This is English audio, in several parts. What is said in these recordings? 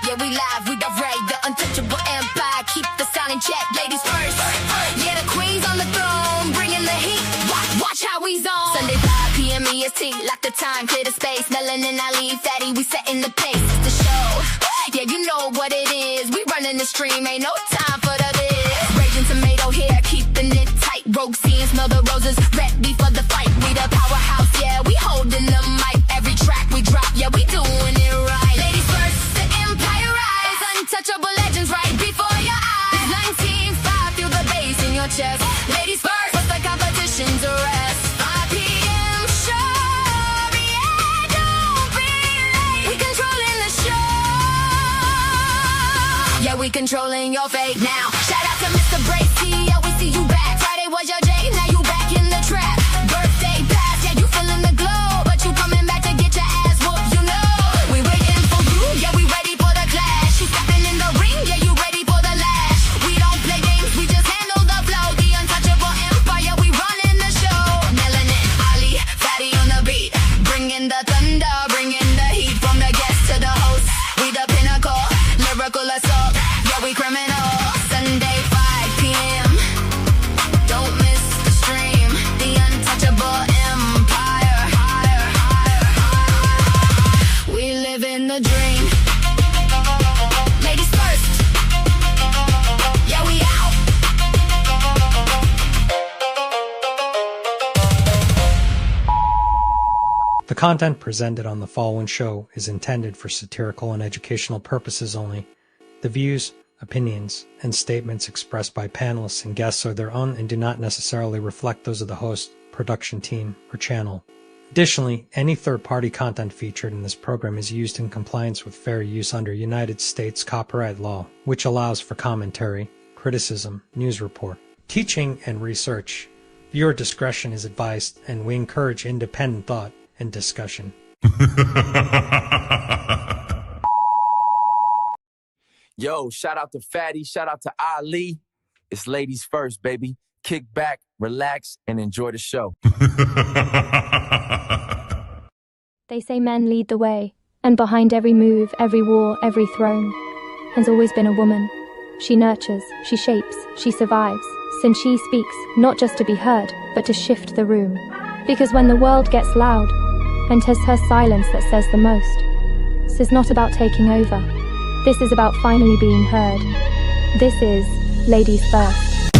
Yeah, we live, we the Ray, the untouchable empire. Keep the sound in check, ladies first. Yeah, the queen's on the throne, bringing the heat. Watch how we zone. Sunday 5 p.m. EST, lock the time, clear the space. Melanin, Ali, Fatty, we setting the pace. It's the show. Yeah, you know what it is. We running the stream, ain't no time for the biz. Raging tomato here, keeping it tight. Rogue scene, smell the roses, ready for the fight. We the powerhouse, yeah, we holding the mic. Every track we drop, yeah, we doing it right. Ladies first, the empire rise. Untouchable legends right before your eyes. 19.5, feel the bass in your chest. Ladies first, put the competition to rest. 5 p.m. show, yeah, don't be late. We controlling the show. Yeah, we controlling your fate now. Shout out to Mr. Bracy, yeah, we see you back. Friday was your day, now you back in the trap. Birthday pass, yeah, you feeling the glow, but you coming back to get your ass whooped, you know. We waiting for you, yeah, we ready for the clash. You stepping in the ring, yeah, you ready for the lash. We don't play games, we just handle the flow. The untouchable empire, we running the show. Melanin, Ali, Fatty on the beat, bringing the thunder, bringing the heat. From the guest to the host, we the pinnacle, lyrical assault, yeah, we criminal. Sunday 5 p.m. Don't miss the stream. The untouchable empire. We live in the dream. Ladies first. Yeah, we out. The content presented on the following show is intended for satirical and educational purposes only. The views, opinions, and statements expressed by panelists and guests are their own and do not necessarily reflect those of the host, production team, or channel. Additionally, any third-party content featured in this program is used in compliance with fair use under United States copyright law, which allows for commentary, criticism, news report, teaching, and research. Viewer discretion is advised, and we encourage independent thought and discussion. Yo, shout out to Fatty, shout out to Ali. It's ladies first, baby. Kick back, relax, and enjoy the show. They say men lead the way, and behind every move, every war, every throne, has always been a woman. She nurtures, she shapes, she survives, since she speaks, not just to be heard, but to shift the room. Because when the world gets loud, and 'tis her silence that says the most, this is not about taking over. This is about finally being heard. This is Ladies First.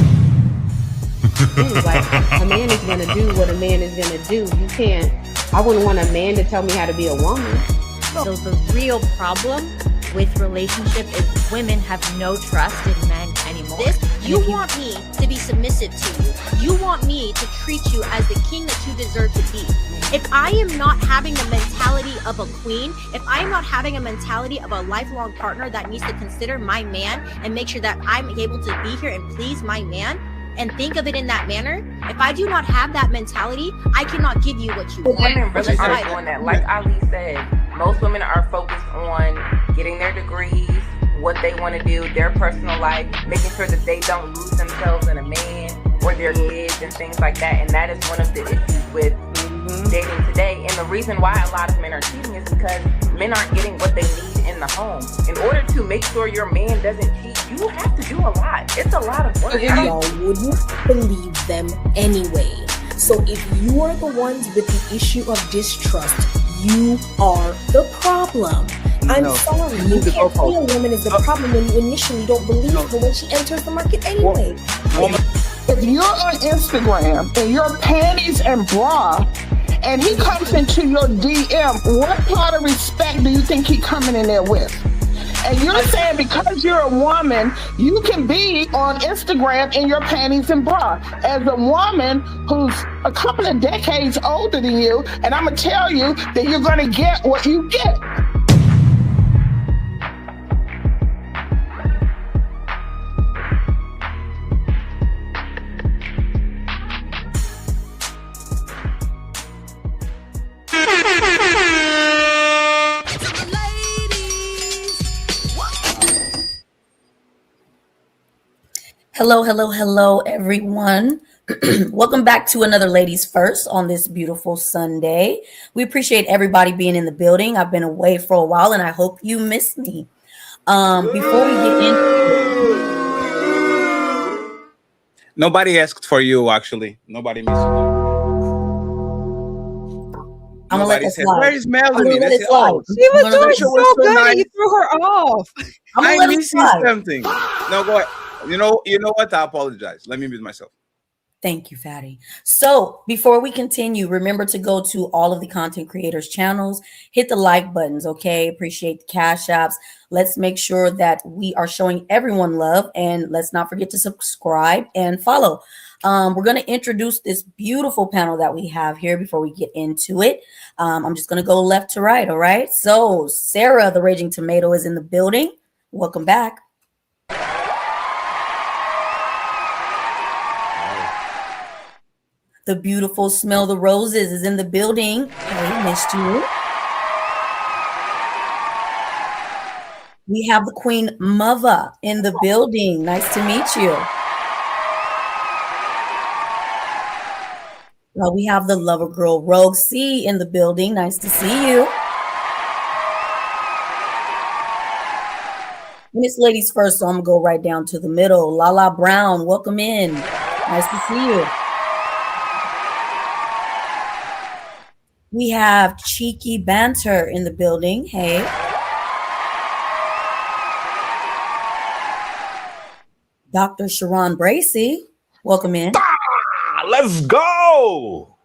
Like, a man is going to do what a man is going to do. You can't, I wouldn't want a man to tell me how to be a woman. So the real problem with relationship is women have no trust in men anymore. You want me to be submissive to you. You want me to treat you as the king that you deserve to be. If I am not having the mentality of a queen, if I am not having a mentality of a lifelong partner that needs to consider my man and make sure that I'm able to be here and please my man and think of it in that manner, if I do not have that mentality, I cannot give you what you want. Women really aren't doing that. Like Ali said, most women are focused on getting their degrees, what they want to do, their personal life, making sure that they don't lose themselves in a man or their kids and things like that. And that is one of the issues with dating today. And the reason why a lot of men are cheating is because men aren't getting what they need in the home. In order to make sure your man doesn't cheat, you have to do a lot. It's a lot of work. Y'all wouldn't believe them anyway. So if you are the ones with the issue of distrust, you are the problem. I'm sorry, you can't say a woman is the problem when you initially don't believe her when she enters the market anyway. If you're on Instagram and your panties and bra, and he comes into your DM, what part of respect do you think he coming in there with? And you're saying because you're a woman, you can be on Instagram in your panties and bra. As a woman who's a couple of decades older than you, and I'm going to tell you that you're going to get what you get. Hello, hello, hello, everyone. Welcome back to another Ladies First on this beautiful Sunday. We appreciate everybody being in the building. I've been away for a while and I hope you missed me. Before we get into Nobody asked for you, actually. Nobody missed you. I'm gonna let that slide. Where is Melanie? Let it Say, slide. She was doing so good nice. and you threw her off. I'm missing something. No, go ahead. You know what? I apologize. Let me mute myself. Thank you, Fatty. So before we continue, remember to go to all of the content creators' channels, hit the like buttons, okay? Appreciate the cash apps. Let's make sure that we are showing everyone love, and let's not forget to subscribe and follow. We're going to introduce this beautiful panel that we have here before we get into it. I'm just going to go left to right, all right? So Sarah, the Raging Tomato, is in the building. Welcome back. The beautiful Smell the Roses is in the building. Hey, missed you. We have the Queen Mother in the building. Nice to meet you. We have the lover girl Rogue C in the building. Nice to see you. And it's ladies first, so I'm gonna go right down to the middle. Lala Brown, welcome in. Nice to see you. We have Cheeky Banter in the building. Hey. Dr. Sharon Bracy, welcome in. Let's go.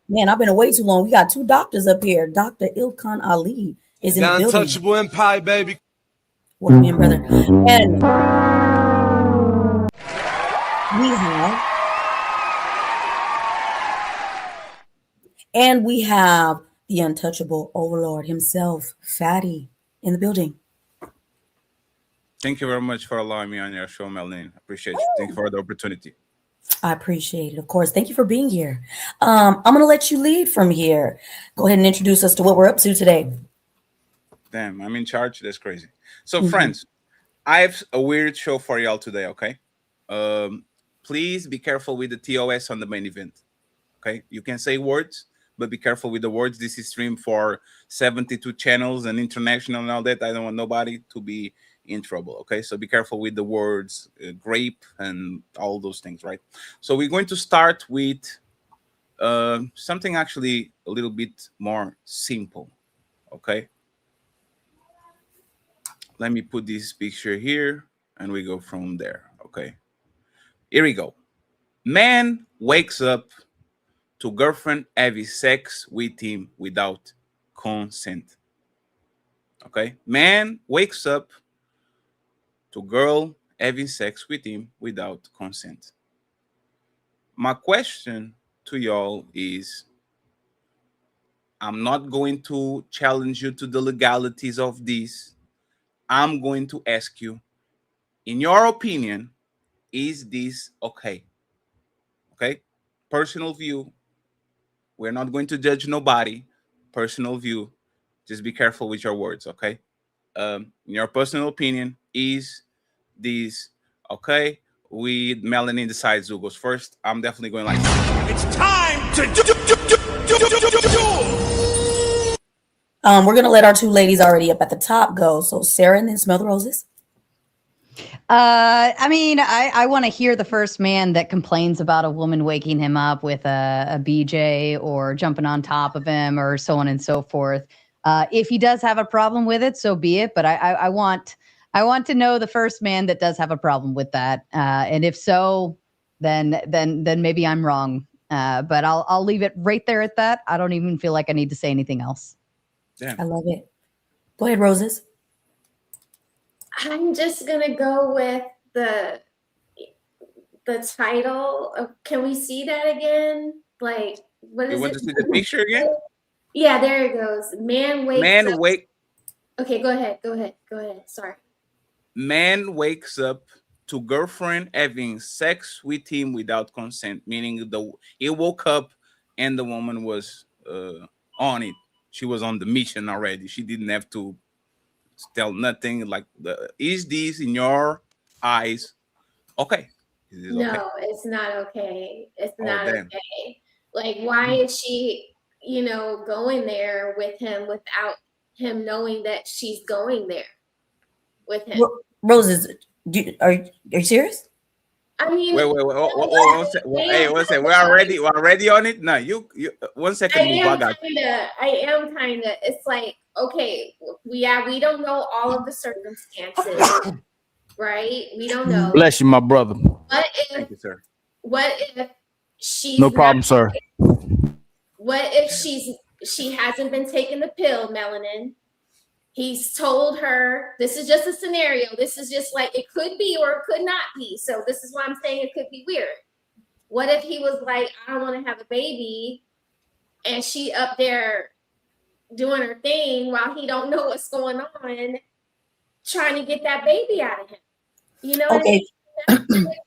Man, I've been away too long. We got two doctors up here. Dr. Ilkan Ali is in the building. Untouchable Implied, baby. Welcome in, brother. And we have the untouchable overlord himself, Fatty, in the building. Thank you very much for allowing me on your show, Melanie. Appreciate you. Thank you for the opportunity. I appreciate it, of course. Thank you for being here. I'm going to let you lead from here. Go ahead and introduce us to what we're up to today. Damn, I'm in charge. That's crazy. So, friends, I have a weird show for y'all today, okay? Please be careful with the TOS on the main event, okay? You can say words, but be careful with the words. This is streamed for 72 channels and international and all that. I don't want nobody to be in trouble, okay? So be careful with the words, grape and all those things, right? So we're going to start with something actually a little bit more simple, okay? Let me put this picture here and we go from there, okay? Here we go. Man wakes up to girlfriend having sex with him without consent. Okay? Man wakes up to girl having sex with him without consent. My question to y'all is, I'm not going to challenge you to the legalities of this. I'm going to ask you, in your opinion, is this okay? Okay? Personal view. We're not going to judge nobody. Personal view. Just be careful with your words, okay? In your personal opinion, is this okay? Melanie decides who goes first. I'm definitely going like it's time to do. We're gonna let our two ladies already up at the top go. So Sarah and then Smell the Roses. I mean, I want to hear the first man that complains about a woman waking him up with a BJ or jumping on top of him or so on and so forth. If he does have a problem with it, so be it. But I want to know the first man that does have a problem with that. And if so, then maybe I'm wrong. But I'll leave it right there at that. I don't even feel like I need to say anything else. Damn. I love it. Go ahead, Roses. I'm just gonna go with the title. Can we see that again? Like, what is it? You want to see the picture again? Yeah, there it goes. Man wakes up. Okay, go ahead. Sorry. Man wakes up to girlfriend having sex with him without consent, meaning he woke up and the woman was on it. She was on the mission already. She didn't have to tell nothing. Like, is this in your eyes okay? No, okay? It's not okay. It's not damn. okay. Like, why is she, going there with him without him knowing that she's going there with him? Roses, are you serious? I mean, wait. Hey, what's that? We're already on it. No, you 1 second. I am kinda. It's like, okay, we don't know all of the circumstances, right? We don't know. Bless you, my brother. Thank you, sir. What if she's No problem, sir. What if she hasn't been taking the pill, Melanin? He's told her, this is just a scenario. This is just like, it could be or it could not be. So this is why I'm saying it could be weird. What if he was like, I don't want to have a baby, and she up there doing her thing while he don't know what's going on, trying to get that baby out of him? You know? Okay.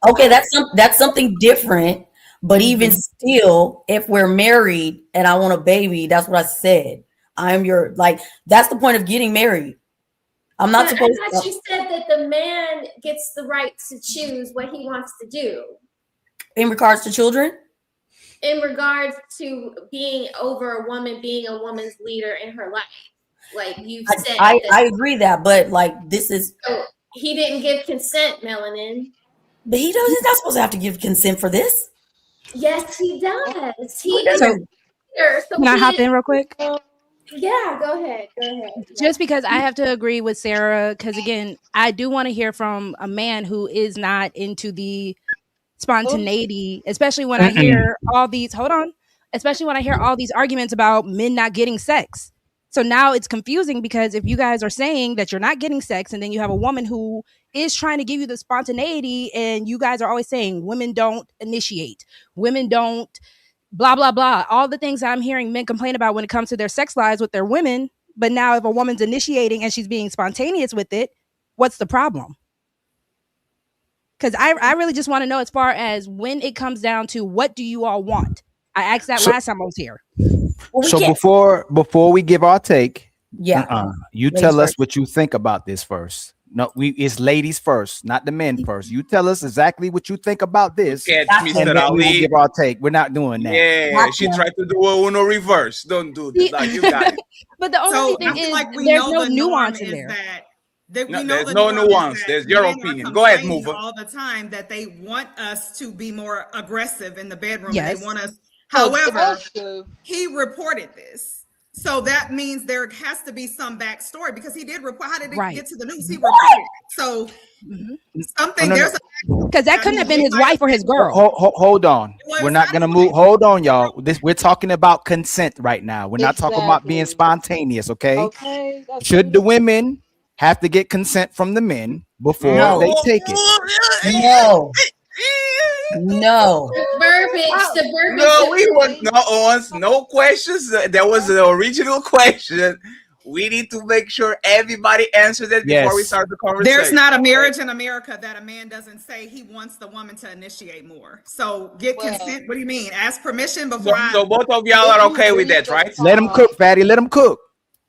Okay, that's something different. But even still, if we're married and I want a baby, that's what I said. That's the point of getting married. I'm not supposed to. She said that the man gets the right to choose what he wants to do. In regards to children? In regards to being over a woman, being a woman's leader in her life. Like you've said. I agree that, but this is. So he didn't give consent, Melanin. But he's not supposed to have to give consent for this. Yes, he does. Can I hop in real quick? Yeah, go ahead. Just because I have to agree with Sarah, because again, I do want to hear from a man who is not into the spontaneity, especially when I hear all these, especially when I hear all these arguments about men not getting sex. So now it's confusing because if you guys are saying that you're not getting sex and then you have a woman who is trying to give you the spontaneity and you guys are always saying women don't initiate, women don't blah, blah, blah. All the things that I'm hearing men complain about when it comes to their sex lives with their women. But now if a woman's initiating and she's being spontaneous with it, what's the problem? Because I really just want to know as far as when it comes down to what do you all want? I asked that last time I was here. So before we give our take, you ladies tell us first. what you think about this first. No, it's ladies first, not the men first. You tell us exactly what you think about this, Catch and Mr. then we Ali. will give our take. We're not doing that. Yeah, she tried to do a Uno reverse. Don't do that. Like, you got it. But the only thing is there's no nuance in there. There's no nuance. There's your opinion. Go ahead, Mover. All the time that they want us to be more aggressive in the bedroom. Yes. And they want us. However, he reported this. So that means there has to be some backstory because he did report. How did it get to the news? He reported it. So something because that couldn't have been his wife or his girl. Hold on. We're not gonna move. Hold on, y'all. We're talking about consent right now. We're not talking about being spontaneous. Okay. Should the women have to get consent from the men before they take it? No. The verbiage. No, we want no questions. That was the original question. We need to make sure everybody answers it before we start the conversation. There's not a marriage in America that a man doesn't say he wants the woman to initiate more. So get consent. What do you mean? Ask permission before. So both of y'all are okay with that, right? Let him cook, Fatty. Let him cook.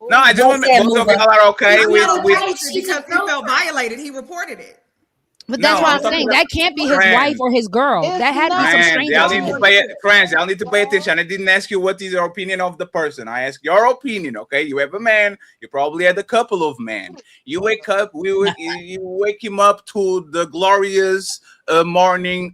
No, I just want both of y'all are okay with because he felt violated. He reported it. But that's what I'm saying. That can't be his wife or his girl. That had to be some stranger. Y'all need to pay attention. I didn't ask you what is your opinion of the person. I asked your opinion. Okay, you have a man. You probably had a couple of men. You wake up. You wake him up to the glorious morning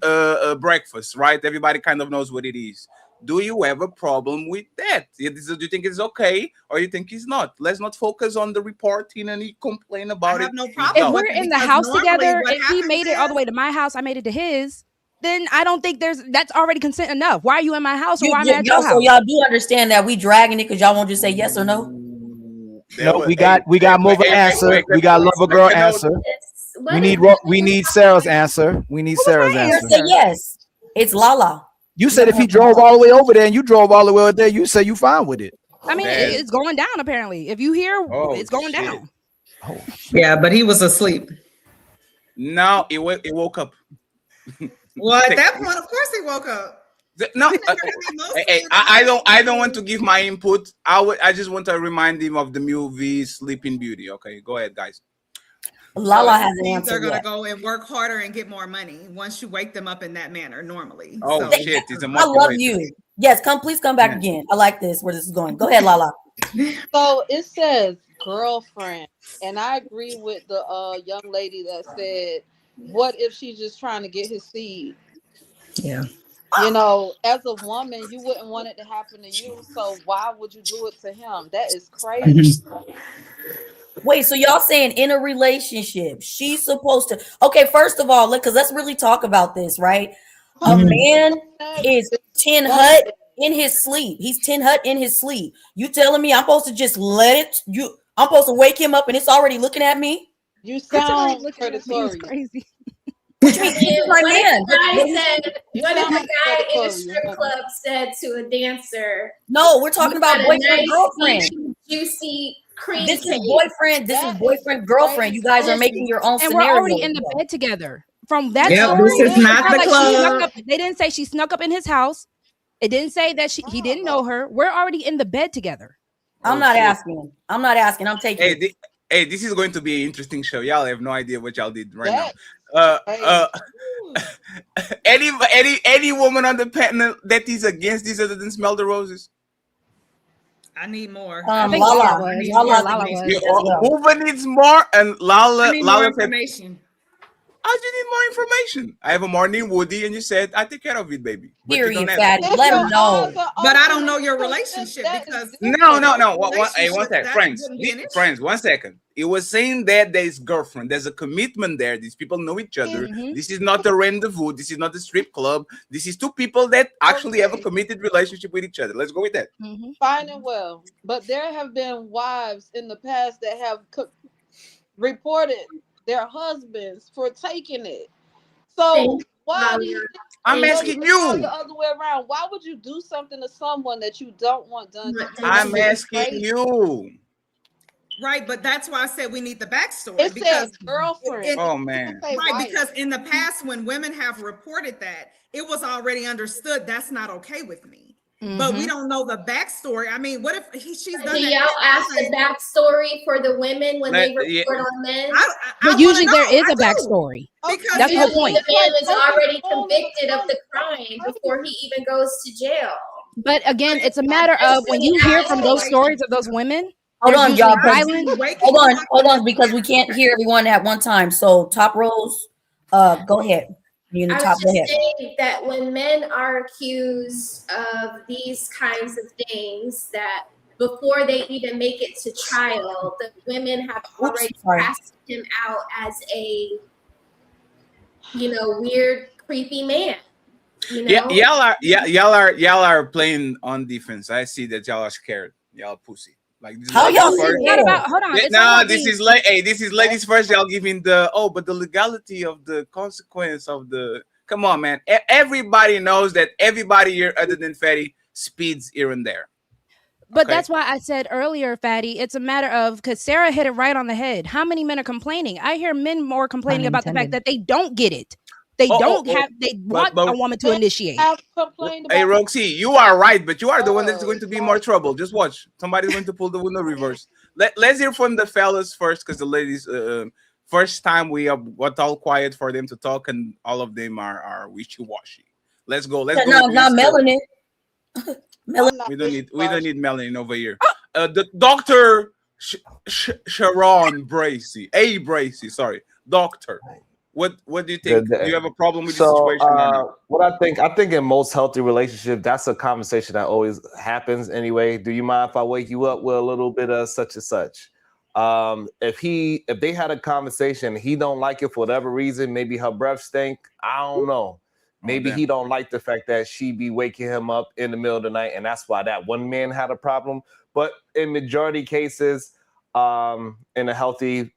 breakfast, right? Everybody kind of knows what it is. Do you have a problem with that? Do you think it's okay or you think it's not? Let's not focus on the reporting and he complain about it. No problem. If we're in the house together, if he made it all the way to my house, I made it to his, then I don't think that's already consent enough. Why are you in my house or why am I at your house? So y'all do understand that we dragging it because y'all won't just say yes or no? No, we got Mover answer. We got Lover Girl answer. We need Sarah's answer. We need Sarah's answer. Say yes. It's Lala. You said if he drove all the way over there and you drove all the way over there, you say you fine with it. I mean, it's going down apparently. If you hear, it's going down. Yeah, but he was asleep. No, he woke up. Well, at that point, of course he woke up. No, I don't want to give my input. I just want to remind him of the movie Sleeping Beauty. Okay, go ahead, guys. Lala has an answer. They're gonna go and work harder and get more money once you wake them up in that manner. Normally. Oh so. shit! It's a I love you. Yes, please come back again. I like this. Where this is going. Go ahead, Lala. So it says girlfriend, and I agree with the young lady that said, "What if she's just trying to get his seed?" Yeah. You know, as a woman, you wouldn't want it to happen to you. So why would you do it to him? That is crazy. Wait, so y'all saying in a relationship, she's supposed to? Okay, first of all, let's really talk about this, right? A man is 10 hut in his sleep. He's 10 hut in his sleep. You telling me I'm supposed to just let it? I'm supposed to wake him up and it's already looking at me? You sound predatory. Crazy. What you mean? What if a guy in a strip club said to a dancer? No, we're talking about boyfriend, nice, girlfriend. Juicy cream. This is boyfriend. This is boyfriend, girlfriend. You guys are making your own And scenario. we're already in the bed together. From that Yep, story, this is not the she club. snuck up. They didn't say she snuck up in his house. It didn't say that he didn't know her. We're already in the bed together. I'm not asking. I'm taking. Hey, this is going to be an interesting show. Y'all have no idea what y'all did right now. Any woman on the panel that is against this other than smell the roses? I need more. Lala Hoover needs more, and Lala. I need more information. I just need more information. I have a morning Woody, and you said I take care of it, baby. Period, Fatty. Let him know. But I don't know your relationship because No. Hey, one second, friends. 1 second. It was saying that there's girlfriend. There's a commitment there. These people know each other. This is not a rendezvous. This is not a strip club. This is two people that actually have a committed relationship with each other. Let's go with that. Fine and well, but there have been wives in the past that have reported their husbands for taking it. So why? I'm asking you. The other way around. Why would you do something to someone that you don't want done? I'm asking you. Right, but that's why I said we need the backstory. It says girlfriend. Oh man. Right, because in the past, when women have reported that, it was already understood that's not okay with me. But we don't know the backstory. I mean, what if she's done that? Do y'all ask the backstory for the women when they report on men? But usually there is a backstory. Because that's the whole point. The man is already convicted of the crime before he even goes to jail. But again, it's a matter of when you hear from those stories of those women. Hold on, y'all. Hold on, because we can't hear everyone at one time. So top rows, go ahead. You I was just saying that when men are accused of these kinds of things, that before they even make it to trial, the women have already cast him out as a, weird, creepy man. Y'all are playing on defense. I see that y'all are scared. Y'all pussy. Like this how y'all hold on. No, this is this is ladies first. Y'all giving but the legality of the consequence of the. Come on, man. Everybody knows that everybody here, other than Fatty, speeds here and there. But that's why I said earlier, Fatty, it's a matter of, because Sarah hit it right on the head. How many men are complaining? I hear men more complaining about the fact that they don't get it. They they want a woman to initiate. Hey, Roxy, you are right, but you are the one that's going to be more trouble. Just watch. Somebody's going to pull the window reverse. Let's hear from the fellas first, because the ladies, first time we got all quiet for them to talk, and all of them are wishy-washy. Let's go. Let's go. Not melanin. We don't need melanin over here. The Dr. Sharon Bracey. Bracey, sorry. Doctor. What do you think? Do you have a problem with the situation? What I think in most healthy relationships, that's a conversation that always happens anyway. Do you mind if I wake you up with a little bit of such and such? If they had a conversation, he don't like it for whatever reason, maybe her breath stink. I don't know. Maybe he don't like the fact that she be waking him up in the middle of the night, and that's why that one man had a problem. But in majority cases, in a healthy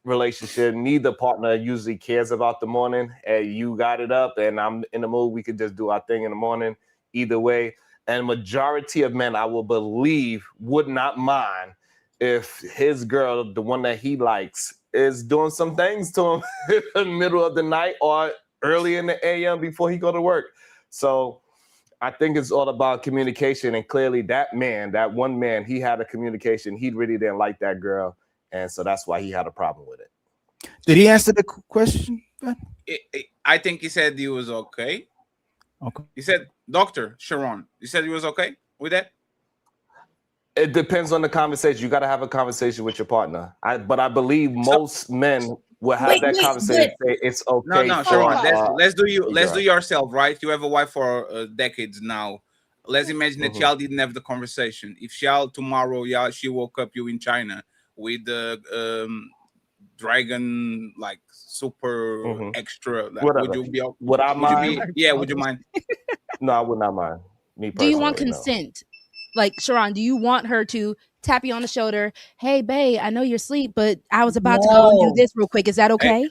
relationship, neither partner usually cares about the morning. And you got it up and I'm in the mood, we could just do our thing in the morning either way. And majority of men, I will believe, would not mind if his girl, the one that he likes, is doing some things to him in the middle of the night or early in the AM before he go to work. So I think it's all about communication, and clearly that one man, he had a communication. He really didn't like that girl, and so that's why he had a problem with it. Did he answer the question? I think he said he was okay. Okay. He said, Dr. Sharon, you said he was okay with that? It depends on the conversation. You got to have a conversation with your partner. But I believe most men will have that conversation. Say it's okay. No, Sharon, let's do yourself, right? You have a wife for decades now. Let's imagine that y'all didn't have the conversation. If y'all tomorrow, she woke up you in China with the dragon, like super extra. Like, would you be? Would I mind? Would you mind? No, I would not mind. Me personally. Do you want consent? No. Like, Sharon, do you want her to tap you on the shoulder? Hey, babe, I know you're asleep, but I was about to go and do this real quick. Is that okay? Hey.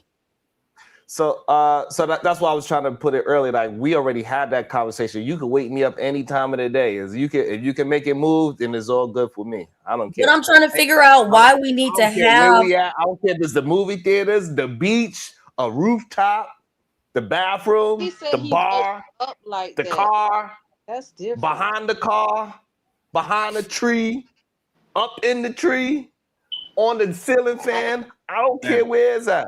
So that's why I was trying to put it earlier. Like, we already had that conversation. You can wake me up any time of the day. If you can make it move, then it's all good for me. I don't care. But I'm trying to figure out why we need to have. I don't care if it's the movie theaters, the beach, a rooftop, the bathroom, the bar, like the car. That's different. Behind the car, behind the tree, up in the tree, on the ceiling fan. I don't care where it's at.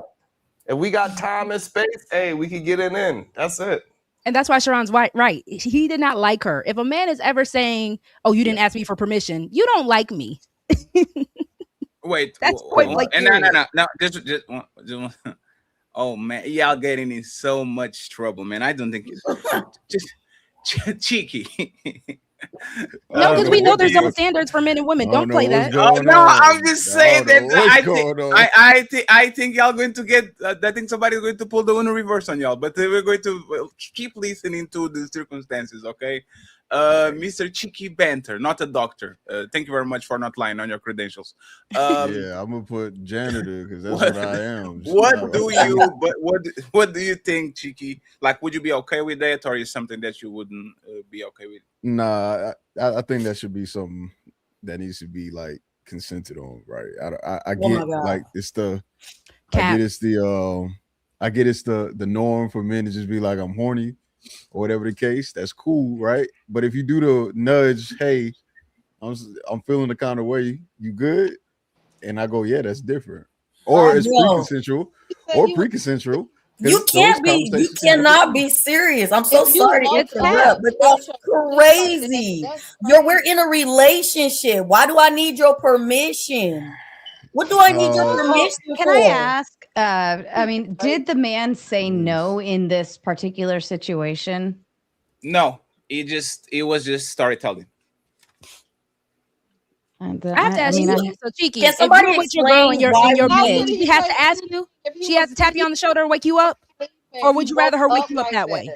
If we got time and space, hey, we can get it in. That's it. And that's why Sharon's right. He did not like her. If a man is ever saying, "Oh, you didn't ask me for permission," you don't like me. Wait, that's point blank. No. Just oh man, y'all getting in so much trouble, man. I don't think just cheeky. No, because we know there's double standards for men and women. Don't play that. I'm just saying that I think y'all going to get. I think somebody's going to pull the Uno reverse on y'all. But we're going to keep listening to the circumstances. Okay, Mr. Cheeky Banter, not a doctor. Thank you very much for not lying on your credentials. Yeah, I'm gonna put janitor because that's what I am. What do you think, Cheeky? Like, would you be okay with that, or is something that you wouldn't be okay with? Nah, I think that should be something that needs to be like consented on, right? I get like it's the I get it's the norm for men to just be like, I'm horny or whatever the case. That's cool, right? But if you do the nudge, hey, I'm feeling the kind of way, you good? And I go, yeah, that's different. Or it's pre-consensual or pre-consensual. You cannot be serious. I'm so sorry to interrupt, but that's crazy. We're in a relationship. Why do I need your permission? What do I need your permission for? Can I ask? I mean, did the man say no in this particular situation? No, it was just storytelling. I have to ask you. So Cheeky, can somebody explain your bed, she has to ask you. She has to tap you on the shoulder and wake you up, or would you rather her wake you up that way?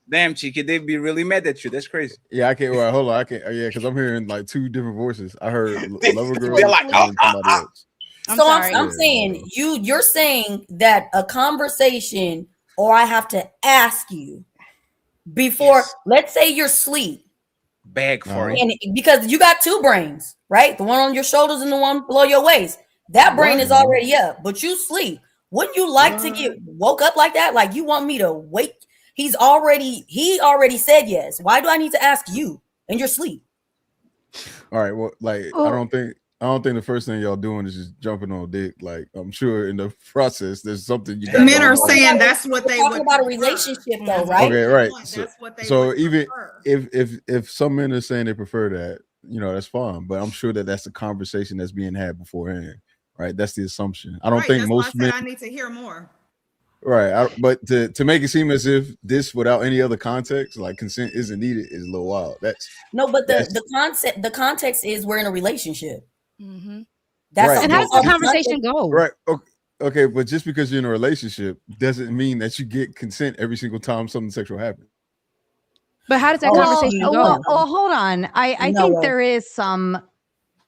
Damn, Cheeky, they'd be really mad at you. That's crazy. Yeah, I can't. Well, hold on, I can't. Yeah, because I'm hearing like two different voices. I heard lover girl They're like, and somebody else. I'm saying you're saying that a conversation, or I have to ask you before. Let's say you're asleep. Beg for it. And because you got two brains, right? The one on your shoulders and the one below your waist. That brain is already up, but you sleep. Wouldn't you like to get woke up like that? Like you want me to wake? He already said yes. Why do I need to ask you in your sleep? All right. Well, like I don't think the first thing y'all doing is just jumping on dick. Like I'm sure in the process there's something you. Men are saying that's what they talking about a relationship though, right? Okay, right. So even if some men are saying they prefer that, that's fine. But I'm sure that's a conversation that's being had beforehand, right? That's the assumption. I don't think most men. I need to hear more. Right, but to make it seem as if this without any other context, like consent isn't needed, is a little wild. But the context is we're in a relationship. Mm-hmm. And how's the conversation go? Right. Okay, but just because you're in a relationship doesn't mean that you get consent every single time something sexual happens. But how does that conversation go? Well, hold on. I think there is some.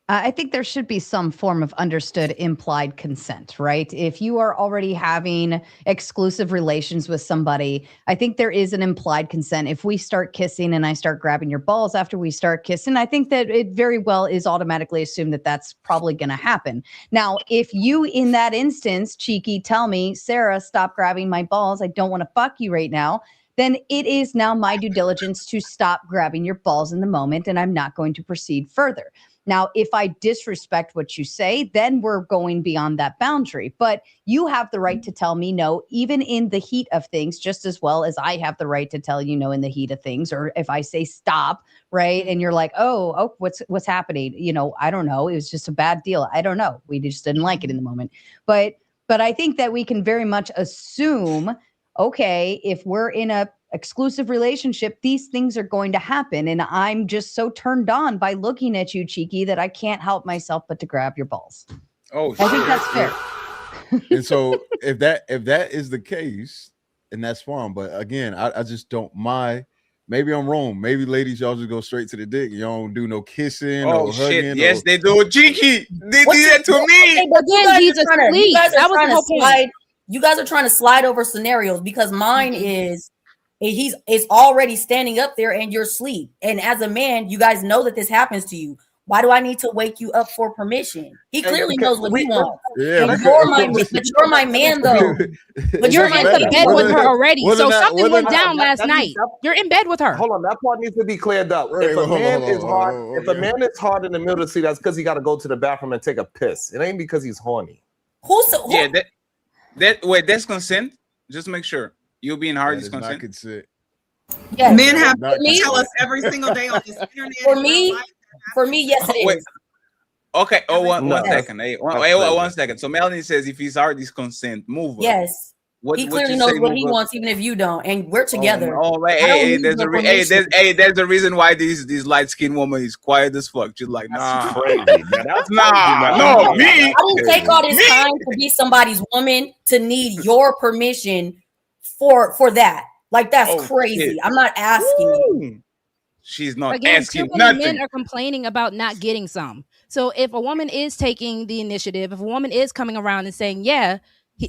I think there should be some form of understood implied consent, right? If you are already having exclusive relations with somebody, I think there is an implied consent. If we start kissing and I start grabbing your balls after we start kissing, I think that it very well is automatically assumed that that's probably going to happen. Now, if you in that instance, Cheeky, tell me, Sarah, stop grabbing my balls. I don't want to fuck you right now. then it is now my due diligence to stop grabbing your balls in the moment, and I'm not going to proceed further. Now, if I disrespect what you say, then we're going beyond that boundary. But you have the right to tell me no, even in the heat of things, just as well as I have the right to tell you no in the heat of things. Or if I say stop, right, and you're like, oh, what's happening? You know, I don't know. It was just a bad deal. I don't know. We just didn't like it in the moment. But I think that we can very much assume, okay, if we're in a exclusive relationship, these things are going to happen. And I'm just so turned on by looking at you, Cheeky, that I can't help myself but to grab your balls. Oh, I think that's fair. And so if that is the case, and that's fine. But again, I just don't mind. Maybe I'm wrong. Maybe ladies, y'all just go straight to the dick. Y'all don't do no kissing or shit. hugging. Yes, they do. Cheeky. They do that to me. Okay, but you guys are That was trying the to whole slide. You guys are trying to slide over scenarios because mine is it's already standing up there and you're asleep. And as a man, you guys know that this happens to you. Why do I need to wake you up for permission? He clearly knows what he wants. Yeah, and you're my man, though. But You're in the bed with her already. So something went down last night. You're in bed with her. Hold on, that part needs to be cleared up. If a man is hard, if a man is hard in the middle of the sleep, that's because he got to go to the bathroom and take a piss. It ain't because he's horny. Yeah, that's consent. Just make sure you being hard is consent. Yes. Men have For to me- tell us every single day on this internet. For me, yes, it is. Okay. Oh, one No. second. Hey, one second. So Melanie says if he's hard, is consent. Move. Yes. He clearly knows what he wants, even if you don't, and we're together. There's a reason why this light skinned woman is quiet as fuck. She's like, nah, crazy. That's me. I didn't take all this time to be somebody's woman to need your permission for that. Like that's crazy. shit. I'm not asking you. She's not Again, asking too many nothing. men are complaining about not getting some. So if a woman is taking the initiative, if a woman is coming around and saying, yeah,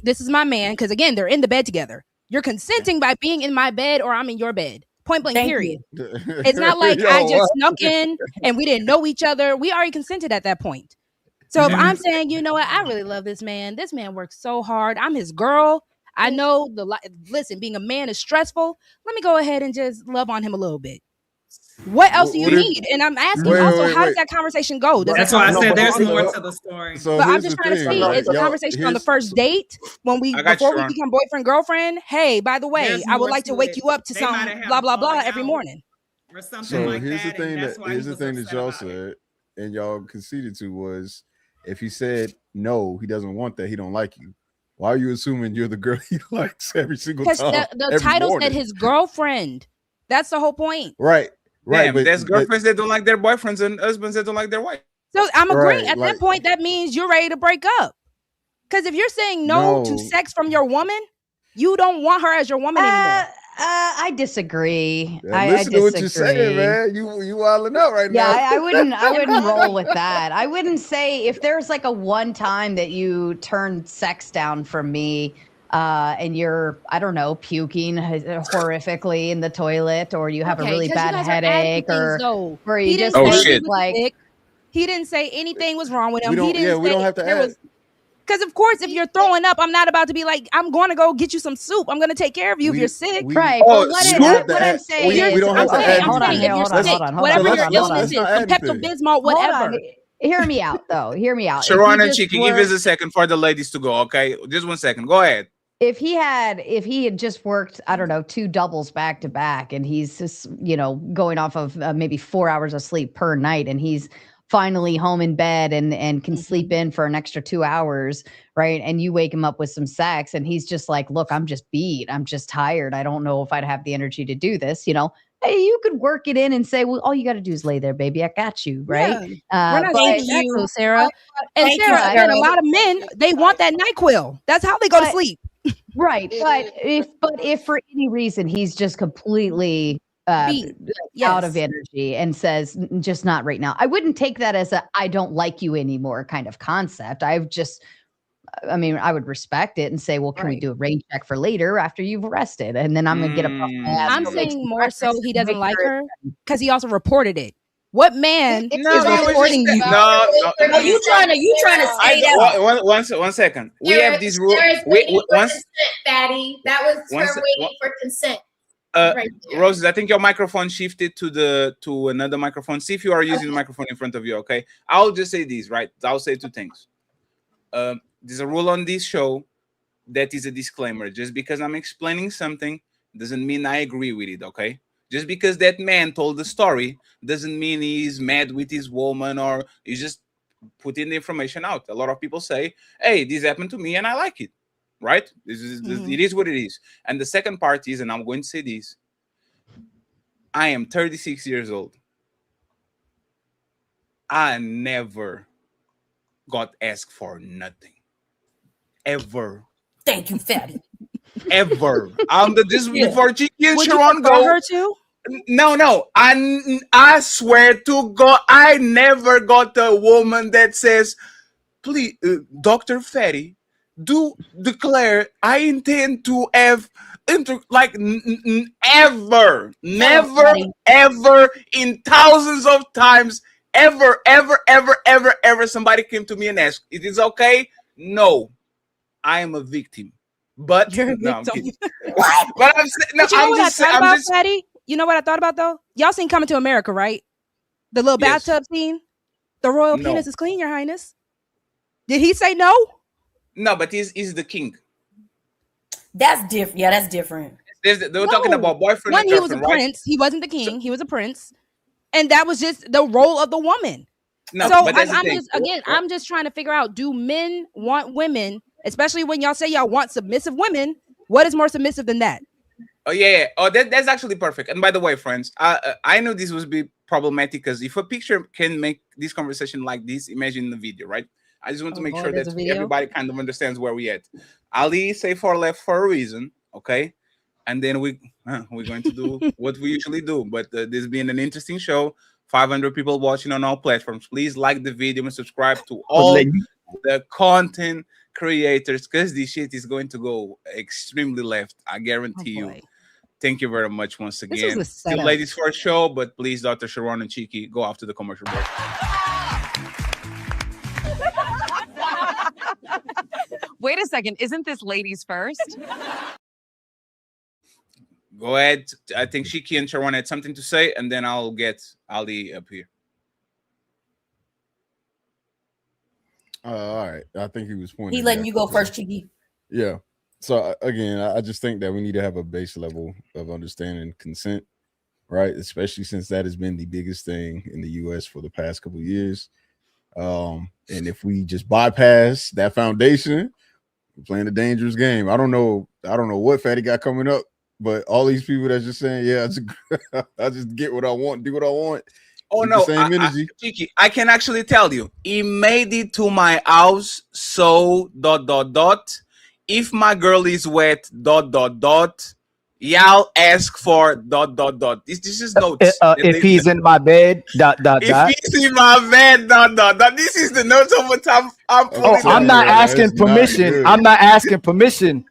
this is my man, because again, they're in the bed together. You're consenting by being in my bed or I'm in your bed. Point blank, period. It's not like I just snuck in and we didn't know each other. We already consented at that point. So if I'm saying, you know what, I really love this man. This man works so hard. I'm his girl. I know listen, being a man is stressful. Let me go ahead and just love on him a little bit. What else do you need? And I'm asking how does that conversation go? That's why I said there's more to the story. So but I'm just trying to see, is the conversation on the first date before we become boyfriend girlfriend? Hey, by the way, I would like to wake you up to some blah blah blah every morning. Or something So like here's that. Here's the thing that y'all said, and y'all conceded to was, if he said no, he doesn't want that, he don't like you. Why are you assuming you're the girl he likes every single time? Because the title said his girlfriend. That's the whole point. Right. Right. But there's girlfriends that don't like their boyfriends and husbands that don't like their wife. So I'm agreeing. Right, At that point, that means you're ready to break up. Because if you're saying no to sex from your woman, you don't want her as your woman anymore. I disagree. Yeah, I listen to what disagree. you're saying, man. You wilding out right now. Yeah, I wouldn't roll with that. I wouldn't say if there's like a one time that you turned sex down from me, and you're, I don't know, puking horrifically in the toilet, or you have a really bad headache, or where you just like, he didn't say anything was wrong with him. We don't, He didn't we don't have to ask. Because of course, if you're throwing up, I'm not about to be like, I'm going to go get you some soup. I'm going to take care of you if you're sick. Right. But what I'm saying is, we don't have to add hold on, if you're sick, whatever your illness is, some Pepto-Bismol, whatever. Hear me out, though. Hear me out. Sharon and Cheeky, give us a second for the ladies to go. Okay, just 1 second. Go ahead. If he had just worked, I don't know, 2 doubles back to back, and he's just, going off of maybe 4 hours of sleep per night, and he's finally home in bed and can sleep in for an extra 2 hours, right? And you wake him up with some sex, and he's just like, look, I'm just beat. I'm just tired. I don't know if I'd have the energy to do this, Hey, you could work it in and say, well, all you got to do is lay there, baby. I got you, right? Yeah. We're not saying that, though, Sarah. And Sarah, again, a lot of men, they want that NyQuil. That's how they go to sleep. Right. But if for any reason he's just completely out of energy and says, just not right now, I wouldn't take that as I don't like you anymore kind of concept. I would respect it and say, well, can we do a rain check for later after you've rested? And then I'm going to get up off my ass. I'm saying more so he doesn't like her because he also reported it. What man is reporting you? No, you trying to say that? One second. We have these rules. Fatty. That was her waiting for consent. Right there. Roses, I think your microphone shifted to another microphone. See if you are using the microphone in front of you. Okay, I'll just say this, right? I'll say two things. There's a rule on this show that is a disclaimer. Just because I'm explaining something doesn't mean I agree with it. Okay, just because that man told the story doesn't mean he's mad with his woman or he's just putting the information out. A lot of people say, "Hey, this happened to me and I like it." Right? It is what it is. And the second part is, and I'm going to say this, I am 36 years old. I never got asked for nothing. Ever. Thank you, fatty. Ever. Just before Chicky and Would Sharon you prefer go. her to? No. I swear to God, I never got a woman that says, please, Dr. Fatty, do declare I intend to have ever, never, ever in thousands of times, ever somebody came to me and asked, "It is okay?" No, I am a victim. But You're a no, I'm victim. kidding. But I'm saying, Fatty? You know what I thought about though? Y'all seen Coming to America, right? The little bathtub scene. The royal penis is clean, Your Highness. Did he say no? No, but he's the king. That's different. Yeah, that's different. They were talking about boyfriend and He was a girlfriend, right? prince. He wasn't the king. He was a prince. And that was just the role of the woman. No, so but that's the thing. I'm just trying to figure out, do men want women, especially when y'all say y'all want submissive women? What is more submissive than that? Oh yeah. Oh, that's actually perfect. And by the way, friends, I know this would be problematic because if a picture can make this conversation like this, imagine the video, right? I just want to make sure that everybody kind of understands where we at. Ali say for left for a reason, okay? And then we're going to do what we usually do. But this being an interesting show, 500 people watching on all platforms. Please like the video and subscribe to all the content creators because this shit is going to go extremely left. I guarantee you. Thank you very much once again. Still ladies for a show, but please, Dr. Sharon and Cheeky, go after the commercial break. Wait a second. Isn't this ladies first? Go ahead. I think Cheeky and Sharon had something to say, and then I'll get Ali up here. All right. I think he was pointing. He letting you go first, Cheeky. Yeah. So again, I just think that we need to have a base level of understanding consent, right? Especially since that has been the biggest thing in the U.S. for the past couple of years. And if we just bypass that foundation, we're playing a dangerous game. I don't know what Fatty got coming up, but all these people that's just saying, yeah, I just get what I want, do what I want. Oh no, same energy. Cheeky, I can actually tell you, he made it to my house. So ... If my girl is wet ... Y'all ask for ... This is notes. If he's in my bed ... If he's in my bed ... This is the notes of what I'm pulling. Oh, I'm not asking permission. I'm not asking permission ...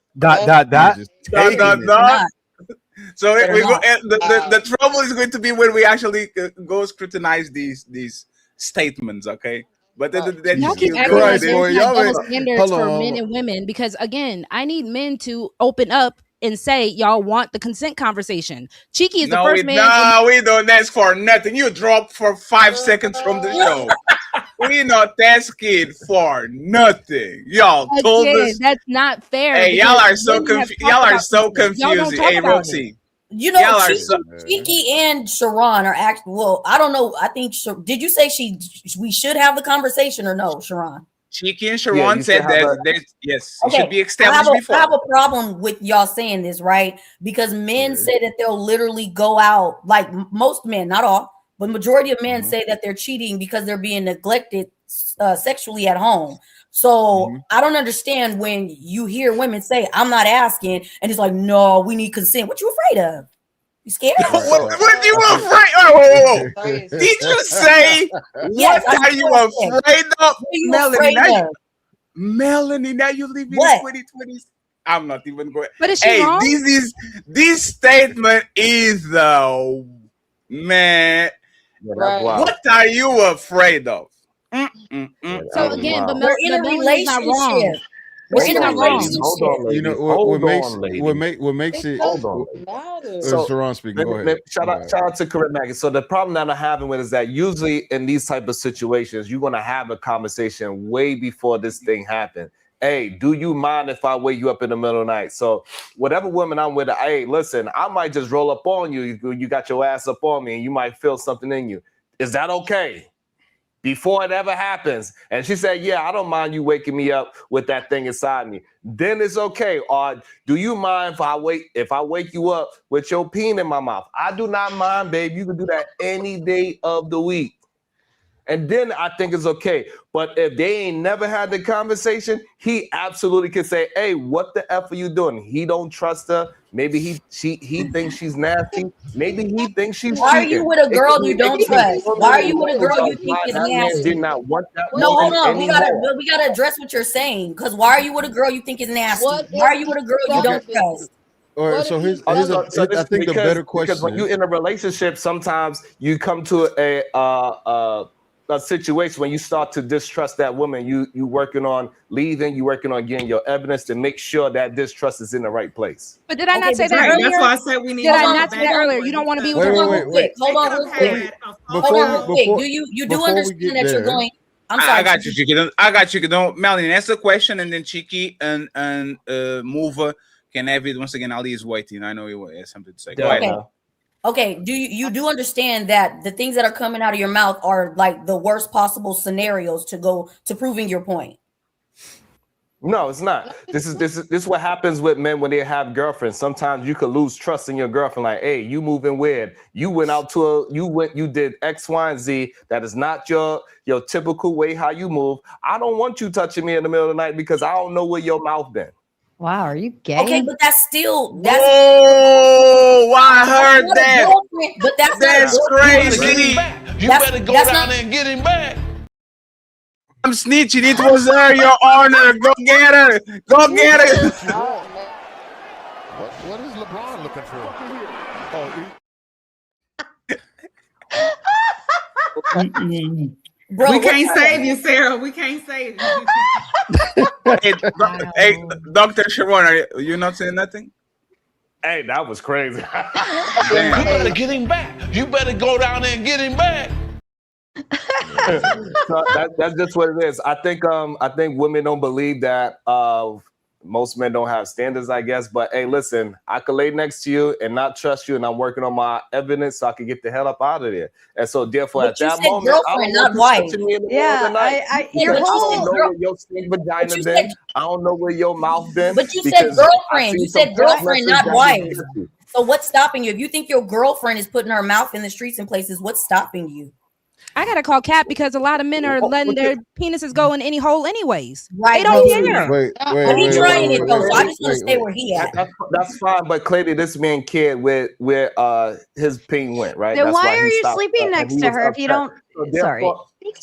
So we go. The trouble is going to be when we actually go scrutinize these statements, okay? But y'all keep acting like double standards for men and women because again, I need men to open up and say y'all want the consent conversation. Cheeky is the first man. No, we don't ask for nothing. You drop for 5 seconds from the show. We not asking for nothing. Y'all told us that's not fair. Hey, y'all are so confused. Y'all are so confused. Hey, Roxy. You know, Cheeky and Sharon are actually. Well, I don't know. I think. Did you say we should have the conversation or no, Sharon? Cheeky and Sharon said that. Yes, it should be established before. I have a problem with y'all saying this, right? Because men say that they'll literally go out, like most men, not all, but majority of men say that they're cheating because they're being neglected sexually at home. So I don't understand when you hear women say, "I'm not asking," and it's like, "No, we need consent." What you afraid of? You scared? What you afraid? Whoa. Did you say Yes, what are you afraid of, Melanie? Melanie, now you live in the 2020s. I'm not even going. But is she wrong? This statement is man. Right. What are you afraid of? So again, but we're in a relationship. We're in a Hold on, ladies. relationship. Hold on, ladies. You know Hold on, ladies. what makes it. Hold on. Sharon speaking. Go ahead. Shout out to Corinne Maggie. So the problem that I'm having with is that usually in these type of situations, you're gonna have a conversation way before this thing happened. Hey, do you mind if I wake you up in the middle of the night? So whatever woman I'm with, hey, listen, I might just roll up on you. You got your ass up on me, and you might feel something in you. Is that okay? Before it ever happens. And she said, yeah, I don't mind you waking me up with that thing inside me. Then it's okay. Or do you mind if I wake you up with your peen in my mouth? I do not mind, babe. You can do that any day of the week. And then I think it's okay. But if they ain't never had the conversation, he absolutely can say, hey, what the F are you doing? He don't trust her. Maybe he thinks she's nasty. Maybe he thinks she's Why are cheating. you with a girl you don't trust? Why are you with a girl you think is nasty? Did not want that No, hold woman on. anymore. We gotta address what you're saying. Because why are you with a girl you think is nasty? Why are you with a girl you don't trust? All right, so here's I think the better question. Because when you're in a relationship, sometimes you come to a situation when you start to distrust that woman. You working on leaving, you working on getting your evidence to make sure that distrust is in the right place. But did I not say that earlier? That's why I said we need. Did I not say that earlier? You don't want to be with her. Wait. Hold on real quick. Do you do understand that you're going? I'm sorry. I got you, Chiki. I got you. Don't Melanie, answer the question, and then Chiki and Mover can have it once again. Ali is waiting. I know he has something to say. Go ahead. Okay, do you do understand that the things that are coming out of your mouth are like the worst possible scenarios to go to proving your point? No, it's not. This is what happens with men when they have girlfriends. Sometimes you could lose trust in your girlfriend. Like, hey, you moving weird. You went out to you did X, Y, and Z. That is not your typical way how you move. I don't want you touching me in the middle of the night because I don't know where your mouth been. Wow, are you gay? Okay, but that's still Oh, I heard that. But that's crazy. You better go down there and get him back. I'm snitching. It was her, Your Honor. Go get her. Go get her. What is LeBron looking for? Bro, we can't save you, Sarah. We can't save you. Hey, Dr. Sharon, are you not saying nothing? Hey, that was crazy. You better get him back. You better go down there and get him back. So that's just what it is. I think women don't believe that most men don't have standards, I guess. But hey, listen, I could lay next to you and not trust you, and I'm working on my evidence so I can get the hell up out of there. And so therefore, but at that moment, girlfriend, not wife. Your stink vagina been. I don't know where your mouth been. But you said girlfriend. You said girlfriend, not wife. So what's stopping you? If you think your girlfriend is putting her mouth in the streets and places, what's stopping you? I gotta call Cap because a lot of men are letting their penises go in any hole anyways. Right. They don't care. But he's trying it though, so I just want to stay where he at. That's fine, but clearly this man cared where his peen went, right? Then That's why he are you stopped sleeping up, next and he to was her if you upset. don't? So Sorry.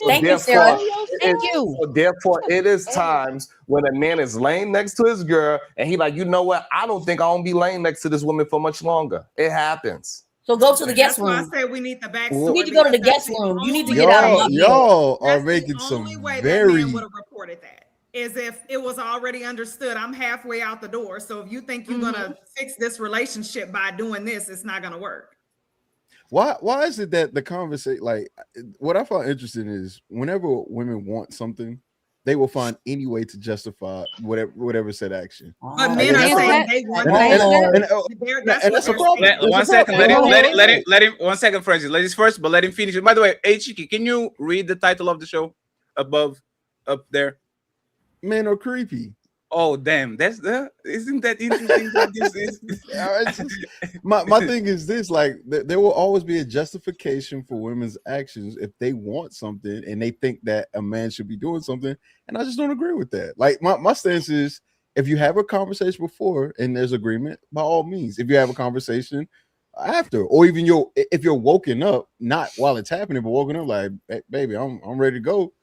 Thank you, Sarah. Thank you. So therefore, it is times when a man is laying next to his girl and he like, you know what? I don't think I won't be laying next to this woman for much longer. It happens. So go to the guest room. That's why I said we need the back. You need to go to the guest room. You need to get out of my Y'all are making some very. Would have reported that is if it was already understood. I'm halfway out the door. So if you think you're gonna fix this relationship by doing this, it's not gonna work. Why is it that the conversation, like what I find interesting is whenever women want something, they will find any way to justify whatever said action. But men are saying they want One second. Let him 1 second, Francis. Ladies first, but let him finish it. By the way, hey Chiki, can you read the title of the show up there? Men are creepy. Oh damn, isn't that interesting? My thing is this: like, there will always be a justification for women's actions if they want something and they think that a man should be doing something, and I just don't agree with that. Like, my stance is, if you have a conversation before and there's agreement, by all means. If you have a conversation after, or even if you're woken up, not while it's happening, but woken up like, hey, baby, I'm ready to go.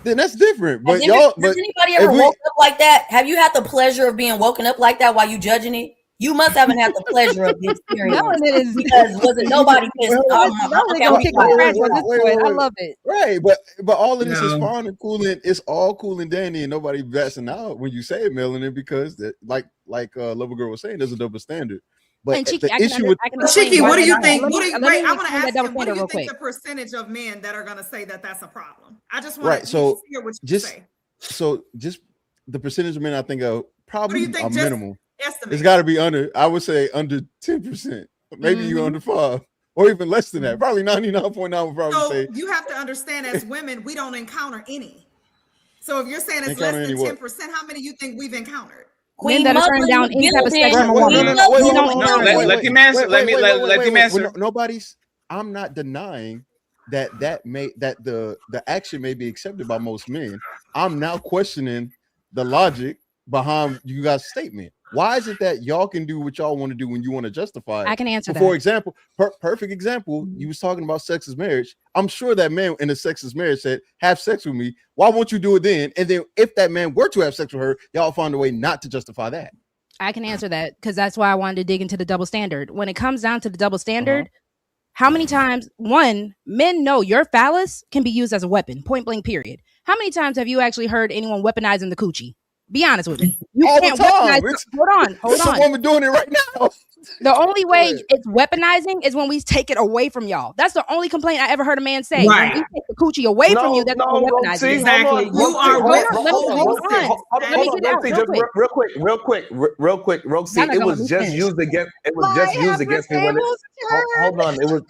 Then that's different. But has anybody ever woke up like that? Have you had the pleasure of being woken up like that while you judging it? You must haven't had the pleasure of the experience. Melanin is because wasn't nobody pissed off. Okay, I'll kick my trash on this point. I love it. Right, but all of this is fine and cool, and it's all cool and dandy, and nobody bashing out when you say melanin because that, like Lover Girl was saying, there's a double standard. But and the Chiki, issue with Chiki, what do you think? I want to ask that him, what do you think the percentage of men that are going to say that that's a problem? I just want to hear what you say. So just the percentage of men I think are probably a minimal. Estimate. It's got to be under. I would say under 10%. Maybe you under 5, or even less than that. Probably 99.9 would probably say. You have to understand, as women, we don't encounter any. So if you're saying it's less than 10%, how many you think we've encountered? Men that are turning down any type of sex from a woman. Let him answer. Let him answer. Nobody's. I'm not denying that the action may be accepted by most men. I'm now questioning the logic behind you guys' statement. Why is it that y'all can do what y'all want to do when you want to justify it? I can answer that. For example, perfect example, you was talking about sex is marriage. I'm sure that man in a sex is marriage said, have sex with me. Why won't you do it then? And then if that man were to have sex with her, y'all find a way not to justify that. I can answer that because that's why I wanted to dig into the double standard. When it comes down to the double standard, how many times, one, men know your phallus can be used as a weapon, point blank, period. How many times have you actually heard anyone weaponizing the coochie? Be honest with me. You all can't the time. weaponize. Hold on. A woman doing it right now. The only way it's weaponizing is when we take it away from y'all. That's the only complaint I ever heard a man say. Right. When we take the coochie away from you, that's when we're weaponizing. Exactly. You are real quick, Roxy. It was just used against. It was just used against me when. Hold on. It was.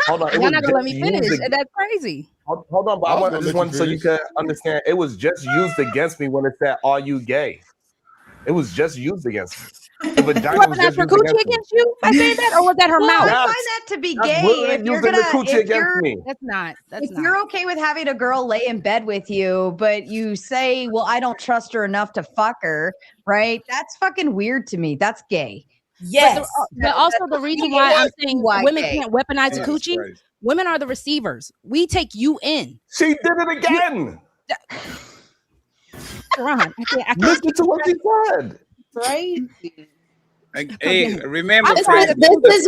Hold on. You're not gonna let me finish. That's crazy. Hold on, but I just want so you can understand. It was just used against me when it said, "Are you gay?" It was just used against me. The vagina was just used against you. I said that, or was that her mouth? I find that to be gay. If you're gonna, that's not. If you're okay with having a girl lay in bed with you, but you say, "Well, I don't trust her enough to fuck her," right? That's fucking weird to me. That's gay. Yes, but also the reason why I'm saying women can't weaponize a coochie. Women are the receivers. We take you in. She did it again. Ron, I can't listen to what she said. Crazy. Hey, remember, this is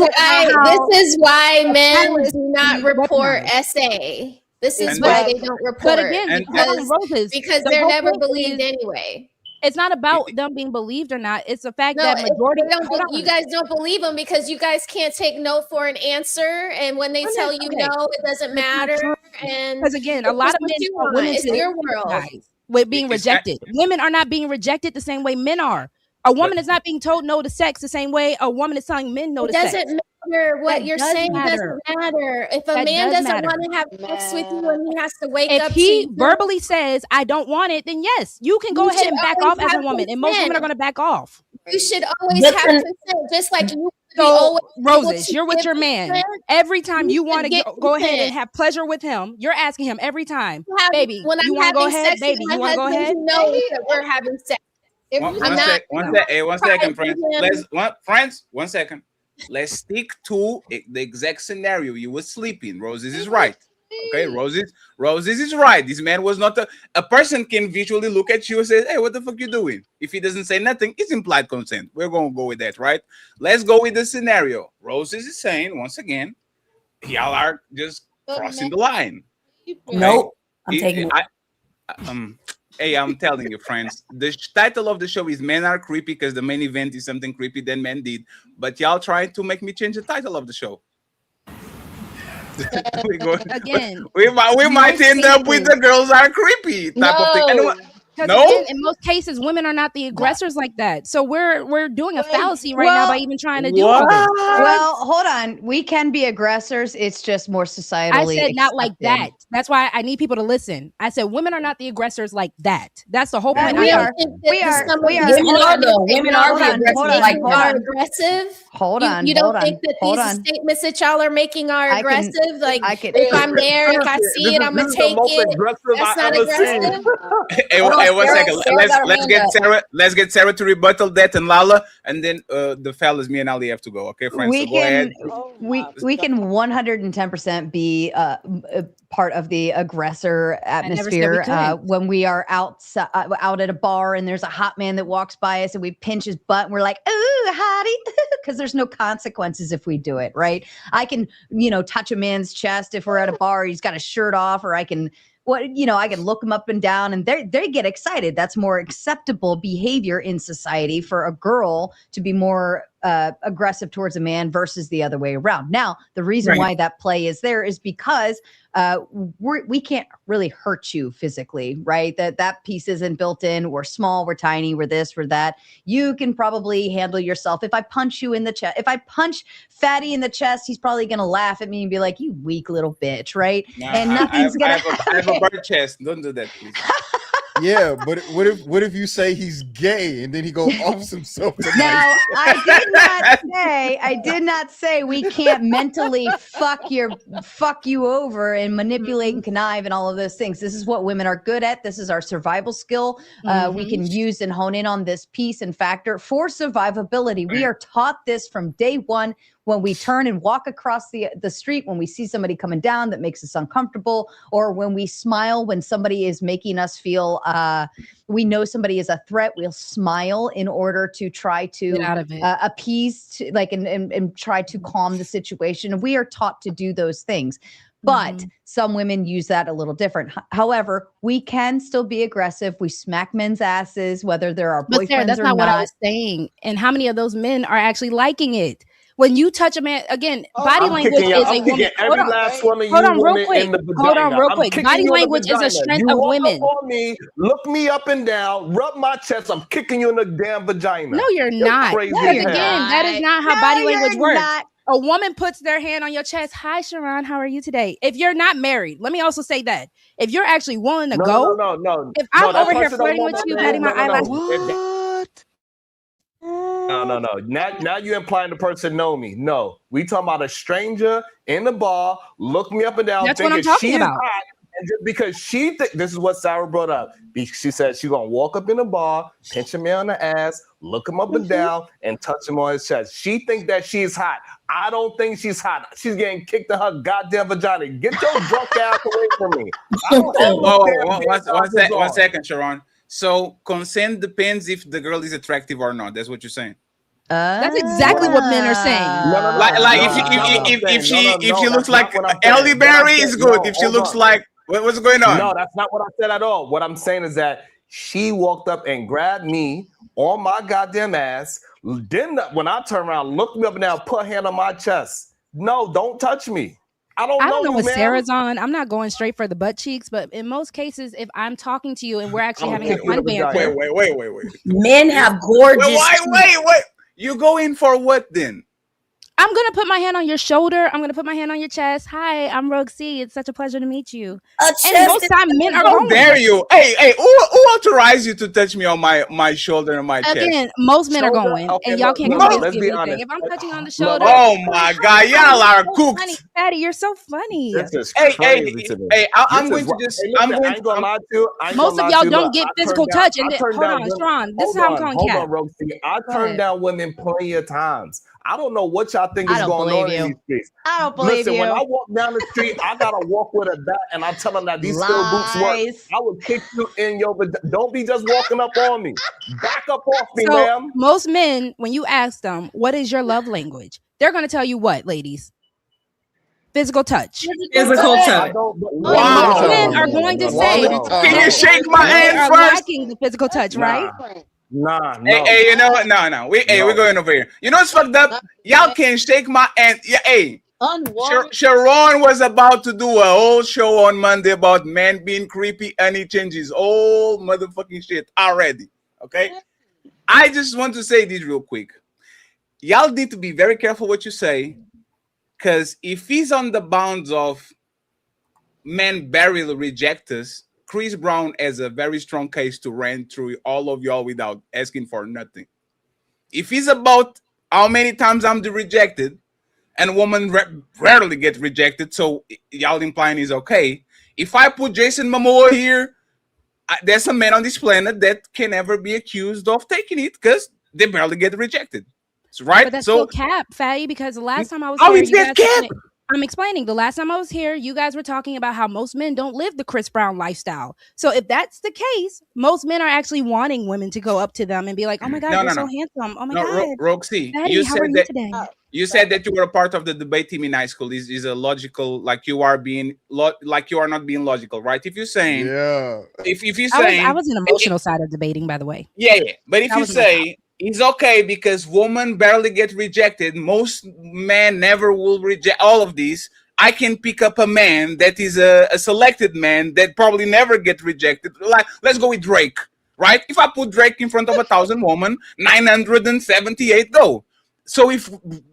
why men do not report SA. This is why they don't report. But again, because they're never believed anyway. It's not about them being believed or not. It's the fact that majority you guys don't believe them because you guys can't take no for an answer, and when they tell you no, it doesn't matter. And because again, a lot of men it's your world with being rejected. Women are not being rejected the same way men are. A woman is not being told no to sex the same way a woman is telling men no to sex. It doesn't matter what you're saying. Doesn't matter. If a man doesn't want to have sex with you and he has to wake up, if he verbally says I don't want it, then yes, you can go ahead and back off as a woman, and most women are going to back off. You should always have consent, just like you. So, Roses, you're with your man. Every time you want to go ahead and have pleasure with him, you're asking him every time, baby, when you want to go ahead? Baby, you want to go ahead? Know that we're having sex. One second, friends. One second. Let's stick to the exact scenario. You were sleeping. Roses is right. Okay, Roses is right. This man was not a person can visually look at you and say, hey, what the fuck you doing? If he doesn't say nothing, it's implied consent. We're going to go with that, right? Let's go with the scenario. Roses is saying, once again, y'all are just crossing the line. Okay? Nope. I'm taking it. Hey, I'm telling you, friends, the title of the show is Men Are Creepy because the main event is something creepy that men did. But y'all trying to make me change the title of the show. Again, we might end up with the girls are creepy type of thing. No, again, in most cases, women are not the aggressors like that. So we're doing a fallacy right now by even trying to do all this. Well, hold on. We can be aggressors. It's just more societally. I said not like that. That's why I need people to listen. I said women are not the aggressors like that. That's the whole point. We are. Women are aggressive. Hold on. You don't think that these statements that y'all are making are aggressive? Like if I'm there, if I see it, I'm gonna take it. That's not aggressive. Hey, 1 second. Let's get Sarah to rebuttal that, and Lala, and then the fellas, me and Ali have to go. Okay, friends. We So go ahead. we can 110% be part of the aggressor atmosphere when we are out at a bar and there's a hot man that walks by us and we pinch his butt and we're like, ooh, hottie, because there's no consequences if we do it, right? I can, touch a man's chest if we're at a bar, he's got a shirt off, or I can I can look them up and down and they get excited. That's more acceptable behavior in society for a girl to be more aggressive towards a man versus the other way around. Now, the reason why that play is there is because we can't really hurt you physically, right? That piece isn't built in. We're small, we're tiny, we're this, we're that. You can probably handle yourself. If I punch you in the chest, if I punch Fatty in the chest, he's probably going to laugh at me and be like, you weak little bitch, right? Nah, and nothing's going to happen. I have a bird chest. Don't do that, please. Yeah, but what if you say he's gay and then he go off himself? Now, I did not say we can't mentally fuck you over and manipulate and connive and all of those things. This is what women are good at. This is our survival skill. We can use and hone in on this piece and factor for survivability. We are taught this from day one. When we turn and walk across the street, when we see somebody coming down that makes us uncomfortable, or when we smile when somebody is making us feel we know somebody is a threat, we'll smile in order to try to appease, and try to calm the situation. We are taught to do those things. But some women use that a little different. However, we can still be aggressive. We smack men's asses, whether they're our boyfriends or not. Sarah, that's not what I was saying. And how many of those men are actually liking it? When you touch a man, again, body language is a woman. Hold on, real quick. Body language is a strength of women. On me, look me up and down, rub my chest. I'm kicking you in the damn vagina. No, you're not. Because again, that is not how body language works. A woman puts their hand on your chest. Hi, Sharon. How are you today? If you're not married, let me also say that. If you're actually willing to go. No. If I'm over here flirting with you, patting my eyelash. What? No. Now you're implying the person know me. No, we talking about a stranger in the bar. Look me up and down. That's what I'm talking about. Hot, and just because this is what Sarah brought up. She said she's gonna walk up in the bar, pinch him on the ass, look him up and down, and touch him on his chest. She think that she's hot. I don't think she's hot. She's getting kicked in her goddamn vagina. Get your drunk ass away from me. One second, Sharon. So consent depends if the girl is attractive or not. That's what you're saying. That's exactly what men are saying. If she looks like Ellie Berry, is good. If she looks like what's going on? No, that's not what I said at all. What I'm saying is that she walked up and grabbed me on my goddamn ass. Then when I turn around, looked me up and down, put a hand on my chest. No, don't touch me. I don't know what man. Sarah's on. I'm not going straight for the butt cheeks, but in most cases, if I'm talking to you and we're actually having a fun banter. Wait. Men have gorgeous. Wait. You go in for what then? I'm going to put my hand on your shoulder. I'm going to put my hand on your chest. Hi, I'm Roxy. It's such a pleasure to meet you. And most time men are going. How dare you? Hey, who authorized you to touch me on my shoulder and my chest? Again, most men are going. Okay, and y'all can't convince me of anything. If I'm touching on the shoulder. Oh my God, y'all are cooked. Funny, Fatty, you're so funny. This is crazy to me. I'm going to just. I'm going to lie to you. Most of y'all don't get physical touch. And hold on, Sharon. This is how I'm calling Cat. Hold on, Roxy. I turned down women plenty of times. I don't know what y'all think is going on in these streets. I don't believe you. Listen, when I walk down the street, I gotta walk with a bat, and I tell them that these steel boots work. I will kick you in your. Don't be just walking up on me. Back up off me, ma'am. Most men, when you ask them what is your love language, they're going to tell you what, ladies? Physical touch. Physical touch. Wow. Most men are going to say, "Can you shake my hand first?" Liking the physical touch, right? Nah. Hey, you know what? No. We're going over here. You know what's fucked up? Y'all can shake my hand. Yeah, hey. Sharon was about to do a whole show on Monday about men being creepy, and he changes all motherfucking shit already. Okay? I just want to say this real quick. Y'all need to be very careful what you say, because if he's on the bounds of men barely reject us, Chris Brown has a very strong case to run through all of y'all without asking for nothing. If he's about how many times I'm rejected, and women rarely get rejected, so y'all implying is okay. If I put Jason Momoa here, there's a man on this planet that can never be accused of taking it because they barely get rejected. Right? But that's so still cap, Fatty, because the last time I was how here, is that cap? I'm explaining. The last time I was here, you guys were talking about how most men don't live the Chris Brown lifestyle. So if that's the case, most men are actually wanting women to go up to them and be like, "Oh my God, you're so handsome! Oh my God, Roxy, Fatty, you how said are you that today?" you said that you were a part of the debate team in high school. Is a logical, like you are being like you are not being logical, right? If you're saying, if you're saying, I was an emotional side of debating, by the way. Yeah. But if you say it's okay because women barely get rejected, most men never will reject all of these. I can pick up a man that is a selected man that probably never get rejected. Like, let's go with Drake, right? If I put Drake in front of 1,000 women, 978 go. So if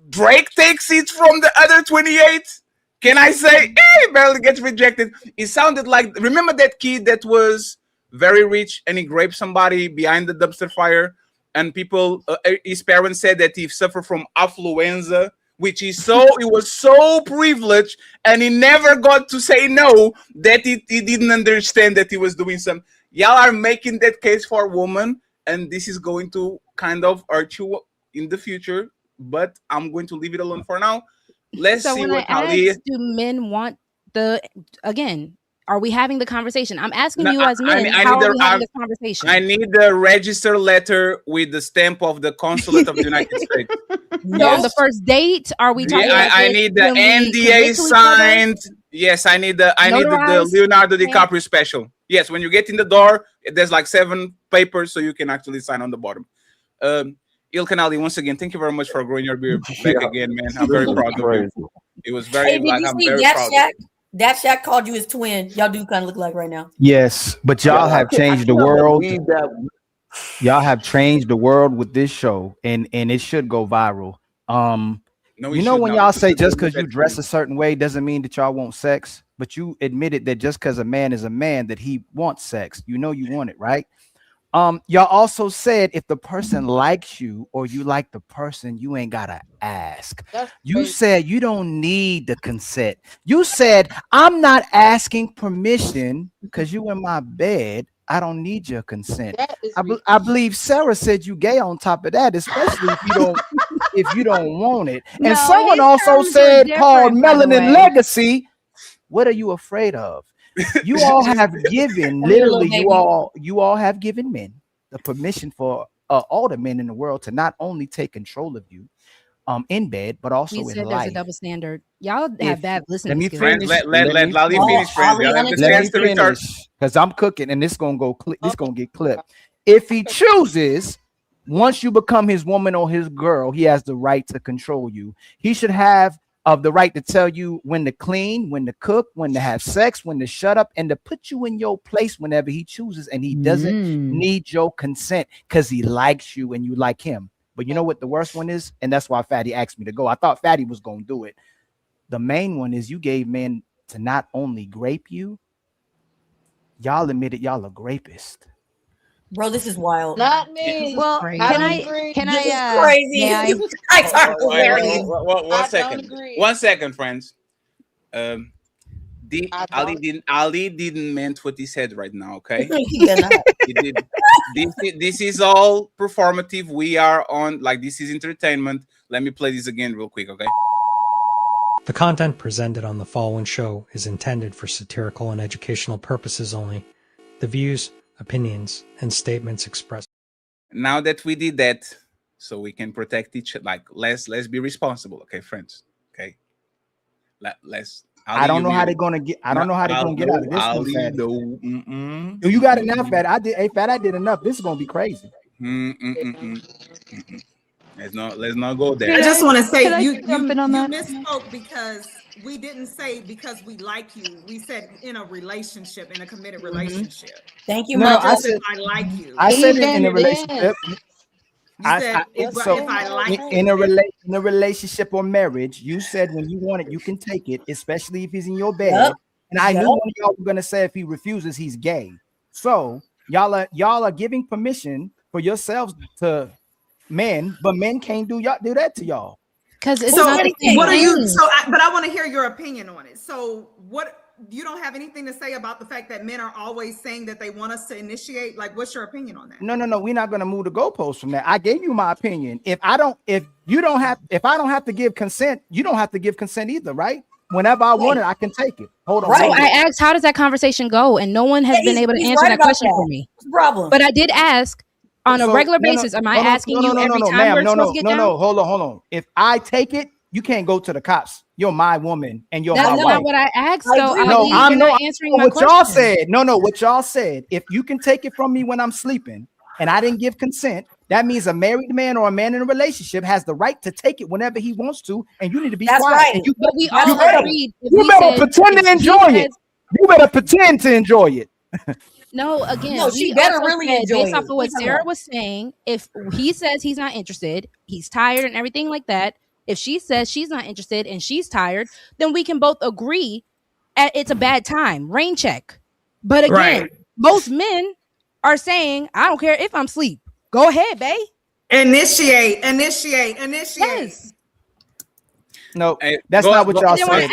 Drake takes it from the other 28, can I say, he barely gets rejected? It sounded like, remember that kid that was very rich and he raped somebody behind the dumpster fire? And people, his parents said that he suffered from affluenza, which is it was so privileged, and he never got to say no, that he didn't understand that he was doing some. Y'all are making that case for a woman, and this is going to kind of hurt you in the future, but I'm going to leave it alone for now. Let's see what Ali. Do men want again? Are we having the conversation? I'm asking you as men, how are we having this conversation? I need the register letter with the stamp of the consulate of the United States. On the first date, are we talking about I need the NDA signed. Yes, I need the Leonardo DiCaprio special. Yes, when you get in the door, there's like 7 papers so you can actually sign on the bottom. Ilkan Ali, once again, thank you very much for growing your beard back again, man. I'm very proud of you. It was very I'm very proud of you. That Shaq called you his twin. Y'all do kind of look like right now. Yes, but y'all have changed the world. Y'all have changed the world with this show, and it should go viral. You know when y'all say just because you dress a certain way doesn't mean that y'all want sex, but you admitted that just because a man is a man that he wants sex. You know you want it, right? Y'all also said if the person likes you or you like the person, you ain't gotta ask. You said you don't need the consent. You said I'm not asking permission because you in my bed. I don't need your consent. I believe Sarah said you gay on top of that, especially if you don't want it. And someone also said called Melanin Legacy. What are you afraid of? You all have given, literally, you all have given men the permission for all the men in the world to not only take control of you in bed, but also in life. There's a double standard. Y'all have bad listening skills. Let Lali finish, friends. Let me finish, because I'm cooking and this gonna go. This gonna get clipped. If he chooses, once you become his woman or his girl, he has the right to control you. He should have the right to tell you when to clean, when to cook, when to have sex, when to shut up, and to put you in your place whenever he chooses. And he doesn't need your consent because he likes you and you like him. But you know what the worst one is? And that's why Fatty asked me to go. I thought Fatty was going to do it. The main one is you gave men to not only grape you, y'all admitted y'all a grapist. Bro, this is wild. Not me. Well, crazy. can I This is crazy. You guys are hilarious. One second, friends. Ali didn't meant what he said right now, okay? He did. This is all performative. We are on, like, this is entertainment. Let me play this again real quick, okay? The content presented on the following show is intended for satirical and educational purposes only. The views, opinions, and statements expressed. Now that we did that, so we can protect each other, like, let's be responsible, okay, friends? Okay. I don't know how they're gonna get. I don't know how they're gonna get out of this one, Fatty. You got enough, Fatty. I did enough. This is gonna be crazy. Let's not go there. I just want to say you misspoke because we didn't say because we like you. We said in a relationship, in a committed relationship. Thank you, no, I said I like you. I said it in a relationship. In a relationship or marriage, you said when you want it, you can take it, especially if he's in your bed. Yep. And I knew one of y'all were gonna say if he refuses, he's gay. So y'all are giving permission for yourselves to men, but men can't do that to y'all. Because what are you? But I want to hear your opinion on it. So what you don't have anything to say about the fact that men are always saying that they want us to initiate? Like, what's your opinion on that? No. We're not going to move the goalposts from that. I gave you my opinion. If I don't have to give consent, you don't have to give consent either, right? Whenever I want it, I can take it. Hold on. So I asked, how does that conversation go? And no one has been able to answer that question for me. Problem. But I did ask on a regular basis. Am I asking you every time we're supposed to get down? No. Hold on. If I take it, you can't go to the cops. You're my woman and you're That's my not wife. what I asked, though. No, I'm not answering my what question. y'all said. No, what y'all said. If you can take it from me when I'm sleeping and I didn't give consent, that means a married man or a man in a relationship has the right to take it whenever he wants to, and you need to be quiet. Right. But we all agreed. You better pretend to enjoy it. You better pretend to enjoy it. No, again, No, she better really enjoy based it. off of what Sarah was saying. If he says he's not interested, he's tired and everything like that. If she says she's not interested and she's tired, then we can both agree it's a bad time. Rain check. But again, most men are saying, I don't care if I'm asleep. Go ahead, babe. Initiate. Yes. No, that's not what y'all said.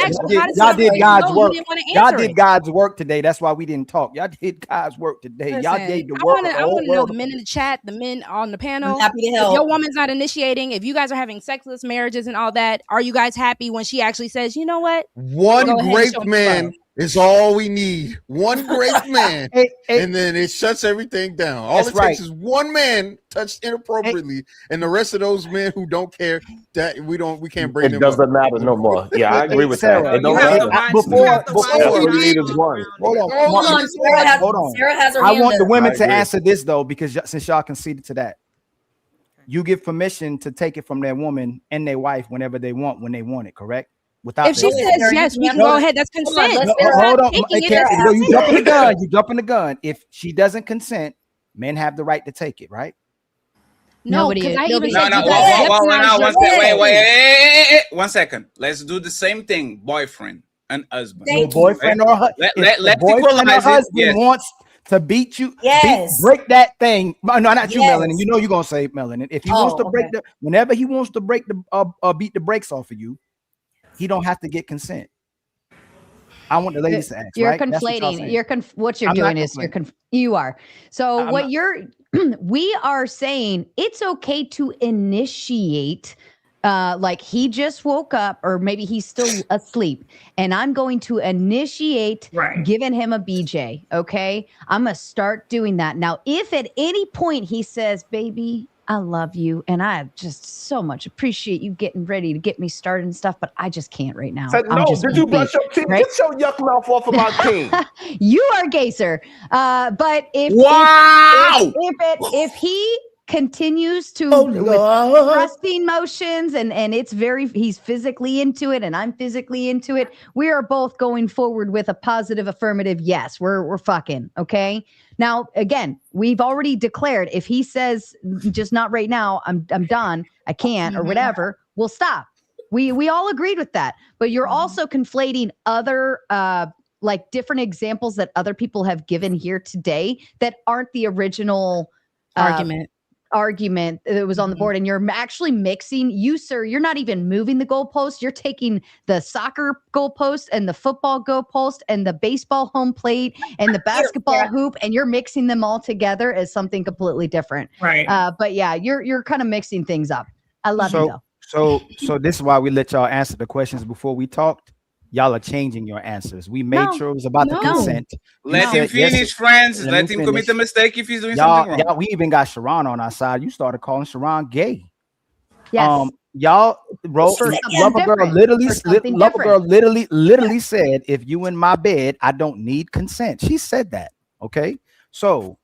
Y'all did God's work. Y'all did God's work today. That's why we didn't talk. Y'all did God's work today. Y'all gave the work. I want to know the men in the chat, the men on the panel. I'm happy to help. If your woman's not initiating, if you guys are having sexless marriages and all that, are you guys happy when she actually says, you know what? One great man is all we need. One great man, and then it shuts everything down. All it takes is one man touched inappropriately, and the rest of those men who don't care, that we can't bring them. It doesn't matter no more. Yeah, I agree with that. It don't matter. Before we need is one. Hold on. Sarah has her I hand want the up. women to answer this though, because since y'all conceded to that, you give permission to take it from their woman and their wife whenever they want, when they want it, correct? Without if she says yes, we can go ahead. That's consent. Hold on. You jumping the gun. You jumping the gun. If she doesn't consent, men have the right to take it, right? No, because I even No, said wait, 1 second. Let's do the same thing, boyfriend and husband. Your boyfriend or husband. Let's boyfriend or equalize husband it. Yes. wants to beat you. Yes. Break that thing. No, not you, Yes. Melanin. You know you're gonna say Melanin. If he wants to break whenever he wants to break the beat the brakes off of you, he don't have to get consent. I want the ladies to ask. You're right? conflating. What you're doing is you are. So what we are saying, it's okay to initiate. Like he just woke up, or maybe he's still asleep, and I'm going to initiate giving him a BJ. Okay, I'm gonna start doing that now. If at any point he says, "Baby, I love you, and I just so much appreciate you getting ready to get me started and stuff, but I just can't right now." Said, no, did you brush your teeth? Get your yuck mouth off of my king. You are gay, sir. But if he continues to with thrusting motions and it's he's physically into it and I'm physically into it, we are both going forward with a positive affirmative yes. We're fucking, okay? Now, again, we've already declared if he says just not right now, I'm done, I can't, or whatever, we'll stop. We all agreed with that. But you're also conflating other like different examples that other people have given here today that aren't the original argument that was on the board, and you're actually mixing. You, sir, you're not even moving the goalpost. You're taking the soccer goalpost and the football goalpost and the baseball home plate and the basketball hoop, and you're mixing them all together as something completely different. Right. But yeah, you're kind of mixing things up. I love you though. So this is why we let y'all answer the questions before we talked. Y'all are changing your answers. We made sure it was about the consent. Let him finish, friends. Let him commit a mistake if he's doing something wrong. We even got Sharon on our side. You started calling Sharon gay. Yes. Y'all wrote Lover Girl literally said, if you in my bed, I don't need consent. She said that. Okay. So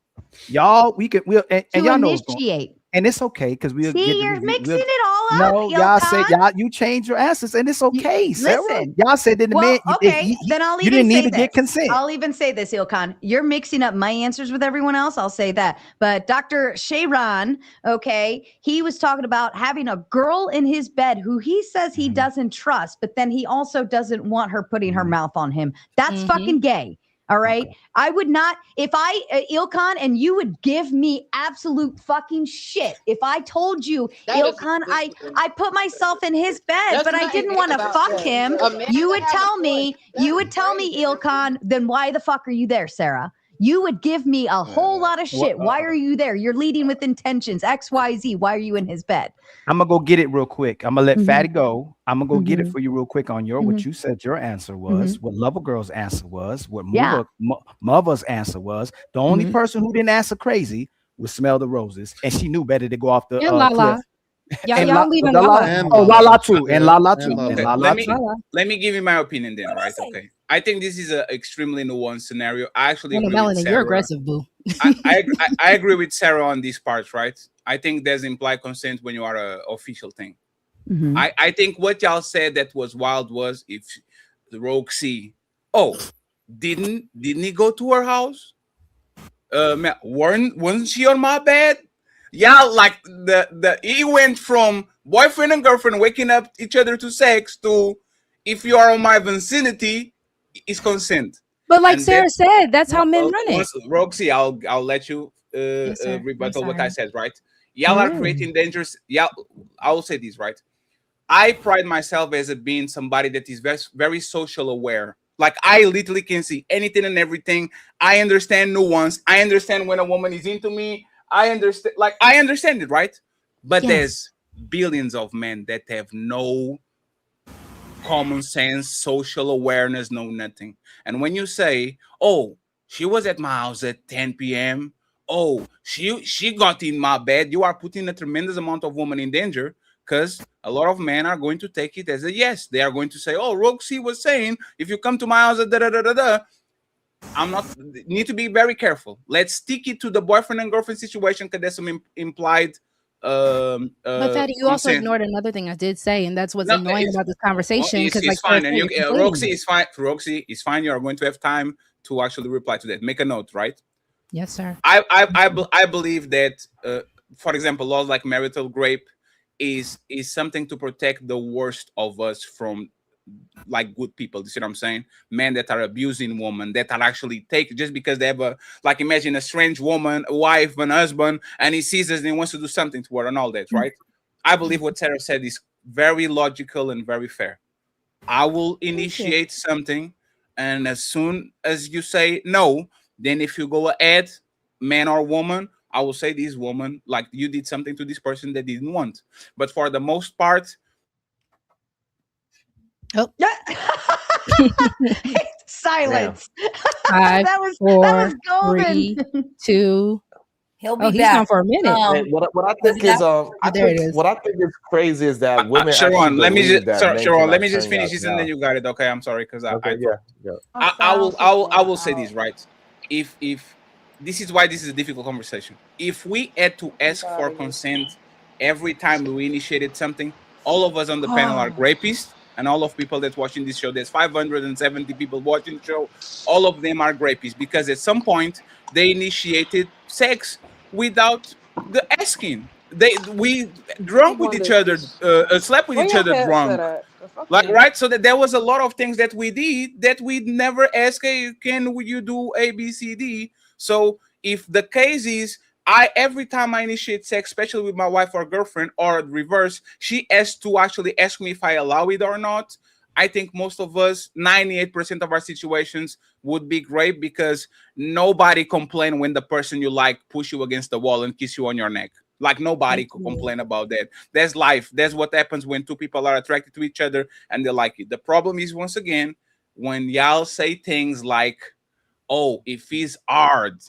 y'all, we'll y'all initiate. And it's okay because we'll you're mixing it all up. No, y'all said you changed your answers, and it's okay. Listen, y'all said that the man. Okay, then I'll even didn't say need to get consent. I'll even say this, Ilkan. You're mixing up my answers with everyone else. I'll say that. But Dr. Sharon, okay, he was talking about having a girl in his bed who he says he doesn't trust, but then he also doesn't want her putting her mouth on him. That's fucking gay. All right. I would not, if I, Ilkan, and you would give me absolute fucking shit. If I told you, Ilkan, I put myself in his bed, but I didn't want to fuck him. You would tell me, Ilkan, then why the fuck are you there, Sarah? You would give me a whole lot of shit. Why are you there? You're leading with intentions. X, Y, Z. Why are you in his bed? I'm gonna go get it real quick. I'm gonna let Fatty go. I'm gonna go get it for you real quick on your what you said your answer was, what Lover Girl's answer was, what Mother's answer was. The only person who didn't answer crazy was Smell the Roses, and she knew better to go off the Lala. cliff. Y'all leaving Lala. Lala too, and Lala too. Okay, And let me give you my opinion then, right? Okay. I think this is an extremely nuanced scenario. I actually agree with Melanie, Sarah. you're aggressive, boo. I agree with Sarah on this part, right? I think there's implied consent when you are an official thing. I think what y'all said that was wild was if the Roxy, didn't he go to her house? Wasn't she on my bed? Yeah, like he went from boyfriend and girlfriend waking up each other to sex to if you are on my vicinity, it's consent. But like Sarah said, that's how men run it. Roxy, I'll let you rebuttal what I said, right? Y'all are creating dangers. Yeah, I will say this, right? I pride myself as being somebody that is very, very social aware. Like I literally can see anything and everything. I understand nuance. I understand when a woman is into me. I understand it, right? But there's billions of men that have no common sense, social awareness, no nothing. And when you say, "Oh, she was at my house at 10 p.m. Oh, she got in my bed," you are putting a tremendous amount of women in danger, because a lot of men are going to take it as a yes. They are going to say, "Oh, Roxy was saying if you come to my house, I'm not." Need to be very careful. Let's stick it to the boyfriend and girlfriend situation, because there's some implied. But Fatty, you also ignored another thing I did say, and that's what's annoying about this conversation. Because it's fine, and Roxy is fine. Roxy is fine. You are going to have time to actually reply to that. Make a note, right? Yes, sir. I believe that, for example, laws like marital rape is something to protect the worst of us from like good people. You see what I'm saying? Men that are abusing women, that are actually take just because they have imagine a strange woman, a wife, and husband, and he sees us and he wants to do something to her and all that, right? I believe what Sarah said is very logical and very fair. I will initiate something, and as soon as you say no, then if you go ahead, man or woman, I will say this woman, like you did something to this person that didn't want. But for the most part, silence. Five, that was golden. 3, 2. He'll be he's back. gone for a minute. What I think is what I think is crazy is that women. Sharon, let me just Sharon, let me just finish this and then you got it. Okay, I'm sorry because I will say this, right. If this is why this is a difficult conversation. If we had to ask for consent every time we initiated something, all of us on the panel are rapists, and all of people that's watching this show, there's 570 people watching the show, all of them are rapists because at some point they initiated sex without the asking. We drunk with each other, slept with each other drunk. Like, right? So that there was a lot of things that we did that we never asked, hey, can you do A, B, C, D? So if the case is, every time I initiate sex, especially with my wife or girlfriend, or reverse, she has to actually ask me if I allow it or not. I think most of us, 98% of our situations would be great because nobody complain when the person you like push you against the wall and kiss you on your neck. Like nobody could complain about that. That's life. That's what happens when two people are attracted to each other and they like it. The problem is, once again, when y'all say things like, oh, if he's hard,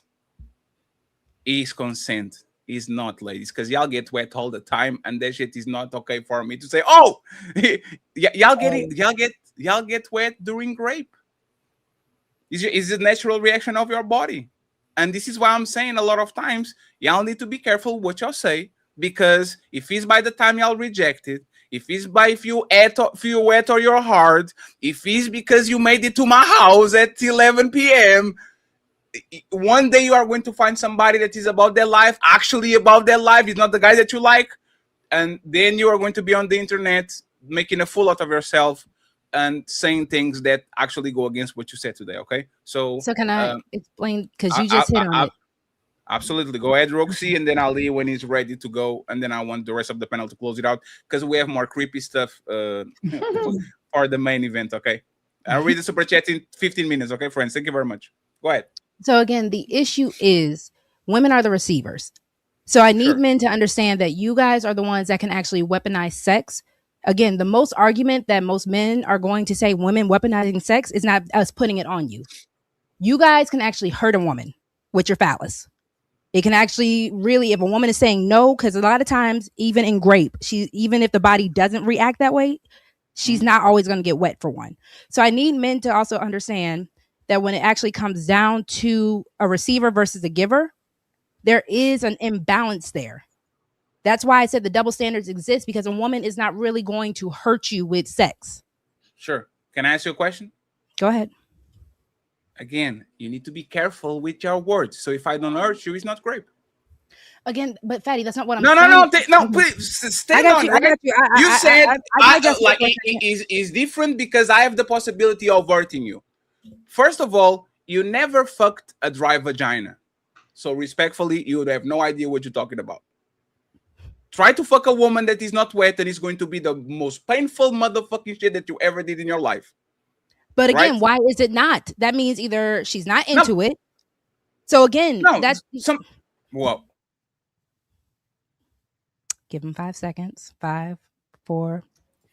is consent. Is not, ladies, because y'all get wet all the time, and that shit is not okay for me to say. Oh, y'all get wet during rape. Is a natural reaction of your body, and this is why I'm saying a lot of times y'all need to be careful what y'all say, because if it's by the time y'all reject it, if it's by if you wet or you're hard, if it's because you made it to my house at 11 p.m. one day you are going to find somebody that is about their life, actually about their life. It's not the guy that you like. And then you are going to be on the internet making a fool out of yourself. and saying things that actually go against what you said today. Okay, so can I explain, because you just hit on it. Absolutely. Go ahead, Roxy, and then I'll leave when he's ready to go. And then I want the rest of the panel to close it out because we have more creepy stuff for the main event. Okay. I'll read the super chat in 15 minutes. Okay, friends. Thank you very much. Go ahead. So again, the issue is women are the receivers. So I need men to understand that you guys are the ones that can actually weaponize sex. Again, the most argument that most men are going to say women weaponizing sex is not us putting it on you. You guys can actually hurt a woman with your phallus. It can actually really, if a woman is saying no, because a lot of times, even in grape, even if the body doesn't react that way, she's not always going to get wet for one. So I need men to also understand that when it actually comes down to a receiver versus a giver, there is an imbalance there. That's why I said the double standards exist, because a woman is not really going to hurt you with sex. Sure. Can I ask you a question? Go ahead. Again, you need to be careful with your words. So if I don't hurt you, it's not grape. Again, but Fatty, that's not what I'm saying. No, please stay on. I got you. You said it's different because I have the possibility of hurting you. First of all, you never fucked a dry vagina. So respectfully, you would have no idea what you're talking about. Try to fuck a woman that is not wet and it's going to be the most painful motherfucking shit that you ever did in your life. But again, why is it not? That means either she's not into it. So again, that's well. Give him 5 seconds. 5, 4,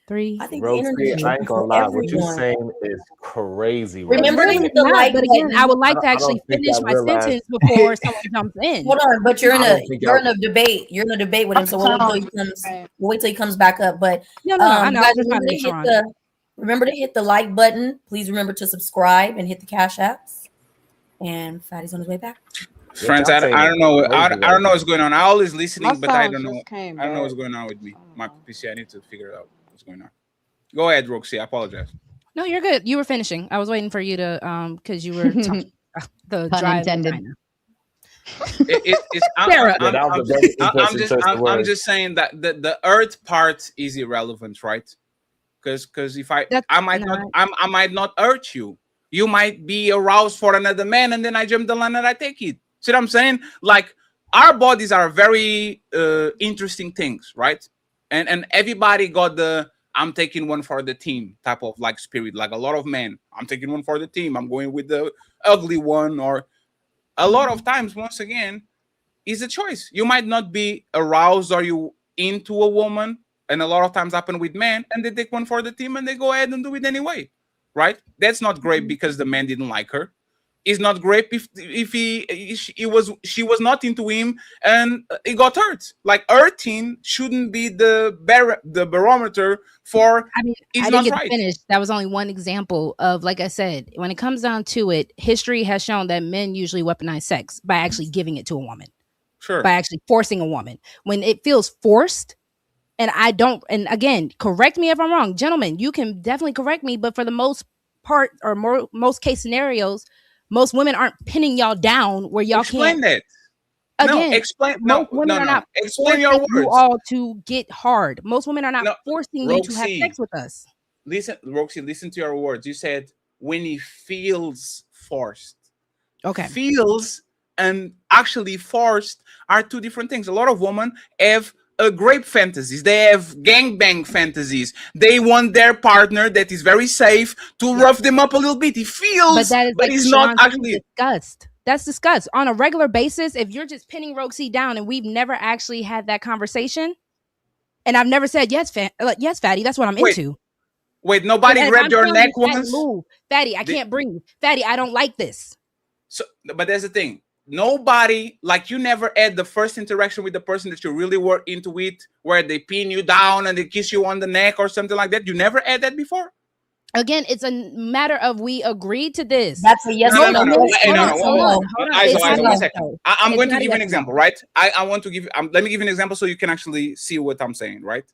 3. I think Rosie, I ain't gonna lie. What you're saying is crazy. Remember to hit the like button. But again, I would like to actually finish my sentence before someone jumps in. Hold on, but you're in a debate. You're in a debate with him, so we'll wait till he comes back up. But I know. Guys, remember to hit the like button. Please remember to subscribe and hit the cash apps. And Fatty's on his way back. Friends, I don't know. I don't know what's going on. I always listening, but I don't know. I don't know what's going on with me. My PC. I need to figure out what's going on. Go ahead, Roxy. I apologize. No, you're good. You were finishing. I was waiting for you to because you were talking the pun intended. I'm just saying that the earth part is irrelevant, right? Because if I might not hurt you. You might be aroused for another man, and then I jump the line and I take it. See what I'm saying? Like, our bodies are very interesting things, right? And everybody got the I'm taking one for the team type of like spirit. Like a lot of men, I'm taking one for the team. I'm going with the ugly one. Or a lot of times, once again, is a choice. You might not be aroused or you into a woman, and a lot of times happen with men, and they take one for the team and they go ahead and do it anyway. Right? That's not great because the man didn't like her. It's not great if she was not into him and he got hurt. Like hurting shouldn't be the barometer for. I didn't get to finish. That was only one example of, like I said, when it comes down to it, history has shown that men usually weaponize sex by actually giving it to a woman. Sure. By actually forcing a woman. When it feels forced. And and again, correct me if I'm wrong. Gentlemen, you can definitely correct me, but for the most part, or most case scenarios, most women aren't pinning y'all down where y'all explain can't. That. Again, explain. Women are not explain your words. You all to get hard. Most women are not forcing you to have sex with us. Listen, Roxy, listen to your words. You said when he feels forced. Okay. Feels and actually forced are two different things. A lot of women have grape fantasies. They have gangbang fantasies. They want their partner that is very safe to rough them up a little bit. He feels, but he's not actually disgust. That's disgust on a regular basis. If you're just pinning Roxy down and we've never actually had that conversation, and I've never said yes, Fatty. That's what I'm into. Wait, nobody grabbed your neck once. Fatty, I can't breathe. Fatty, I don't like this. So, but there's the thing. Nobody, like you never had the first interaction with the person that you really were into it, where they pin you down and they kiss you on the neck or something like that. You never had that before? Again, it's a matter of we agreed to this. That's a yes or no. I'm going to give you an example, right? I want to give let me give you an example so you can actually see what I'm saying, right?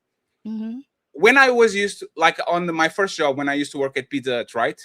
Mm-hmm. When I was used to, like on my first job, when I used to work at Pizza Hut, right?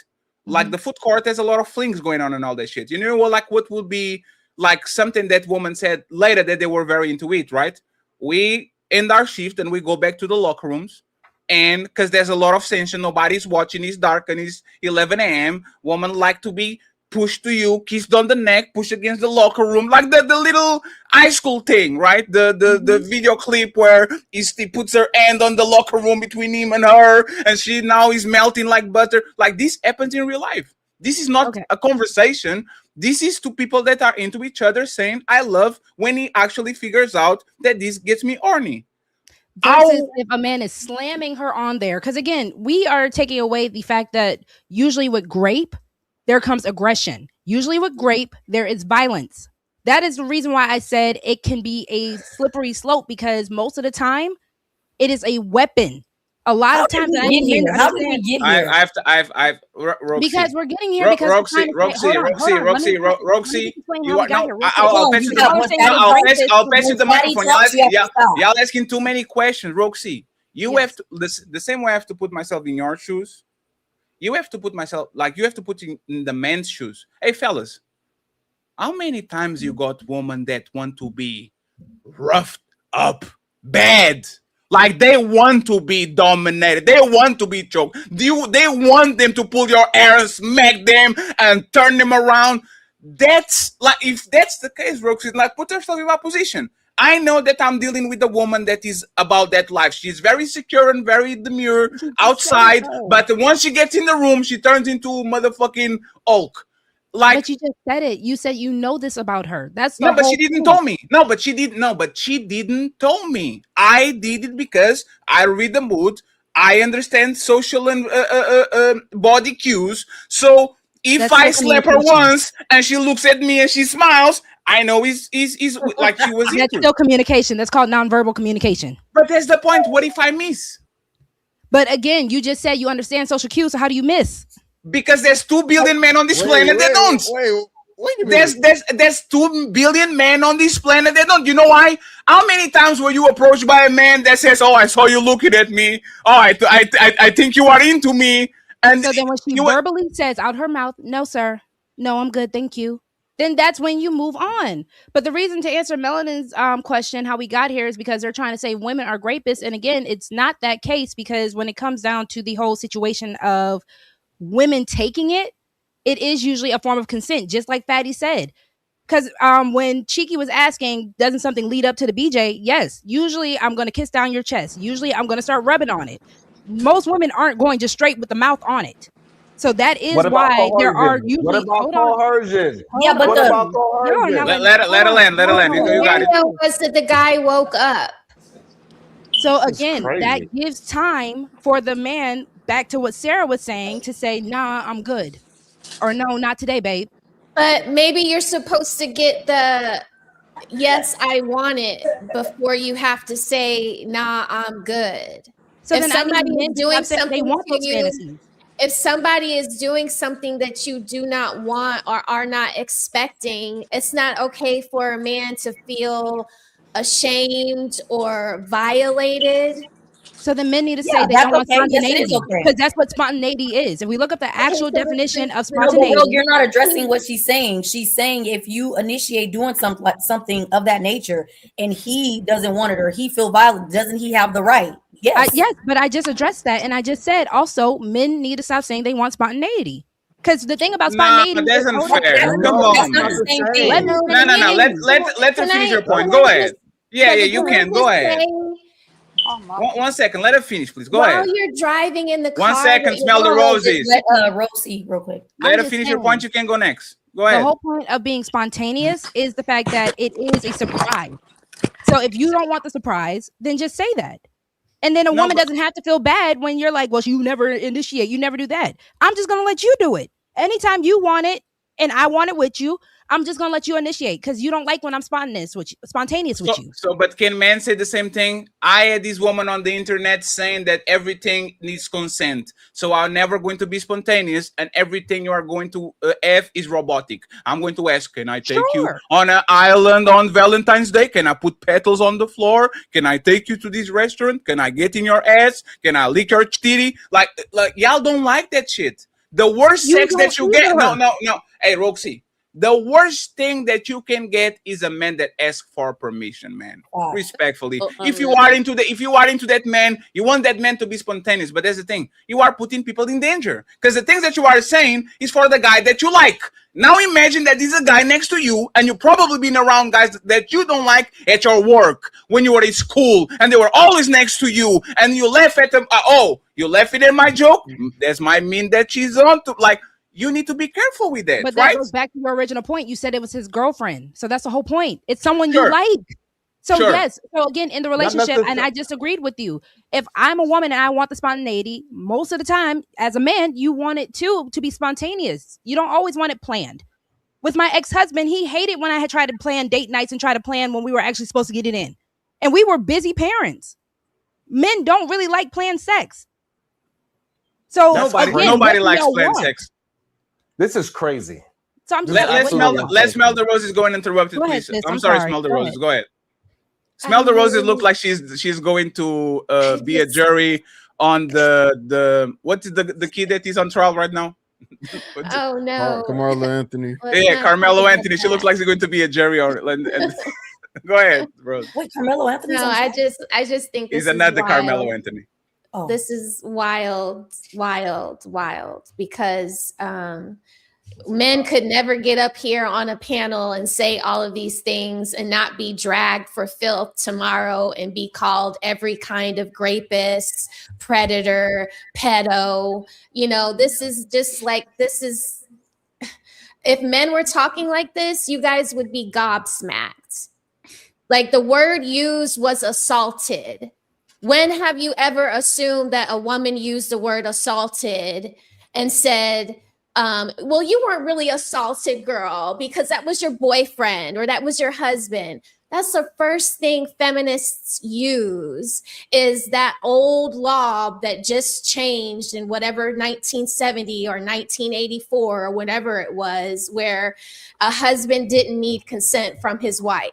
Like the food court, there's a lot of flings going on and all that shit. You know what? What would be like something that woman said later that they were very into it, right? We end our shift and we go back to the locker rooms. and because there's a lot of tension, nobody's watching, it's dark and it's 11 a.m. Women like to be pushed to you, kissed on the neck, pushed against the locker room, like the little high school thing, right? The video clip where he puts her hand on the locker room between him and her, and she now is melting like butter. Like this happens in real life. This is not a conversation. This is two people that are into each other saying I love, when he actually figures out that this gets me horny. Versus if a man is slamming her on there. Because again, we are taking away the fact that usually with grape, there comes aggression. Usually with grape, there is violence. That is the reason why I said it can be a slippery slope, because most of the time it is a weapon. A lot of times, how did we get here? Roxy, because we're getting here because Roxy, I'll pass you the microphone. Y'all asking too many questions. Roxy, you have to the same way I have to put myself in your shoes. You have to put myself, like you have to put in the man's shoes. Hey fellas, how many times you got women that want to be roughed up bad? Like they want to be dominated. They want to be choked. They want them to pull your hair and smack them and turn them around. That's like, if that's the case, Roxy, like put yourself in my position. I know that I'm dealing with a woman that is about that life. She's very secure and very demure outside, but once she gets in the room, she turns into motherfucking Hulk. Like, but you just said it. You said you know this about her. That's no, but she didn't tell me. No, but she didn't tell me. I did it because I read the mood. I understand social and body cues. So if I slap her once and she looks at me and she smiles, I know he's like she was. That's still communication. That's called nonverbal communication. But that's the point. What if I miss? But again, you just said you understand social cues. So how do you miss? Because there's 2 billion men on this planet that don't. Wait a minute. There's 2 billion men on this planet that don't. You know why? How many times were you approached by a man that says, "Oh, I saw you looking at me. Oh, I think you are into me." And so then when she verbally says out her mouth, "No, sir. No, I'm good. Thank you." Then that's when you move on. But the reason to answer Melanin's question, how we got here, is because they're trying to say women are rapists. And again, it's not that case, because when it comes down to the whole situation of women taking it, it is usually a form of consent, just like Fatty said. Because when Cheeky was asking, doesn't something lead up to the BJ? Yes. Usually I'm going to kiss down your chest. Usually I'm going to start rubbing on it. Most women aren't going just straight with the mouth on it. So that is why there are usually. What about coercion? Yeah, but what about coercion? Let her land. You got it. Was that the guy woke up? So again, that gives time for the man, back to what Sarah was saying, to say, "Nah, I'm good," or "No, not today, babe." But maybe you're supposed to get the "yes, I want it" before you have to say, "Nah, I'm good." So if then somebody is doing something they want to those you, fantasies. if somebody is doing something that you do not want or are not expecting, it's not okay for a man to feel ashamed or violated. So the men need to say they don't want spontaneity, because that's what spontaneity is. If we look up the actual definition of spontaneity, no, you're not addressing what she's saying. She's saying if you initiate doing something of that nature and he doesn't want it or he feel violent, doesn't he have the right? Yes. Yes, but I just addressed that, and I just said also men need to stop saying they want spontaneity. Because the thing about spontaneity, that's unfair. Come on, no. Let her finish your point. Go ahead. Yeah, you can. Go ahead. One second. Let her finish, please. Go ahead. While you're driving in the car. 1 second. Smell the roses. Rosie, real quick. Let her finish your point. You can go next. Go ahead. The whole point of being spontaneous is the fact that it is a surprise. So if you don't want the surprise, then just say that. And then a woman doesn't have to feel bad when you're like, "Well, you never initiate. You never do that." I'm just going to let you do it. Anytime you want it and I want it with you, I'm just going to let you initiate, because you don't like when I'm spontaneous with you. So, but can men say the same thing? I had this woman on the internet saying that everything needs consent. So I'm never going to be spontaneous, and everything you are going to have is robotic. I'm going to ask, can I take you on an island on Valentine's Day? Can I put petals on the floor? Can I take you to this restaurant? Can I get in your ass? Can I lick your titty? Like y'all don't like that shit. The worst sex that you get. No. Hey, Roxy. The worst thing that you can get is a man that asks for permission, man. Respectfully. If you are into that man, you want that man to be spontaneous. But that's the thing. You are putting people in danger. Because the things that you are saying is for the guy that you like. Now imagine that there's a guy next to you, and you've probably been around guys that you don't like at your work when you were in school, and they were always next to you, and you laugh at them. You laughing at my joke? That might mean that she's on to like. You need to be careful with that, but that goes back to your original point. You said it was his girlfriend. So that's the whole point. It's someone you like. So yes. So again, in the relationship, and I just agreed with you. If I'm a woman and I want the spontaneity, most of the time, as a man, you want it to be spontaneous. You don't always want it planned. With my ex-husband, he hated when I had tried to plan date nights and try to plan when we were actually supposed to get it in. And we were busy parents. Men don't really like planned sex. So nobody likes planned sex. This is crazy. So I'm just let's smell the roses. Go and interrupt it, please. I'm sorry, smell the roses. Go ahead. Smell the roses. Look like she's going to be a jury on the what's the kid that is on trial right now? Oh no, Carmelo Anthony. Yeah, Carmelo Anthony. She looks like she's going to be a jury or go ahead, Rose. Wait, Carmelo Anthony. No, I just think he's another Carmelo Anthony. This is wild because men could never get up here on a panel and say all of these things and not be dragged for filth tomorrow and be called every kind of rapist, predator, pedo. This is just like, if men were talking like this, you guys would be gobsmacked. Like the word used was assaulted. When have you ever assumed that a woman used the word assaulted and said, well, you weren't really assaulted, girl, because that was your boyfriend or that was your husband? That's the first thing feminists use, is that old law that just changed in whatever 1970 or 1984 or whatever it was, where a husband didn't need consent from his wife.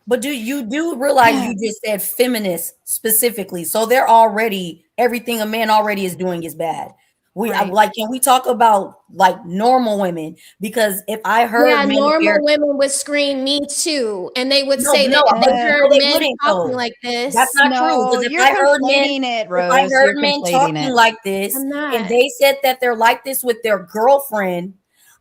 But do you realize you just said feminists specifically? So they're already, everything a man already is doing is bad. Can we talk about like normal women? Because if I heard women would scream "me too," and they would say that if they heard men talking like this. That's not true. Because if I heard men talking like this, and they said that they're like this with their girlfriend,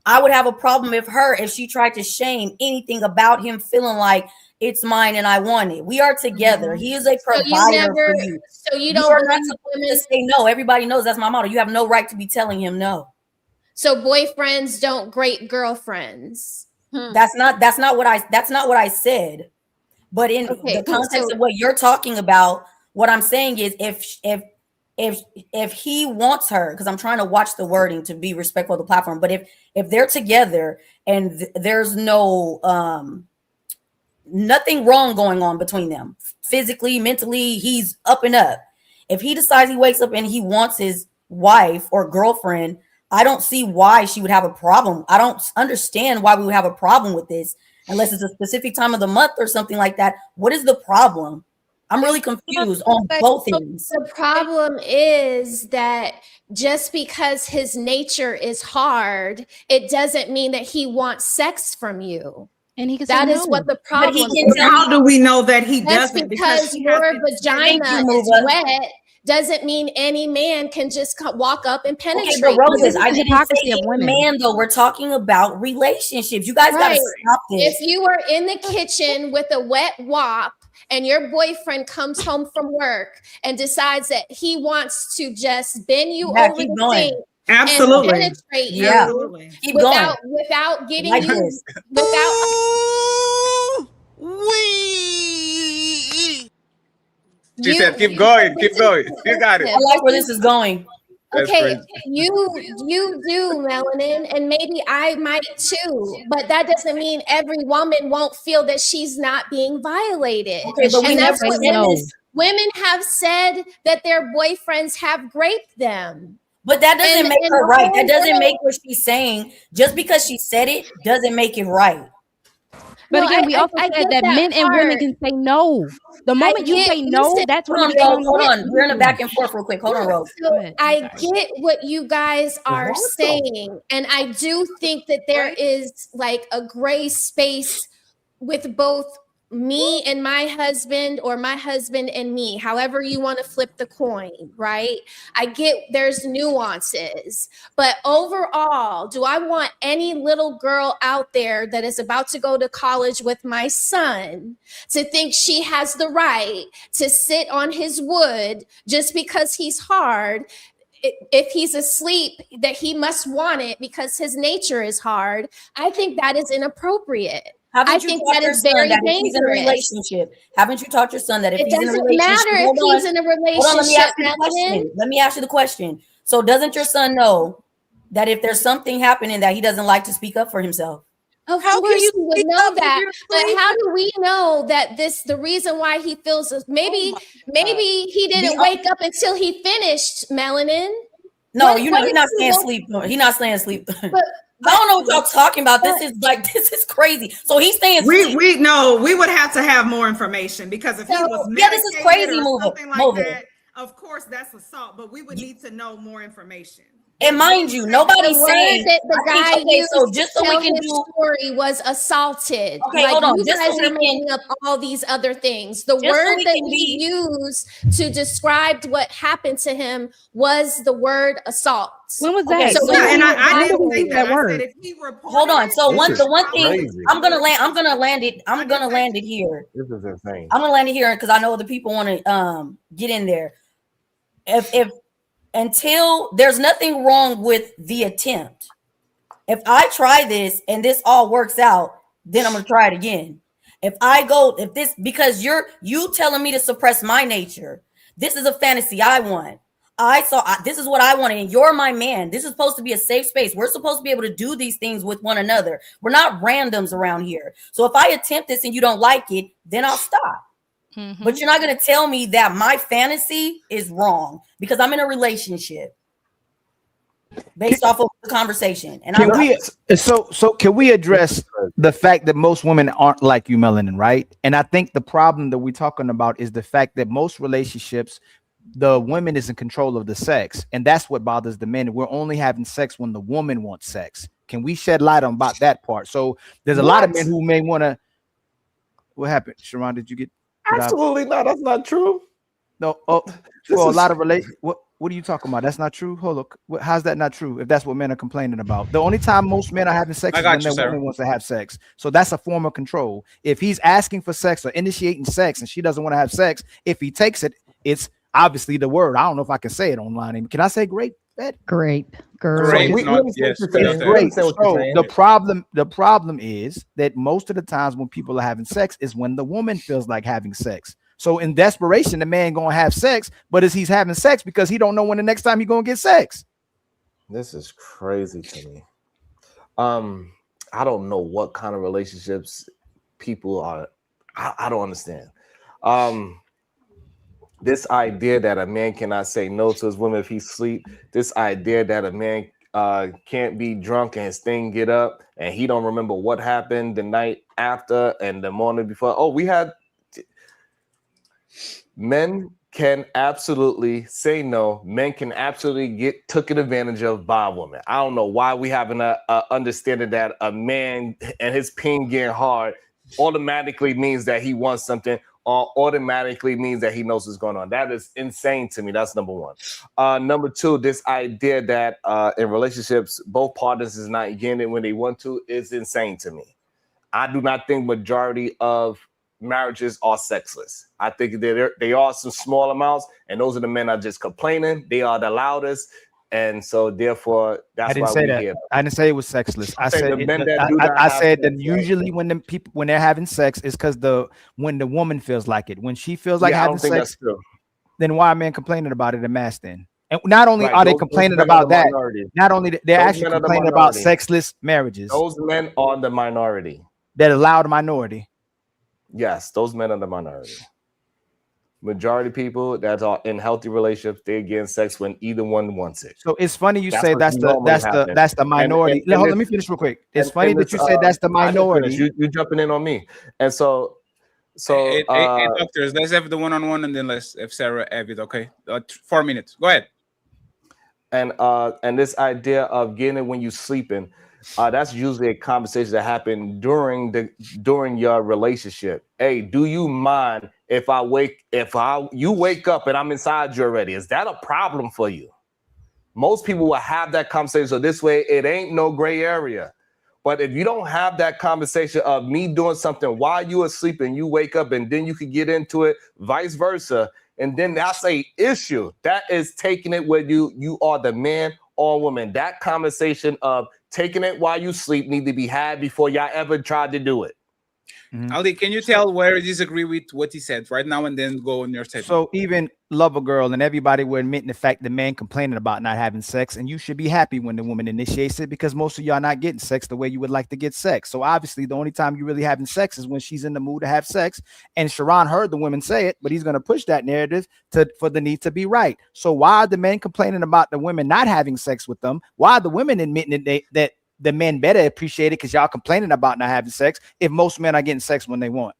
I would have a problem if she tried to shame anything about him feeling like it's mine and I want it. We are together. He is a provider for you. So you are not supposed to say no. Everybody knows that's my motto. You have no right to be telling him no. So boyfriends don't grate girlfriends. That's not what I said. But in the context of what you're talking about, what I'm saying is if he wants her, because I'm trying to watch the wording to be respectful of the platform, but if they're together and there's no nothing wrong going on between them physically, mentally, he's up and up. If he decides he wakes up and he wants his wife or girlfriend, I don't see why she would have a problem. I don't understand why we would have a problem with this unless it's a specific time of the month or something like that. What is the problem? I'm really confused on both ends. The problem is that just because his nature is hard, it doesn't mean that he wants sex from you. And he can that is what the problem is. How do we know that he doesn't? Because your vagina is wet doesn't mean any man can just walk up and penetrate. Okay, but Roses, I didn't say man though. We're talking about relationships. You guys gotta stop this. If you were in the kitchen with a wet wop and your boyfriend comes home from work and decides that he wants to just bend you over the sink. Absolutely. And penetrate you without getting like you this. She said, keep going. You got it. I like where this is going. Okay, you do, Melanin, and maybe I might too, but that doesn't mean every woman won't feel that she's not being violated. Okay, but we never know. Women have said that their boyfriends have raped them. But that doesn't make her right. That doesn't make what she's saying. Just because she said it doesn't make it right. But again, we also said that men and women can say no. The moment you say no, that's when you hold on. We're in a back and forth real quick. Hold on, Rose. So I get what you guys are saying, and I do think that there is like a gray space with both me and my husband, or my husband and me, however you want to flip the coin, right? I get there's nuances, but overall, do I want any little girl out there that is about to go to college with my son to think she has the right to sit on his wood just because he's hard? If he's asleep, that he must want it because his nature is hard? I think that is inappropriate. I think that is very dangerous. In a relationship, haven't you taught your son that if he's in a relationship, it doesn't matter if he's in a relationship? Let me ask you the question. So, doesn't your son know that if there's something happening that he doesn't like, to speak up for himself? Of course he would know that, but how do we know that the reason why he feels maybe he didn't wake up until he finished, Melanin? No, he's not staying asleep. He's not staying asleep. But I don't know what y'all talking about. This is crazy. So he's staying asleep. We would have to have more information, because if he was this is crazy. That, of course that's assault, but we would need to know more information. And mind you, nobody's saying that the guy so just so we can his story was assaulted. Okay, hold on. You guys are making up all these other things. The word that he used to describe what happened to him was the word assault. When was that? I didn't think that word. If he hold on. So the one thing I'm gonna land it here. This is insane. I'm gonna land it here because I know the people want to get in there. If until there's nothing wrong with the attempt. If I try this and this all works out, then I'm gonna try it again. Because you telling me to suppress my nature. This is a fantasy I want. This is what I wanted, and you're my man. This is supposed to be a safe space. We're supposed to be able to do these things with one another. We're not randoms around here. So if I attempt this and you don't like it, then I'll stop. Mm-hmm. But you're not going to tell me that my fantasy is wrong because I'm in a relationship based off of the conversation. And can we address the fact that most women aren't like you, Melanin, right? And I think the problem that we're talking about is the fact that most relationships, the woman is in control of the sex, and that's what bothers the men. We're only having sex when the woman wants sex. Can we shed light on about that part? So there's a lot of men who may want to. What happened, Sharon? Did you get? Absolutely not. That's not true. No. Oh, for a lot of relations. What are you talking about? That's not true. Hold on. How's that not true? If that's what men are complaining about, the only time most men are having sex is when their woman wants to have sex. So that's a form of control. If he's asking for sex or initiating sex and she doesn't want to have sex, if he takes it, it's obviously the word. I don't know if I can say it online. Can I say grape? Grape. Great. So the problem is that most of the times when people are having sex is when the woman feels like having sex. So in desperation, the man gonna have sex, but he's having sex because he don't know when the next time he gonna get sex. This is crazy to me. I don't know what kind of relationships people are. I don't understand. This idea that a man cannot say no to his woman if he's asleep. This idea that a man can't be drunk and his thing get up and he don't remember what happened the night after and the morning before. Men can absolutely say no. Men can absolutely get taken advantage of by a woman. I don't know why we having a understanding that a man and his ping getting hard automatically means that he wants something, or automatically means that he knows what's going on. That is insane to me. That's number one. Number two, this idea that in relationships, both partners is not getting it when they want to is insane to me. I do not think majority of marriages are sexless. I think they are some small amounts, and those are the men are just complaining. They are the loudest. And so therefore, that's I didn't why say we that. hear. I didn't say it was sexless. I said that usually when they're having sex is because when the woman feels like it. When she feels like having sex, that's true. Then why are men complaining about it in mass then? And not only are they complaining about that, not only they're actually complaining about sexless marriages. Those men are the minority. That allowed minority. Yes, those men are the minority. Majority of people that are in healthy relationships, they're getting sex when either one wants it. So it's funny you say that's the minority. Let me finish real quick. It's funny that you say that's the minority. You jumping in on me, and so hey, doctors, let's have the one-on-one, and then let's have Sarah have it. Okay, 4 minutes. Go ahead. And this idea of getting it when you're sleeping, that's usually a conversation that happened during your relationship. Hey, do you mind if you wake up and I'm inside you already? Is that a problem for you? Most people will have that conversation. So this way, it ain't no gray area. But if you don't have that conversation of me doing something while you are sleeping, you wake up and then you can get into it, vice versa. And then that's a issue. That is taking it where you are the man or woman. That conversation of taking it while you sleep need to be had before y'all ever tried to do it. Ali, can you tell where you disagree with what he said right now and then go on your statement? So even Lover Girl and everybody were admitting the fact the man complaining about not having sex, and you should be happy when the woman initiates it because most of y'all not getting sex the way you would like to get sex. So obviously the only time you really having sex is when she's in the mood to have sex. And Sharon heard the women say it, but he's going to push that narrative for the need to be right. So why are the men complaining about the women not having sex with them? Why are the women admitting that the men better appreciate it because y'all complaining about not having sex if most men are getting sex when they want?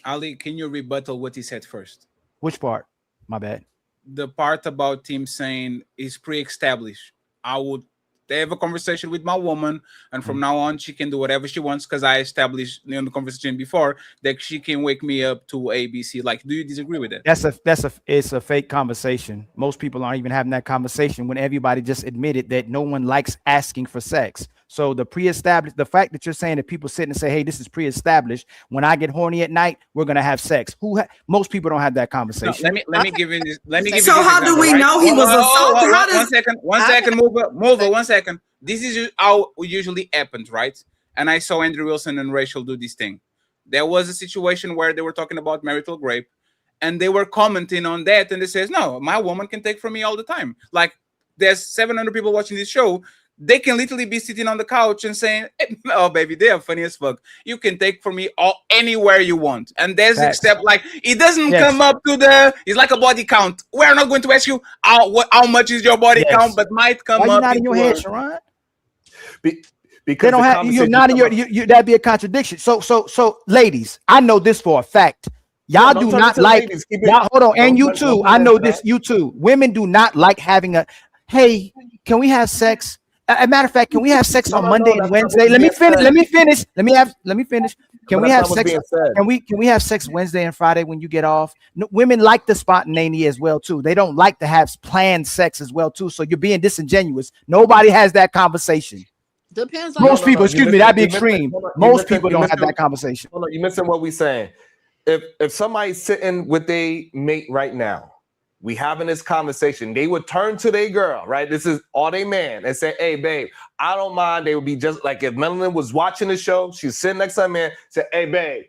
Ali, can you rebuttal what he said first? Which part? My bad. The part about him saying is pre-established. I would have a conversation with my woman, and from now on, she can do whatever she wants because I established in the conversation before that she can wake me up to ABC. Like, do you disagree with that? It's a fake conversation. Most people aren't even having that conversation when everybody just admitted that no one likes asking for sex. So the pre-established, the fact that you're saying that people sit and say, hey, this is pre-established. When I get horny at night, we're going to have sex. Most people don't have that conversation. No, let me give you this. Let me give so you this how do we know he was assaulted? One second, move up, 1 second. This is how it usually happens, right? And I saw Andrew Wilson and Rachel do this thing. There was a situation where they were talking about marital rape, and they were commenting on that, and they says, no, my woman can take from me all the time. Like, there's 700 people watching this show. They can literally be sitting on the couch and saying, oh, baby, they are funny as fuck. You can take from me anywhere you want. And there's except like, it doesn't come up to it's like a body count. We're not going to ask you how much is your body count, but might come up. Why you not in your head, Sharon? Because they don't have, you're not in your, that'd be a contradiction. So ladies, I know this for a fact. Y'all do not like, y'all, hold on, and you too. I know this, you too. Women do not like having hey, can we have sex? As a matter of fact, can we have sex on Monday and Wednesday? Let me finish. Can we have sex? Can we have sex Wednesday and Friday when you get off? No, women like the spontaneity as well too. They don't like to have planned sex as well too. So you're being disingenuous. Nobody has that conversation. Depends on most people. Excuse me, that'd be extreme. Most people don't have that conversation. Hold on, you're missing what we're saying. If somebody's sitting with their mate right now, we having this conversation, they would turn to their girl, right? This is all they man, and say, hey, babe, I don't mind. They would be just like if Melanie was watching the show, she's sitting next to her man, say, hey, babe,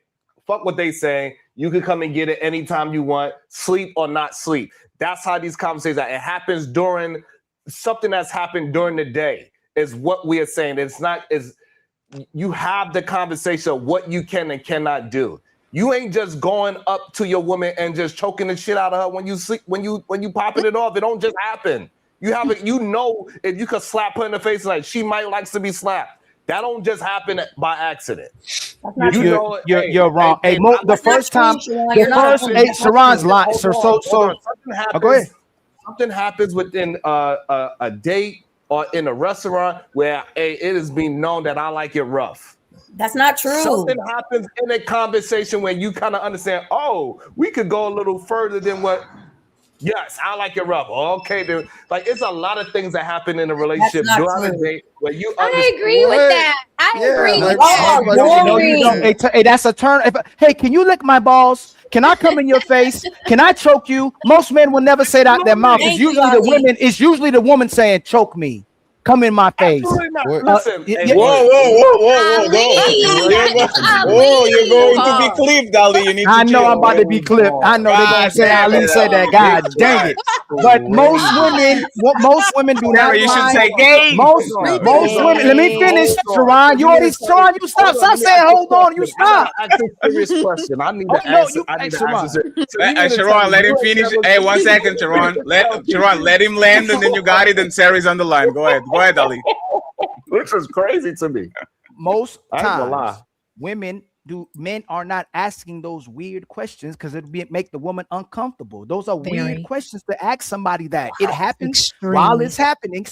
fuck what they saying. You can come and get it anytime you want, sleep or not sleep. That's how these conversations are. It happens during something that's happened during the day, is what we are saying. It's not, you have the conversation of what you can and cannot do. You ain't just going up to your woman and just choking the shit out of her when you sleep, when you popping it off. It don't just happen. You have it. You know, if you could slap her in the face, like she might like to be slapped. That don't just happen by accident. You're wrong. The first time, Sharon's lying. Go ahead. Something happens within a date or in a restaurant where it is being known that I like it rough. That's not true. Something happens in a conversation when you kind of understand, oh, we could go a little further than what, yes, I like it rough. Okay, dude. Like, it's a lot of things that happen in a relationship during the day where you I agree with that. I agree with that. Hey, that's a turn. Hey, can you lick my balls? Can I come in your face? Can I choke you? Most men will never say that out their mouth. It's usually the women. It's usually the woman saying, choke me. Come in my face. Listen, hey, whoa, you're going to be clipped, Ali. You need to I know chill. I'm about to be clipped. I know they're gonna say Ali said that. God dang it! But most women do not. You should mind. say gay. Most women. Let me finish, Sharon. You stop saying. Hold on. You stop. That's a serious question. I need to answer. I need to answer. Sharon, let him finish. Hey, 1 second, Sharon. Let him land, and then you got it. And Sarah's on the line. Go ahead, Ali. Which is crazy to me. Most times, men are not asking those weird questions because it make the woman uncomfortable. Those are weird questions to ask somebody that it happens while it's happening.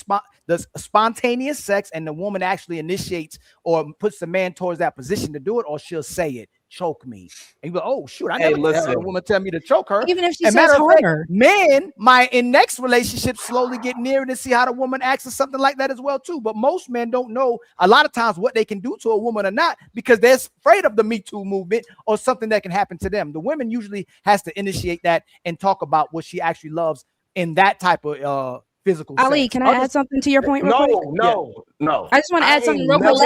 The spontaneous sex, and the woman actually initiates or puts the man towards that position to do it, or she'll say it. Choke me, and you go, oh shoot, I never had a woman tell me to choke her. Even if she says harder. Men might in next relationship slowly get nearer to see how the woman acts or something like that as well too. But most men don't know a lot of times what they can do to a woman or not because they're afraid of the Me Too movement or something that can happen to them. The women usually has to initiate that and talk about what she actually loves in that type of physical Ali, sex. can I add something to your point real quick? No. I just want to add something real quick. One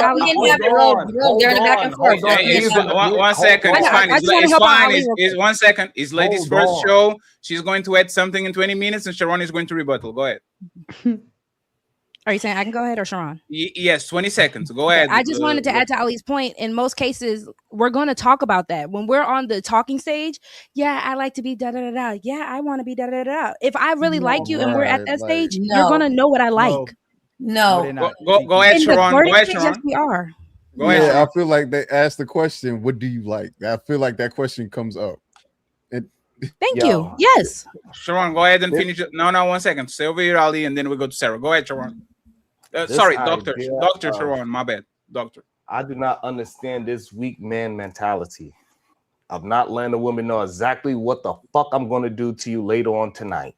second. It's fine. It's fine. It's 1 second. It's ladies' first show. She's going to add something in 20 minutes, and Sharon is going to rebuttal. Go ahead. Are you saying I can go ahead or Sharon? Yes, 20 seconds. Go ahead. I just wanted to add to Ali's point. In most cases, we're going to talk about that when we're on the talking stage. Yeah, I like to be da da da da. Yeah, I want to be da da da da. If I really like you and we're at that stage, you're going to know what I like. No. Go ahead, Sharon. Go ahead, Sharon. Yes, we are. Go ahead. I feel like they asked the question, what do you like? I feel like that question comes up. Thank you. Yes. Sharon, go ahead and finish it. No, 1 second. Stay over here, Ali, and then we go to Sarah. Go ahead, Sharon. Sorry, Dr. Sharon, my bad. Doctor. I do not understand this weak man mentality of not letting a woman know exactly what the fuck I'm going to do to you later on tonight.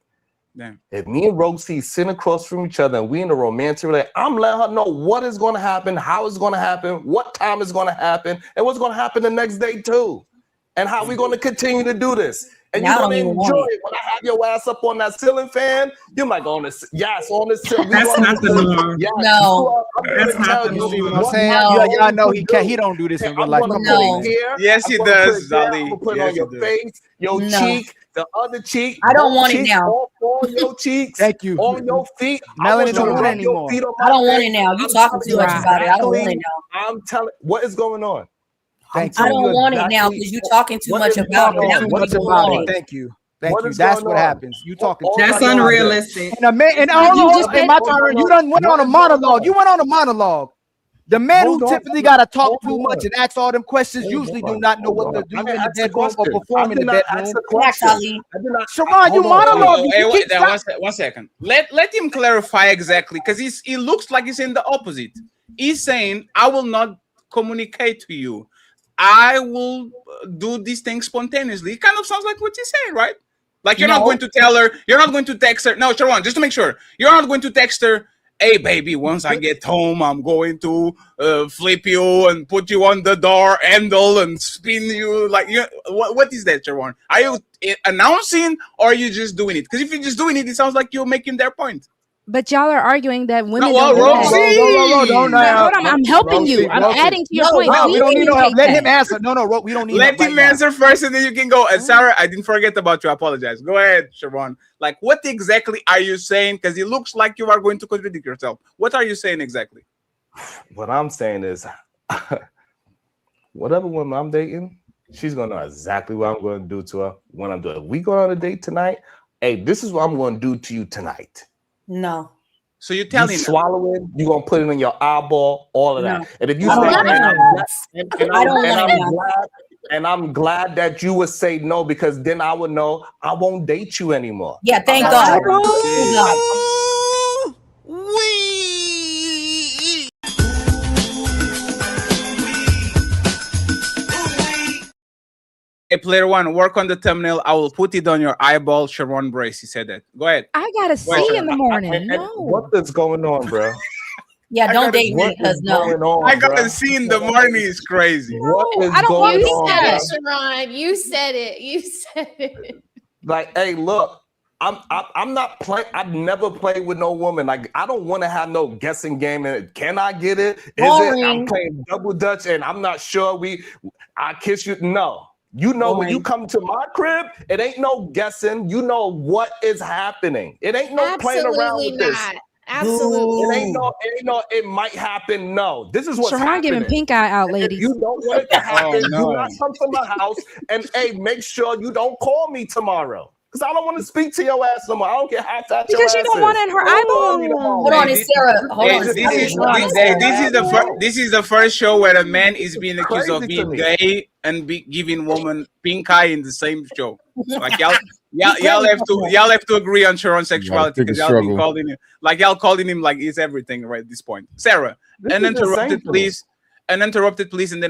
Damn. If me and Rosie sit across from each other and we in a romantic relationship, I'm letting her know what is going to happen, how it's going to happen, what time is going to happen, and what's going to happen the next day too, and how we're going to continue to do this. And you're gonna enjoy it when I have your ass up on that ceiling fan. You might go on this, on this ceiling. That's not the norm. No, that's not the norm. Y'all know he can't. He don't do this in real life. Yes, he does, Ali. I'm gonna put it on your face, your cheek, the other cheek. I don't want it now. On your cheeks. Thank you. On your feet. Melanie don't want it anymore. I don't want it now. You talking too much about it. I don't want it now. I'm telling. What is going on? I don't want it now because you're talking too much about it. Thank you. That's what happens. You talking. That's unrealistic. And my turn. You done went on a monologue. You went on a monologue. The men who typically gotta talk too much and ask all them questions usually do not know what to do in the bedroom or perform in the bedroom. Sharon, you monologue. Hey, 1 second. Let him clarify exactly because he looks like he's saying the opposite. He's saying, I will not communicate to you. I will do these things spontaneously. It kind of sounds like what you say, right? Like you're not going to tell her, you're not going to text her. No, Sharon, just to make sure, you're not going to text her, hey, baby, once I get home, I'm going to flip you and put you on the door handle and spin you. Like, what is that, Sharon? Are you announcing or are you just doing it? Because if you're just doing it, it sounds like you're making their point. But y'all are arguing that women don't do that. I'm helping you. I'm adding to your point. We don't need no help. Let him answer. We don't need Let him answer first and then you can go. And Sarah, I didn't forget about you. I apologize. Go ahead, Sharon. Like, what exactly are you saying? Because it looks like you are going to contradict yourself. What are you saying exactly? What I'm saying is, whatever woman I'm dating, she's going to know exactly what I'm going to do to her when I'm doing it. We go on a date tonight. Hey, this is what I'm going to do to you tonight. No. So you're telling you swallow it, you're gonna put it in your eyeball, all of that. And if you say, I'm glad that you would say no, because then I would know I won't date you anymore. Yeah, thank God. Hey, player one, work on the thumbnail. I will put it on your eyeball. Sharon Brace, he said that. Go ahead. I gotta see in the morning. What is going on, bro? Yeah, don't date me because no. I gotta see in the morning is crazy. What is I don't going you on? said it, Sharon. You said it. You said it. Like, hey, look, I'm not playing. I've never played with no woman. Like, I don't want to have no guessing game. And can I get it? Is it? I'm playing double dutch, and I'm not sure. I kiss you. No, you know when you come to my crib, it ain't no guessing. You know what is happening. It ain't no playing around with this. Absolutely. It ain't no. It might happen. No, this is what's Sharon happening. giving pink eye out, ladies. If you don't want it to happen, no. do not come to my house. And hey, make sure you don't call me tomorrow. Because I don't want to speak to your ass no more. I don't care how fat your ass is. Because you don't want it in her eyeball. Hold on, it's Sarah. Hold on. This is the first show where a man is being accused of being gay and giving woman pink eye in the same show. Like y'all have to agree on Sharon's sexuality because y'all been calling him y'all calling him like he's everything right at this point. Sarah, uninterrupted, please, and then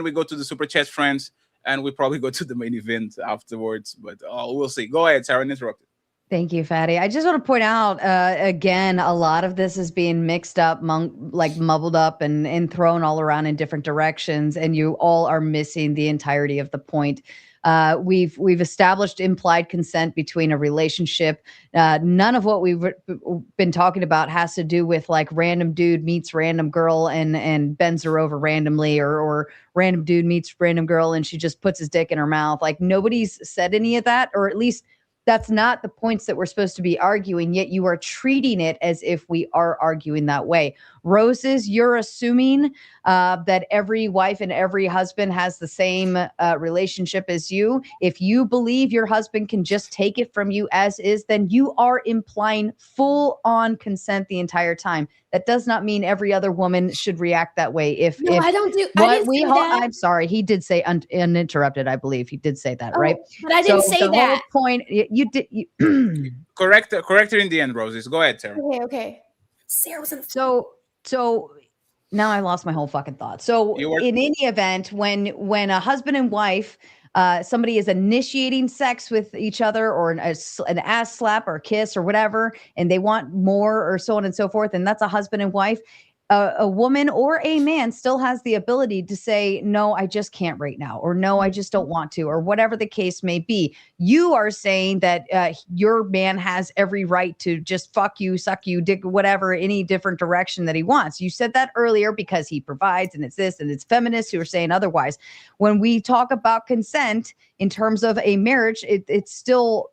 we go to the super chat friends. And we probably go to the main event afterwards, but we'll see. Go ahead, Sarah, uninterrupted. Thank you, Fatty. I just want to point out, again, a lot of this is being mixed up, mumbled up and thrown all around in different directions, and you all are missing the entirety of the point. We've established implied consent between a relationship. None of what we've been talking about has to do with like random dude meets random girl and bends her over randomly, or random dude meets random girl and she just puts his dick in her mouth. Like nobody's said any of that, or at least that's not the points that we're supposed to be arguing, yet you are treating it as if we are arguing that way. Roses, you're assuming that every wife and every husband has the same relationship as you. If you believe your husband can just take it from you as is, then you are implying full-on consent the entire time. That does not mean every other woman should react that way. I don't do. I didn't say that. I'm sorry. He did say uninterrupted. I believe he did say that, right? But I didn't say the that. Whole point. You did. Correct her in the end, Roses. Go ahead, Sarah. Okay. Sarah was in. So now I lost my whole fucking thought. So in any event, when a husband and wife, somebody is initiating sex with each other, or an ass slap or a kiss or whatever, and they want more or so on and so forth, and that's a husband and wife, a woman or a man still has the ability to say, no, I just can't right now, or no, I just don't want to, or whatever the case may be. You are saying that your man has every right to just fuck you, suck you, dick, whatever, any different direction that he wants. You said that earlier because he provides, and it's this, and it's feminists who are saying otherwise. When we talk about consent in terms of a marriage, it still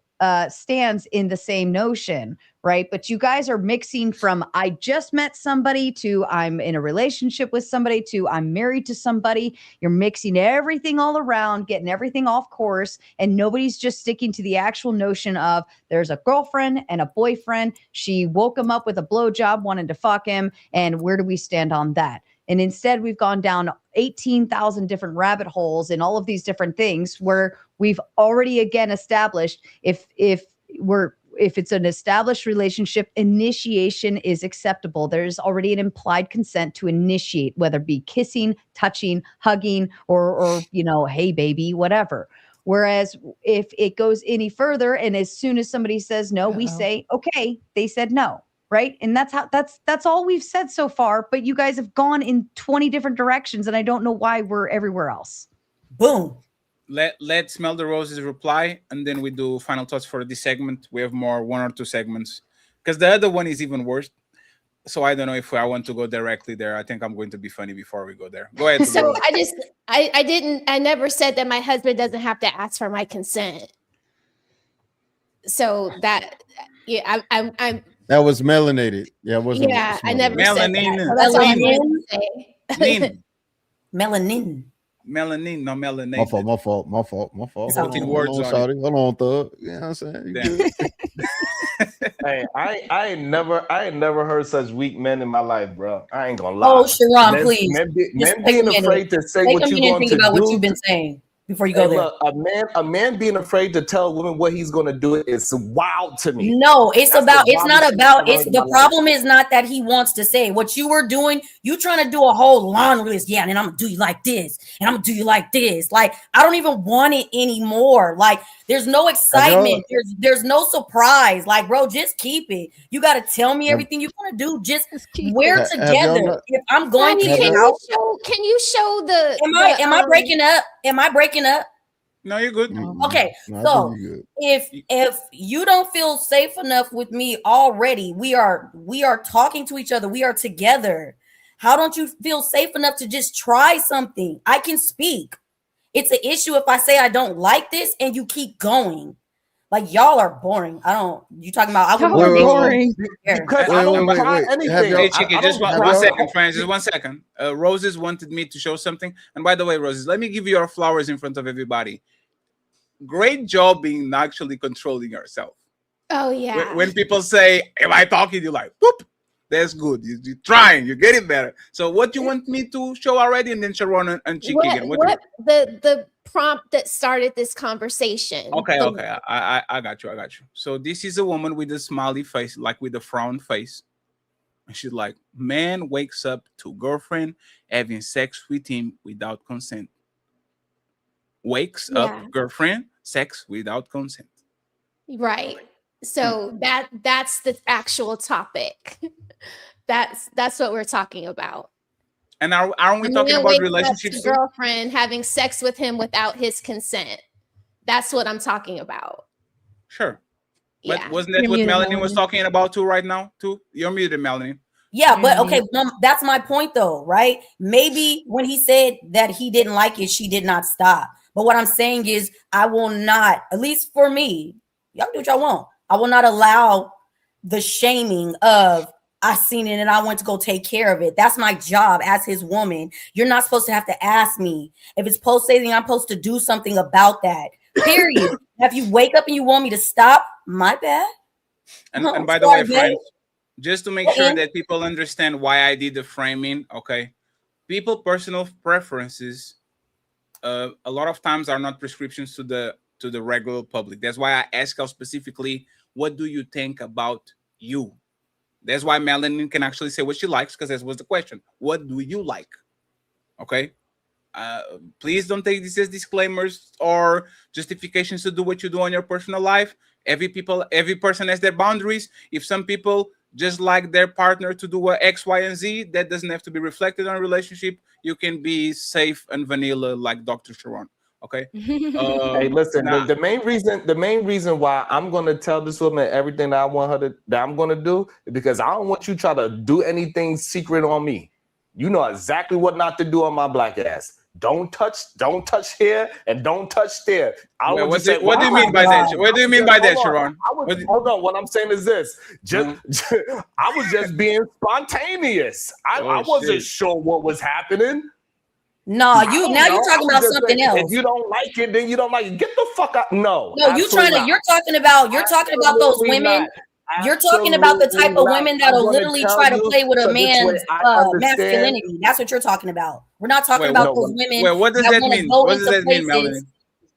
stands in the same notion, right? But you guys are mixing from I just met somebody to I'm in a relationship with somebody to I'm married to somebody. You're mixing everything all around, getting everything off course, and nobody's just sticking to the actual notion of there's a girlfriend and a boyfriend. She woke him up with a blowjob, wanted to fuck him, and where do we stand on that? And instead, we've gone down 18,000 different rabbit holes in all of these different things where we've already again established if it's an established relationship, initiation is acceptable. There's already an implied consent to initiate, whether it be kissing, touching, hugging, or hey baby, whatever. Whereas if it goes any further, and as soon as somebody says no, we say, okay, they said no. Right. And that's all we've said so far. But you guys have gone in 20 different directions, and I don't know why we're everywhere else. Boom. Let's smell the roses reply, and then we do final thoughts for this segment. We have one or two segments because the other one is even worse. So I don't know if I want to go directly there. I think I'm going to be funny before we go there. Go ahead. So I never said that my husband doesn't have to ask for my consent. So that, yeah, I'm that was melanated. Yeah, it wasn't. Yeah, I never melanin. said that. So that's all I'm going to say. Melanin. Melanin, no melanin. My fault. Putting words on it. Hold on, thug. You know what I'm saying? Hey, I ain't never heard such weak men in my life, bro. I ain't gonna lie. Oh, Sharon, please. Men being afraid to say what you're going to do. What you've been saying before you go there. Look, a man being afraid to tell a woman what he's going to do is wild to me. No, it's the problem is not that he wants to say what you were doing. You trying to do a whole laundry list. Yeah, and then I'm gonna do you like this, and I'm gonna do you like this. Like, I don't even want it anymore. Like, there's no excitement. There's no surprise. Like, bro, just keep it. You got to tell me everything you're gonna do. Just we're together. If I'm going to can you show the? Am I breaking up? Am I breaking up? No, you're good. Okay, No, I so think you're good. if you don't feel safe enough with me already, we are talking to each other. We are together. How don't you feel safe enough to just try something? I can speak. It's an issue if I say I don't like this and you keep going. Like y'all are boring. You talking about I would boring. Because I don't try anything. Hey, Chicky, just one second, friends. Just 1 second. Roses wanted me to show something. And by the way, Roses, let me give you your flowers in front of everybody. Great job being actually controlling yourself. Oh yeah. When people say, "Am I talking?" You're like, "Whoop." That's good. You're trying. You're getting better. So, what you want me to show already, and then Sharon and Chicky again. What the prompt that started this conversation? Okay. I got you. So this is a woman with a smiley face, like with a frown face. And she's like, man wakes up to girlfriend having sex with him without consent. Wakes up girlfriend, sex without consent. Right. So that's the actual topic. That's what we're talking about. And aren't we talking about relationships? Girlfriend having sex with him without his consent. That's what I'm talking about. Sure. But wasn't that what Melanie was talking about too right now? Too? You're muted, Melanie. Yeah, but okay, that's my point though, right? Maybe when he said that he didn't like it, she did not stop. But what I'm saying is I will not, at least for me, y'all do what y'all want. I will not allow the shaming of I seen it and I went to go take care of it. That's my job as his woman. You're not supposed to have to ask me. If it's post-saving, I'm supposed to do something about that. Period. If you wake up and you want me to stop, my bad. And by the way, friends, just to make sure that people understand why I did the framing, okay? People personal preferences a lot of times are not prescriptions to the regular public. That's why I ask her specifically, what do you think about you? That's why Melanie can actually say what she likes, because that was the question. What do you like? Okay. Please don't take this as disclaimers or justifications to do what you do in your personal life. Every person has their boundaries. If some people just like their partner to do X, Y, and Z, that doesn't have to be reflected on a relationship. You can be safe and vanilla like Dr. Sharon. Okay. Hey, listen. The main reason why I'm gonna tell this woman everything that I want her that I'm gonna do is because I don't want you to try to do anything secret on me. You know exactly what not to do on my black ass. Don't touch here and don't touch there. What do you mean by that? What do you mean by that, Sharon? Hold on. What I'm saying is this. I was just being spontaneous. I wasn't sure what was happening. No, you're talking about something else. If you don't like it, then you don't like it. Get the fuck out. No, you're talking about those women. You're talking about the type of women that'll literally try to play with a man's masculinity. That's what you're talking about. We're not talking about those women. What does that mean? What does that mean, Melanie?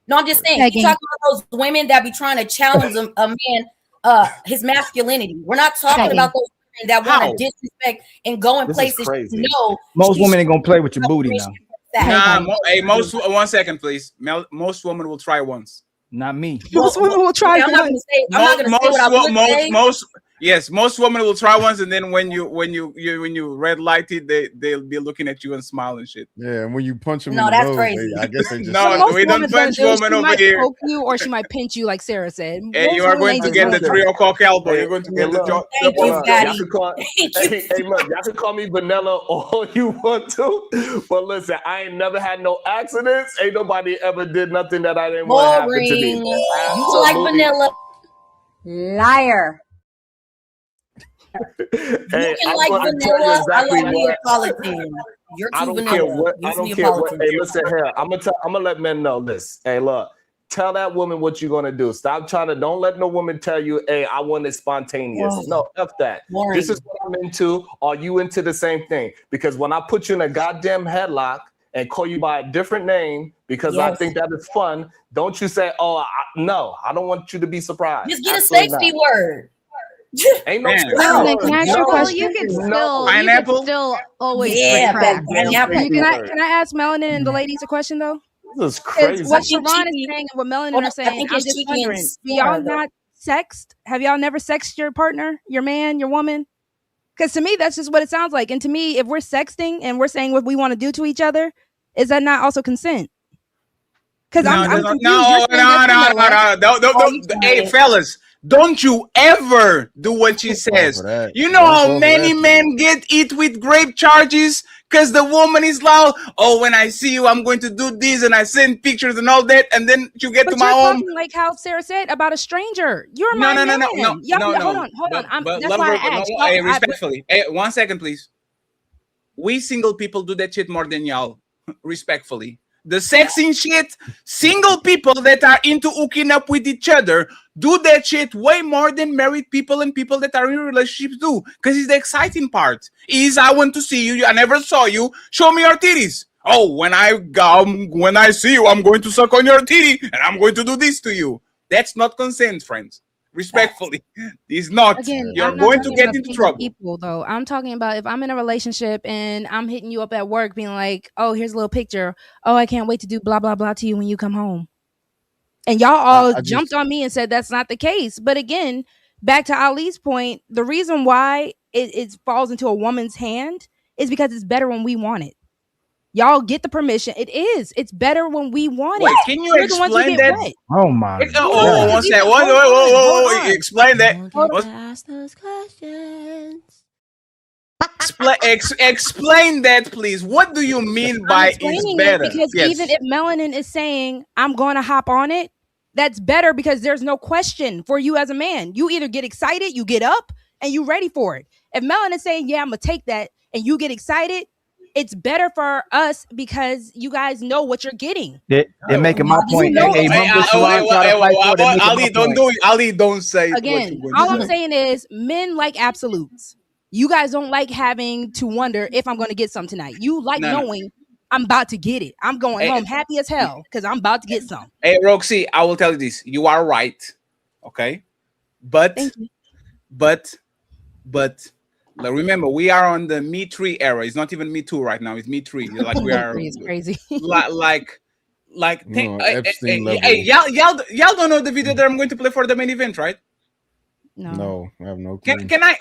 No, I'm just saying. You're talking about those women that be trying to challenge a man, his masculinity. We're not talking about those women that want to disrespect and go in places. No, most women ain't gonna play with your booty now. One second, please. Most women will try once. Not me. Most women will try once. I'm not gonna say what I would say. Yes, most women will try once, and then when you red light it, they'll be looking at you and smile and shit. Yeah, and when you punch them, that's crazy. I guess they just no, we don't punch women over here. Poke you, or she might pinch you, like Sarah said. And you are going to get the 3 o'clock elbow. You're going to get the job. Thank you, Daddy. Hey, look, y'all can call me vanilla all you want to, but listen, I ain't never had no accidents. Ain't nobody ever did nothing that I didn't want to happen to me. You like vanilla? Liar. Hey, you can like vanilla. I like Neapolitan. You're too vanilla. I don't care what. Hey, listen here. I'm gonna let men know this. Hey, look. Tell that woman what you're gonna do. Stop trying to. Don't let no woman tell you, "Hey, I want it spontaneous." Whoa. No, F that. Boring. This is what I'm into. Are you into the same thing? Because when I put you in a goddamn headlock and call you by a different name because I think that is fun, don't you say, "Oh, no, I don't want you to be surprised." Just get a safety word. Ain't no. Can I ask you a question? You can still always pineapple. Can I ask Melanin and the ladies a question though? This is crazy. What Sharon is saying and what Melanin are saying, I'm just wondering, do y'all not sexed? Have y'all never sexed your partner, your man, your woman? Because to me, that's just what it sounds like. And to me, if we're sexting and we're saying what we want to do to each other, is that not also consent? Because I'm confused. You're saying no. Hey, fellas, don't you ever do what she says. You know how many men get hit with rape charges because the woman is like, oh, when I see you, I'm going to do this, and I send pictures and all that, and then you get to my home. Talking like how Sarah said about a stranger. You're my man. Hold on. That's why I asked. Hey, respectfully. Hey, 1 second, please. We single people do that shit more than y'all. Respectfully. The sexing shit, single people that are into hooking up with each other do that shit way more than married people and people that are in relationships do. Because it's the exciting part. I want to see you. I never saw you. Show me your titties. Oh, when I see you, I'm going to suck on your titty and I'm going to do this to you. That's not consent, friends. Respectfully, it's not. Again, you're going to get into trouble. People, though, I'm talking about if I'm in a relationship and I'm hitting you up at work, being like, "Oh, here's a little picture. Oh, I can't wait to do blah blah blah to you when you come home." And y'all all jumped on me and said that's not the case. But again, back to Ali's point, the reason why it falls into a woman's hand is because it's better when we want it. Y'all get the permission. It is. It's better when we want it. Can you explain that? Wet. Oh my! Oh, one second. Whoa. Explain that. Ask those questions. Explain that, please. What do you mean by it's better? Because even if melanin is saying I'm going to hop on it, that's better because there's no question for you as a man. You either get excited, you get up, and you ready for it. If melanin is saying, "Yeah, I'm gonna take that," and you get excited, it's better for us because you guys know what you're getting. They're making my point. Ali, don't do it. Ali, don't say. Again, all I'm saying is men like absolutes. You guys don't like having to wonder if I'm going to get some tonight. You like knowing I'm about to get it. I'm going home happy as hell because I'm about to get some. Hey, Roxy, I will tell you this. You are right. Okay. But remember, we are on the Me 3 era. It's not even Me 2 right now. It's Me 3. Like we are. It's crazy. Hey, y'all don't know the video that I'm going to play for the main event, right? No, I have no clue. Can I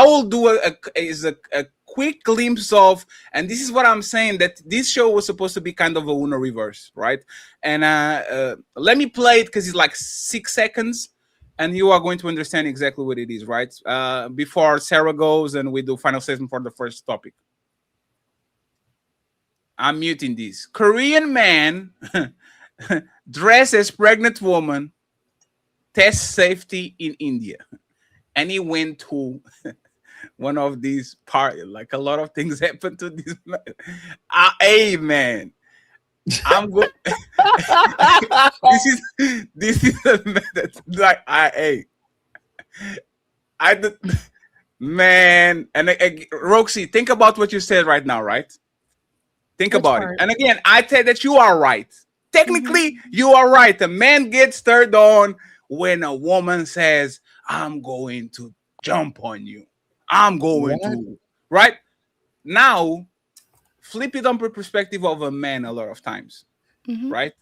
will do a quick glimpse of, and this is what I'm saying, that this show was supposed to be kind of a Uno reverse, right? And let me play it because it's like 6 seconds. And you are going to understand exactly what it is, right? Before Sarah goes and we do final statement for the first topic. I'm muting this. Korean man dressed as pregnant woman tests safety in India. And he went to one of these parties. Like a lot of things happened to this man. Hey, man. I'm good. This is a method. Like man, and Roxy, think about what you said right now, right? Think about it. And again, I said that you are right. Technically, you are right. A man gets turned on when a woman says, "I'm going to jump on you. I'm going to," right? Now, flip it on the perspective of a man a lot of times, right?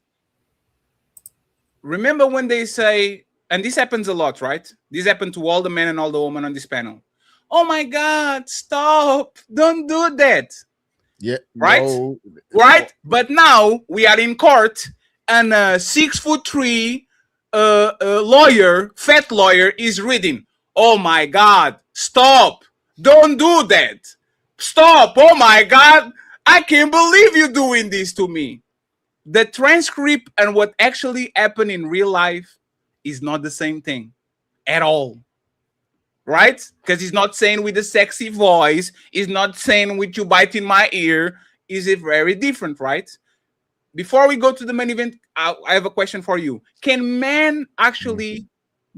Remember when they say, and this happens a lot, right? This happened to all the men and all the women on this panel. Oh my God, stop. Don't do that. Yeah. Right? No. Right? But now we are in court and a 6'3" lawyer, fat lawyer is reading. Oh my God, stop. Don't do that. Stop. Oh my God. I can't believe you're doing this to me. The transcript and what actually happened in real life is not the same thing at all. Right? Because he's not saying with a sexy voice. He's not saying with you biting my ear. Is it very different, right? Before we go to the main event, I have a question for you. Can men actually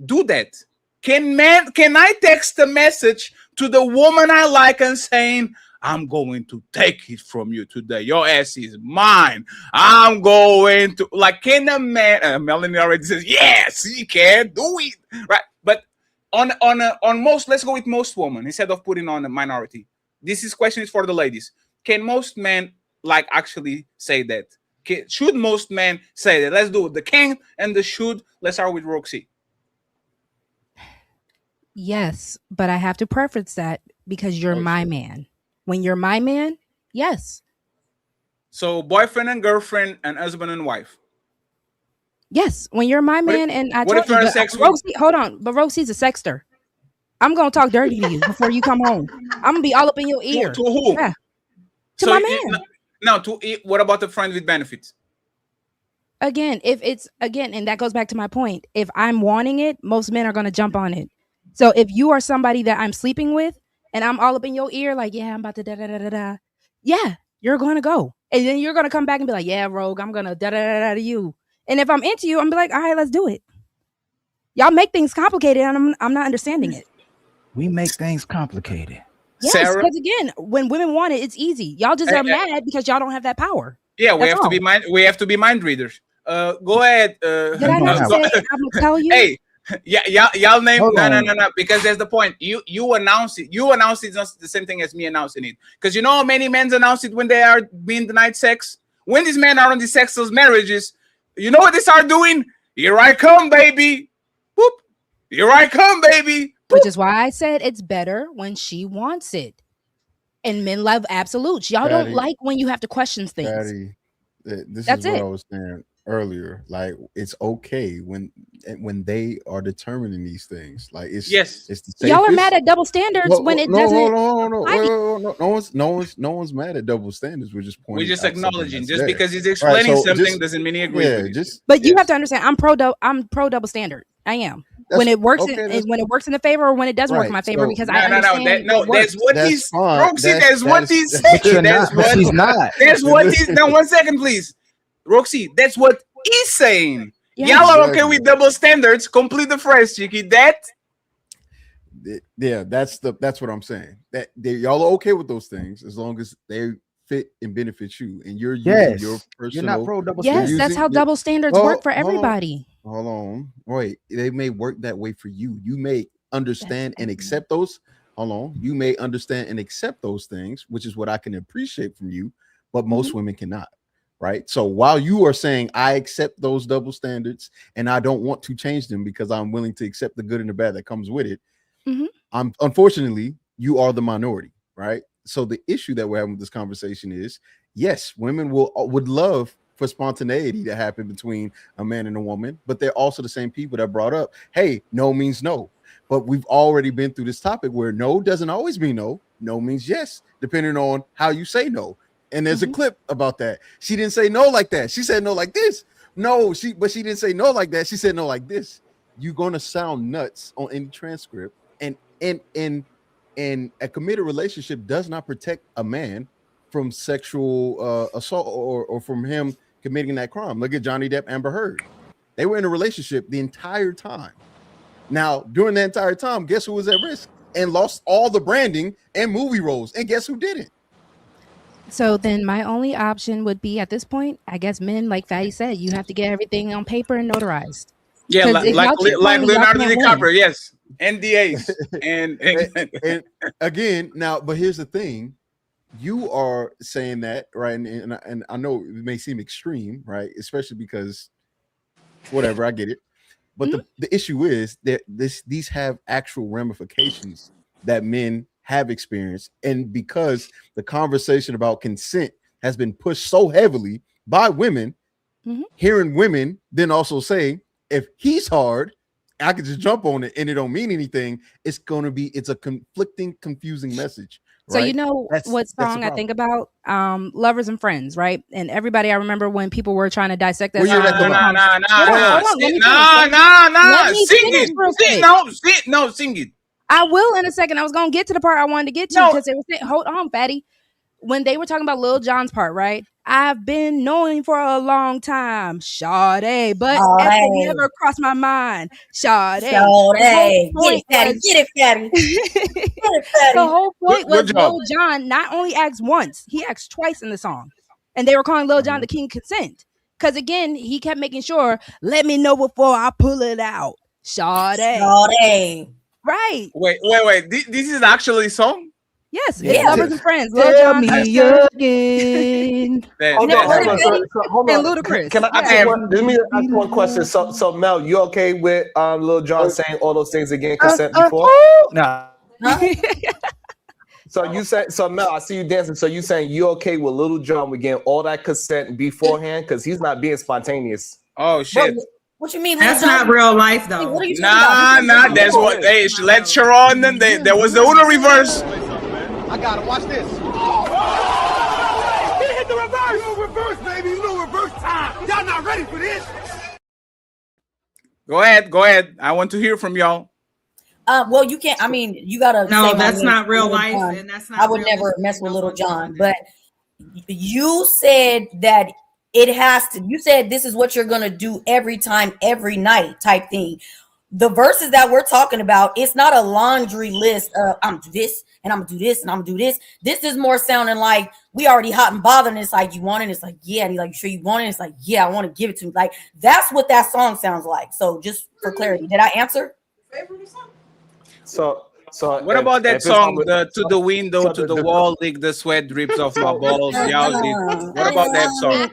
do that? Can I text a message to the woman I like and saying, "I'm going to take it from you today. Your ass is mine. I'm going to," like, can a man, Melanie already says, yes, he can do it, right? But on most, let's go with most women instead of putting on a minority. This question is for the ladies. Can most men like actually say that? Should most men say that? Let's do it. The can and the should. Let's start with Roxy. Yes, but I have to preference that because you're my man. When you're my man, yes. So boyfriend and girlfriend and husband and wife. Yes, when you're my man, and I what told if you're you, on sex with- Rosie, hold on, but Rosie's a sexter. I'm gonna talk dirty to you before you come home. I'm gonna be all up in your ear. To who? Yeah. To So my it- man. Now, what about the friend with benefits? Again, and that goes back to my point. If I'm wanting it, most men are gonna jump on it. So if you are somebody that I'm sleeping with, and I'm all up in your ear, like, yeah, I'm about to da da da da da. Yeah, you're gonna go, and then you're gonna come back and be like, yeah, Rogue, I'm gonna da da da da to you. And if I'm into you, I'm be like, all right, let's do it. Y'all make things complicated, and I'm not understanding it. We make things complicated. Yes, because again, when women want it, it's easy. Y'all just are mad because y'all don't have that power. Yeah, we That's have all. to be mind. We have to be mind readers. Go ahead. Did I not say I'm gonna tell you? Hey, y'all name Hold on. no. Because there's the point. You announce it. You announce it's not the same thing as me announcing it. Because you know how many men announce it when they are being denied sex. When these men are on these sexless marriages, you know what they start doing? Here I come, baby. Whoop. Here I come, baby. Which is why I said it's better when she wants it. And men love absolutes. Y'all don't Patty, like when you have to question things. Patty, this That's is what it. I was saying earlier. Like, it's okay when they are determining these things. Like, it's the Y'all are safest. mad at double standards when it no, doesn't. hold on. Wait, no one's mad at double standards. We're just pointing. We're just out something acknowledging. that's Just there. because he's Right, explaining so something just- doesn't mean he agrees yeah, with you. But you have to understand, I'm pro double standard. I am. When it works when it works in the favor or when it doesn't work in my favor, because I understand That's what That's he's fine. Roxy, that's what he's But saying. you're That's not. But what she's not. That's what he's now 1 second, please. Roxy, that's what he's saying. Yeah. Y'all are okay with double standards. Complete the phrase, Chicky. That Yeah, that's what I'm saying. That y'all are okay with those things as long as they fit and benefit you, and you're using Yes. your You're personal. not pro double Yes, that's how double standards work for everybody. Hold on, wait. They may work that way for you. You may understand and accept those. Hold on, you may understand and accept those things, which is what I can appreciate from you, but most women cannot. Right. So while you are saying I accept those double standards and I don't want to change them because I'm willing to accept the good and the bad that comes with it, I'm unfortunately you are the minority, right? So the issue that we're having with this conversation is, yes, women would love for spontaneity to happen between a man and a woman, but they're also the same people that brought up, hey, no means no. But we've already been through this topic where no doesn't always mean no. No means yes, depending on how you say no. And there's a clip about that. She didn't say no like that. She said no like this. But she didn't say no like that. She said no like this. You're gonna sound nuts on any transcript. And a committed relationship does not protect a man from sexual assault or from him committing that crime. Look at Johnny Depp, Amber Heard. They were in a relationship the entire time. Now, during that entire time, guess who was at risk and lost all the branding and movie roles? And guess who didn't? So then my only option would be at this point, I guess men, like Fatty said, you have to get everything on paper and notarized. yeah, 'Cause like if y'all cheat on me, y'all Leonardo can't DiCaprio, win. yes. NDAs. and Again, now, but here's the thing. You are saying that, right? And I know it may seem extreme, right? Especially because whatever, I get it. But the issue is that these have actual ramifications that men have experienced. And because the conversation about consent has been pushed so heavily by women, hearing women then also say, if he's hard, I could just jump on it and it don't mean anything. It's a conflicting, confusing message. So right? you know what song I think about? Lovers and Friends, right? And everybody, I remember when people were trying to dissect that. Sing it. I will in a second. I was gonna get to the part I wanted to get to because they were saying, hold on, Fatty. When they were talking about Lil Jon's part, right? I've been knowing for a long time, Sade, but it never crossed my mind, Sade. Get it, Fatty. Get it, Fatty. The whole point was Good Lil Jon not only asked once, he asked twice in the song. And they were calling Lil Jon the king of consent. Because again, he kept making sure, let me know before I pull it out. Sade. Right. Wait. This is actually a song? Yes. Yeah. Lovers and Friends. Lil Tell Jon me again. And Ludacris. Can I ask let me ask one question? So Mel, you okay with Lil Jon saying all those things again, consent before? Nah. So you said, so Mel, I see you dancing. So you saying you okay with Lil Jon with getting all that consent beforehand because he's not being spontaneous? Oh shit! What you mean? That's not real life, though. What are you Nah. That's what they let Sharon. Then there was the Uno reverse. I got him. Watch this. He hit the reverse. No reverse, baby. No reverse time. Y'all not ready for this. Go ahead. I want to hear from y'all. Well, you can't. I mean, you gotta. No, that's not real life, and that's not. I would never mess with Little John, but you said that it has to. You said this is what you're gonna do every time, every night, type thing. The verses that we're talking about, it's not a laundry list of I'm gonna do this and I'm gonna do this and I'm gonna do this. This is more sounding like we already hot and bothered. And it's like you want it. It's like yeah. And he's like, you sure you want it? It's like yeah, I want to give it to you. Like that's what that song sounds like. So just for clarity, did I answer? So what about that song, to the window, to the wall, lick the sweat drips off my balls? Y'all did. What about that song?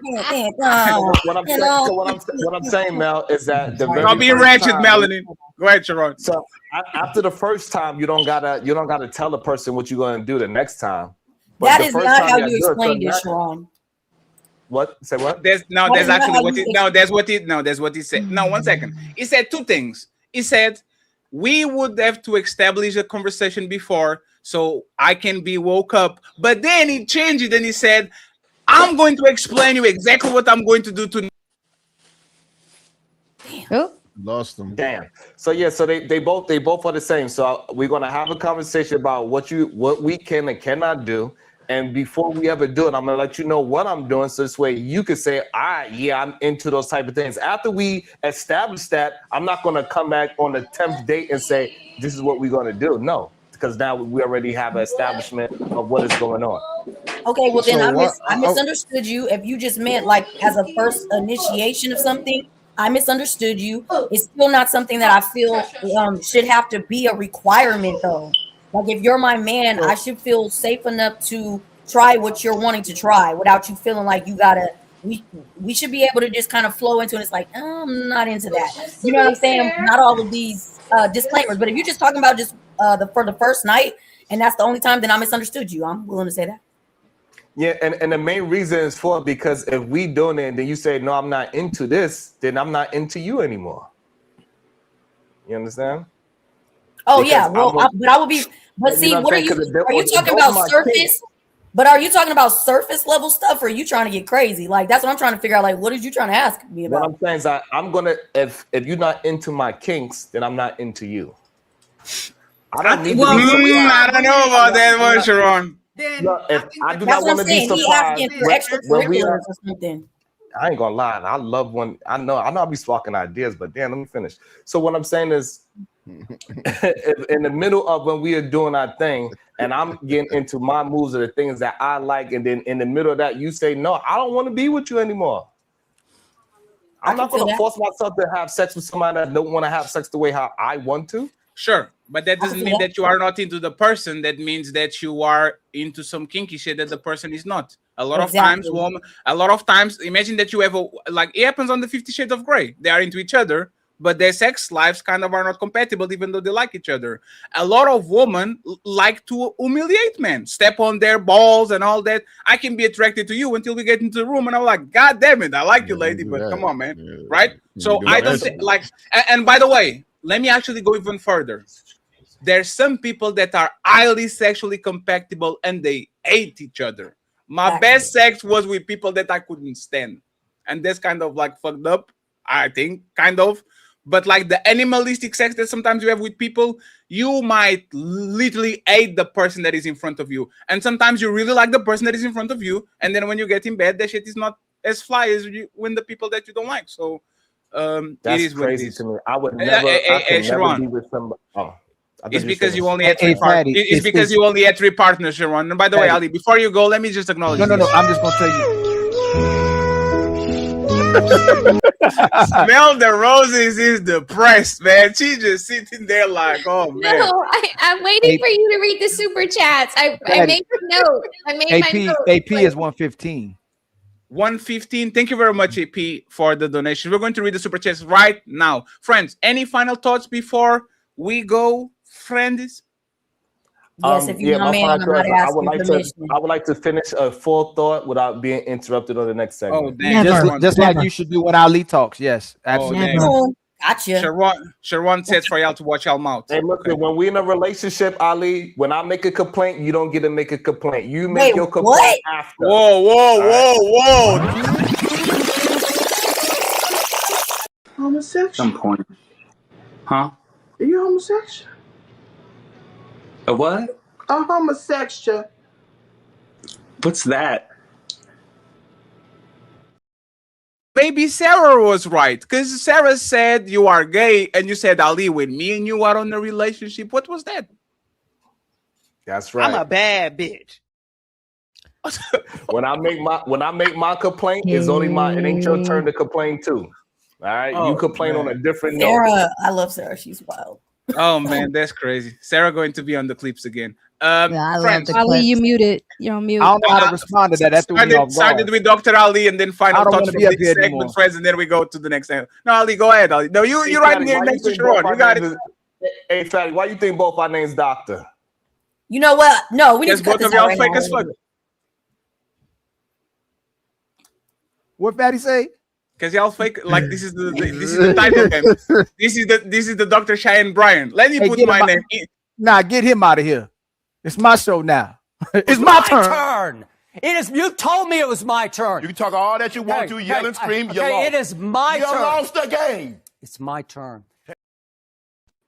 What I'm saying, Mel, is that the very I'll be ratchet, Melanie. Go ahead, Sharon. So after the first time, you don't gotta tell the person what you're gonna do the next time. But that is not how you explained it, Sharon. What? Say what? That's what he said. No, 1 second. He said two things. He said we would have to establish a conversation before so I can be woke up. But then he changed it and he said, I'm going to explain you exactly what I'm going to do tonight. Oh. Lost them. Damn. So yeah, so they both are the same. So we're gonna have a conversation about what we can and cannot do. And before we ever do it, I'm gonna let you know what I'm doing, so this way you can say, all right, yeah, I'm into those type of things. After we establish that, I'm not gonna come back on the 10th date and say, this is what we're gonna do. No, because now we already have an establishment of what is going on. Okay, well then I misunderstood you. If you just meant like as a first initiation of something, I misunderstood you. It's still not something that I feel should have to be a requirement though. Like if you're my man, I should feel safe enough to try what you're wanting to try without you feeling like you gotta. We should be able to just kind of flow into it. It's like I'm not into that. You know what I'm saying? Not all of these disclaimers, but if you're just talking about just for the first night and that's the only time, then I misunderstood you. I'm willing to say that. Yeah, and the main reason is because if we doing it and then you say no, I'm not into this, then I'm not into you anymore. You understand? Oh because yeah, well, but I would be. But see, what are you talking about? Surface? But are you talking about surface level stuff, or are you trying to get crazy? Like that's what I'm trying to figure out. Like, what are you trying to ask me about? What I'm saying is, I'm gonna if you're not into my kinks, then I'm not into you. I don't need. I don't know about that one, Sharon. Look, if I do not want to be surprised when we are. I ain't gonna lie. I love when I know I'll be sparking ideas, but damn, let me finish. So what I'm saying is. In the middle of when we are doing our thing and I'm getting into my moves or the things that I like, and then in the middle of that you say no, I don't want to be with you anymore. I'm not going to force myself to have sex with somebody that don't want to have sex the way how I want to. Sure, but that doesn't mean that you are not into the person. That means that you are into some kinky shit that the person is not. A lot of times, imagine that you have it happens on the 50 Shades of Grey. They are into each other, but their sex lives kind of are not compatible, even though they like each other. A lot of women like to humiliate men, step on their balls and all that. I can be attracted to you until we get into the room, and I'm like, God damn it, I like you, lady, but come on, man, right? So I don't think and by the way, let me actually go even further. There's some people that are highly sexually compatible and they hate each other. My best sex was with people that I couldn't stand, and that's kind of like fucked up, I think, kind of. But like the animalistic sex that sometimes you have with people, you might literally hate the person that is in front of you. And sometimes you really like the person that is in front of you. And then when you get in bed, that shit is not as fly as when the people that you don't like. So that's it is crazy to me. I would never, I could never be with somebody. It's because you only had three partners. It's because you only had three partners, Sharon. And by the way, Ali, before you go, let me just acknowledge. No. I'm just gonna tell you. Smell the roses is depressed, man. She's just sitting there like, oh man. No, I'm waiting for you to read the super chats. I made a note. I made my note. AP is 115. 115. Thank you very much, AP, for the donation. We're going to read the super chats right now. Friends, any final thoughts before we go, friends? Yes, if you're my man, I'm not I would asking permission. I would like to finish a full thought without being interrupted on the next segment. Oh, damn. Just like you should do when Ali talks. Yes, absolutely. Oh, gotcha. Sharon said for y'all to watch y'all mouth. Hey, look, when we in a relationship, Ali, when I make a complaint, you don't get to make a complaint. You make your complaint after. Whoa. Homosexual. Some point. Huh? Are you homosexual? A what? A homosexual. What's that? Maybe Sarah was right, because Sarah said you are gay, and you said, Ali, when me and you are on a relationship. What was that? That's right. I'm a bad bitch. When I make my complaint, it's only it ain't your turn to complain too. All right, you complain on a different Sarah, note. I love Sarah. She's wild. Oh man, that's crazy. Sarah going to be on the clips again. Friends. Ali, you muted. You're on mute. I don't know how to respond to that. That threw me off guard. Started with Dr. Ali and then final I don't thoughts wanna from be up this here segment, anymore. friends, and then we go to the next segment. No, Ali, go ahead, Ali. No, you're right here next to Sharon. You got it. Hey, Fatty, why you think both our names Doctor? You know what? No, we need Yes, to cut both this of out y'all right fake now. as fuck. What Fatty say? Because y'all fake. Like this is the title game. This is the Dr. Cheyenne Bryan. Let me Hey, put get him my out- name in. Nah, get him out of here. It's my show now. It's my turn. It is. You told me it was my turn. You can talk all that you want to, yell and scream. You Okay, lost. it is my You turn. lost the game. It's my turn.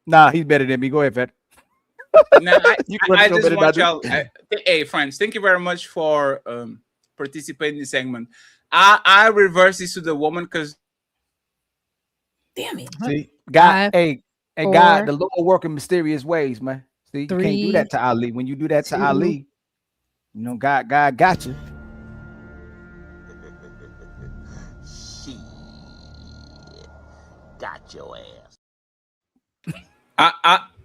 Nah, he's better than me. Go ahead, Fat. Now, I couldn't just go want better y'all. Hey, friends, thank you very much for participating in this segment. I reverse this to the woman because damn it. See, God, Five, God, four, the Lord work in mysterious ways, man. See, you can't do three, that to Ali. When you do that to two. Ali, you know, God got you. Got your ass.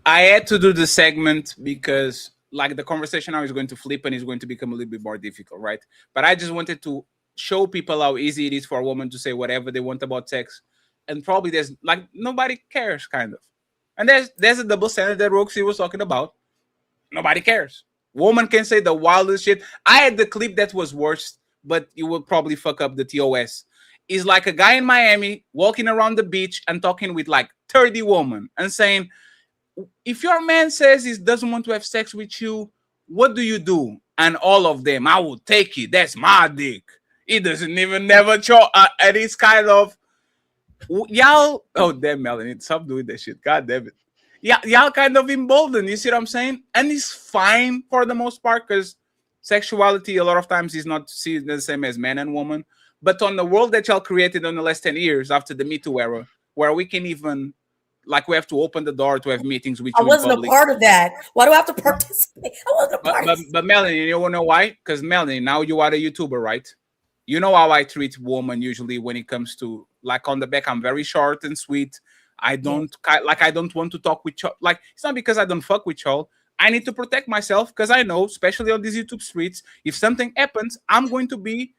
I had to do the segment because like the conversation now is going to flip and it's going to become a little bit more difficult, right? But I just wanted to show people how easy it is for a woman to say whatever they want about sex, and probably there's like nobody cares, kind of. And there's a double standard that Roxy was talking about. Nobody cares. Woman can say the wildest shit. I had the clip that was worse, but you will probably fuck up the TOS. Is like a guy in Miami walking around the beach and talking with like 30 women and saying, if your man says he doesn't want to have sex with you, what do you do? And all of them, I will take it. That's my dick. He doesn't even never show. And it's kind of y'all. Oh damn, Melanie, stop doing that shit. God damn it. Yeah, y'all kind of emboldened. You see what I'm saying? And it's fine for the most part because sexuality a lot of times is not seen the same as man and woman. But on the world that y'all created in the last 10 years after the Me Too era, where we can even, like, we have to open the door to have meetings with I you wasn't in public. a part of that. Why do I have to participate? I wasn't a part of But Melanie, you know why? Because Melanie, now you are a YouTuber, right? You know how I treat women usually when it comes to, like, on the back, I'm very short and sweet. I don't want to talk with y'all. Like, it's not because I don't fuck with y'all. I need to protect myself because I know, especially on these YouTube streets, if something happens, I'm going to be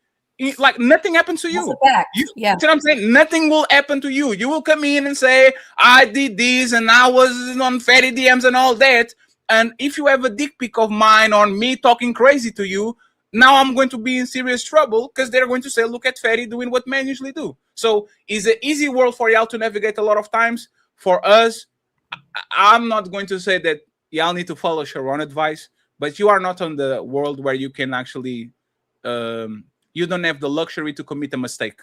like nothing happens to you. You see what I'm saying? Nothing will happen to you. You will come in and say, I did this and I was on fatty DMs and all that. And if you have a dick pic of mine on me talking crazy to you, now I'm going to be in serious trouble because they're going to say, look at Fatty doing what men usually do. So it's an easy world for y'all to navigate a lot of times. For us, I'm not going to say that y'all need to follow Sharon advice, but you are not on the world where you can actually, you don't have the luxury to commit a mistake.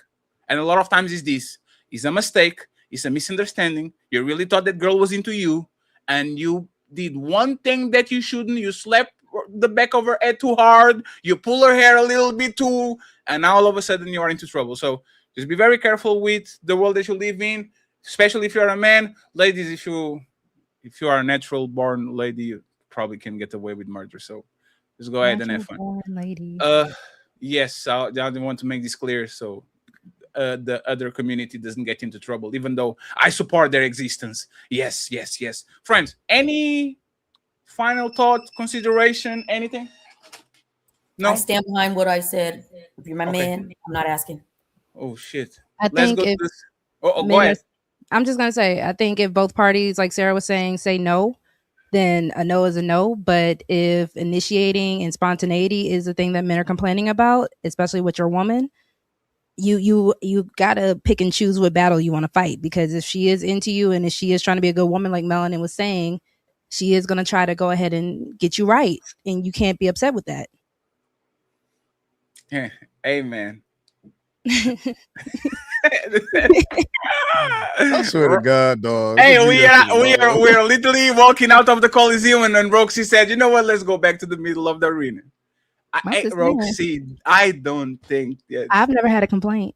And a lot of times it's a mistake, it's a misunderstanding. You really thought that girl was into you and you did one thing that you shouldn't. You slapped the back of her head too hard, you pull her hair a little bit too, and now all of a sudden you are into trouble. So just be very careful with the world that you live in, especially if you're a man. Ladies, if you are a natural born lady, you probably can get away with murder. So just go ahead and have fun. Lady. Yes, I want to make this clear so the other community doesn't get into trouble, even though I support their existence. Yes. Friends, any final thought, consideration, anything? No. I stand behind what I said. If you're my man, I'm not asking. Oh shit. I think go if to this. Go ahead. I'm just gonna say, I think if both parties, like Sarah was saying, say no, then a no is a no. But if initiating and spontaneity is the thing that men are complaining about, especially with your woman, you gotta pick and choose what battle you want to fight. Because if she is into you and if she is trying to be a good woman, like Melanin was saying, she is gonna try to go ahead and get you right, and you can't be upset with that. Yeah, amen. I swear to God, dog. Hey, we are literally walking out of the Coliseum, and then Roxy said, "You know what? Let's go back to the middle of the arena." Roxy, I don't think that I've never had a complaint.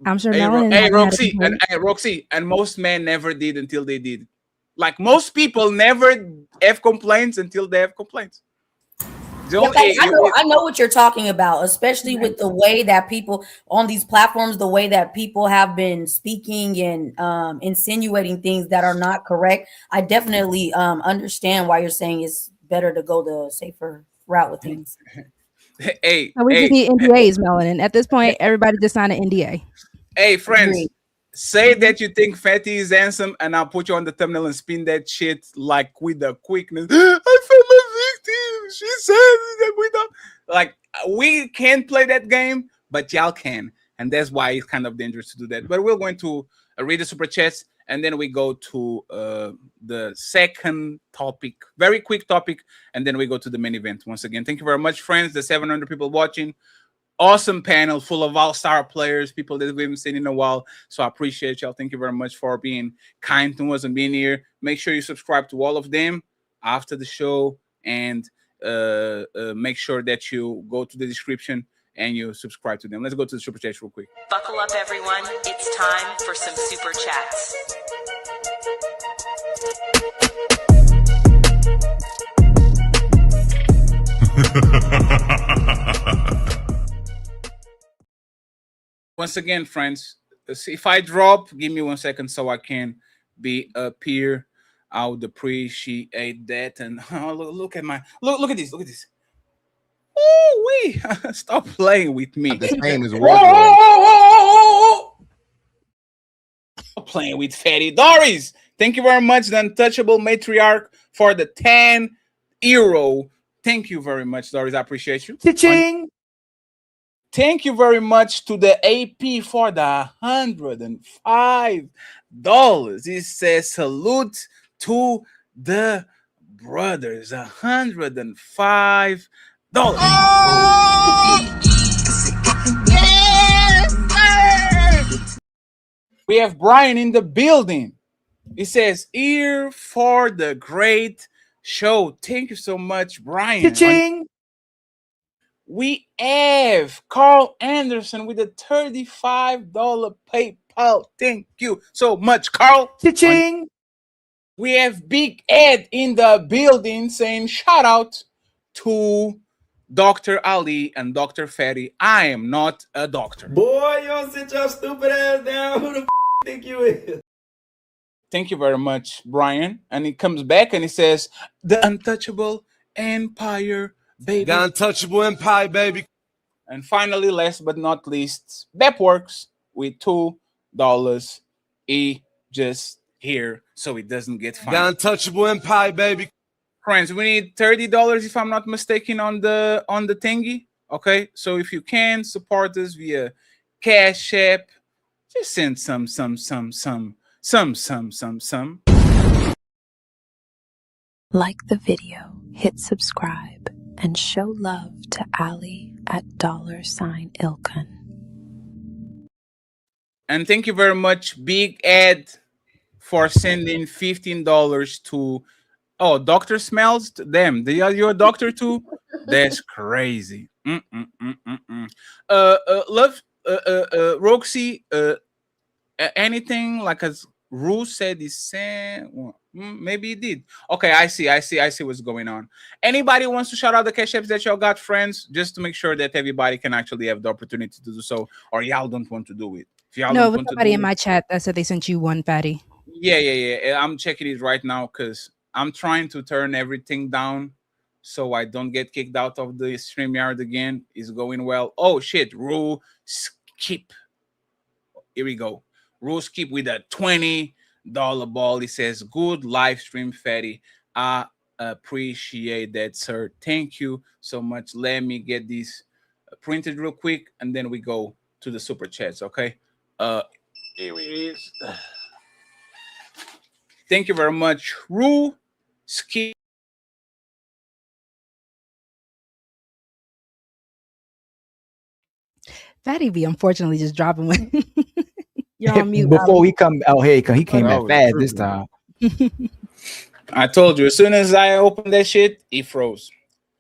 I'm sure Roxy, Roxy, and most men never did until they did. Like most people never have complaints until they have complaints. I know what you're talking about, especially with the way that people on these platforms, the way that people have been speaking and insinuating things that are not correct. I definitely understand why you're saying it's better to go the safer route with things. We just need NDAs, Melanin. At this point, everybody just signed an NDA. Hey, friends, say that you think Fatty is handsome, and I'll put you on the thumbnail and spin that shit like with the quickness. I found my victim. She said that we don't like. We can't play that game, but y'all can, and that's why it's kind of dangerous to do that. But we're going to read the super chats, and then we go to the second topic, very quick topic, and then we go to the main event. Once again, thank you very much, friends. The 700 people watching. Awesome panel full of all-star players, people that we haven't seen in a while. So I appreciate y'all. Thank you very much for being kind to us and being here. Make sure you subscribe to all of them after the show, and make sure that you go to the description and you subscribe to them. Let's go to the super chats real quick. Buckle up, everyone. It's time for some super chats. Once again, friends, if I drop, give me 1 second so I can be up here. I would appreciate that. And look at my look at this. Look at this. Oh, wait. Stop playing with me. The same as Stop playing with Fatty. Doris, thank you very much, the untouchable matriarch, for the 10 euro. Thank you very much, Doris. I appreciate you. Cha-ching. Thank you very much to the AP for the $105. It says salute to the brothers. $105. We have Brian in the building. He says, here for the great show. Thank you so much, Brian. Cha-ching. We have Carl Anderson with a $35 PayPal. Thank you so much, Carl. Cha-ching. We have Big Ed in the building saying shout out to Dr. Ali and Dr. Fatty. I am not a doctor. Boy, y'all sit your stupid ass down. Who the think you is? Thank you very much, Brian. And he comes back and he says, the untouchable empire, baby. The untouchable empire, baby. And finally, last but not least, Bepworks with $2. He just here so it doesn't get fined. The untouchable empire, baby. Friends, we need $30 if I'm not mistaken on the thingy. Okay, so if you can support us via Cash App, just send some. Like the video, hit subscribe, and show love to Ali at $Ilkan. And thank you very much, Big Ed, for sending $15 to Dr. Smells. Damn, are you a doctor too? That's crazy. Love, Roxy, anything like as Rue said, he said, maybe he did. Okay, I see what's going on. Anybody wants to shout out the cash apps that y'all got, friends, just to make sure that everybody can actually have the opportunity to do so, or y'all don't want to do it. If y'all no, don't with want somebody to do in my chat that said they sent you one, Fatty. Yeah. I'm checking it right now because I'm trying to turn everything down so I don't get kicked out of the StreamYard again. It's going well. Oh shit, Rule Skip. Here we go. Rule Skip with a $20 ball. He says, good live stream, Fatty. Appreciate that, sir. Thank you so much. Let me get these printed real quick, and then we go to the super chats. Okay. Here it is. Thank you very much, Ru Ski. Fatty be unfortunately just dropping when you're on mute. Before we come, he came back fast this time. I told you, as soon as I opened that shit, he froze.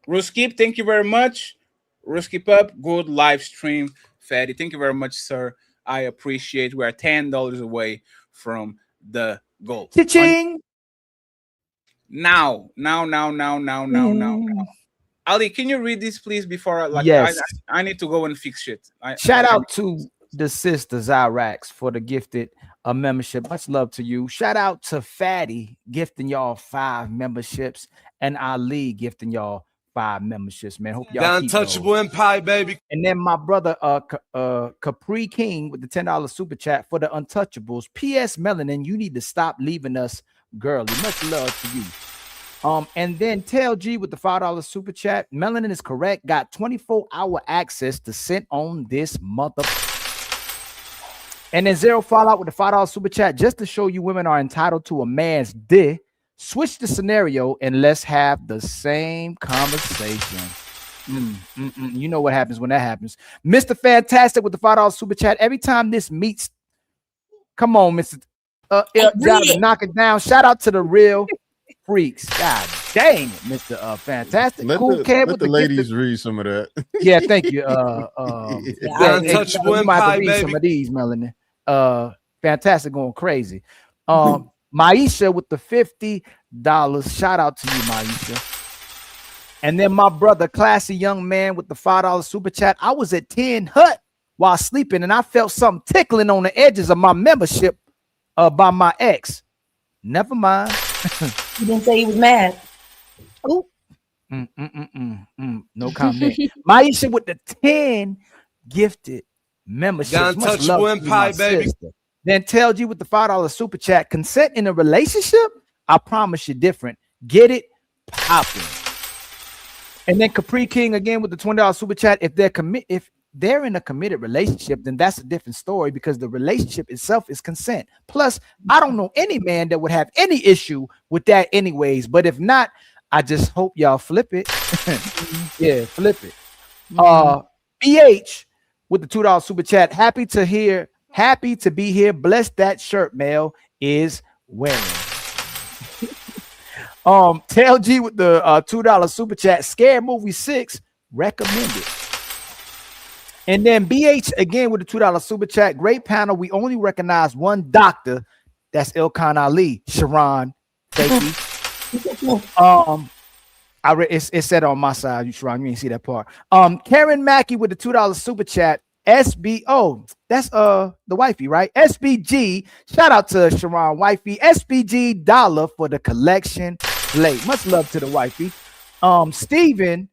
Ruskip, thank you very much. Ruskip up, good live stream. Fatty, thank you very much, sir. I appreciate. We are $10 away from the goal. Cha-ching! Now. Ali, can you read this, please, before yes. I need to go and fix shit. Shout out to the sister Zyrax for the gifted membership. Much love to you. Shout out to Fatty gifting y'all 5 memberships and Ali gifting y'all 5 memberships. Man, hope y'all keep untouchable Implied, baby. And then my brother Capri King with the $10 super chat for the Untouchables. P.S. Melanin, you need to stop leaving us girly. Much love to you. And then Tell G with the $5 super chat. Melanin is correct. Got 24-hour access to send on this mother. And then Zero Fallout with the $5 super chat. Just to show you women are entitled to a man's dick. Switch the scenario and let's have the same conversation. You know what happens when that happens. Mr. Fantastic with the $5 super chat. Every time this meets, come on, Mr. Knock it down. Shout out to the real freaks. God dang it, Mr. Fantastic. Let the ladies read some of that. Yeah, thank you. Untouchable Empire, baby. Some of these, Melanie. Fantastic, going crazy. Maisha with the $50. Shout out to you, Maisha. And then my brother, Classy Young Man with the $5 super chat. I was at 10 Hut while sleeping, and I felt something tickling on the edges of my membership by my ex. Never mind. You didn't say he was mad. Oh. No comment. Maisha with the 10 gifted memberships. Much love Empire, baby. Sister. Then Tell G with the $5 super chat. Consent in a relationship? I promise you different. Get it popping. And then Capri King again with the $20 super chat. If they're in a committed relationship, then that's a different story because the relationship itself is consent. Plus, I don't know any man that would have any issue with that anyways. But if not, I just hope y'all flip it. Yeah, flip it. BH with the $2 super chat. Happy to be here. Bless that shirt Mel is wearing. Tell G with the $2 super chat. Scare Movie 6 recommended. And then BH again with the $2 super chat. Great panel. We only recognize one doctor. That's Ilkan Ali. Sharon. Thank you. It said on my side, you Sharon, you didn't see that part. Karen Mackey with the $2 super chat. SBO, that's the wifey, right? SBG, shout out to Sharon wifey. SBG dollar for the collection plate. Much love to the wifey. Steven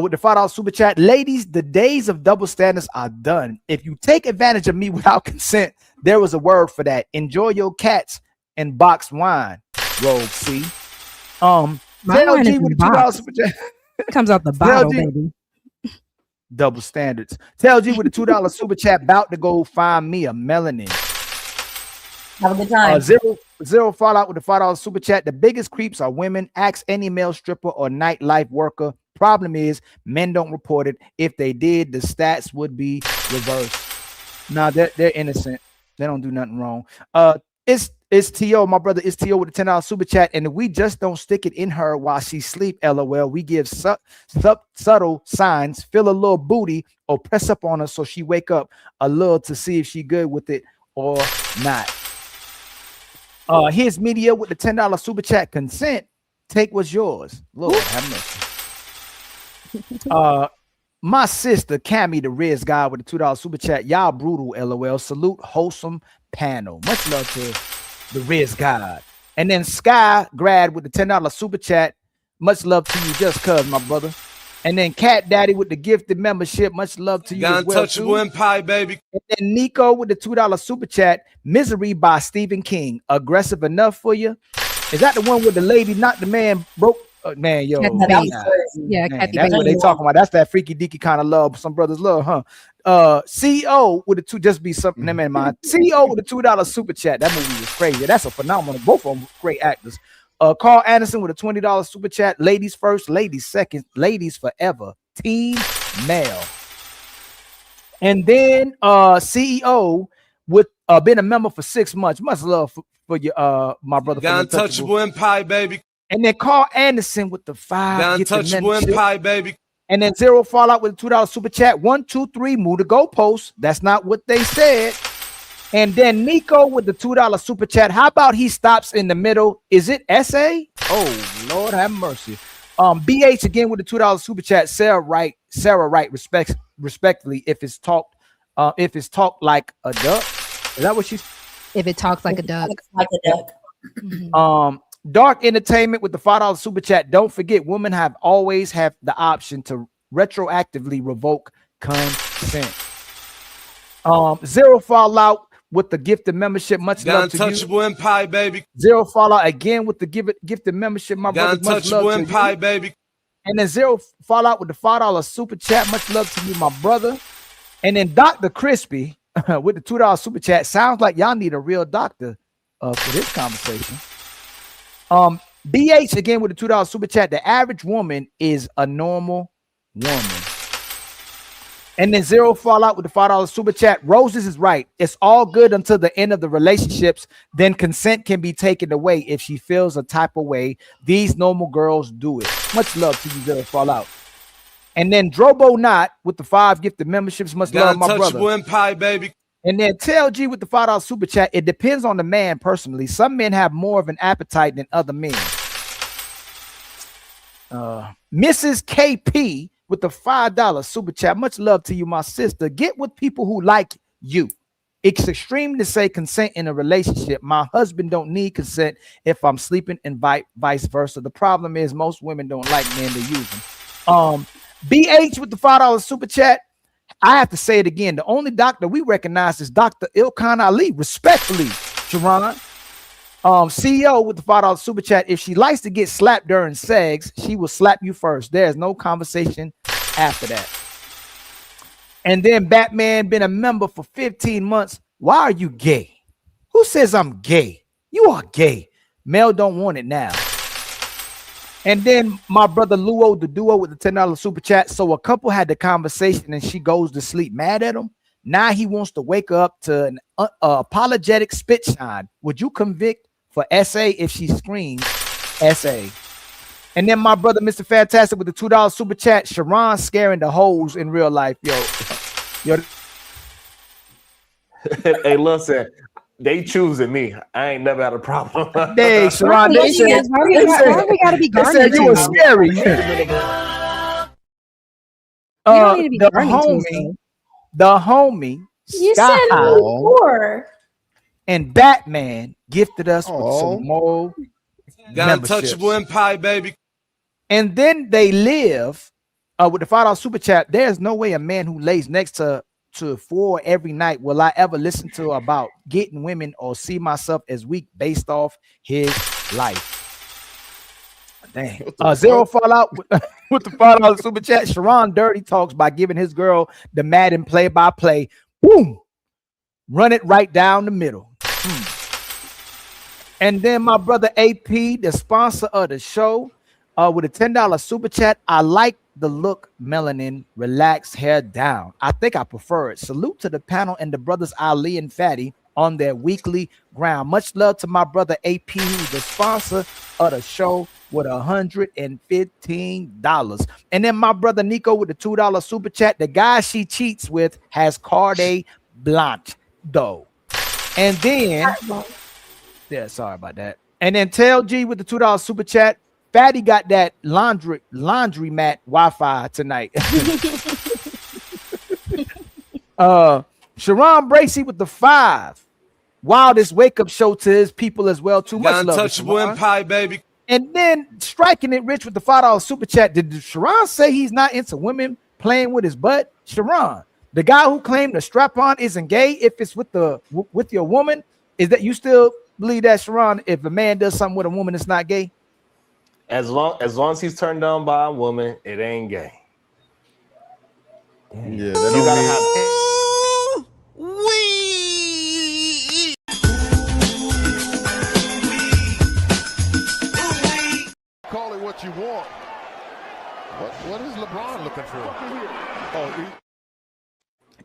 with the $5 super chat. Ladies, the days of double standards are done. If you take advantage of me without consent, there was a word for that. Enjoy your cats and boxed wine. Rogue C. LG with the $2 super chat. Comes out the bottle, baby. Double standards. Tell G with the $2 super chat. About to go find me a melanin. Have a good time. Zero Fallout with the $5 super chat. The biggest creeps are women. Ask any male stripper or nightlife worker. Problem is, men don't report it. If they did, the stats would be reversed. Nah, they're innocent. They don't do nothing wrong. It's T.O., my brother. It's T.O. with the $10 super chat. And if we just don't stick it in her while she sleep, LOL, we give subtle signs, feel a little booty, or press up on her so she wake up a little to see if she good with it or not. Here's Media with the $10 super chat. Consent, take what's yours. Lord have mercy. My sister Cammy, the Riz guy with the $2 super chat. Y'all brutal, LOL. Salute wholesome panel. Much love to the Riz God. And then Sky Grad with the $10 super chat. Much love to you, just cuz, my brother. And then Cat Daddy with the gifted membership. Much love to you as well. Untouchable Empire, baby. And then Nico with the $2 super chat. Misery by Stephen King. Aggressive enough for you? Is that the one where the lady knocked the man broke Man, yo, Kathy nah, Bates. Yeah, man, Kathy that's what they Bates. talking about. That's that freaky deaky kind of love some brothers love, huh? CEO with the two, just be something them in mind. CEO with the $2 super chat. That movie was crazy. That's a phenomenal. Both of them great actors. Carl Anderson with a $20 super chat. Ladies first, ladies second, ladies forever. Team male. And then CEO with been a member for 6 months. Much love for your my brother. The Untouchable Empire, baby. And then Carl Anderson with the 5. The Untouchable Empire, baby. And then Zero Fallout with a $2 super chat. 1, 2, 3, move the goalposts. That's not what they said. And then Nico with the $2 super chat. How about he stops in the middle? Is it SA? Oh, Lord have mercy. BH again with the $2 super chat. Sarah Wright, respectfully, if it's talked like a duck. Is that what she's? If it talks like a duck. Like a duck. Dark Entertainment with the $5 super chat. Don't forget, women have always have the option to retroactively revoke consent. Zero Fallout with the gifted membership. Much The love to you. Untouchable Empire, baby. Zero Fallout again with the gifted membership. My The brother, much Untouchable love to Empire, you. baby. And then Zero Fallout with the $5 super chat. Much love to you, my brother. And then Dr. Crispy with the $2 super chat. Sounds like y'all need a real doctor for this conversation. BH again with the $2 super chat. The average woman is a normal woman. And then Zero Fallout with the $5 super chat. Roses is right. It's all good until the end of the relationships. Then consent can be taken away if she feels a type of way. These normal girls do it. Much love to you, Zero Fallout. And then Drobo Not with the 5 gifted memberships. Much The love, my brother. Untouchable Empire, baby. And then Tell G with the $5 super chat. It depends on the man personally. Some men have more of an appetite than other men. Mrs. KP with the $5 super chat. Much love to you, my sister. Get with people who like you. It's extreme to say consent in a relationship. My husband don't need consent if I'm sleeping, and vice versa. The problem is most women don't like men to use them. BH with the $5 super chat. I have to say it again. The only doctor we recognize is Dr. Ilkan Ali. Respectfully, Sharon. CEO with the $5 super chat. If she likes to get slapped during sex, she will slap you first. There's no conversation after that. And then Batman been a member for 15 months. Why are you gay? Who says I'm gay? You are gay. Mel don't want it now. And then my brother Luo the Duo with the $10 super chat. So a couple had the conversation and she goes to sleep mad at him. Now he wants to wake up to an apologetic spit shine. Would you convict for SA if she screams SA? And then my brother Mr. Fantastic with the $2 super chat. Sharon scaring the hoes in real life. Yo. Hey, listen. They choosing me. I ain't never had a problem. Hey, Sharon, they said we gotta be garnered you were scary. The homie, You Sky said High before. and Batman gifted us with some more The Untouchable Empire, baby. And then they live with the $5 super chat. There's no way a man who lays next to 4 every night will I ever listen to about getting women or see myself as weak based off his life. Dang. Zero Fallout with the $5 super chat. Sharon dirty talks by giving his girl the Madden play-by-play. Boom. Run it right down the middle. And then my brother AP, the sponsor of the show, with a $10 super chat. I like the look, melanin, relaxed hair down. I think I prefer it. Salute to the panel and the brothers Ali and Fatty on their weekly ground. Much love to my brother AP, who's the sponsor of the show with $115. And then my brother Nico with the $2 super chat. The guy she cheats with has Carte Blanche, though. And then, yeah, sorry about that. And then Tell G with the $2 super chat. Fatty got that laundry mat Wi-Fi tonight. Sharon Bracey with the 5. Wildest wake-up show to his people as well. Too much love. Untouchable Empire, baby. And then striking it rich with the $5 super chat. Did Sharon say he's not into women playing with his butt? Sharon, the guy who claimed the strap-on isn't gay if it's with your woman, is that you still believe that, Sharon, if a man does something with a woman, it's not gay? As long as he's turned on by a woman, it ain't gay. Yeah, you gotta have. Call it what you want. What is LeBron looking for? Oh,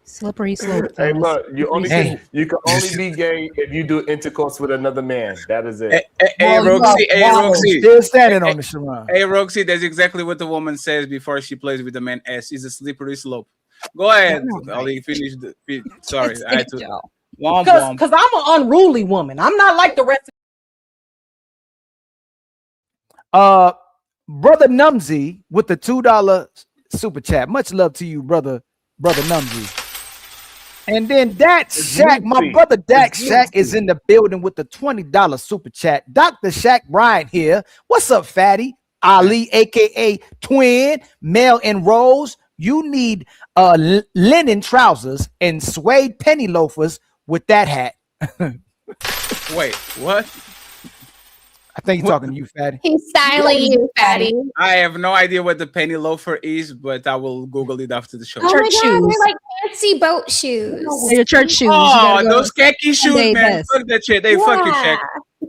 Slippery slope. Hey, look, you can only be gay if you do intercourse with another man. That is it. Hey, Roxy. Still standing on the Sharon. Hey, Roxy, that's exactly what the woman says before she plays with the man S. It's a slippery slope. Go ahead, Ali. Finish the. Sorry, I had to. Because I'm an unruly woman. I'm not like the rest. Brother Numsy with the $2 super chat. Much love to you, brother Numsy. And then Dak Shack, my brother Dak Shack is in the building with the $20 super chat. Dr. Shaq Bryant here. What's up, fatty? Ali, aka Twin, Mel and Rose. You need linen trousers and suede penny loafers with that hat. Wait, what? I think he's talking to you, fatty. He's styling you, fatty. I have no idea what the penny loafer is, but I will Google it after the show. Oh my God, they're like fancy boat shoes. Your church shoes. Oh, those khaki shoes, man. Fuck that shit. Hey, fuck you, Shaq.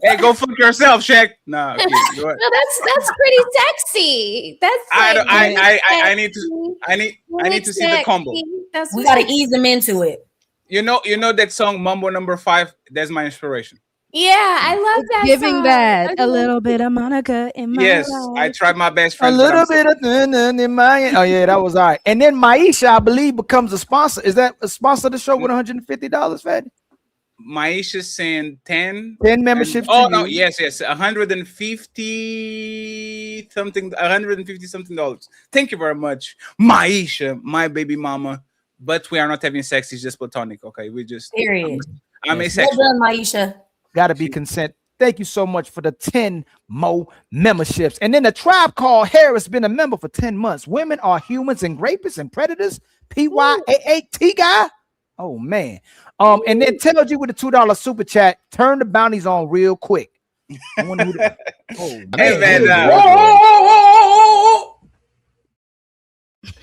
Hey, go fuck yourself, Shaq. Nah, okay, go ahead. No, that's pretty sexy. That's like I need to see the combo. We gotta ease them into it. You know that song Mambo No. 5? That's my inspiration. Yeah, I love that. Giving song. that a little bit of Monica in my Yes, life. I tried my best. A Friends, little bit of in my. Oh yeah, that was all right. And then Maisha, I believe, becomes a sponsor. Is that a sponsor of the show with $150, Fatty? Maisha saying 10 memberships. Oh no, yes, $150 something dollars. Thank you very much, Maisha, my baby mama. But we are not having sex; it's just platonic. Okay, we just. Period. I'm asexual. Well done, Maisha. Gotta be consent. Thank you so much for the 10 more memberships. And then the Tribe Called Harris been a member for 10 months. Women are humans and rapists and predators. PYAAT guy. Oh man. And then tells you with the $2 super chat, turn the bounties on real quick. I wonder who the, Hey man,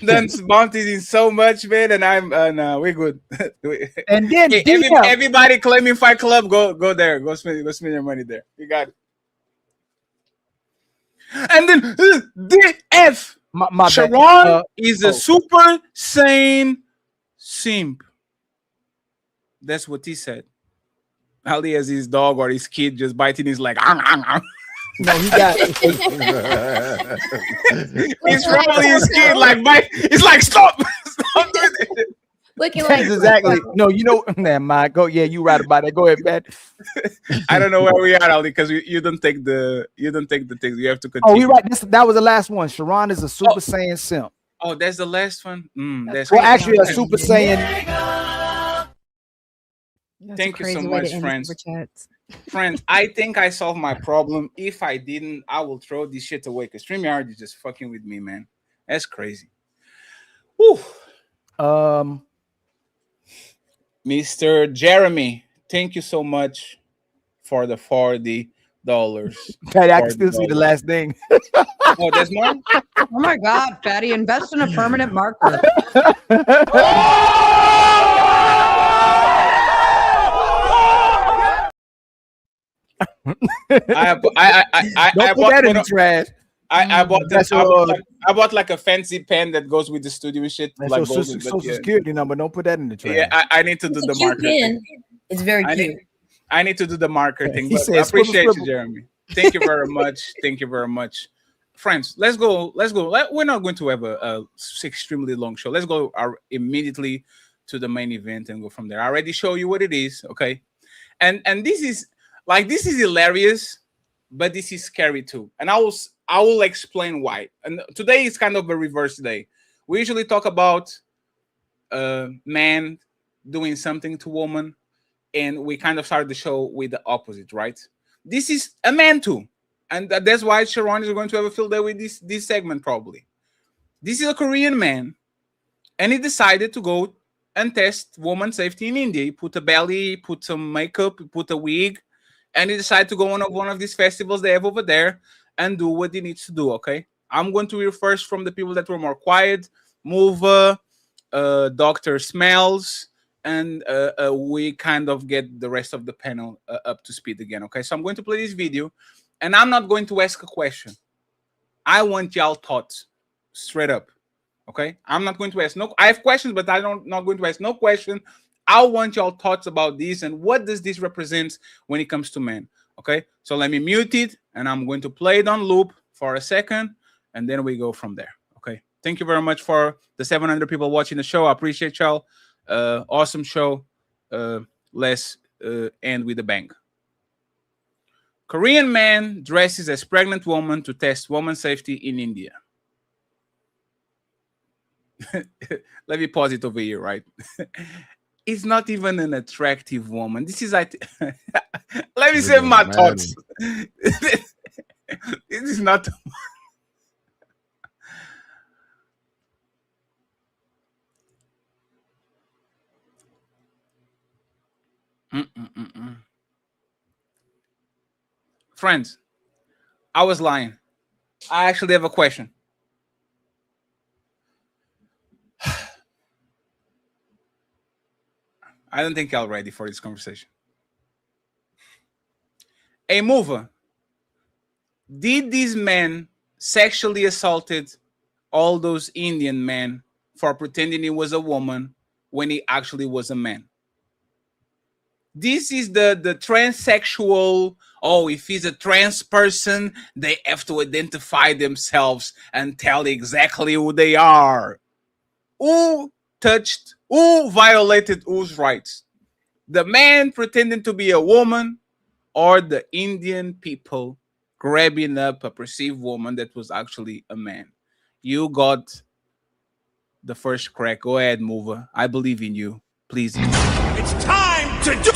done bounties in so much, man, and I'm we're good. And then hey, everybody claiming Fight Club, go there, go spend your money there. You got it. And then DF my Sharon is a super sane simp. That's what he said. Ali has his dog or his kid just biting his leg. No, he got. He's probably his kid like bite. It's like stop doing it. Looking like exactly. No, you know, man, Mike. Go, yeah, you right about that. Go ahead, man. I don't know where we are, Ali, because you don't take the things. You have to continue. Oh, we right. That was the last one. Sharon is a Super Saiyan simp. Oh, that's the last one. That's well, actually, a Super Saiyan. Thank you so much, friends. Friends, I think I solved my problem. If I didn't, I will throw this shit away because StreamYard is just fucking with me, man. That's crazy. Whew. Mr. Jeremy, thank you so much for the $40. Patty, I can still see the last thing. Oh, there's more? Oh my God, Fatty, invest in a permanent marker. I bought that in the trash. I bought like a fancy pen that goes with the studio shit. That's like your social security number. Don't put that in the trash. Yeah, I need to do the marker thing. It's very cute. I need to do the marker thing. He But said, I appreciate scribble. you, Jeremy. Thank you very much. Thank you very much. Friends, let's go. We're not going to have a extremely long show. Let's go immediately to the main event and go from there. I already show you what it is, okay? And this is hilarious, but this is scary too. And I will explain why. And today is kind of a reverse day. We usually talk about man doing something to woman, and we kind of started the show with the opposite, right? This is a man too. And that's why Sharon is going to have a field day with this segment probably. This is a Korean man, and he decided to go and test woman safety in India. He put a belly, put some makeup, put a wig, and he decided to go on one of these festivals they have over there and do what he needs to do. Okay, I'm going to hear first from the people that were more quiet. Mover, Dr. Smells, and we kind of get the rest of the panel up to speed again. Okay, so I'm going to play this video, and I'm not going to ask a question. I want y'all thoughts straight up. Okay, I'm not going to ask no. I have questions, but not going to ask no question. I want y'all thoughts about this and what does this represent when it comes to men. Okay, so let me mute it, and I'm going to play it on loop for a second, and then we go from there. Okay, thank you very much for the 700 people watching the show. I appreciate y'all. Awesome show. Let's end with a bang. Korean man dresses as pregnant woman to test woman safety in India. Let me pause it over here, right? It's not even an attractive woman. This is let me say my thoughts. This is not. Friends, I was lying. I actually have a question. I don't think y'all ready for this conversation. A mover, did these men sexually assaulted all those Indian men for pretending he was a woman when he actually was a man? This is the transsexual. Oh, if he's a trans person, they have to identify themselves and tell exactly who they are. Who violated whose rights? The man pretending to be a woman, or the Indian people grabbing up a perceived woman that was actually a man? You got the first crack. Go ahead, mover. I believe in you. Please. It's time to do.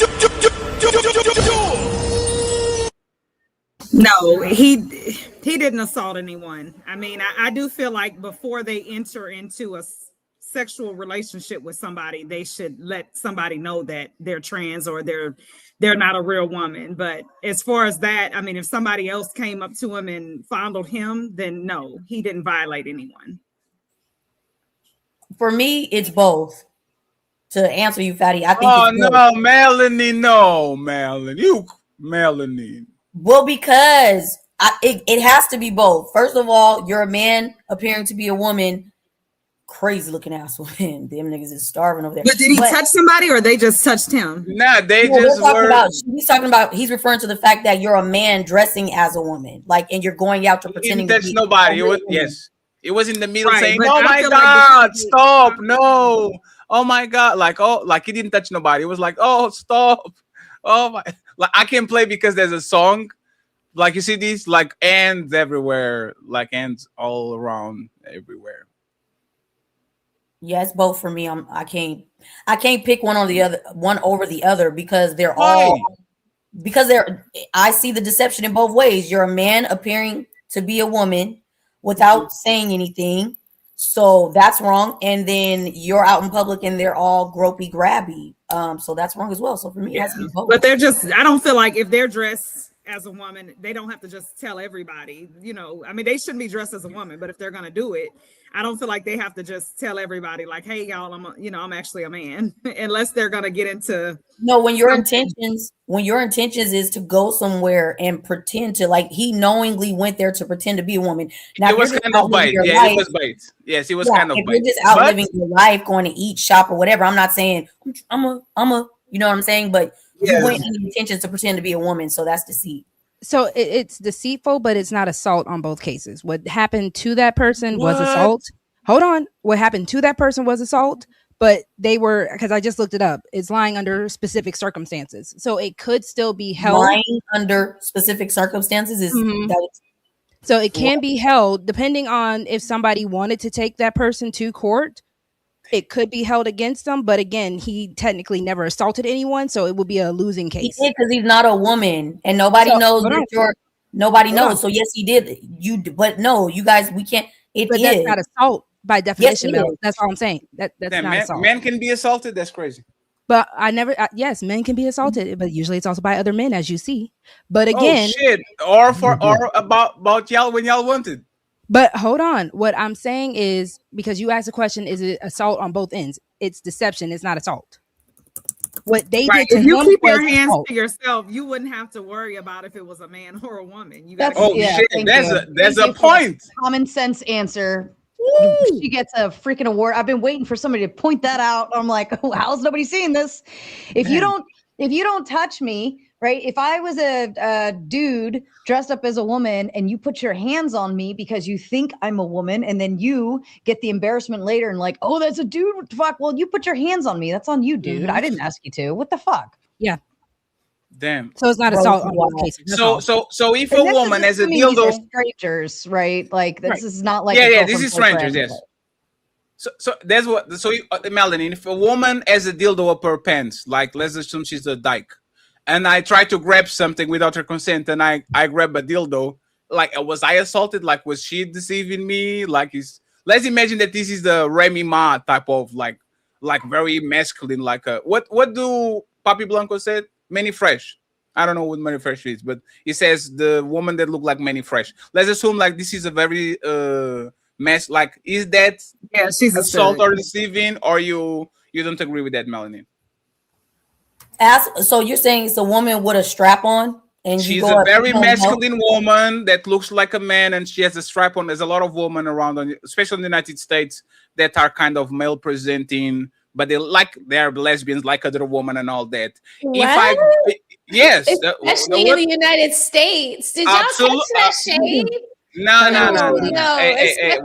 No, he didn't assault anyone. I mean, I do feel like before they enter into a sexual relationship with somebody, they should let somebody know that they're trans or they're not a real woman. But as far as that, I mean, if somebody else came up to him and fondled him, then no, he didn't violate anyone. For me, it's both. To answer you, Fatty, I think. Oh no, Melanie, no, Melanie, you, Melanie. Well, because it has to be both. First of all, you're a man appearing to be a woman. Crazy looking ass woman. Them niggas is starving over there. But did he touch somebody, or they just touched him? Nah, they just were. He's referring to the fact that you're a man dressing as a woman, like, and you're going out to pretending to be nobody. It was in the middle saying, but "Oh I my feel God, like stop, no, oh my God," like he didn't touch nobody. It was like, "Oh, stop, oh my," like I can't play because there's a song. Like you see these like ends everywhere, like ends all around everywhere. Yeah, it's both for me. I can't pick one over the other because they're all I see the deception in both ways. You're a man appearing to be a woman without saying anything, so that's wrong. And then you're out in public and they're all gropey grabby, so that's wrong as well. So for me, it has to be both. But I don't feel like if they're dressed as a woman, they don't have to just tell everybody, I mean, they shouldn't be dressed as a woman, but if they're going to do it, I don't feel like they have to just tell everybody like, hey y'all, I'm actually a man, unless they're going to get into. No, when your intentions is to go somewhere and pretend to, like, he knowingly went there to pretend to be a woman. Now, it was kind of bite. Yeah, it was bite. Yes, it was kind of if bite. You're just out living your life, going to eat, shop, or whatever. I'm not saying I'm a, you know what I'm saying, but you went in the intentions to pretend to be a woman, so that's deceit. So it's deceitful, but it's not assault on both cases. What happened to that person was assault. Hold on. What happened to that person was assault, but they were, because I just looked it up, it's lying under specific circumstances. So it could still be held. Lying under specific circumstances is so it can be held depending on if somebody wanted to take that person to court. It could be held against them, but again, he technically never assaulted anyone, so it would be a losing case. He did because he's not a woman, and nobody knows that you're. Nobody knows. So yes, he did. But no, you guys, we can't. But that's not assault by definition, Mel. That's all I'm saying. That's not assault. Men can be assaulted. That's crazy. But I never. Yes, men can be assaulted, but usually it's also by other men, as you see. But again, shit, or about y'all when y'all wanted. But hold on. What I'm saying is, because you asked the question, is it assault on both ends? It's deception. It's not assault. What they did to if you him keep your was hands assault. to yourself, you wouldn't have to worry about if it was a man or a woman. You That's gotta There's a point. Common sense answer. She gets a freaking award. I've been waiting for somebody to point that out. I'm like, oh, how's nobody seeing this? If you don't touch me, right? If I was a dude dressed up as a woman and you put your hands on me because you think I'm a woman, and then you get the embarrassment later and like, oh, that's a dude. What the fuck? Well, you put your hands on me. That's on you, dude. I didn't ask you to. What the fuck? Yeah. Damn. So it's not assault on both cases. So if a woman has a dildo, strangers, right? Like this is not like this is strangers. Yes. So that's what. So Melanie, if a woman has a dildo up her pants, like let's assume she's a dyke, and I try to grab something without her consent, and I grab a dildo, like was I assaulted? Like was she deceiving me? Like let's imagine that this is the Remy Ma type of like very masculine. Like what do Papi Blanco said? Manny Fresh. I don't know what Manny Fresh is, but he says the woman that look like Manny Fresh. Let's assume like this is a very mess. Like is that she's assault or deceiving, or you don't agree with that, Melanie? So you're saying it's a woman with a strap on, and she's a very masculine woman that looks like a man, and she has a strap on. There's a lot of women around, especially in the United States, that are kind of male presenting, but they're lesbians like other women and all that. What? Yes, especially in the United States. Did y'all catch that shade? No. Especially in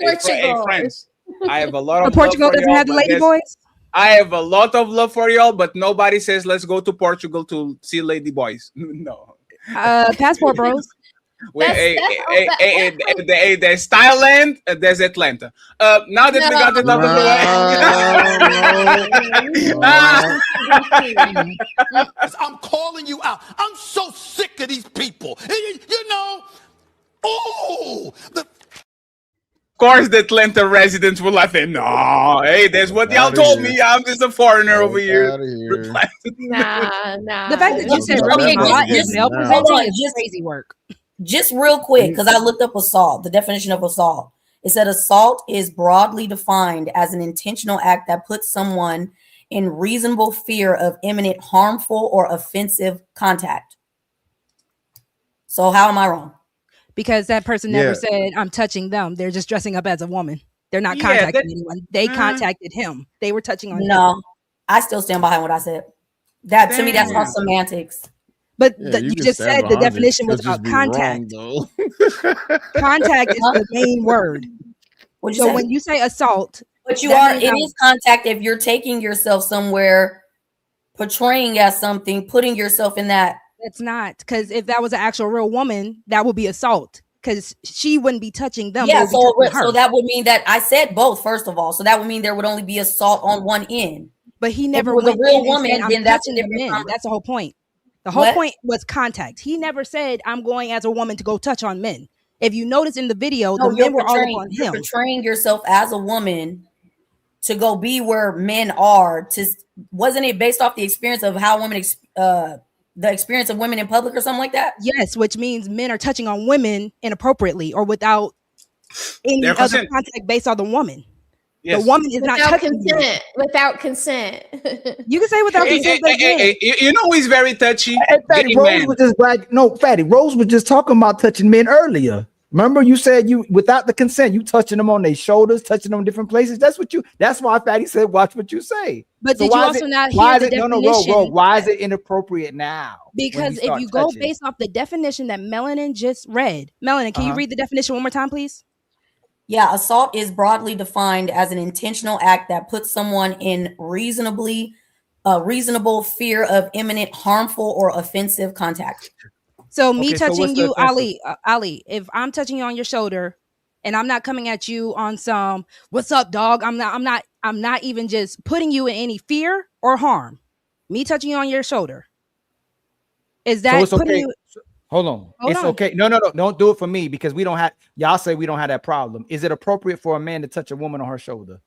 Portugal. Friends, I have a lot of Portugal doesn't have the lady boys. I have a lot of love for y'all, but nobody says let's go to Portugal to see lady boys. No. Passport bros. There's Thailand, there's Atlanta. Now that we got it out of the way. I'm calling you out. I'm so sick of these people. You know, Of course, the Atlanta residents were laughing. No, hey, that's what y'all told me. I'm just a foreigner over here. Nah. The fact that you said Remy Ma is male presenting is crazy work. Just real quick, because I looked up assault, the definition of assault. It said assault is broadly defined as an intentional act that puts someone in reasonable fear of imminent harmful or offensive contact. So how am I wrong? Because that person never said, I'm touching them. They're just dressing up as a woman. They're not contacting anyone. They contacted him. They were touching on him. No, I still stand behind what I said. To me, that's all semantics. But you just said the definition was about contact. Contact is the main word. So when you say assault, but it is contact if you're taking yourself somewhere, portraying as something, putting yourself in that. It's not, because if that was an actual real woman, that would be assault, because she wouldn't be touching them. Yeah, so that would mean that I said both, first of all. So that would mean there would only be assault on one end. But he never was a real woman, then that's a different men. That's the whole point. The whole point was contact. He never said, I'm going as a woman to go touch on men. If you notice in the video, the men were all on him. You're portraying yourself as a woman to go be where men are. Wasn't it based off the experience of how women, the experience of women in public or something like that? Yes, which means men are touching on women inappropriately or without any other contact based on the woman. Yes. The woman is not touching consent. Without consent. You can say without consent. You know he's very touchy. Fatty Rose was just Fatty Rose was just talking about touching men earlier. Remember, you said you without the consent, you touching them on their shoulders, touching them in different places. That's why Fatty said, watch what you say. But did you also not hear the definition? Why is it inappropriate now? Because if you go based off the definition that Melanin just read, Melanin, can you read the definition one more time, please? Yeah, assault is broadly defined as an intentional act that puts someone in reasonable fear of imminent harmful or offensive contact. So me touching you, Ali, if I'm touching you on your shoulder and I'm not coming at you on some, what's up, dog? I'm not even just putting you in any fear or harm. Me touching you on your shoulder. Is that putting you? Hold on. Okay. No. Don't do it for me because y'all say we don't have that problem. Is it appropriate for a man to touch a woman on her shoulder?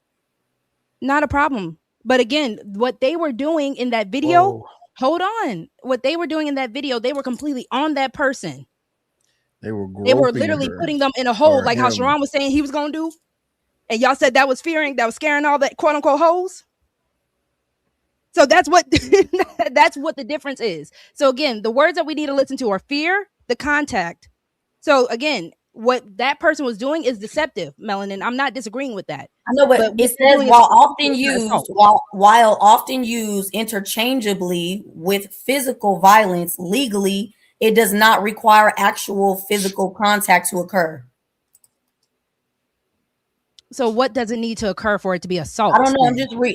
Not a problem. But again, what they were doing in that video, hold on. What they were doing in that video, they were completely on that person. They were literally putting them in a hole, like how Sharon was saying he was gonna do. And y'all said that was scaring all that quote unquote hoes. So that's what that's what the difference is. So again, the words that we need to listen to are fear, the contact. So again, what that person was doing is deceptive, Melanin. I'm not disagreeing with that. I know, but it says while often used interchangeably with physical violence legally, it does not require actual physical contact to occur. So what does it need to occur for it to be assault? I don't know.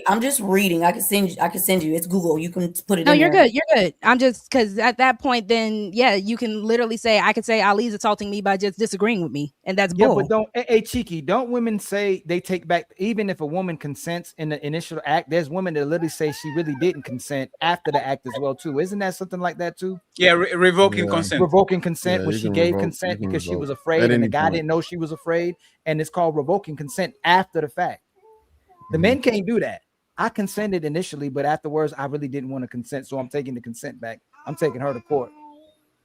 I'm just reading. I can send you. It's Google. You can put it. No, in you're there. good. You're good. I'm just because at that point, then yeah, you can literally say I could say Ali's assaulting me by just disagreeing with me, and that's bull. But don't cheeky. Don't women say they take back even if a woman consents in the initial act? There's women that literally say she really didn't consent after the act as well too. Isn't that something like that too? Yeah, revoking consent. Revoking consent where she gave consent because she was afraid and the guy didn't know she was afraid, and it's called revoking consent after the fact. The men can't do that. I consented initially, but afterwards I really didn't want to consent, so I'm taking the consent back. I'm taking her to court.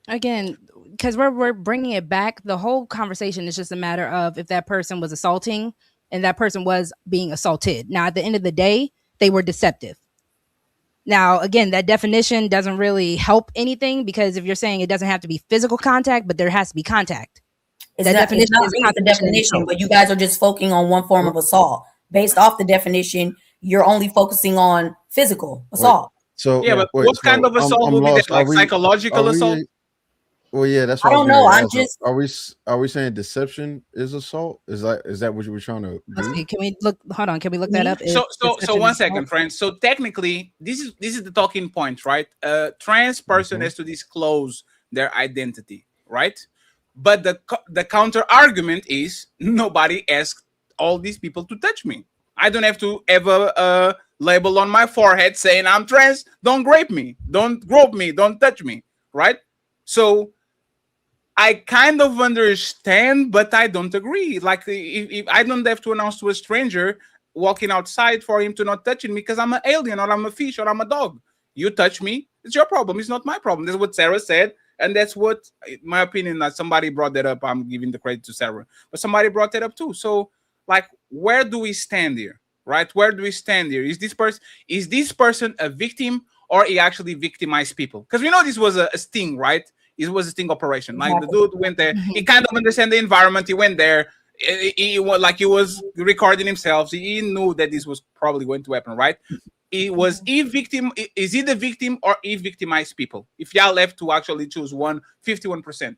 Again, because we're bringing it back. The whole conversation is just a matter of if that person was assaulting and that person was being assaulted. Now, at the end of the day, they were deceptive. Now, again, that definition doesn't really help anything because if you're saying it doesn't have to be physical contact, but there has to be contact. It's not really the definition, but you guys are just focusing on one form of assault. Based off the definition, you're only focusing on physical assault. So yeah, but what kind of assault would be that? Like psychological assault? Well, yeah, that's what I don't know. I'm just. Are we saying deception is assault? Is that what you were trying to do? Let's see. Can we look? Hold on. Can we look that up? So 1 second, friends. So technically, this is the talking point, right? A trans person has to disclose their identity, right? But the counter argument is nobody asked all these people to touch me. I don't have to have a label on my forehead saying I'm trans. Don't grape me. Don't grope me. Don't touch me. Right? So I kind of understand, but I don't agree. Like if I don't have to announce to a stranger walking outside for him to not touching me because I'm an alien or I'm a fish or I'm a dog. You touch me, it's your problem. It's not my problem. That's what Sarah said. And that's what, in my opinion, that somebody brought that up. I'm giving the credit to Sarah, but somebody brought that up too. So, like, where do we stand here, right? Where do we stand here? Is this person a victim or he actually victimized people? Because we know this was a sting, right? It was a sting operation. Like the dude went there. He kind of understand the environment. He went there. He was recording himself. He knew that this was probably going to happen, right? Is he the victim or he victimized people? If y'all left to actually choose 51%.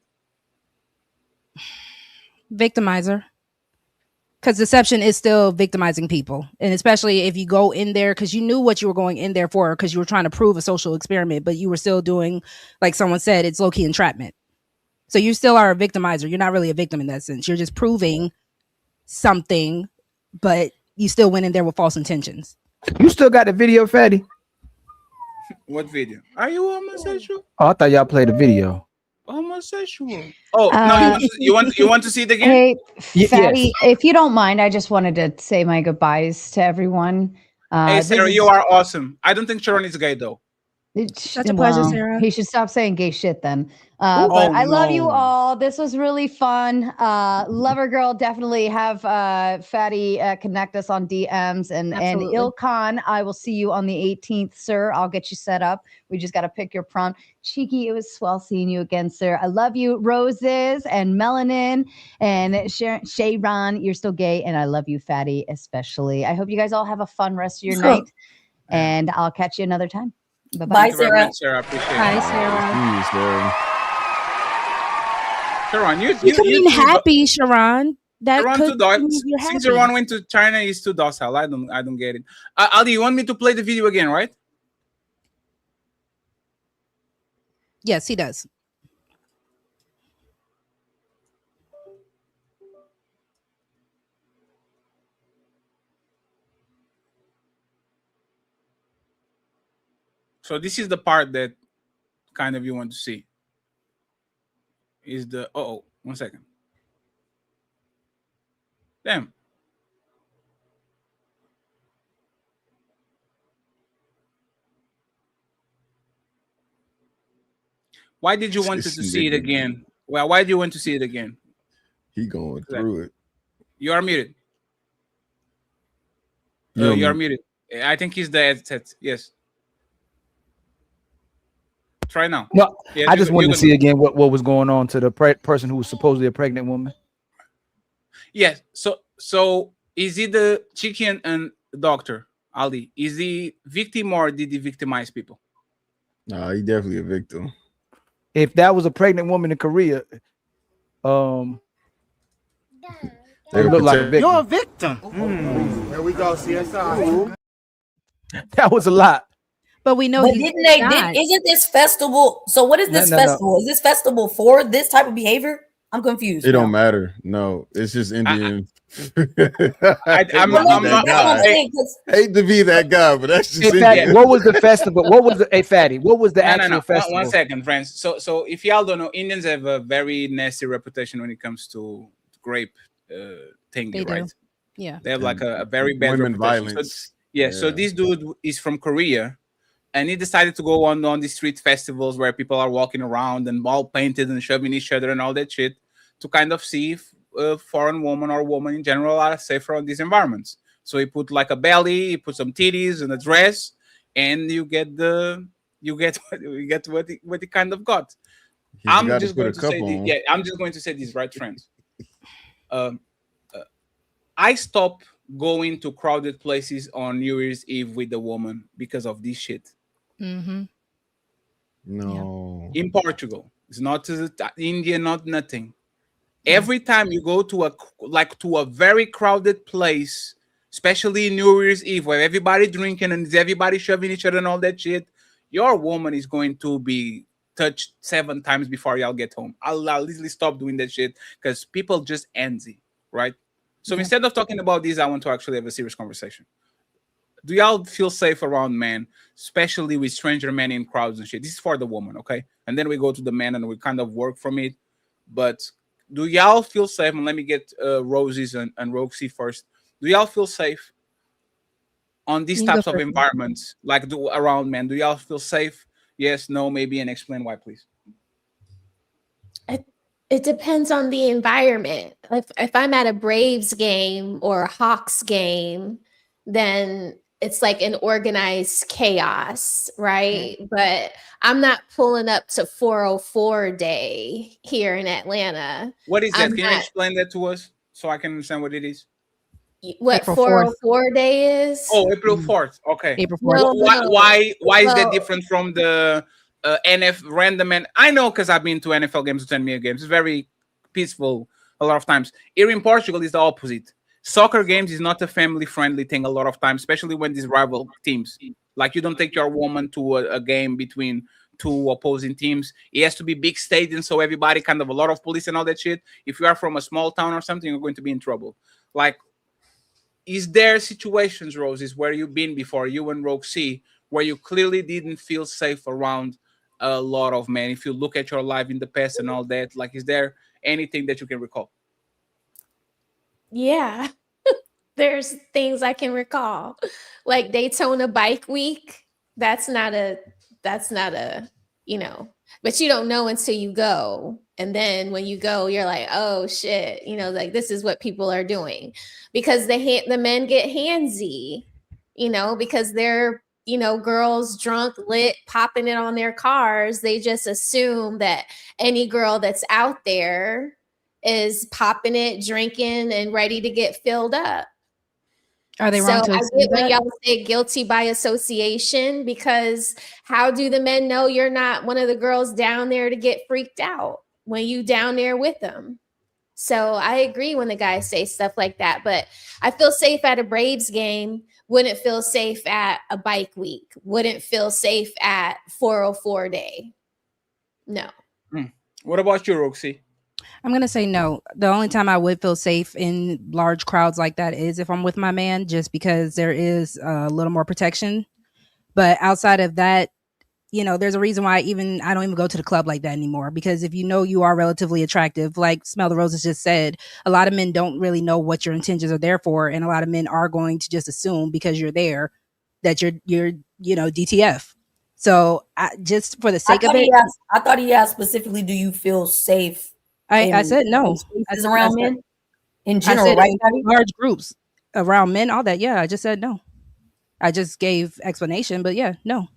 Victimizer. Because deception is still victimizing people. And especially if you go in there because you knew what you were going in there for because you were trying to prove a social experiment, but you were still doing, like someone said, it's low-key entrapment. So you still are a victimizer. You're not really a victim in that sense. You're just proving something, but you still went in there with false intentions. You still got the video, Fatty? What video? Are you homosexual? Oh, I thought y'all played the video. Homosexual. Oh no! You want to see it again? Hey, Fatty, if you don't mind, I just wanted to say my goodbyes to everyone. Hey, Sarah, you are awesome. I don't think Sharon is gay though. Such a pleasure, Sarah. He should stop saying gay shit then. But I love you all. This was really fun. Lover girl, definitely have Fatty connect us on DMs and Ilkan. I will see you on the 18th, sir. I'll get you set up. We just got to pick your prompt. Cheeky, it was swell seeing you again, sir. I love you, Roses and Melanin and Shayron. You're still gay, and I love you, Fatty, especially. I hope you guys all have a fun rest of your night, and I'll catch you another time. Bye, Sarah. Sarah, appreciate it. Bye, Sarah. Sharon, you mean happy, Sharon. That Sharon could too docile. mean you're Since happy. Sharon went to China, he's too docile. I don't get it. Ali, you want me to play the video again, right? Yes, he does. So this is the part that kind of you want to see. Is the 1 second. Damn. Why did you want to see it again? Well, why do you want to see it again? He going through it. You are muted. You are muted. I think he's the headset. Yes. Try now. No, yes, I just wanted to see again what was going on to the person who was supposedly a pregnant woman. Yes. So is he the chicken and doctor, Ali? Is he victim or did he victimize people? Nah, he definitely a victim. If that was a pregnant woman in Korea, they look like a victim. You're a victim. There we go, CSI. That was a lot. But we know. But isn't this festival? So what is this festival? No. Is this festival for this type of behavior? I'm confused. It don't matter. No, it's just Indian. I'm not. Hate to be that guy, but that's just. Hey, Fatty, what was the festival? What was the Fatty? What was the actual festival? One second, friends. So if y'all don't know, Indians have a very nasty reputation when it comes to grape thing, right? Yeah, they have like a very bad women reputation. violence. So this dude is from Korea. And he decided to go on the street festivals where people are walking around and all painted and shoving each other and all that shit to kind of see if a foreign woman or woman in general are safer on these environments. So he put like a belly, he put some titties and a dress, and you get what he kind of got. I'm just going to say this, right, friends? I stopped going to crowded places on New Year's Eve with a woman because of this shit. Mm-hmm. No. In Portugal, it's not India, not nothing. Every time you go to a very crowded place, especially New Year's Eve, where everybody drinking and everybody shoving each other and all that shit, your woman is going to be touched 7 times before y'all get home. I'll easily stop doing that shit because people just envy, right? So instead of talking about this, I want to actually have a serious conversation. Do y'all feel safe around men, especially with stranger men in crowds and shit? This is for the woman, okay? And then we go to the men and we kind of work from it. But do y'all feel safe? And let me get Rosie's and Roxy first. Do y'all feel safe on these types of environments, like around men? Do y'all feel safe? Yes, no, maybe, and explain why, please. It depends on the environment. If I'm at a Braves game or a Hawks game, then it's like an organized chaos, right? But I'm not pulling up to 404 Day here in Atlanta. What is that? Can you explain that to us so I can understand what it is? What April 404 Day is? Oh, April 4th. Okay. April 4th. Why is that different from the NFL random? And I know because I've been to NFL games, to 10 million games. It's very peaceful a lot of times. Here in Portugal, it's the opposite. Soccer games is not a family-friendly thing a lot of times, especially when these rival teams. Like, you don't take your woman to a game between 2 opposing teams. It has to be big stadium, so everybody kind of a lot of police and all that shit. If you are from a small town or something, you're going to be in trouble. Like, is there situations, Roses, where you've been before, you and Roxy, where you clearly didn't feel safe around a lot of men? If you look at your life in the past and all that, like, is there anything that you can recall? Yeah, there's things I can recall, like Daytona Bike Week. That's not a, you know, but you don't know until you go. And then when you go, you're like, oh shit, you know, like this is what people are doing, because the men get handsy, you know, because they're, you know, girls drunk, lit, popping it on their cars. They just assume that any girl that's out there is popping it, drinking, and ready to get filled up. Are they wrong to I assume get when that? y'all say guilty by association, because how do the men know you're not one of the girls down there to get freaked out when you down there with them? So I agree when the guys say stuff like that, but I feel safe at a Braves game. Wouldn't feel safe at a bike week. Wouldn't feel safe at 404 Day. No. What about you, Roxy? I'm going to say no. The only time I would feel safe in large crowds like that is if I'm with my man, just because there is a little more protection. But outside of that, you know, there's a reason why I don't even go to the club like that anymore, because if you know you are relatively attractive, like Smell the Roses just said, a lot of men don't really know what your intentions are there for. And a lot of men are going to just assume because you're there that you're, you know, DTF. So just for the sake of it, I thought he asked specifically, do you feel safe? I said no. Spaces around men in I general, said right? in large groups around men, all that. Yeah, I just said no. I just gave explanation, but yeah, no.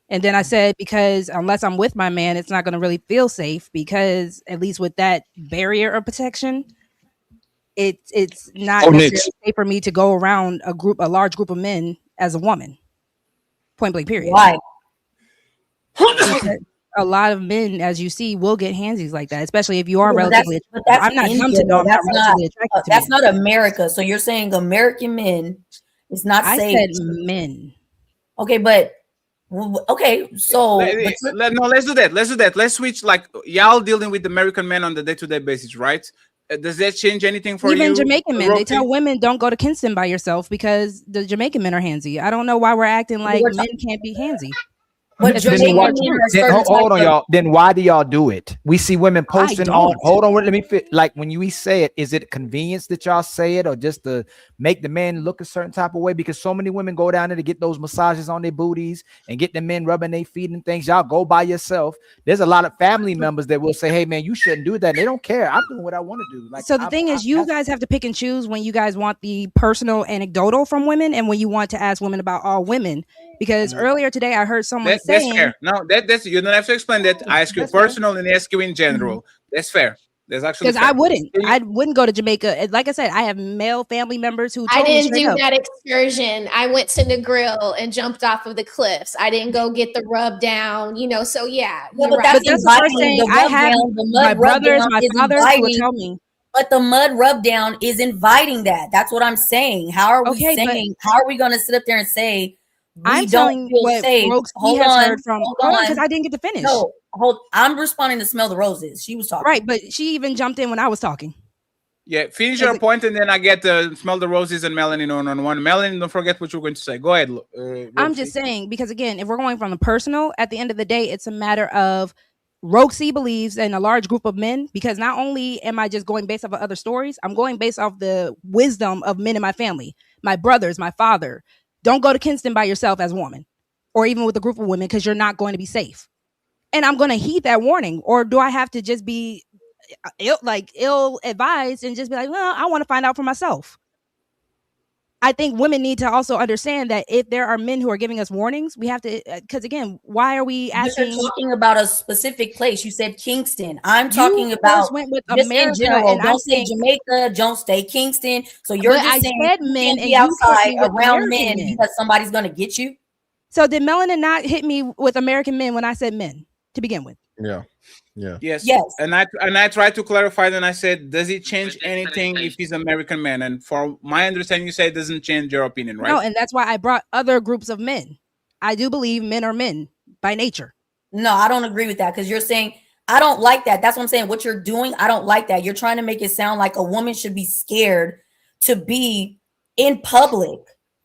And then I said, because unless I'm with my man, it's not going to really feel safe, because at least with that barrier of protection, it's not necessarily safe for me to go around a large group of men as a woman. Point blank, period. Why? Because a lot of men, as you see, will get handsies like that, especially if you are relatively attractive. I'm not dumb to know I'm not relatively attracted to that's men. not America. So you're saying American men is not safe. I said men. Okay, but okay, so let's do that. Let's do that. Let's switch. Like, y'all dealing with American men on the day-to-day basis, right? Does that change anything for you? Even Jamaican men, they tell women don't go to Kingston by yourself because the Jamaican men are handsy. I don't know why we're acting like men can't be handsy. But hold on, y'all. Then why do y'all do it? We see women posting on. Hold on, let me fit. Like when we say it, is it convenience that y'all say it, or just to make the men look a certain type of way? Because so many women go down there to get those massages on their booties and get the men rubbing their feet and things. Y'all go by yourself. There's a lot of family members that will say, "Hey, man, you shouldn't do that." They don't care. I'm doing what I want to do. Like, so the thing is, you guys have to pick and choose when you guys want the personal anecdotal from women and when you want to ask women about all women. Because earlier today, I heard someone saying, "That's fair." No, that's you don't have to explain that. I ask you personal and ask you in general. That's fair. That's actually because I wouldn't go to Jamaica. Like I said, I have male family members who I told me didn't do straight up, that excursion. I went to Negril and jumped off of the cliffs. I didn't go get the rub down, So yeah, but right. that's the first thing I had. My brothers, my fathers would tell me. But the mud rub down is inviting that. That's what I'm saying. How are we saying? How are we going to sit up there and say? I'm telling you what Hold on, heard from. Hold on, because I didn't get to finish. No, I'm responding to Smell the Roses. She was talking. Right, but she even jumped in when I was talking. Yeah, finish your point, and then I get to Smell the Roses and Melanie on one. Melanie, don't forget what you're going to say. Go ahead. I'm just saying, because again, if we're going from the personal, at the end of the day, it's a matter of Roxy believes in a large group of men, because not only am I just going based off of other stories, I'm going based off the wisdom of men in my family, my brothers, my father. Don't go to Kingston by yourself as a woman, or even with a group of women, because you're not going to be safe. And I'm going to heed that warning. Or do I have to just be ill advised and just be like, well, I want to find out for myself? I think women need to also understand that if there are men who are giving us warnings, we have to, because again, why are we asking? You're talking about a specific place. You said Kingston. I'm talking about went with just America, in general. and Don't say Jamaica. Don't say Kingston. So you're just saying men be outside around men because somebody's going to get you. So did Melanin not hit me with American men when I said men to begin with? Yeah. Yes. And I tried to clarify. Then I said, does it change anything if he's American man? And for my understanding, you say it doesn't change your opinion, right? No, and that's why I brought other groups of men. I do believe men are men by nature. No, I don't agree with that, because you're saying I don't like that. That's what I'm saying. What you're doing, I don't like that. You're trying to make it sound like a woman should be scared to be in public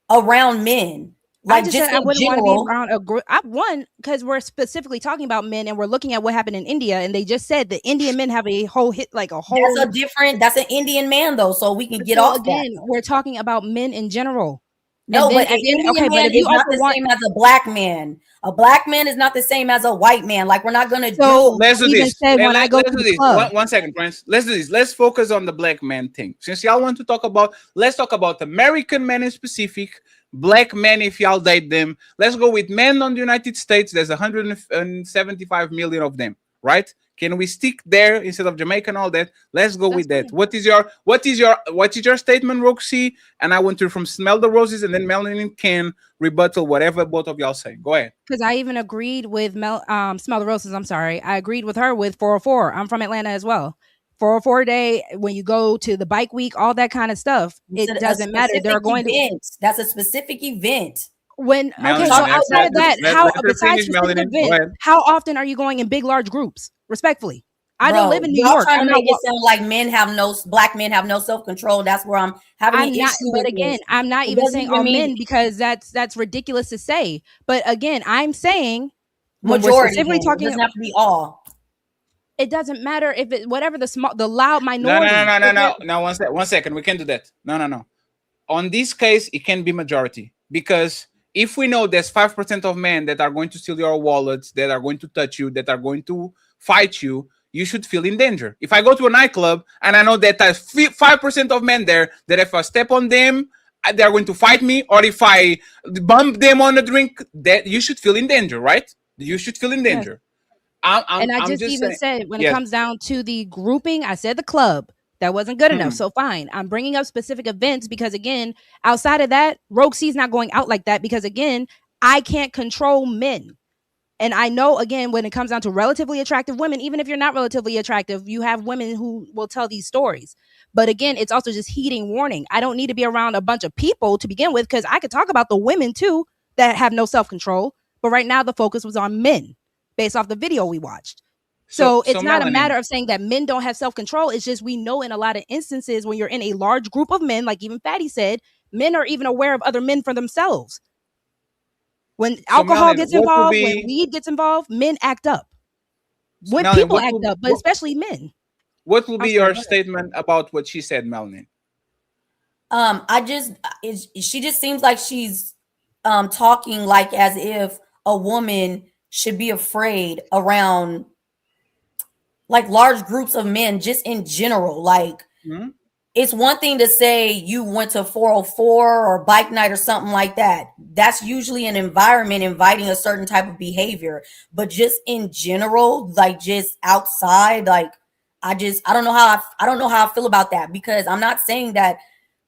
around men. Like, I just said I wouldn't want to be around a group. One, because we're specifically talking about men, and we're looking at what happened in India, and they just said the Indian men have a whole hit, like a whole. That's an Indian man though, so we can get off again. We're talking about men in general. No, but an Indian man is not the same as a black man. A black man is not the same as a white man. Like, we're not gonna do. Let's do this. Let's do this. One second, friends. Let's do this. Let's focus on the black man thing. Since y'all want to talk about, let's talk about American men in specific. Black men, if y'all date them. Let's go with men on the United States. There's 175 million of them, right? Can we stick there instead of Jamaica and all that? Let's go with that. What is your statement, Roxy? And I want to from Smell the Roses, and then Melanie can rebuttal whatever both of y'all say. Go ahead. Because I even agreed with Smell the Roses. I'm sorry, I agreed with her with 404. I'm from Atlanta as well. 404 day, when you go to the bike week, all that kind of stuff, it doesn't matter. They're going to. That's a specific event. When okay, so outside of that, besides specific event, how often are you going in big, large groups? Respectfully, I don't live in New York. Trying to make it sound like black men have no self-control. That's where I'm having an issue. But again, I'm not even saying all men, because that's ridiculous to say. But again, I'm saying majority. It doesn't have to be all. It doesn't matter if it whatever the loud minority. No. 1 second. We can't do that. No. On this case, it can be majority, because if we know there's 5% of men that are going to steal your wallets, that are going to touch you, that are going to fight you, you should feel in danger. If I go to a nightclub and I know that there's 5% of men there, that if I step on them, they're going to fight me, or if I bump them on a drink, that you should feel in danger, right? You should feel in danger. Yes. I just even said, when it comes down to the grouping, I said the club. That wasn't good enough. So fine. I'm bringing up specific events because, again, outside of that, Rogue C's not going out like that because, again, I can't control men. And I know, again, when it comes down to relatively attractive women, even if you're not relatively attractive, you have women who will tell these stories. But again, it's also just heeding warning. I don't need to be around a bunch of people to begin with, because I could talk about the women too that have no self-control. But right now the focus was on men based off the video we watched. So it's not a matter of saying that men don't have self-control. It's just we know in a lot of instances when you're in a large group of men, like even Fatty said, men are even aware of other men for themselves. When alcohol gets involved, when weed gets involved, men act up. When people act up, but especially men. What will be your statement about what she said, Melanie? She just seems like she's talking like as if a woman should be afraid around like large groups of men, just in general. Like, it's one thing to say you went to 404 or bike night or something like that. That's usually an environment inviting a certain type of behavior. But just in general, like just outside, like I don't know how I feel about that, because I'm not saying that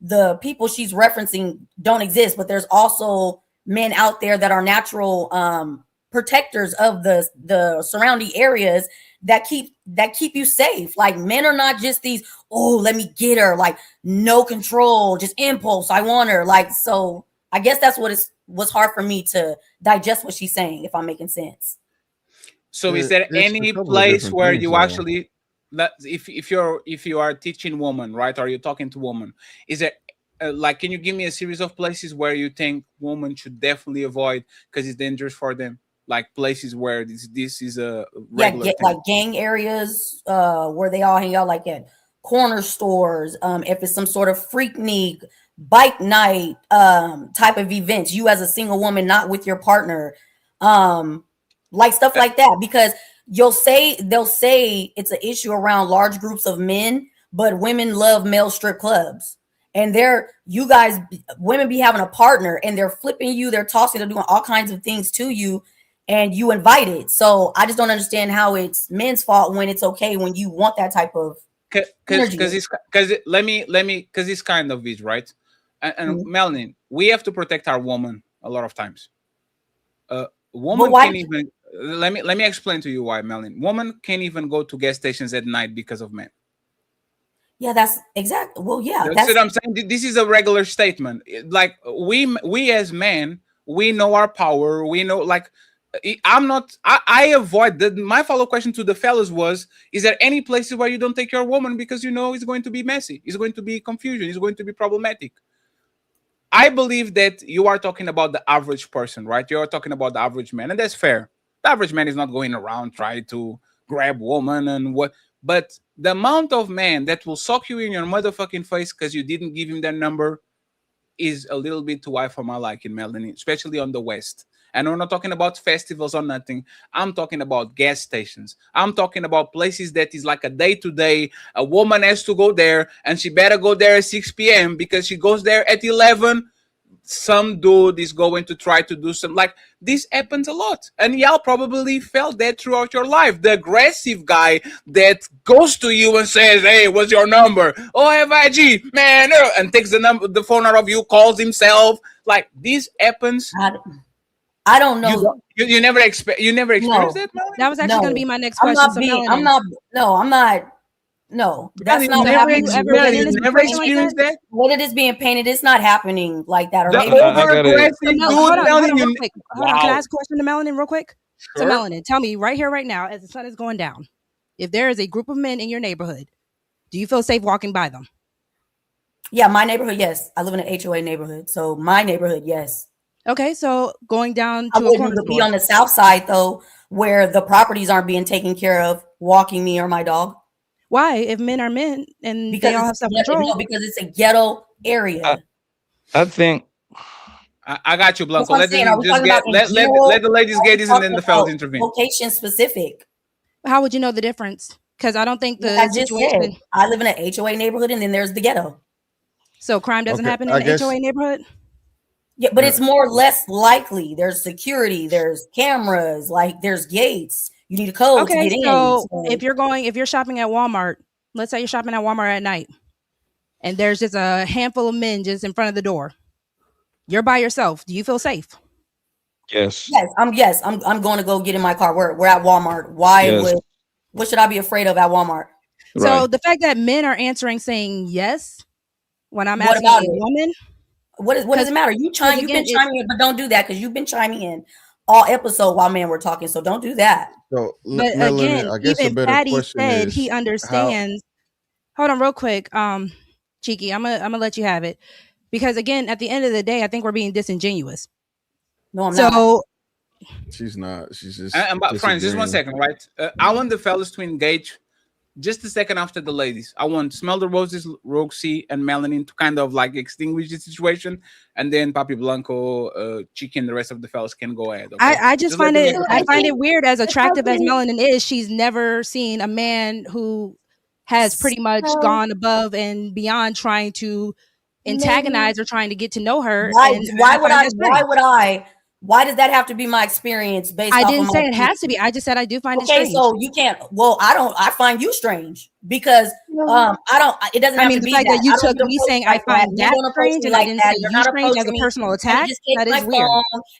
the people she's referencing don't exist, but there's also men out there that are natural protectors of the surrounding areas that keep you safe. Like, men are not just these, oh, let me get her, like no control, just impulse, I want her. Like, so I guess that's what's hard for me to digest what she's saying, if I'm making sense. So is there any place where you actually, if you are teaching women, right, or you're talking to women, is there like, can you give me a series of places where you think women should definitely avoid because it's dangerous for them? Like places where this is a regular thing. Like gang areas where they all hang out, like at corner stores. If it's some sort of freaknik, bike night type of events, you as a single woman, not with your partner, like stuff like that. Because they'll say it's an issue around large groups of men, but women love male strip clubs. And women be having a partner and they're flipping you, they're tossing, they're doing all kinds of things to you, and you invite it. So I just don't understand how it's men's fault when it's okay when you want that type of because it's kind of it, right? And Melanie, we have to protect our woman a lot of times. Woman can't even let me explain to you why, Melanie. Woman can't even go to gas stations at night because of men. Yeah, that's exactly. Well, yeah, that's what I'm saying. This is a regular statement. Like we as men, we know our power. We know, like, I avoid that. My follow-up question to the fellas was, is there any places where you don't take your woman because you know it's going to be messy, it's going to be confusion, it's going to be problematic? I believe that you are talking about the average person, right? You're talking about the average man, and that's fair. The average man is not going around trying to grab woman and what. But the amount of men that will sock you in your motherfucking face because you didn't give him their number is a little bit too high for my liking, Melanie, especially on the West. And we're not talking about festivals or nothing. I'm talking about gas stations. I'm talking about places that is like a day-to-day. A woman has to go there, and she better go there at 6 p.m. because she goes there at 11. Some dude is going to try to do some, like, this happens a lot. And y'all probably felt that throughout your life. The aggressive guy that goes to you and says, hey, what's your number? Oh, I have IG, man. And takes the phone out of you, calls himself. Like, this happens. I don't know. You never experienced that? That was actually going to be my next question. No, that's not happening. Never experienced that? When it is being painted, it's not happening like that. Or maybe Hold on. Can I ask a question to Melanin real quick? Sure. So Melanin, tell me right here, right now, as the sun is going down, if there is a group of men in your neighborhood, do you feel safe walking by them? Yeah, my neighborhood, yes. I live in an HOA neighborhood, so my neighborhood, yes. Okay, so going down to I wouldn't be on the south side though, where the properties aren't being taken care of, walking me or my dog. Why? If men are men and they all have self-control? Because it's a ghetto area. I think I got you, Blanco. Let the ladies get this and then the fellas intervene. Location specific. How would you know the difference? Because I don't think the I just situation. said I live in an HOA neighborhood, and then there's the ghetto. So crime doesn't happen in an HOA neighborhood. Yeah, but it's more or less likely. There's security. There's cameras. Like there's gates. You need a code to get in. So if you're shopping at Walmart, let's say you're shopping at Walmart at night, and there's just a handful of men just in front of the door. You're by yourself. Do you feel safe? Yes. Yes, I'm going to go get in my car. We're at Walmart. What should I be afraid of at Walmart? So the fact that men are answering saying yes when I'm asking a woman. What does it matter? You've been chiming in, but don't do that because you've been chiming in all episode while men were talking. So don't do that. So, but again, I guess even Patty said is he understands. Hold on, real quick, Cheeky. I'm gonna let you have it because again, at the end of the day, I think we're being disingenuous. No, I'm not. She's not. She's just. But friends, just 1 second, right? I want the fellas to engage. Just a second after the ladies, I want Smell the Roses, Roxy, and Melanin to kind of like extinguish the situation, and then Papi Blanco, Cheeky, and the rest of the fellas can go ahead. Okay? I just find it. I find it weird. As attractive as Melanin is, she's never seen a man who has pretty much gone above and beyond trying to antagonize or trying to get to know her. Why does that have to be my experience based off I didn't of say it has to be. I just said I do find it strange. So you can't. Well, I find you strange because I don't. It doesn't. I mean, the fact that you took me saying I find that strange and I didn't say you strange as a personal attack. That is weird.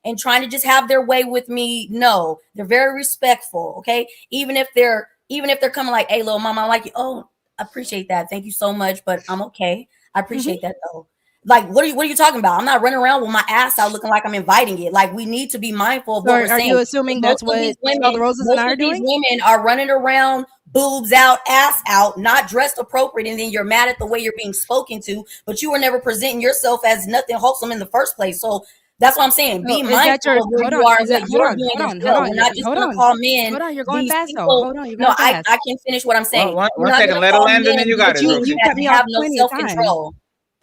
And trying to just have their way with me. No, they're very respectful. Okay, even if they're coming like, "Hey, little mama, I like you." Oh, I appreciate that. Thank you so much, but I'm okay. I appreciate that though. Like, what are you talking about? I'm not running around with my ass out looking like I'm inviting it. Like, we need to be mindful of what we're saying. Are you assuming that's what All the Roses and I are doing? These women are running around, boobs out, ass out, not dressed appropriate, and then you're mad at the way you're being spoken to, but you were never presenting yourself as nothing wholesome in the first place. So that's what I'm saying. Be mindful of where you are. Hold on, you're going fast though. Hold on, you're going fast. I can finish what I'm saying. One second, let her land, and then you got it. You cut me off plenty of self-control.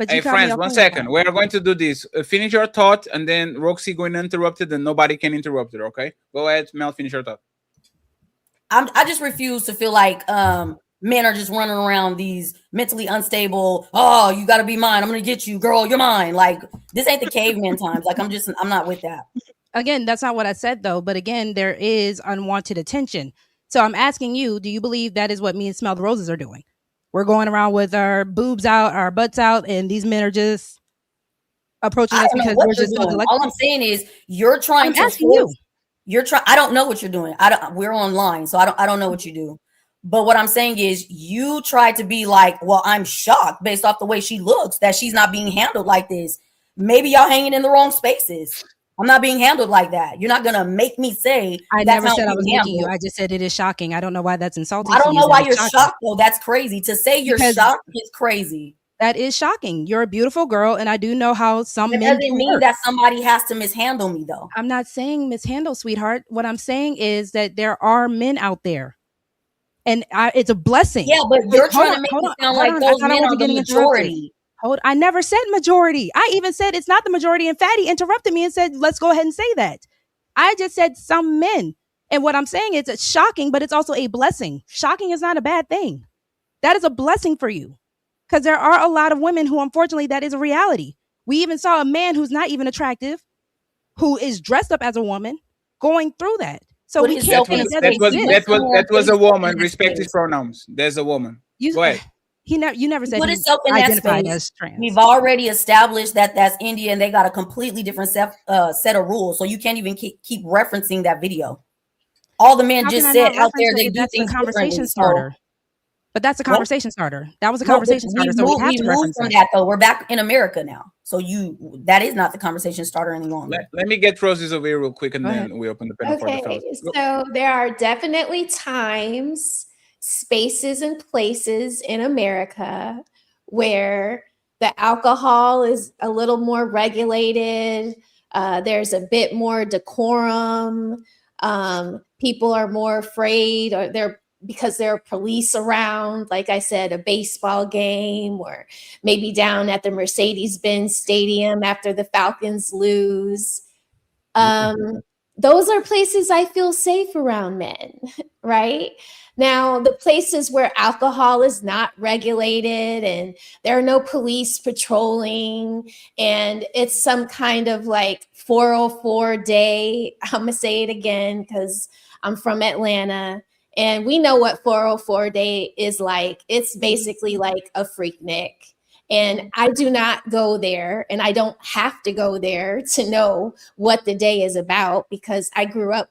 Hey friends, 1 second. We're going to do this. Finish your thought, and then Roxy going uninterrupted, and nobody can interrupt her. Okay, go ahead, Mel. Finish your thought. I just refuse to feel like men are just running around these mentally unstable. Oh, you got to be mine. I'm gonna get you, girl. You're mine. Like this ain't the caveman times. Like I'm not with that. Again, that's not what I said though. But again, there is unwanted attention. So I'm asking you, do you believe that is what me and Smell the Roses are doing? We're going around with our boobs out, our butts out, and these men are just approaching us because we're just doing. All I'm saying is you're trying to force, you're trying. I don't know what you're doing. We're online, so I don't know what you do. But what I'm saying is you try to be like, well, I'm shocked based off the way she looks that she's not being handled like this. Maybe y'all hanging in the wrong spaces. I'm not being handled like that. You're not gonna make me say. I never said I was making you. I just said it is shocking. I don't know why that's insulting. I don't know why you're shocked though. That's crazy. To say you're shocked is crazy. That is shocking. You're a beautiful girl, and I do know how some men. It doesn't mean that somebody has to mishandle me though. I'm not saying mishandle, sweetheart. What I'm saying is that there are men out there, and it's a blessing. Yeah, but you're trying to make it sound like those men are the majority. I never said majority. I even said it's not the majority, and Fatty interrupted me and said, let's go ahead and say that. I just said some men. And what I'm saying is it's shocking, but it's also a blessing. Shocking is not a bad thing. That is a blessing for you. Because there are a lot of women who, unfortunately, that is a reality. We even saw a man who's not even attractive, who is dressed up as a woman, going through that. So we can't think that was a woman. Respect his pronouns. There's a woman. Go ahead. You never said put yourself in that space. We've already established that that's India and they got a completely different set of rules. So you can't even keep referencing that video. All the men just said out there they do things conversation starter. But that's a conversation starter. That was a conversation starter. So we have to reference from that though. We're back in America now. So that is not the conversation starter any longer. Let me get Roses over here real quick and then we open the panel for the fellas. So there are definitely times, spaces and places in America where the alcohol is a little more regulated. There's a bit more decorum. People are more afraid, or they're because there are police around, like I said, a baseball game, or maybe down at the Mercedes-Benz Stadium after the Falcons lose. Those are places I feel safe around men, right? Now, the places where alcohol is not regulated and there are no police patrolling and it's some kind of like 404 day, I'm gonna say it again because I'm from Atlanta and we know what 404 day is like. It's basically like a Freaknik. And I do not go there, and I don't have to go there to know what the day is about because I grew up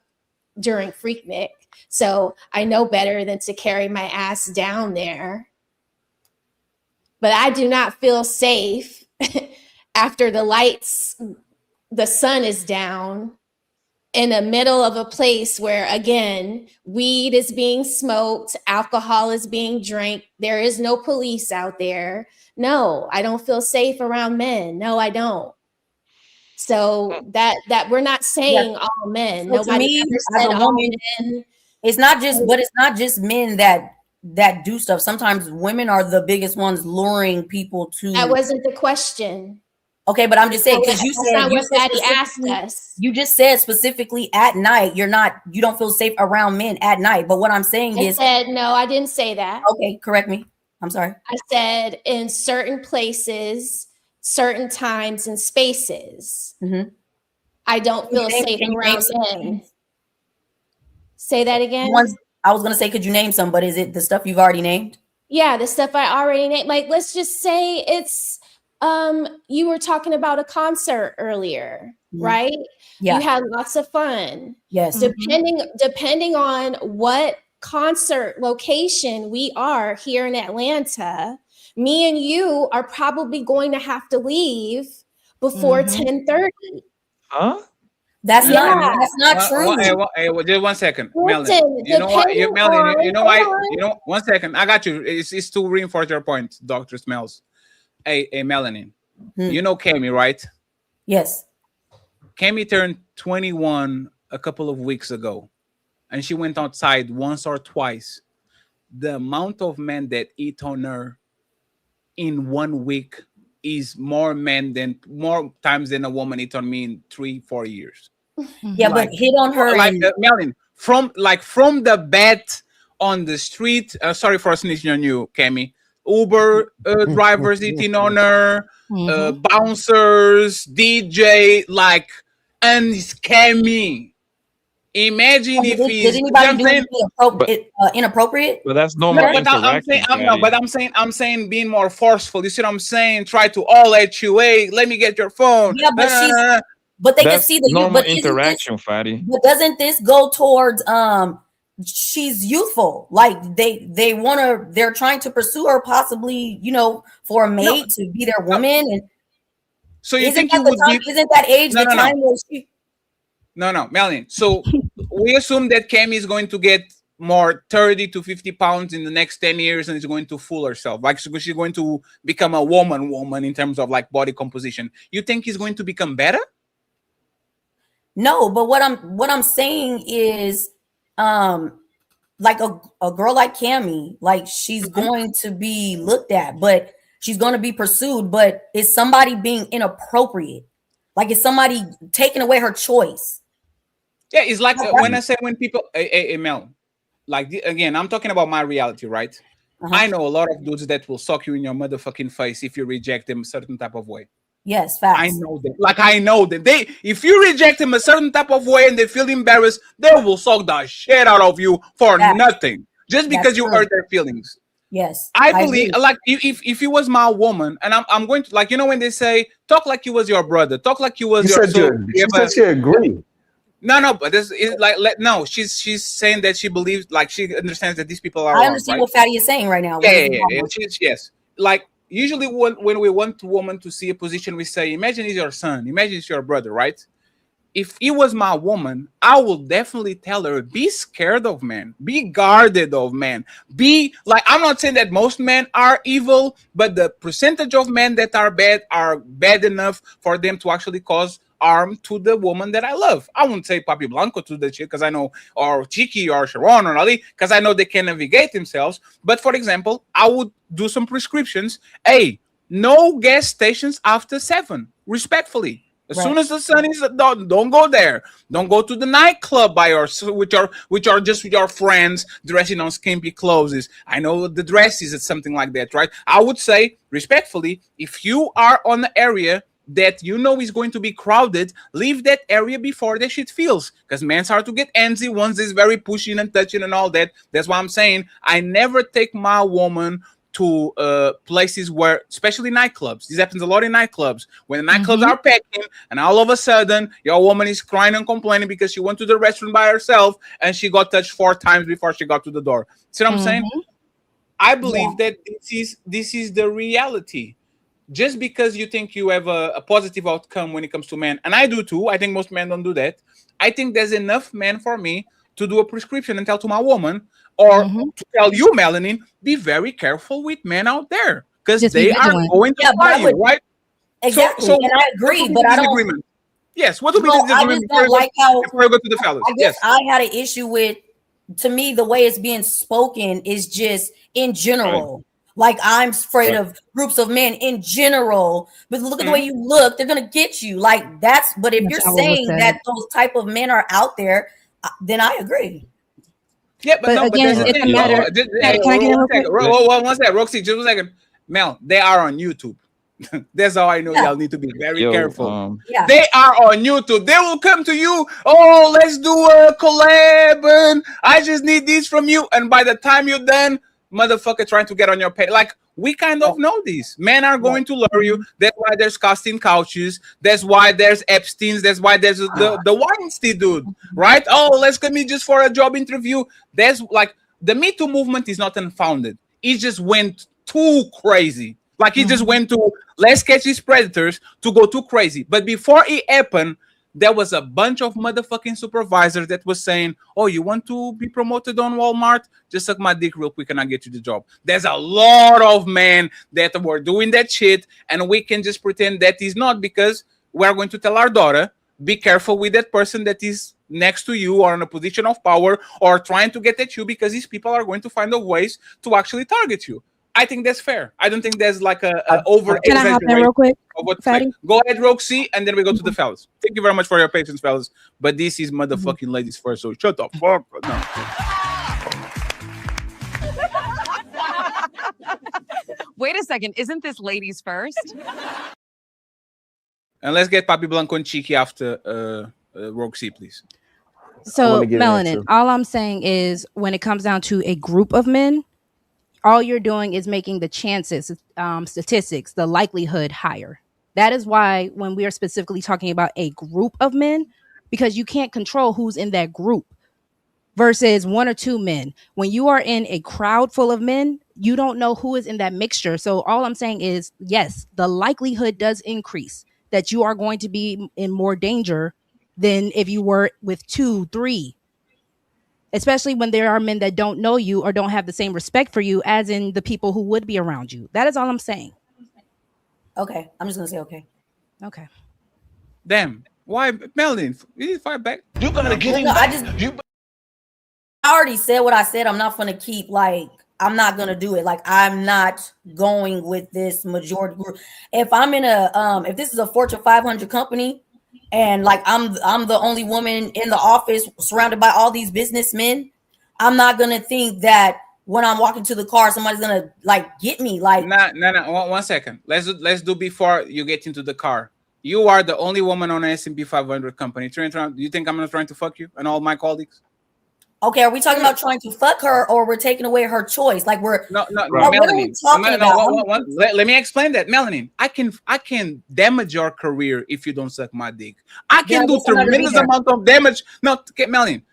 during Freaknik. So I know better than to carry my ass down there. But I do not feel safe after the sun is down in the middle of a place where, again, weed is being smoked, alcohol is being drank. There is no police out there. No, I don't feel safe around men. No, I don't. So that we're not saying all men. So Nobody to me, ever as said a all woman, men. it's not just men that do stuff. Sometimes women are the biggest ones luring people to. That wasn't the question. Okay, but I'm just saying because you That's said not what Daddy asked us. You just said specifically at night you don't feel safe around men at night. But what I'm saying I is said no, I didn't say that. Okay, correct me. I'm sorry. I said in certain places, certain times and spaces. I don't feel safe around men. Say that again. I was gonna say, could you name some? But is it the stuff you've already named? Yeah, the stuff I already named. Like, let's just say it's. You were talking about a concert earlier, right? Yeah. You had lots of fun. Yes. Depending on what concert location we are here in Atlanta, me and you are probably going to have to leave before 10:30. Huh? That's not true. Just 1 second, Listen, Melanie. You know what? depending You know why? You know, 1 second. I got you. It's to reinforce your point, Dr. Smells. Hey, Melanie. You know Cammy, right? Yes. Cammy turned 21 a couple of weeks ago, and she went outside once or twice. The amount of men that hit on her in 1 week is more times than a woman hit on me in 3-4 years. Yeah, but hit on her like Melanie, from the bet on the street. Sorry for snitching on you, Cammy. Uber drivers eating on her, bouncers, DJ, and Cammy. Imagine if he's. Did anybody do anything inappropriate? But that's normal interaction. I'm saying being more forceful. You see what I'm saying? Try to all at you. Hey, let me get your phone. Yeah, but they can see the normal interaction, Fatty. But doesn't this go towards she's youthful, like they're trying to pursue her, possibly, for a mate to be their woman. And so you think isn't that age the time where she? No, Melanie. So we assume that Cammy is going to get more 30 to 50 pounds in the next 10 years and is going to fool herself. Like she's going to become a woman in terms of like body composition. You think he's going to become better? No, but what I'm saying is like a girl like Cammy, like she's going to be looked at, but she's going to be pursued. But is somebody being inappropriate? Like, is somebody taking away her choice? Yeah, it's like when people, Mel, like again, I'm talking about my reality, right? I know a lot of dudes that will suck you in your motherfucking face if you reject them a certain type of way. Yes, facts. I know that. Like, I know that if you reject them a certain type of way and they feel embarrassed, they will suck the shit out of you for nothing, just because you hurt their feelings. Yes, I believe. Like, if you was my woman, and I'm going to, like, when they say talk like you was your brother, talk like you was your. She said she agreed. No, but this is no. She's saying that she believes, like, she understands that these people are. I understand what Fatty is saying right now. Yeah. Yes. Like, usually when we want a woman to see a position, we say, imagine it's your son, imagine it's your brother, right? If he was my woman, I will definitely tell her, be scared of men, be guarded of men, be like, I'm not saying that most men are evil, but the percentage of men that are bad enough for them to actually cause arm to the woman that I love. I wouldn't say Papi Blanco to the chick because I know, or Chiki or Sharon or Ali, because I know they can navigate themselves. But for example, I would do some prescriptions. Hey, no gas stations after 7, respectfully. As soon as the sun is don't go there. Don't go to the nightclub by your with your friends dressing on skimpy clothes. I know the dresses is something like that, right? I would say respectfully, if you are on the area that you know is going to be crowded, leave that area before that shit feels. Because men start to get antsy once it's very pushing and touching and all that. That's why I'm saying I never take my woman to places where, especially nightclubs. This happens a lot in nightclubs. When the nightclubs are packing and all of a sudden your woman is crying and complaining because she went to the restroom by herself and she got touched 4 times before she got to the door. See what I'm saying? I believe that this is the reality. Just because you think you have a positive outcome when it comes to men, and I do too, I think most men don't do that. I think there's enough men for me to do a prescription and tell to my woman, or to tell you, Melanin, be very careful with men out there because they are going to fire you, right? Exactly, and I agree, but I don't. Yes, what would be the disagreement before we go to the fellas? I guess I had an issue with, to me, the way it's being spoken is just in general. Right. Like I'm afraid of groups of men in general, but look at the way you look, they're gonna get you. Like that's. But if you're saying that those type of men are out there, then I agree. Yeah, but no, again, it's a matter. Can I get one second? One second, Roxy, just 1 second. Mel, they are on YouTube. That's how I know y'all need to be very careful. They are on YouTube. They will come to you. Oh, let's do a collab, and I just need this from you. And by the time you're done, motherfucker trying to get on your page. Like, we kind of know this. Men are going to lure you. That's why there's casting couches. That's why there's Epstein's. That's why there's the Weinstein dude, right? Oh, let's come in just for a job interview. There's like the Me Too movement is not unfounded. It just went too crazy. Like it just went to let's catch these predators to go too crazy. But before it happened, there was a bunch of motherfucking supervisors that was saying, oh, you want to be promoted on Walmart? Just suck my dick real quick and I'll get you the job. There's a lot of men that were doing that shit, and we can just pretend that is not, because we're going to tell our daughter, be careful with that person that is next to you or in a position of power or trying to get at you, because these people are going to find ways to actually target you. I think that's fair. I don't think there's like a over. Can I hop in real quick? Go ahead, Roxy, and then we go to the fellas. Thank you very much for your patience, fellas. But this is motherfucking ladies first, so shut the fuck up. Wait a second, isn't this ladies first? And let's get Papi Blanco and Chiki after Roxy, please. So, Melanin, all I'm saying is when it comes down to a group of men, all you're doing is making the chances, statistics, the likelihood higher. That is why when we are specifically talking about a group of men, because you can't control who's in that group versus 1 or 2 men. When you are in a crowd full of men, you don't know who is in that mixture. So all I'm saying is, yes, the likelihood does increase that you are going to be in more danger than if you were with 2, 3. Especially when there are men that don't know you or don't have the same respect for you as in the people who would be around you. That is all I'm saying. Okay. I'm just going to say okay. Okay. Damn. Why, Melanie? You need to fight back. You gotta get him back. I already said what I said. I'm not going to keep I'm not going to do it. Like, I'm not going with this majority group. If I'm in if this is a Fortune 500 company, and like I'm the only woman in the office surrounded by all these businessmen, I'm not gonna think that when I'm walking to the car, somebody's gonna get me. No. 1 second. Let's do before you get into the car. You are the only woman on an S&P 500 company. Do you think I'm gonna try to fuck you and all my colleagues? Okay, are we talking about trying to fuck her, or we're taking away her choice? Like we're no, what are we talking about? Let me explain that, Melanie. I can damage your career if you don't suck my dick. I can do tremendous amount of damage. No, Melanie.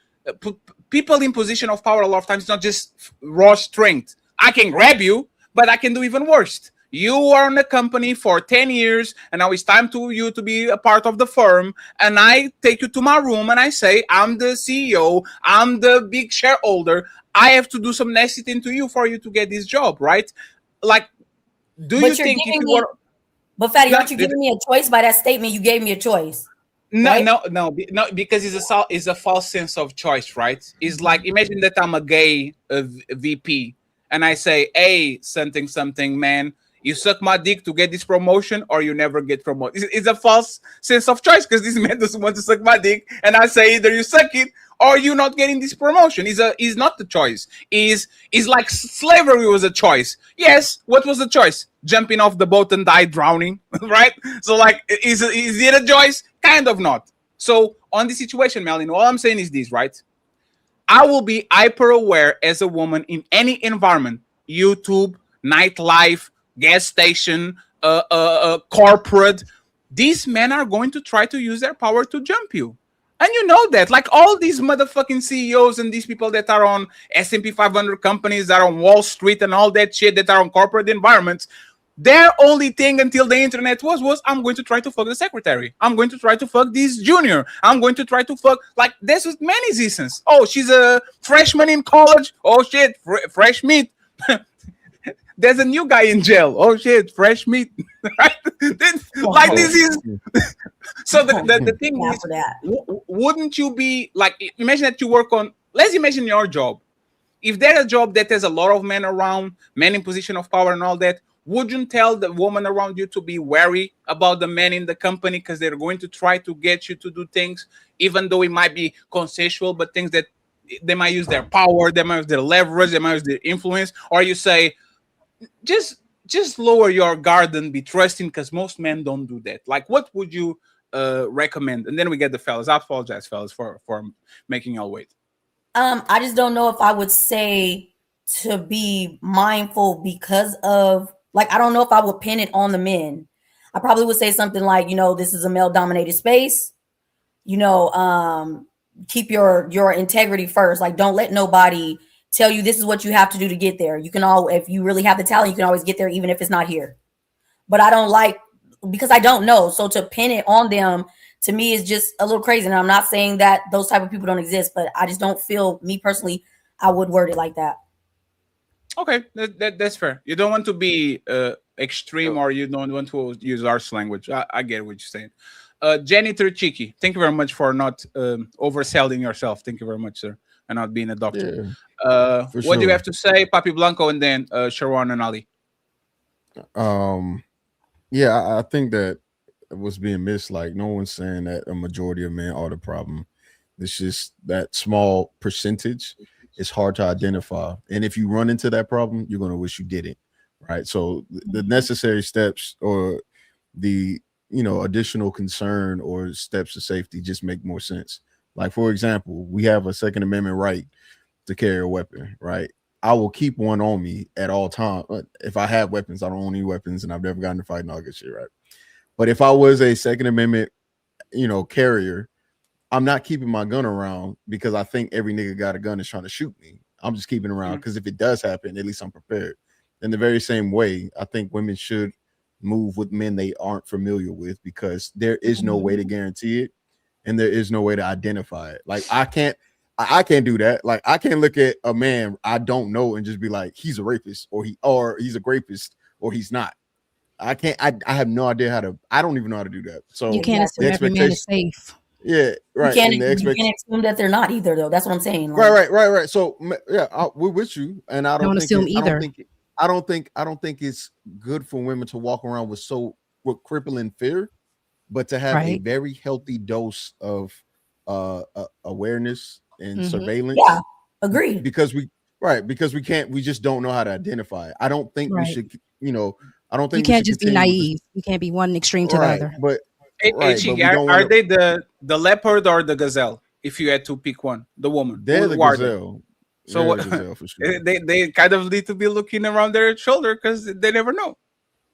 People in position of power a lot of times, not just raw strength. I can grab you, but I can do even worse. You are in the company for 10 years, and now it's time to you to be a part of the firm. And I take you to my room and I say, I'm the CEO, I'm the big shareholder. I have to do some nasty thing to you for you to get this job, right? Like, do you think if you were... But Fatty, aren't you giving me a choice by that statement? You gave me a choice. No, right? no, because it's a false sense of choice, right? It's like, imagine that I'm a gay VP, and I say, "Hey, something, man, you suck my dick to get this promotion, or you never get promoted." It's a false sense of choice because this man doesn't want to suck my dick, and I say either you suck it or you're not getting this promotion. Is not the choice. Is like slavery was a choice. Yes, what was the choice? Jumping off the boat and die drowning, right? So like, is it a choice? Kind of not. So on this situation, Melanie, all I'm saying is this, right? I will be hyper aware as a woman in any environment, YouTube, nightlife, gas station, corporate. These men are going to try to use their power to jump you. And you know that, like all these motherfucking CEOs and these people that are on S&P 500 companies, that are on Wall Street and all that shit, that are on corporate environments, their only thing until the internet was, I'm going to try to fuck the secretary. I'm going to try to fuck this junior. I'm going to try to fuck, like, this with many reasons. Oh, she's a freshman in college. Oh, shit, fresh meat. There's a new guy in jail. Oh, shit, fresh meat. Right? Like, this is... So the thing is, wouldn't you be, like, imagine that you work on... Let's imagine your job. If there's a job that has a lot of men around, men in position of power and all that, would you tell the woman around you to be wary about the men in the company because they're going to try to get you to do things, even though it might be consensual, but things that they might use their power, they might use their leverage, they might use their influence, or you say, just lower your guard and be trusting because most men don't do that. Like, what would you recommend? And then we get the fellas. I apologize, fellas, for making y'all wait. I just don't know if I would say to be mindful because of, like, I don't know if I would pin it on the men. I probably would say something like, this is a male dominated space. Keep your integrity first. Like, don't let nobody tell you this is what you have to do to get there. You can if you really have the talent, you can always get there, even if it's not here. But I don't like, because I don't know. So to pin it on them, to me, is just a little crazy. And I'm not saying that those type of people don't exist, but I just don't feel, me personally, I would word it like that. Okay, that's fair. You don't want to be extreme, or you don't want to use harsh language. I get what you're saying. Janitor Cheeky, thank you very much for not overselling yourself. Thank you very much, sir, and not being a doctor. Yeah, what do you have to say, Papi Blanco, and then Sharon and Ali? Yeah, I think that what's being missed, like, no one's saying that a majority of men are the problem. It's just that small percentage. It's hard to identify, and if you run into that problem, you're going to wish you didn't, right? So the necessary steps, or the additional concern or steps of safety, just make more sense. Like, for example, we have a Second Amendment right to carry a weapon, right? I will keep one on me at all times. If I have weapons, I don't own any weapons, and I've never gotten to fight and all that shit, right? But if I was a Second Amendment, carrier, I'm not keeping my gun around because I think every nigga got a gun and is trying to shoot me. I'm just keeping it around because if it does happen, at least I'm prepared. In the very same way, I think women should move with men they aren't familiar with, because there is no way to guarantee it, and there is no way to identify it. Like, I can't do that. Like, I can't look at a man I don't know and just be like, he's a rapist, or he's a rapist, or he's not. I can't. I have no idea how to. I don't even know how to do that. So you can't assume every man is safe. Yeah, right. You can't assume that they're not either, though. That's what I'm saying. Like, right. So yeah, we're with you, and I don't assume either. I don't think it's good for women to walk around with crippling fear, but to have a very healthy dose of awareness and surveillance. Yeah, agreed. Because we just don't know how to identify it. I don't think we should, I don't think you can't just be naive. You can't be one extreme to the other. But are they the leopard or the gazelle? If you had to pick one, the woman. They're the gazelle. So what? For sure. They kind of need to be looking around their shoulder because they never know.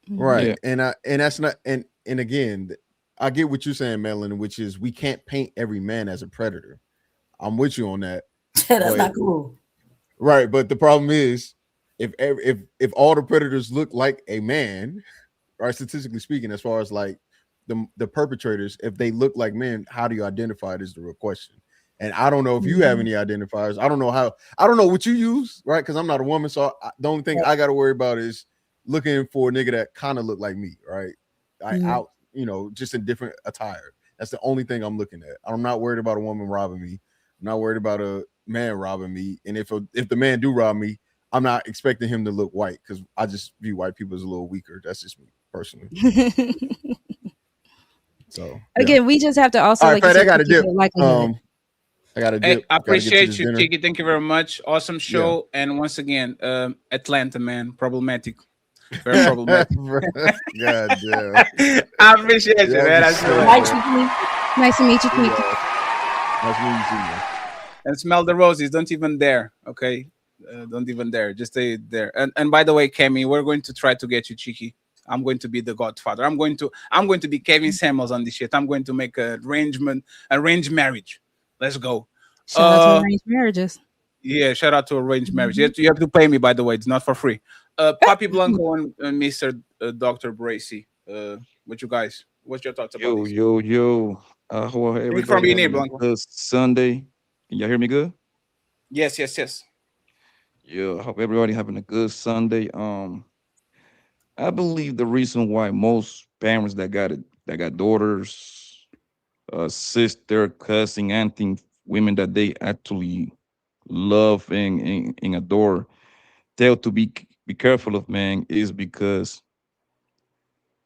Right. Yeah. And that's not, and again, I get what you're saying, Madeline, which is we can't paint every man as a predator. I'm with you on that. That's not cool. Right. But the problem is, if all the predators look like a man, or statistically speaking, as far as like the perpetrators, if they look like men, how do you identify it is the real question. And I don't know if you have any identifiers. I don't know what you use, right? Because I'm not a woman. So the only thing I got to worry about is looking for a nigga that kind of look like me, right? Out, just in different attire. That's the only thing I'm looking at. I'm not worried about a woman robbing me. I'm not worried about a man robbing me. And if the man do rob me, I'm not expecting him to look white because I just view white people as a little weaker. That's just me personally. So again, we just have to also. All right, like I got to dip. I got to Hey, dip. I appreciate you, dinner. Kiki. Thank you very much. Awesome show. And once again, Atlanta, man, problematic. Very problematic. God damn. I appreciate you, man. Nice to meet you, Kiki. Nice to meet you too, man. And smell the roses. Don't even dare. Okay. Don't even dare. Just stay there. And by the way, Kemi, we're going to try to get you cheeky. I'm going to be the godfather. I'm going to be Kevin Samuels on this shit. I'm going to make an arranged marriage. Let's go. Shout out to arranged marriages. Yeah, shout out to arranged marriage. You have to pay me, by the way. It's not for free. Papi Blanco and Mr. Dr. Bracy. What's your thoughts about this? Yo. How are everybody from your having name, a good Sunday? Can y'all hear me good? Yes. Yeah, I hope everybody having a good Sunday. I believe the reason why most parents that got daughters, sister, cousin, auntie, women that they actually love and adore, tell to be careful of, man, is because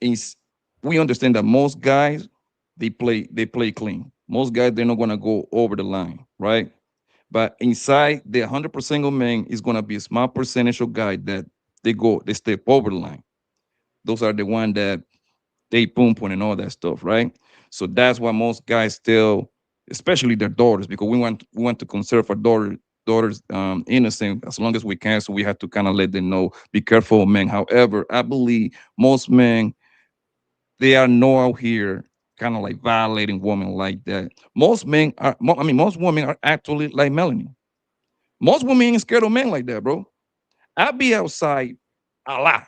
we understand that most guys they play clean. Most guys they're not gonna go over the line, right? But inside the 100% of men is gonna be a small percentage of guys that they step over the line. Those are the one that they boom and all that stuff, right? So that's why most guys still, especially their daughters, because we want to conserve our daughters innocent as long as we can. So we have to kind of let them know, be careful, men. However, I believe most men, they are not out here kind of like violating women like that. Most women are actually like Melanie. Most women ain't scared of men like that, bro. I be outside a lot.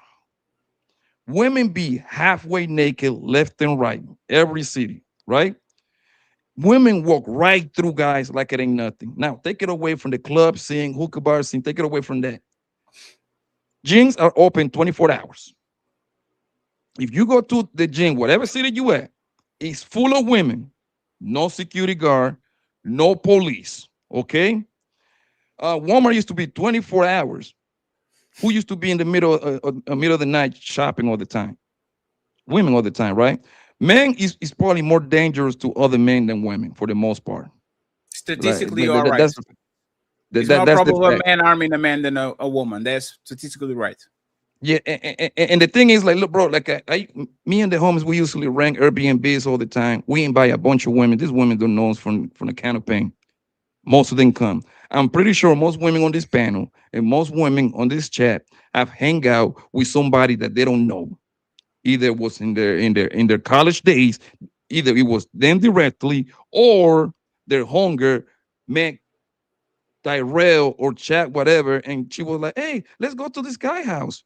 Women be halfway naked, left and right, every city, right? Women walk right through guys like it ain't nothing. Now, take it away from the club scene, hookah bar scene, take it away from that. Gyms are open 24 hours. If you go to the gym, whatever city you at, it's full of women, no security guard, no police, okay? Walmart used to be 24 hours. Who used to be in the middle of the night shopping all the time? Women all the time, right? Men is probably more dangerous to other men than women for the most part. Statistically, you are right. It's more probable a man arming a man than a woman. That's statistically right. Yeah, and the thing is, like, look, bro, like me and the homies, we usually rank Airbnbs all the time. We invite a bunch of women. These women don't know us from the can of paint. Most of them come. I'm pretty sure most women on this panel and most women on this chat have hang out with somebody that they don't know. Either it was in their college days, either it was them directly, or their hunger met Tyrell or chat, whatever, and she was like, "Hey, let's go to this guy house.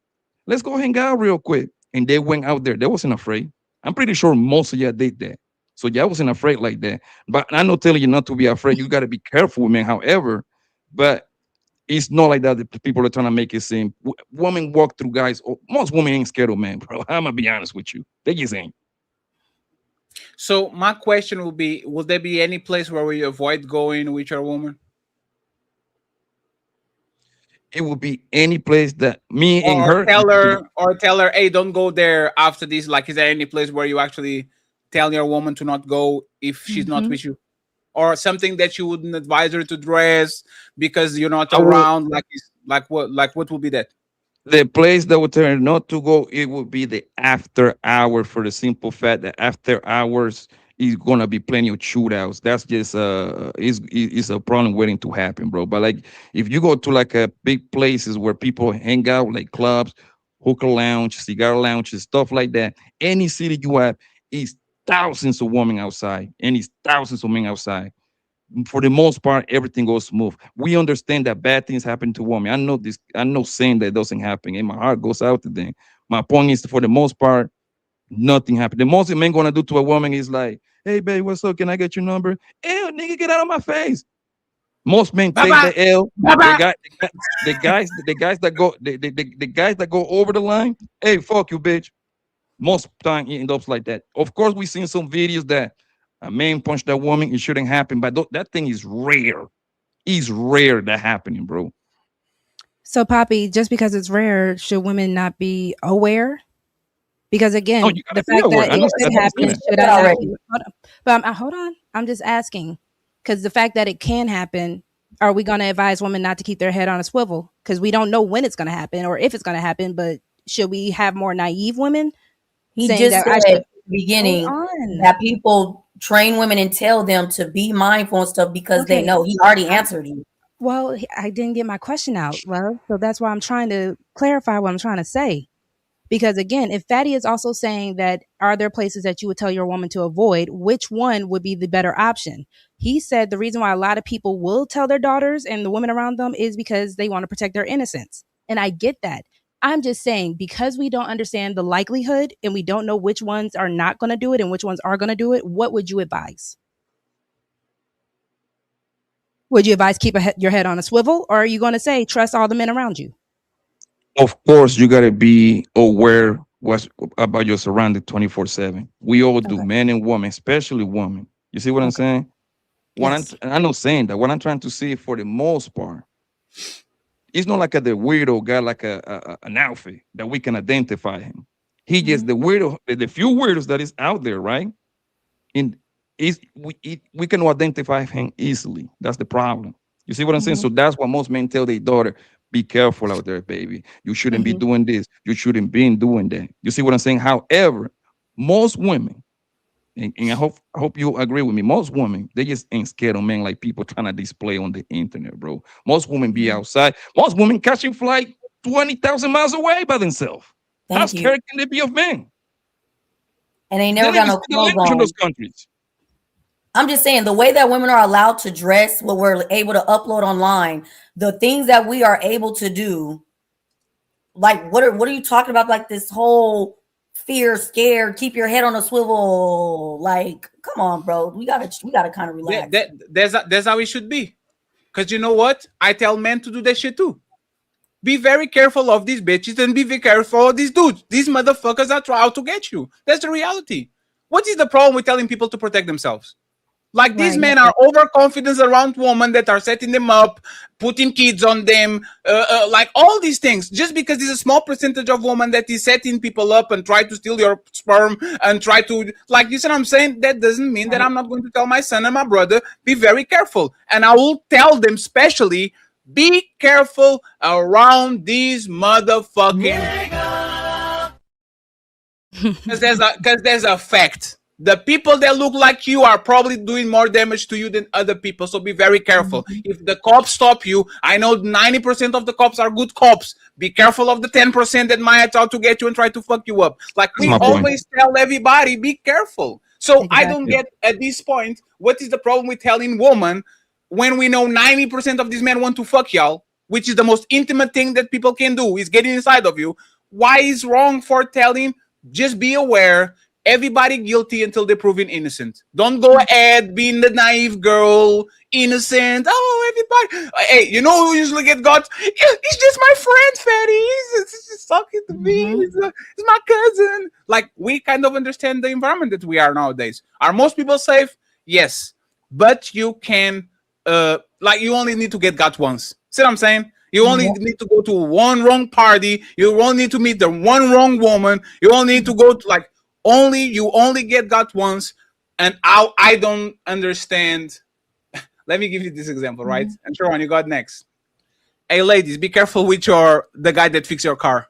Let's go hang out real quick." And they went out there. They wasn't afraid. I'm pretty sure most of y'all did that. So y'all wasn't afraid like that. But I'm not telling you not to be afraid. You got to be careful, man. However, but it's not like that. The people are trying to make it seem. Women walk through guys. Most women ain't scared of men, bro. I'm gonna be honest with you. They just ain't. So my question will be: will there be any place where we avoid going with your woman? It will be any place that me and her tell her, hey, don't go there after this. Like, is there any place where you actually tell your woman to not go if she's not with you, or something that you wouldn't advise her to dress because you're not around? Like what will be that? The place that would tell her not to go, it would be the after hour, for the simple fact that after hours is gonna be plenty of shootouts. That's just is a problem waiting to happen, bro. But like if you go to like a big places where people hang out, like clubs, hookah lounge, cigar lounges, stuff like that, any city you have is thousands of women outside, and it's thousands of men outside. For the most part, everything goes smooth. We understand that bad things happen to women. I know this. I know saying that doesn't happen, and my heart goes out to them. My point is, for the most part, nothing happened. The most a man gonna do to a woman is like, "Hey, babe, what's up? Can I get your number?" Ew, nigga, get out of my face. Most men take the L. The guys that go over the line. Hey, fuck you, bitch. Most time it ends up like that. Of course, we seen some videos that A man punched that woman, it shouldn't happen. But that thing is rare. It's rare that happening, bro. So, Poppy, just because it's rare, should women not be aware? Because again, No, the fact that it could happen, should I not be? But hold on, I'm just asking, because the fact that it can happen, are we going to advise women not to keep their head on a swivel? Because we don't know when it's going to happen or if it's going to happen. But should we have more naive women? He saying just that said at the beginning that people train women and tell them to be mindful and stuff because they know. He already answered you. Well, I didn't get my question out, love. So that's why I'm trying to clarify what I'm trying to say. Because again, if Fatty is also saying that are there places that you would tell your woman to avoid, which one would be the better option? He said the reason why a lot of people will tell their daughters and the women around them is because they want to protect their innocence. And I get that. I'm just saying, because we don't understand the likelihood and we don't know which ones are not going to do it and which ones are going to do it, what would you advise? Would you advise keep your head on a swivel, or are you going to say trust all the men around you? Of course, you got to be aware about your surrounding 24/7. We all do, men and women, especially women. You see what I'm saying? I'm not saying that. What I'm trying to say, for the most part, it's not like the weirdo guy, like an outfit that we can identify him. He just the weirdo, the few weirdos that is out there, right? We can identify him easily. That's the problem. You see what I'm saying? So that's what most men tell their daughter: be careful out there, baby. You shouldn't be doing this. You shouldn't be doing that. You see what I'm saying? However, most women, and I hope you agree with me, most women, they just ain't scared of men like people trying to display on the internet, bro. Most women be outside. Most women catching flight 20,000 miles away by themselves. How scared can they be of men? And they never got no clothes on. In those countries. I'm just saying, the way that women are allowed to dress, what we're able to upload online, the things that we are able to do, like what are you talking about? Like this whole fear, scared, keep your head on a swivel. Like, come on, bro. We gotta kind of relax. That's how it should be. Because you know what? I tell men to do that shit too. Be very careful of these bitches and be very careful of these dudes. These motherfuckers are trying to get you. That's the reality. What is the problem with telling people to protect themselves? Like these men are overconfident around women that are setting them up, putting kids on them, like all these things. Just because there's a small percentage of women that is setting people up and try to steal your sperm and try to, like, you see what I'm saying? That doesn't mean that I'm not going to tell my son and my brother, be very careful. And I will tell them specially, be careful around these motherfucking... Because there's a fact. The people that look like you are probably doing more damage to you than other people. So be very careful. If the cops stop you, I know 90% of the cops are good cops. Be careful of the 10% that might try to get you and try to fuck you up. Like we always tell everybody, be careful. So I don't get at this point, what is the problem with telling women when we know 90% of these men want to fuck y'all, which is the most intimate thing that people can do, is getting inside of you. Why is wrong for telling, just be aware, everybody guilty until they're proven innocent. Don't go ahead being the naive girl, innocent. Oh, everybody. Hey, you know who usually get got? He's just my friend, Fatty. He's just talking to me. He's my cousin. Like, we kind of understand the environment that we are nowadays. Are most people safe? Yes. But you can, like, you only need to get got once. See what I'm saying? You only need to go to one wrong party. You only need to meet the one wrong woman. You only need to go to, like, you only get got once, and I don't understand. Let me give you this example, right? And Sharon, you got next. Hey, ladies, be careful with the guy that fixes your car.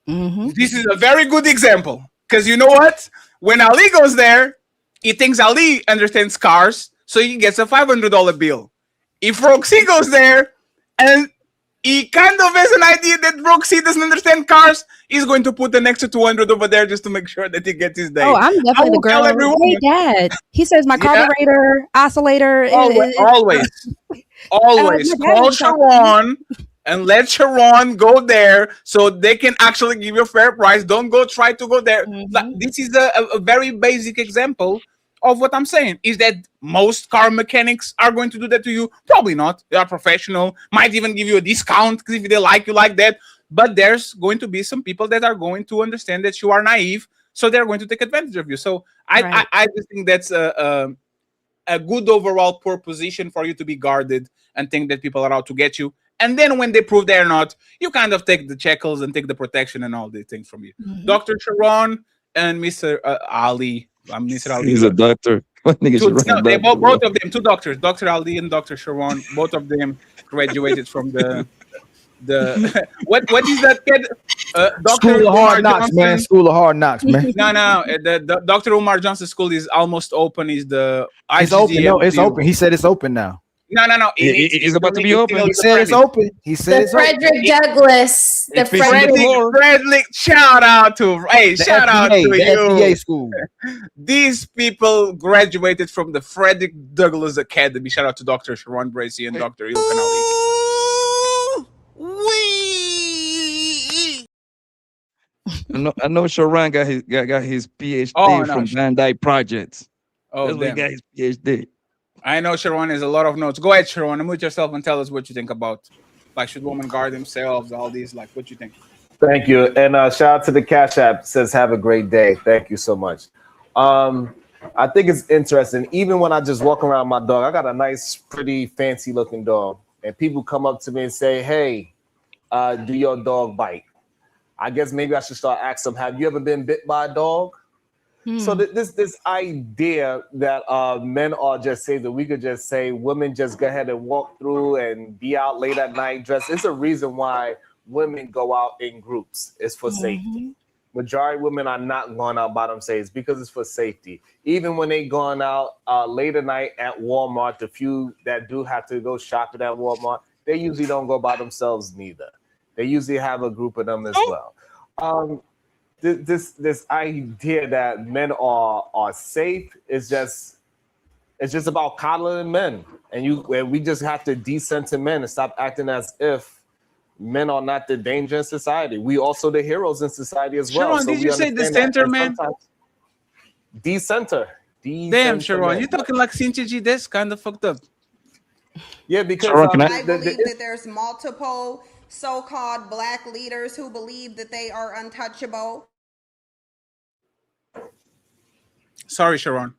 This is a very good example, because you know what? When Ali goes there, he thinks Ali understands cars, so he gets a $500 bill. If Roxy goes there and he kind of has an idea that Roxy doesn't understand cars, he's going to put an extra 200 over there just to make sure that he gets his day. Oh, I'm definitely the girl. Hey, Dad. He says my carburetor, oscillator. Always. Call Sharon and let Sharon go there so they can actually give you a fair price. Don't go try to go there. Like, this is a very basic example of what I'm saying. Is that most car mechanics are going to do that to you? Probably not. They are professional, might even give you a discount if they like you like that. But there's going to be some people that are going to understand that you are naive. so they're going to take advantage of you. So Right. I just think that's a good overall poor position for you to be guarded and think that people are out to get you. And then when they prove they're not, you kind of take the shackles and take the protection and all these things from you. Dr. Sharon and Mr. Ali. Mr. Ali. He's a doctor. What nigga should No, run they doctor, both of them, two doctors, Dr. Ali and Dr. Sharon. Both of them graduated from the what is that kid? School of Hard Knocks, man. School of Hard Knocks, man. No. The Dr. Umar Johnson School is almost open. Is the It's open. No, it's open. He said it's open now. No. It's about to be open. He said it's open. He said it's open. Frederick Douglass. The Frederick, shout out to shout out to the you. FDA school. These people graduated from the Frederick Douglass Academy. Shout out to Dr. Sharon Bracey and Dr. Ilkan Ali. I know Sharon got his PhD from Van Dyke Projects. Oh, that's where he got his PhD. I know Sharon has a lot of notes. Go ahead, Sharon, unmute yourself and tell us what you think about, like, should women guard themselves, all these, like, what you think? Thank you. And shout out to the Cash App, says have a great day. Thank you so much. I think it's interesting. Even when I just walk around my dog, I got a nice, pretty, fancy looking dog. And people come up to me and say, hey, do your dog bite? I guess maybe I should start asking them, have you ever been bit by a dog? So this idea that men are just safe, that we could just say women just go ahead and walk through and be out late at night dressed. It's a reason why women go out in groups. It's for safety. Majority of women are not going out by themselves because it's for safety. Even when they going out late at night at Walmart, the few that do have to go shopping at Walmart, they usually don't go by themselves neither. They usually have a group of them as well. This idea that men are safe is just about coddling men, and we just have to decenter men and stop acting as if men are not the danger in society. We also the heroes in society as well. Sharon, did you say decenter, man? Decenter. Damn, Sharon, you're talking like Cynthia G. That's kind of fucked up. Yeah, because I believe that there's multiple so-called black leaders who believe that they are untouchable. Sorry, Sharon.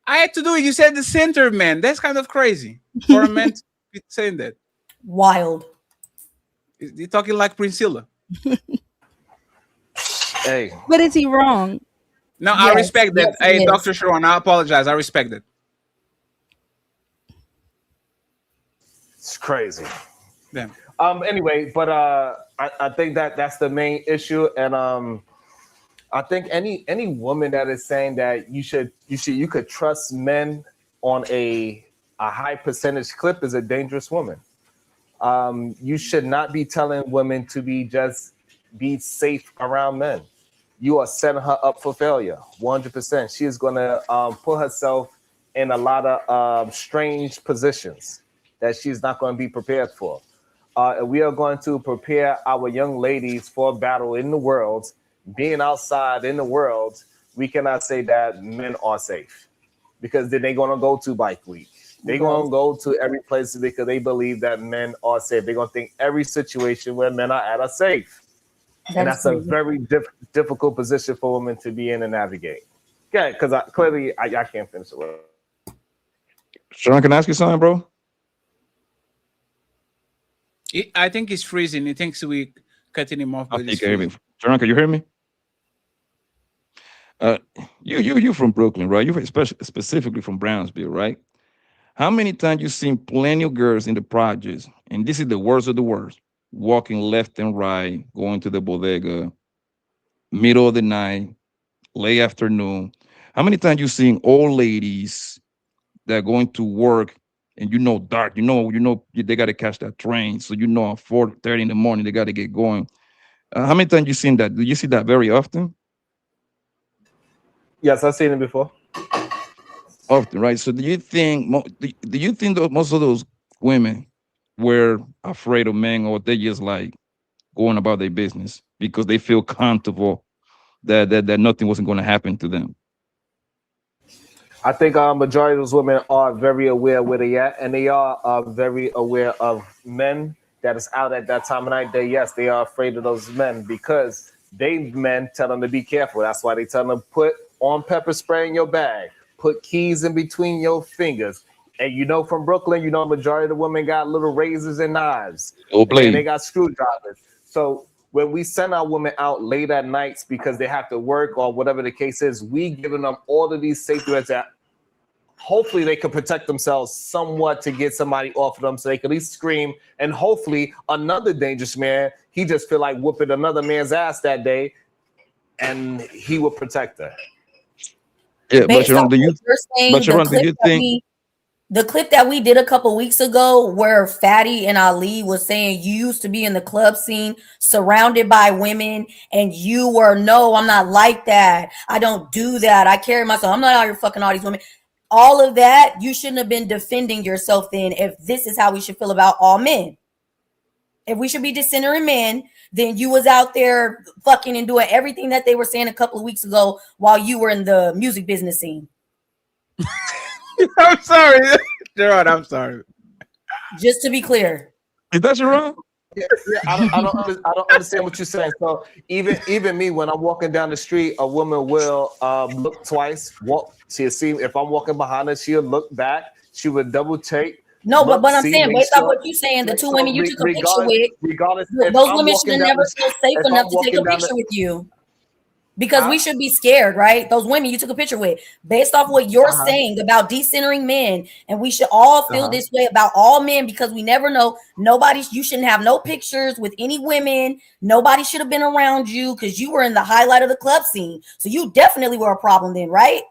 I had to do it. You said the center, man. That's kind of crazy for a man to be saying that. Wild. You're talking like Priscilla. Hey. But is he wrong? No, I respect that. Hey, Dr. Sharon, I apologize. I respect it. It's crazy. Damn. Anyway, but I think that's the main issue, and I think any woman that is saying that you could trust men on a high percentage clip is a dangerous woman. You should not be telling women to be safe around men. You are setting her up for failure, 100%. She is going to put herself in a lot of strange positions that she's not going to be prepared for. We are going to prepare our young ladies for battle in the world. Being outside in the world, we cannot say that men are safe, because then they're going to go to Bike Week. They're going to go to every place because they believe that men are safe. They're going to think every situation where men are at are safe. That's a very difficult position for women to be in and navigate. Yeah, because clearly I can't finish the word. Sean, can I ask you something, bro? I think he's freezing. He thinks we cutting him off. Sean, can you hear me? You from Brooklyn, right? You're specifically from Brownsville, right? How many times you seen plenty of girls in the projects, and this is the worst of the worst, walking left and right, going to the bodega, middle of the night, late afternoon? How many times you seen old ladies that are going to work, and dark, they got to catch that train, so at 4:30 in the morning they got to get going? How many times you seen that? Do you see that very often? Yes, I've seen it before. Often, right? So do you think that most of those women were afraid of men, or they just like going about their business because they feel comfortable that nothing wasn't going to happen to them? I think majority of those women are very aware where they at, and they are very aware of men that is out at that time of night. They are afraid of those men because they men tell them to be careful. That's why they tell them put on pepper spray in your bag, put keys in between your fingers. And you know, from Brooklyn, you know, majority of the women got little razors and knives. And they got screwdrivers. So when we send our women out late at nights because they have to work or whatever the case is, we giving them all of these safety nets that hopefully they can protect themselves somewhat to get somebody off of them so they can at least scream. And hopefully another dangerous man, he just feel like whooping another man's ass that day and he will protect her. Yeah, but Sharon, do you think the clip that we did a couple weeks ago where Fatty and Ali was saying you used to be in the club scene surrounded by women and you were, no, I'm not like that. I don't do that. I carry myself. I'm not out here fucking all these women. All of that, you shouldn't have been defending yourself then if this is how we should feel about all men. If we should be discentering men, then you was out there fucking and doing everything that they were saying a couple of weeks ago while you were in the music business scene. I'm sorry, Gerard. I'm sorry. Just to be clear, is that wrong? Yeah, I don't understand what you're saying. So even me, when I'm walking down the street, a woman will look twice. She'll see if I'm walking behind her. She'll look back. She would double take. No, but I'm saying, based on what you're saying, the two women you took a picture with, those women should have never felt safe enough to take a picture with you. Because we should be scared, right? Those women you took a picture with, based off what you're saying about decentering men, and we should all feel this way about all men because we never know. You shouldn't have no pictures with any women. Nobody should have been around you because you were in the highlight of the club scene. So you definitely were a problem then, right?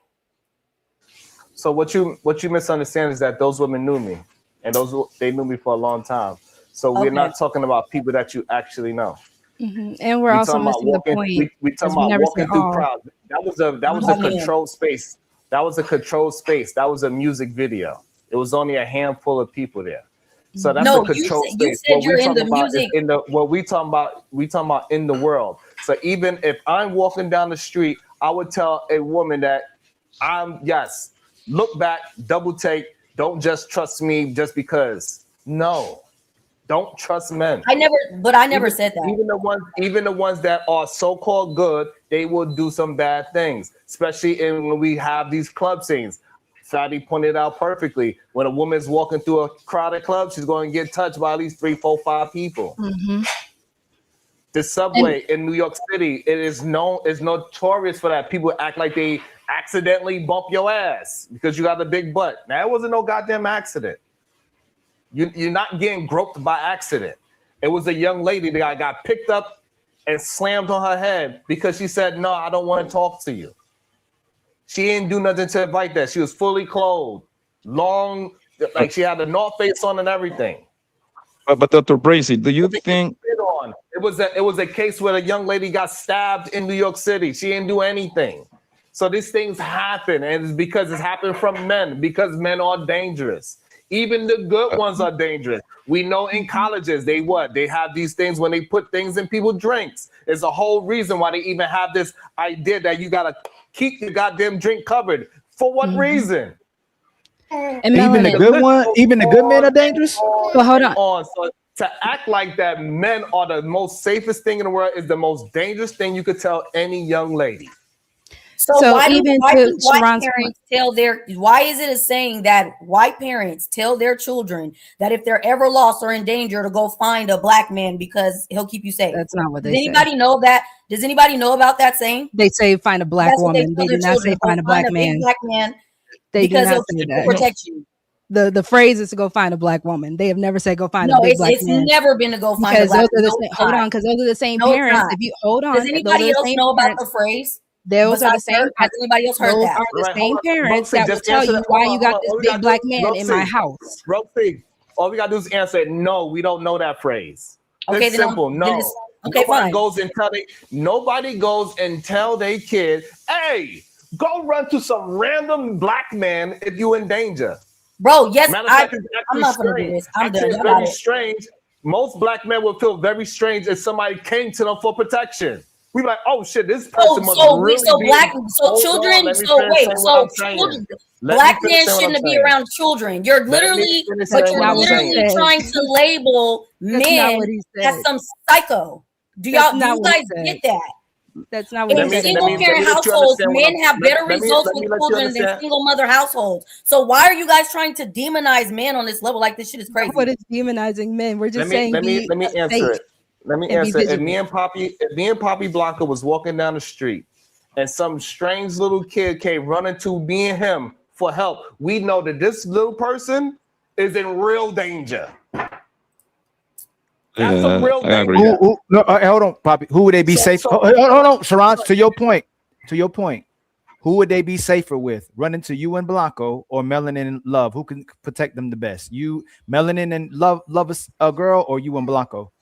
So what you misunderstand is that those women knew me, and they knew me for a long time. So we're not talking about people that you actually know. Mm-hmm. And we're also missing the point. We talking about walking through crowds. That was a controlled space. That was a controlled space. That was a music video. It was only a handful of people there. So that's a controlled space. You said you're in the music. What we talking about in the world. So even if I'm walking down the street, I would tell a woman that look back, double take, don't just trust me just because. No. Don't trust men. I never said that. Even the ones that are so-called good, they will do some bad things, especially when we have these club scenes. Fatty pointed out perfectly. When a woman's walking through a crowded club, she's going to get touched by at least 3, 4, 5 people. Mm-hmm. The subway in New York City, it's notorious for that. People act like they accidentally bump your ass because you got a big butt. Now, it wasn't no goddamn accident. You're not getting groped by accident. It was a young lady that got picked up and slammed on her head because she said, no, I don't want to talk to you. She didn't do nothing to invite that. She was fully clothed, long, like she had a North Face on and everything. But Dr. Bracy, do you think it was a case where a young lady got stabbed in New York City? She didn't do anything. So these things happen, and it's because it's happened from men, because men are dangerous. Even the good ones are dangerous. We know in colleges, they have these things when they put things in people's drinks. It's a whole reason why they even have this idea that you gotta keep your goddamn drink covered. For what reason? And even the good men are dangerous. Well, hold on. So to act like that men are the most safest thing in the world is the most dangerous thing you could tell any young lady. So why do white parents why is it a saying that white parents tell their children that if they're ever lost or in danger to go find a black man because he'll keep you safe? That's not what they say. Does anybody know that? Does anybody know about that saying? They say find a black woman. They do not say find a black man. They do not say that. Protect you. The phrase is to go find a black woman. They have never said go find a big black man. It's never been to go find a black woman. Hold on, because those are the same parents. If you hold on, does anybody else know about the phrase? Those are the same. Has anybody else heard that? Are the same parents that will tell you why you got this big black man in my house. Rosie, all we gotta do is answer. No, we don't know that phrase. Okay, it's simple. No. Okay, fine. Nobody goes and tell their kid, "Hey, go run to some random black man if you're in danger." Bro, yes, I'm not gonna do this. I'm done. It's very strange. Most black men would feel very strange if somebody came to them for protection. We like, oh shit, this person must really be. Black men shouldn't be around children. You're literally trying to label men as some psycho. Do you guys get that? That's not what In single parent households, men have better results with children than single mother households. So why are you guys trying to demonize men on this level? Like, this shit is crazy. What is demonizing men? We're just saying let me answer it. Let me answer it. If me and Poppy Blanca was walking down the street and some strange little kid came running to me and him for help, we know that this little person is in real danger. That's a real danger. No, hold on, Poppy. Who would they be safe? Hold on, Sharon. To your point. Who would they be safer with? Running to you and Blanco or Melanin and Love? Who can protect them the best? You, Melanin and Love a girl, or you and Blanco?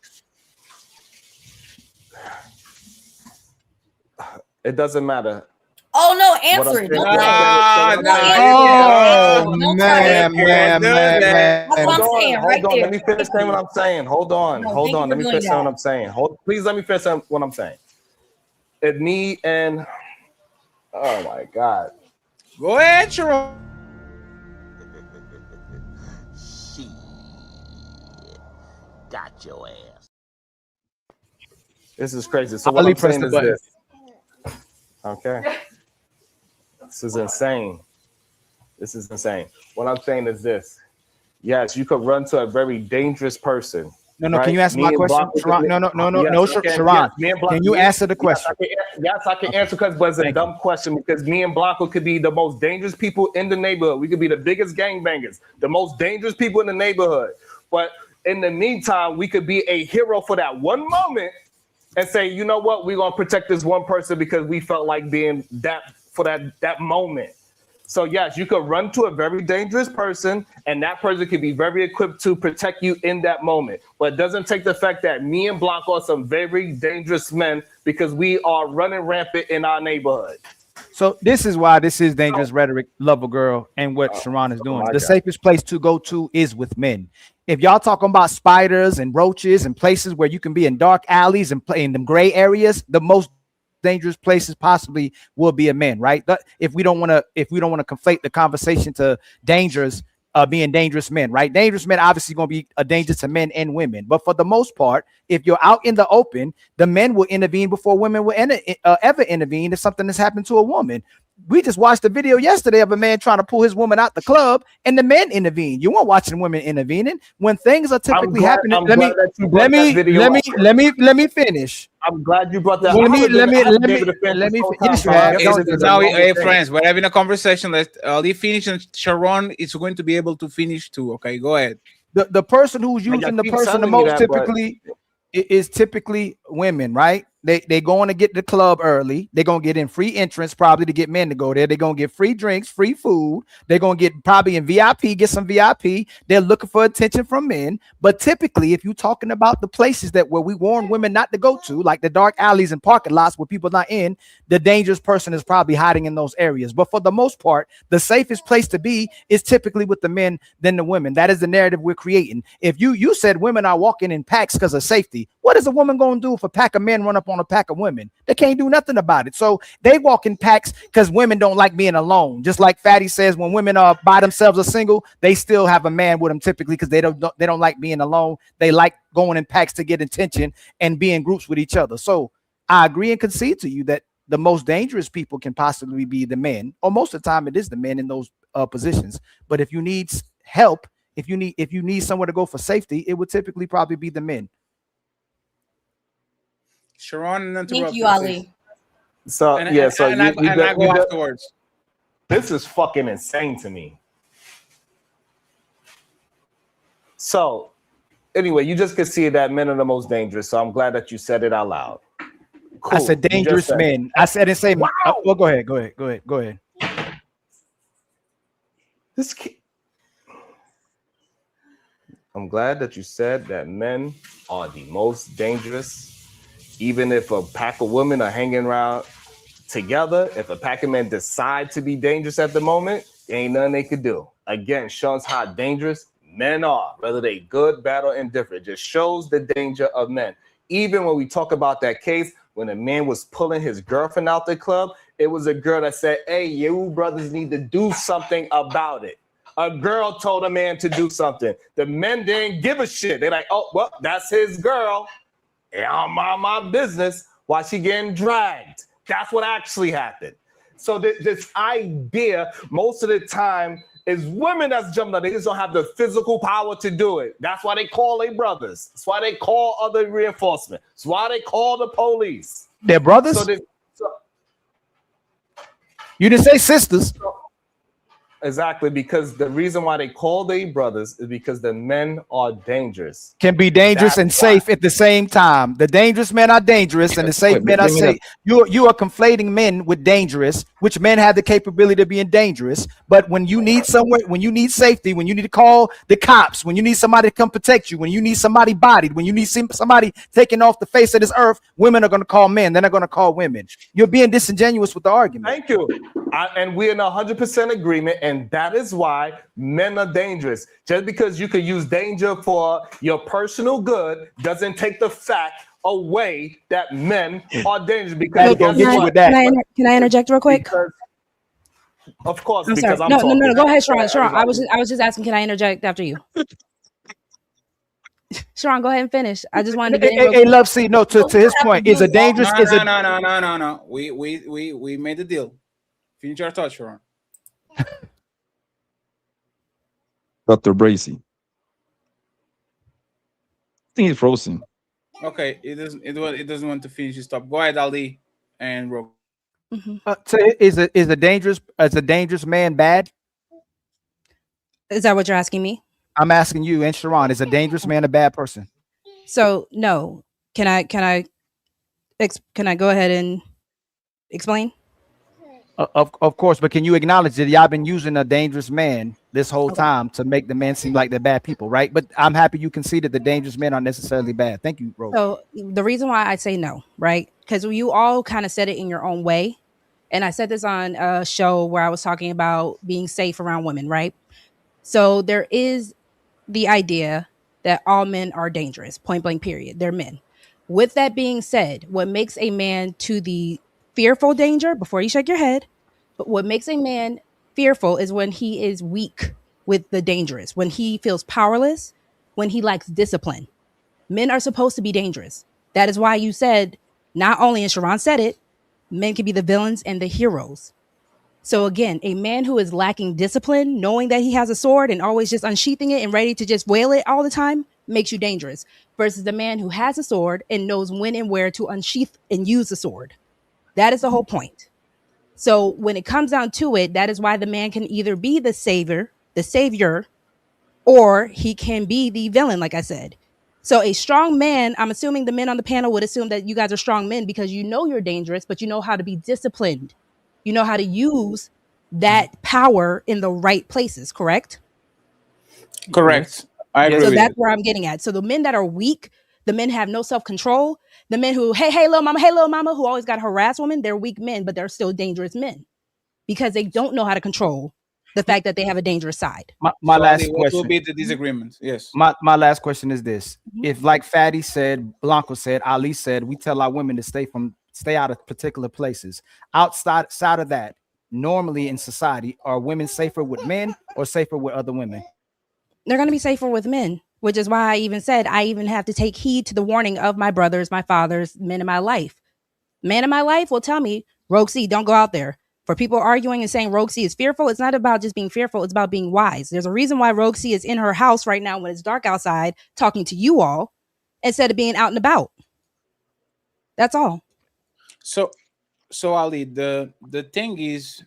It doesn't matter. Oh no, answer it. Don't man. That's what I'm saying right there. Let me finish saying what I'm saying. Hold on. Let me finish saying what I'm saying. Please let me finish what I'm saying. If me and oh my God. Go ahead, Sharon. She got your ass. This is crazy. So what I'm saying is this. Okay. This is insane. What I'm saying is this. Yes, you could run to a very dangerous person. No, right? Can you answer my question? Sharon, no, Sharon. Can you answer the question? Yes, I can answer because it's a dumb question because me and Blanco could be the most dangerous people in the neighborhood. We could be the biggest gangbangers, the most dangerous people in the neighborhood. But in the meantime, we could be a hero for that one moment and say, you know what, we're gonna protect this one person because we felt like being that for that moment. So yes, you could run to a very dangerous person and that person could be very equipped to protect you in that moment. But it doesn't take the fact that me and Blanco are some very dangerous men because we are running rampant in our neighborhood. So this is why this is dangerous rhetoric, love a girl, and what Sharon is doing. The safest place to go to is with men. If y'all talking about spiders and roaches and places where you can be in dark alleys and play in them gray areas, the most dangerous places possibly will be a man, right? If we don't want to conflate the conversation to dangers, being dangerous men, right? Dangerous men obviously going to be a danger to men and women, but for the most part, if you're out in the open, the men will intervene before women will ever intervene if something has happened to a woman. We just watched a video yesterday of a man trying to pull his woman out the club, and the men intervene. You weren't watching women intervening when things are typically happening. Let me finish. I'm glad you brought that. Let me finish. Now, hey, friends, we're having a conversation. Let Ali finish, and Sharon is going to be able to finish too. Okay, go ahead. The person who's using the person the most typically is typically women, right? They going to get the club early. They're going to get in free entrance probably to get men to go there. They're going to get free drinks, free food. They're going to get probably in VIP, get some VIP. They're looking for attention from men. But typically, if you're talking about the places that where we warn women not to go to, like the dark alleys and parking lots where people are not in, the dangerous person is probably hiding in those areas. But for the most part, the safest place to be is typically with the men than the women. That is the narrative we're creating. If you said women are walking in packs because of safety, what is a woman going to do if a pack of men run up on a pack of women? They can't do nothing about it. So they walk in packs because women don't like being alone. Just like Fatty says, when women are by themselves or single, they still have a man with them typically because they don't like being alone. They like going in packs to get attention and be in groups with each other. So I agree and concede to you that the most dangerous people can possibly be the men, or most of the time it is the men in those positions. But if you need help, if you need somewhere to go for safety, it would typically probably be the men. Sharon, thank you, Ali. So I go afterwards. This is fucking insane to me. So anyway, you just could see that men are the most dangerous. So I'm glad that you said it out loud. Cool. I said dangerous men. I said and say, wow. Well, go ahead. This kid. I'm glad that you said that men are the most dangerous. Even if a pack of women are hanging around together, if a pack of men decide to be dangerous at the moment, there ain't nothing they could do. Again, shows how dangerous men are, whether they good, bad, or indifferent. It just shows the danger of men. Even when we talk about that case, when a man was pulling his girlfriend out the club, it was a girl that said, hey, you brothers need to do something about it. A girl told a man to do something. The men didn't give a shit. They're like, oh, well, that's his girl. I'm on my business. while she getting dragged. That's what actually happened. So this idea, most of the time, is women that's jumping out. They just don't have the physical power to do it. That's why they call their brothers. That's why they call other reinforcement. That's why they call the police. Their brothers? You didn't say sisters. Exactly, because the reason why they call their brothers is because the men are dangerous. Can be dangerous and safe at the same time. The dangerous men are dangerous and the safe men are safe. You are conflating men with dangerous, which men have the capability of being dangerous. But when you need somewhere, when you need safety, when you need to call the cops, when you need somebody to come protect you, when you need somebody bodied, when you need somebody taken off the face of this earth, women are going to call men. They're not going to call women. You're being disingenuous with the argument. Thank you. And we're in 100% agreement, and that is why men are dangerous. Just because you could use danger for your personal good doesn't take the fact away that men are dangerous. Because can I interject real quick? Of course, I'm because sorry. I'm No, talking. no. Go ahead, Sharon. Sharon, I was just asking. Can I interject after you? Sharon, go ahead and finish. I just wanted to get in. Hey, Love, see, no, to his point, is a dangerous. No. We made the deal. Finish your thought, Sharon. Dr. Bracy. I think he's frozen. Okay, it doesn't want to finish his stop. Go ahead, Ali and Rogue. So is a dangerous man bad? Is that what you're asking me? I'm asking you and Sharon, is a dangerous man a bad person? So no. Can I go ahead and explain? Of course, but can you acknowledge that y'all been using a dangerous man this whole time to make the men seem like they're bad people, right? But I'm happy you conceded the dangerous men aren't necessarily bad. Thank you, Rose. So the reason why I say no, right? Because you all kind of said it in your own way. And I said this on a show where I was talking about being safe around women, right? So there is the idea that all men are dangerous, point blank, period. They're men. With that being said, what makes a man to the fearful danger, before you shake your head, but what makes a man fearful is when he is weak with the dangerous, when he feels powerless, when he lacks discipline. Men are supposed to be dangerous. That is why you said, not only, and Sharon said it, men can be the villains and the heroes. So again, a man who is lacking discipline, knowing that he has a sword and always just unsheathing it and ready to just wail it all the time, makes you dangerous, versus the man who has a sword and knows when and where to unsheath and use the sword. That is the whole point. So when it comes down to it, that is why the man can either be the savior, or he can be the villain, like I said. So a strong man, I'm assuming the men on the panel would assume that you guys are strong men because you know you're dangerous, but you know how to be disciplined. You know how to use that power in the right places, correct? Correct. I agree. So with that's you. where I'm getting at. So the men that are weak, the men have no self-control, the men who, hey, little mama, who always got to harass women, they're weak men, but they're still dangerous men because they don't know how to control the fact that they have a dangerous side. My last Ali, what question. will be the disagreement? Yes. My last question is this. If, like Fatty said, Blanco said, Ali said, we tell our women to stay out of particular places. Outside of that, normally in society, are women safer with men or safer with other women? They're going to be safer with men, which is why I even said I even have to take heed to the warning of my brothers, my fathers, men in my life. Men in my life will tell me, Roxy, don't go out there. For people arguing and saying Roxy is fearful, it's not about just being fearful. It's about being wise. There's a reason why Roxy is in her house right now when it's dark outside talking to you all instead of being out and about. That's all. So Ali, the thing is,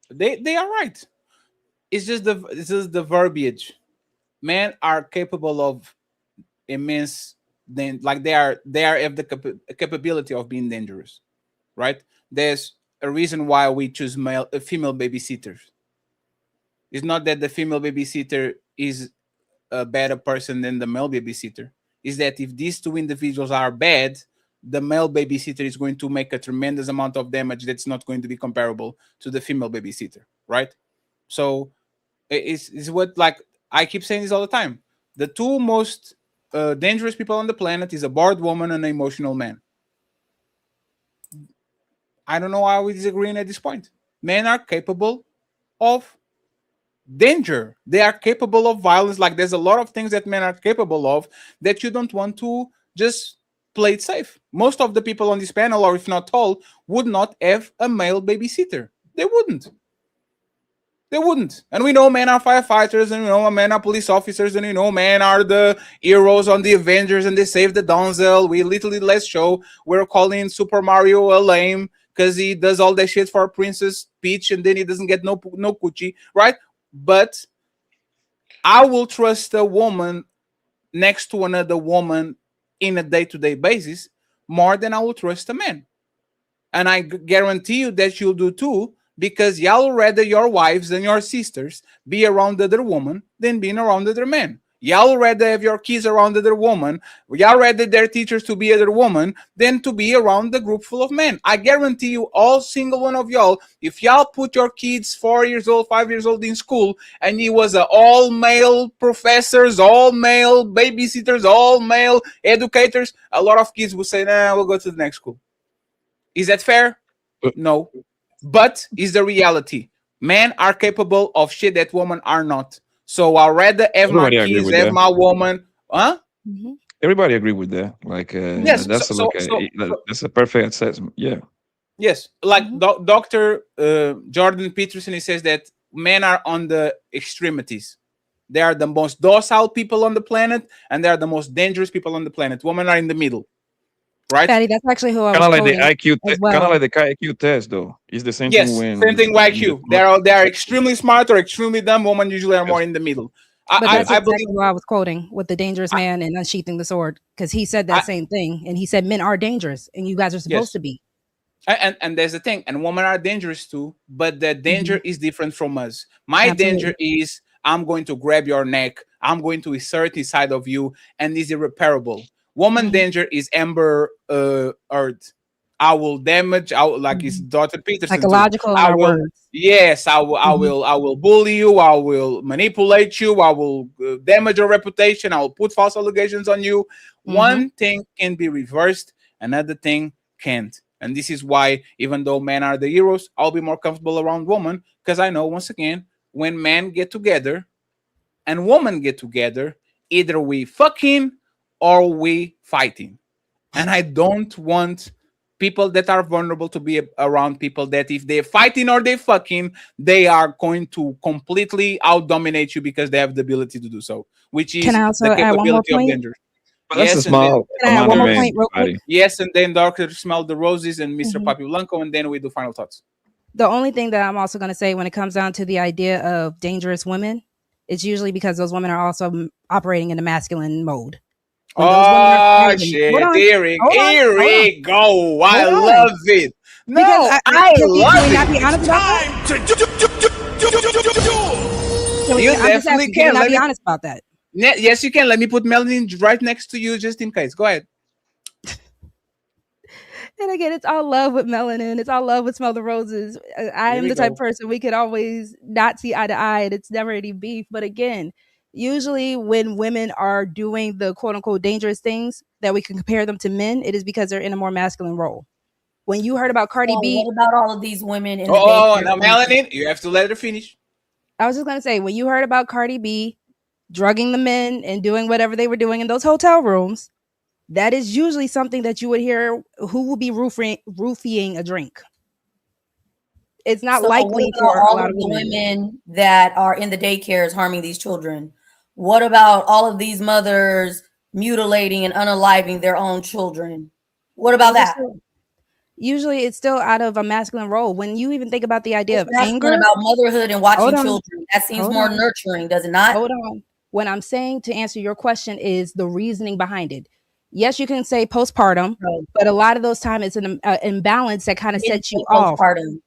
they are right. It's just the verbiage. Men are capable of immense, like they have the capability of being dangerous, right? There's a reason why we choose female babysitters. It's not that the female babysitter is a better person than the male babysitter. Is that if these two individuals are bad, the male babysitter is going to make a tremendous amount of damage that's not going to be comparable to the female babysitter, right? So it's what, like, I keep saying this all the time. The two most dangerous people on the planet is a bored woman and an emotional man. I don't know why we disagree at this point. Men are capable of danger. They are capable of violence. Like, there's a lot of things that men are capable of that you don't want to just play it safe. Most of the people on this panel, or if not all, would not have a male babysitter. They wouldn't. They wouldn't. And we know men are firefighters, and we know men are police officers, and we know men are the heroes on the Avengers, and they save the Donzel. We literally last show we're calling Super Mario a lame because he does all that shit for Princess Peach, and then he doesn't get no coochie, right? But I will trust a woman next to another woman in a day-to-day basis more than I will trust a man. And I guarantee you that you'll do too, because y'all rather your wives and your sisters be around other women than being around other men. Y'all rather have your kids around other women. Y'all rather their teachers to be other women than to be around the group full of men. I guarantee you, all single one of y'all, if y'all put your kids 4 years old, 5 years old in school, and he was all male professors, all male babysitters, all male educators, a lot of kids will say, nah, we'll go to the next school. Is that fair? No. But is the reality. Men are capable of shit that women are not. So I'd rather have Everybody my agree kids, with have that. my woman. Huh? Everybody agree with that. Like, Yes, that's that's a perfect assessment. Yeah. Yes, like Dr. Jordan Peterson, he says that men are on the extremities. They are the most docile people on the planet, and they are the most dangerous people on the planet. Women are in the middle, right? Fatty, that's actually who I was Kind of like the quoting IQ, as kind of well. like the IQ test, though. It's the same Yes, thing when same thing with IQ. They are extremely smart or extremely dumb. Women usually are more in the middle. But that's I exactly believe what I was quoting with the dangerous man and unsheathing the sword, because he said that same thing, and he said men are dangerous, and you guys are supposed to be. And there's the thing, and women are dangerous too, but the danger is different from us. My Absolutely. danger is I'm going to grab your neck, I'm going to insert inside of you, and is irreparable. Woman danger is Amber Earth. I will damage. I will, like it's Dr. Peterson. Psychological in I our will. words. Yes, I will. I will bully you. I will manipulate you. I will damage your reputation. I will put false allegations on you. One thing can be reversed, another thing can't. And this is why, even though men are the heroes, I'll be more comfortable around women, because I know, once again, when men get together and women get together, either we fucking or we fighting. And I don't want people that are vulnerable to be around people that if they're fighting or they're fucking, they are going to completely out-dominate you because they have the ability to do so, which is Can I also the add one more capability of point? danger. But that's a Yes, and then small Can I add amount one of more men. point real quick? yes, and then Dr. Smell the Roses and Mr. Papi Blanco, and then we do final thoughts. The only thing that I'm also going to say when it comes down to the idea of dangerous women, it's usually because those women are also operating in a masculine mode. When those women are fighting, shit, hold on, here we go. I Hold on. love it. No, I love can we it. not be honest about that? You I'm just definitely asking, can. we not Let be me, honest about that? yes, you can. Let me put Melanie right next to you just in case. Go ahead. And again, it's all love with melanin. It's all love with Smell the Roses. I am we the type go. of person we could always not see eye to eye, and it's never any beef. But again, usually when women are doing the quote unquote dangerous things that we can compare them to men, it is because they're in a more masculine role. When you heard about Cardi B, what about all of these women in the Oh, daycare? now Melanie, you have to let her finish. I was just gonna say, when you heard about Cardi B drugging the men and doing whatever they were doing in those hotel rooms, that is usually something that you would hear who will be roofing a drink. It's not So likely what for about a all lot of of the women. women that are in the daycares harming these children? What about all of these mothers mutilating and unaliving their own children? What about that? Usually it's still out of a masculine role. When you even think about the idea It's of masculine anger, about motherhood and watching hold on, children. That seems hold more on. nurturing, does it not? Hold on. What I'm saying to answer your question is the reasoning behind it. Yes, you can say postpartum, but a lot of those times it's an imbalance that kind of Didn't sets you say off. postpartum.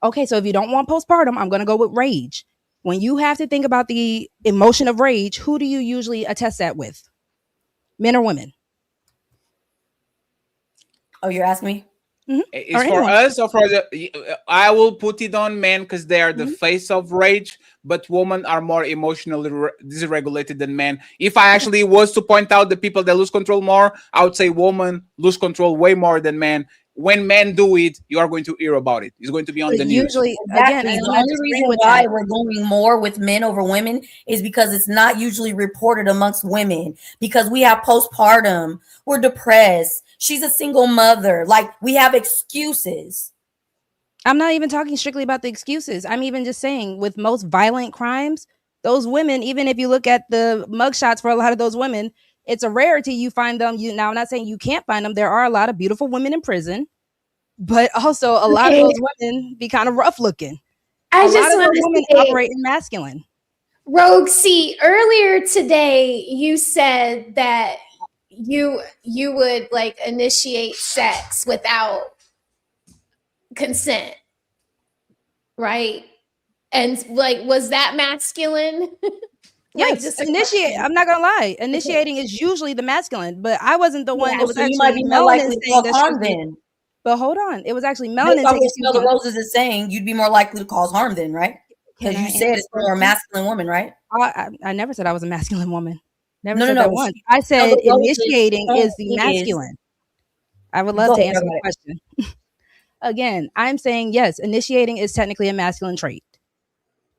Okay, so if you don't want postpartum, I'm going to go with rage. When you have to think about the emotion of rage, who do you usually attest that with? Men or women? Oh, you're asking me? It's for us or for the. I will put it on men because they are the face of rage, but women are more emotionally dysregulated than men. If I actually was to point out the people that lose control more, I would say women lose control way more than men when men do it, you are going to hear about it. It's going to be on the news. Usually, Exactly. again, The only reason why we're going more with men over women is because it's not usually reported amongst women, because we have postpartum, we're depressed, she's a single mother, like we have excuses. I'm not even talking strictly about the excuses. I'm even just saying with most violent crimes, those women, even if you look at the mugshots for a lot of those women, it's a rarity you find them. Now, I'm not saying you can't find them. There are a lot of beautiful women in prison, but also a lot of those women be kind of rough looking. I a lot just of want those to women say, operate in masculine. Rogue, see, earlier today you said that you would like initiate sex without consent, right? And like, was that masculine? Yes, just initiate. I'm not gonna lie. Initiating is usually the masculine, but I wasn't the one. Yeah, It was so you actually might be more Melanin likely to saying cause that. harm then. But hold on, it was actually Based Melanin off saying what she Smell was the gonna- Roses is saying, you'd be more likely to cause harm then, right? Because Can you I said answer it's the more question? masculine woman, right? I never said I was a masculine woman. Never No, said no, that no. once. I Smell said the Roses' initiating is the point masculine. I would love Go to ahead, answer I the got question. Again, I'm saying yes, initiating is technically a masculine trait.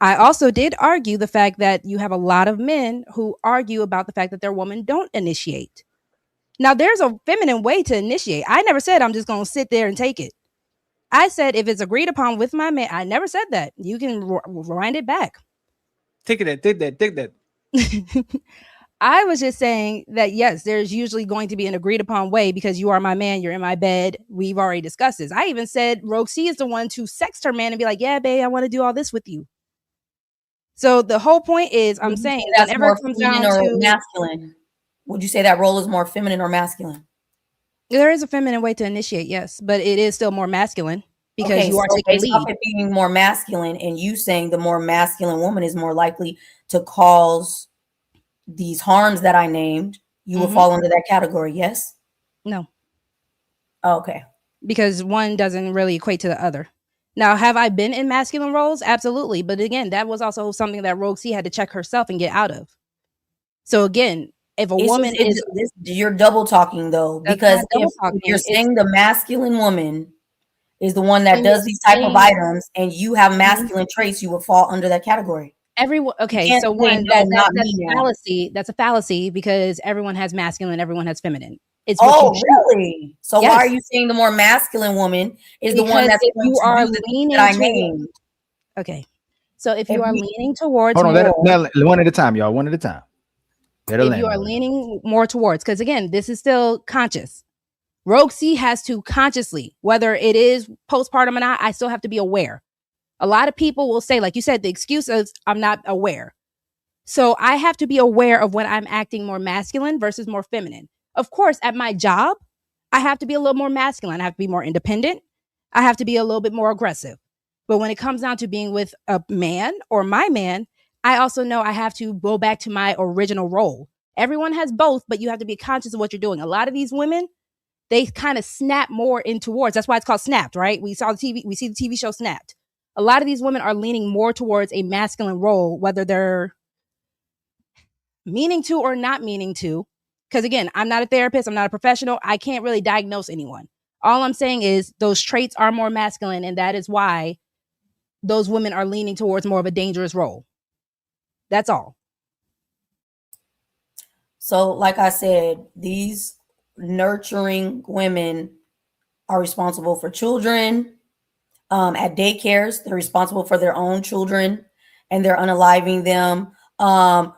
I also did argue the fact that you have a lot of men who argue about the fact that their women don't initiate. Now, there's a feminine way to initiate. I never said I'm just going to sit there and take it. I said if it's agreed upon with my man, I never said that. You can rewind it back. Take that. I was just saying that, yes, there's usually going to be an agreed upon way because you are my man, you're in my bed. We've already discussed this. I even said Rogue C is the one to sext her man and be like, yeah, babe, I want to do all this with you. So the whole point is, I'm saying that's whenever more it comes feminine down or to masculine. Would you say that role is more feminine or masculine? there is a feminine way to initiate, yes, but it is still more masculine because Okay, you are so taking based off lead. it being more masculine and you saying the more masculine woman is more likely to cause these harms that I named, you will fall under that category, yes? No. Oh, okay. Because one doesn't really equate to the other. Now, have I been in masculine roles? Absolutely. But again, that was also something that Rogue C had to check herself and get out of. So again, if a woman is... You're double talking though, because if you're saying the masculine woman is the one that does these type of items and you have masculine traits, you will fall under that category. Everyone, okay, so one, that's a fallacy. That's a fallacy because everyone has masculine, everyone has feminine. It's what you really? So why are you saying the more masculine woman is the one that's if going you to are do the things leaning that I toward- named? Okay, so if you are leaning towards Hold on, more, let one at a time, y'all. One at a time. if you are leaning more towards, because again, this is still conscious. Rogue C has to consciously, whether it is postpartum or not, I still have to be aware. A lot of people will say, like you said, the excuse is I'm not aware. So I have to be aware of when I'm acting more masculine versus more feminine. Of course, at my job, I have to be a little more masculine. I have to be more independent. I have to be a little bit more aggressive. But when it comes down to being with a man or my man, I also know I have to go back to my original role. Everyone has both, but you have to be conscious of what you're doing. A lot of these women, they kind of snap more in towards. That's why it's called Snapped, right? We see the TV show Snapped. A lot of these women are leaning more towards a masculine role, whether they're meaning to or not meaning to. Because again, I'm not a therapist. I'm not a professional. I can't really diagnose anyone. All I'm saying is those traits are more masculine, and that is why those women are leaning towards more of a dangerous role. That's all. So, like I said, these nurturing women are responsible for children. At daycares, they're responsible for their own children, and they're unaliving them.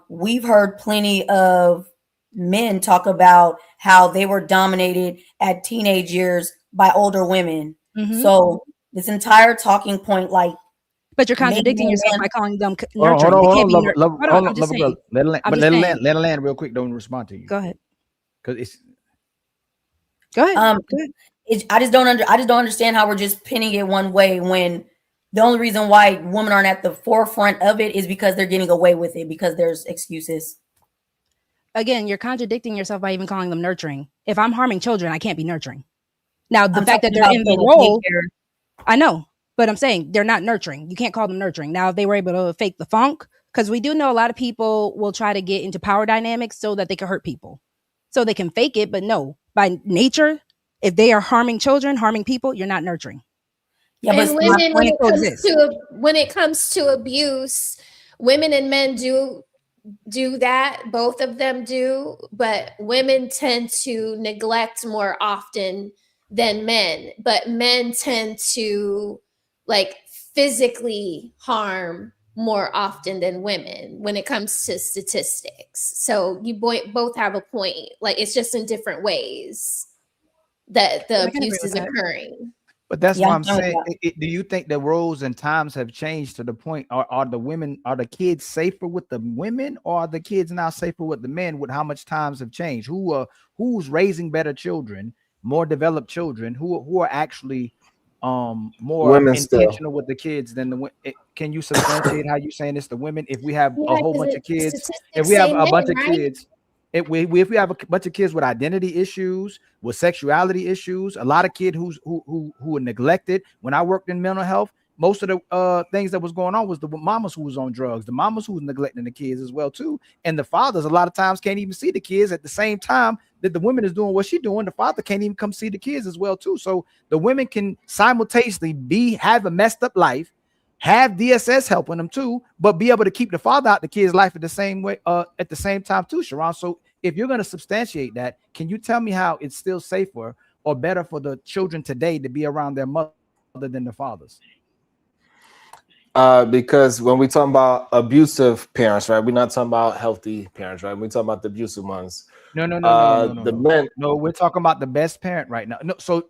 We've heard plenty of men talk about how they were dominated at teenage years by older women. So this entire talking point, like, but you're contradicting yourself by calling them nurturing. Hold on, I'm just saying. Let her land real quick. Don't respond to you. Go ahead. Because it's. Go ahead. I just don't understand how we're just pinning it one way when the only reason why women aren't at the forefront of it is because they're getting away with it because there's excuses. Again, you're contradicting yourself by even calling them nurturing. If I'm harming children, I can't be nurturing. Now, the fact that they're in the role, I know, but I'm saying they're not nurturing. You can't call them nurturing. Now, if they were able to fake the funk, because we do know a lot of people will try to get into power dynamics so that they can hurt people. So they can fake it, but no, by nature, If they are harming children, harming people, you're not nurturing. Yeah, and but women, when it comes to abuse, women and men do that. Both of them do, but women tend to neglect more often than men. But men tend to like physically harm more often than women when it comes to statistics. So you both have a point. Like it's just in different ways that the abuse is occurring. But that's why I'm saying, do you think the roles and times have changed to the point, are the kids safer with the women, or are the kids now safer with the men with how much times have changed? Who's raising better children, more developed children, who are actually more Women intentional still. with the kids than the can you substantiate how you saying it's the women? If we have Yeah, a whole 'cause bunch of kids, statistics if we have say a bunch men, of right? kids, if we have a bunch of kids with identity issues, with sexuality issues, a lot of kids who are neglected. When I worked in mental health, most of the things that was going on was the mamas who was on drugs, the mamas who was neglecting the kids as well too, and the fathers a lot of times can't even see the kids at the same time that the woman is doing what she's doing. The father can't even come see the kids as well too. So the women can simultaneously have a messed up life, have DSS helping them too, but be able to keep the father out the kid's life at the same way, at the same time too, Sharon. So if you're going to substantiate that, can you tell me how it's still safer or better for the children today to be around their mother than the fathers? Because when we talk about abusive parents, right, we're not talking about healthy parents, right? We're talking about the abusive ones. No. The men. No, we're talking about the best parent right now. No, so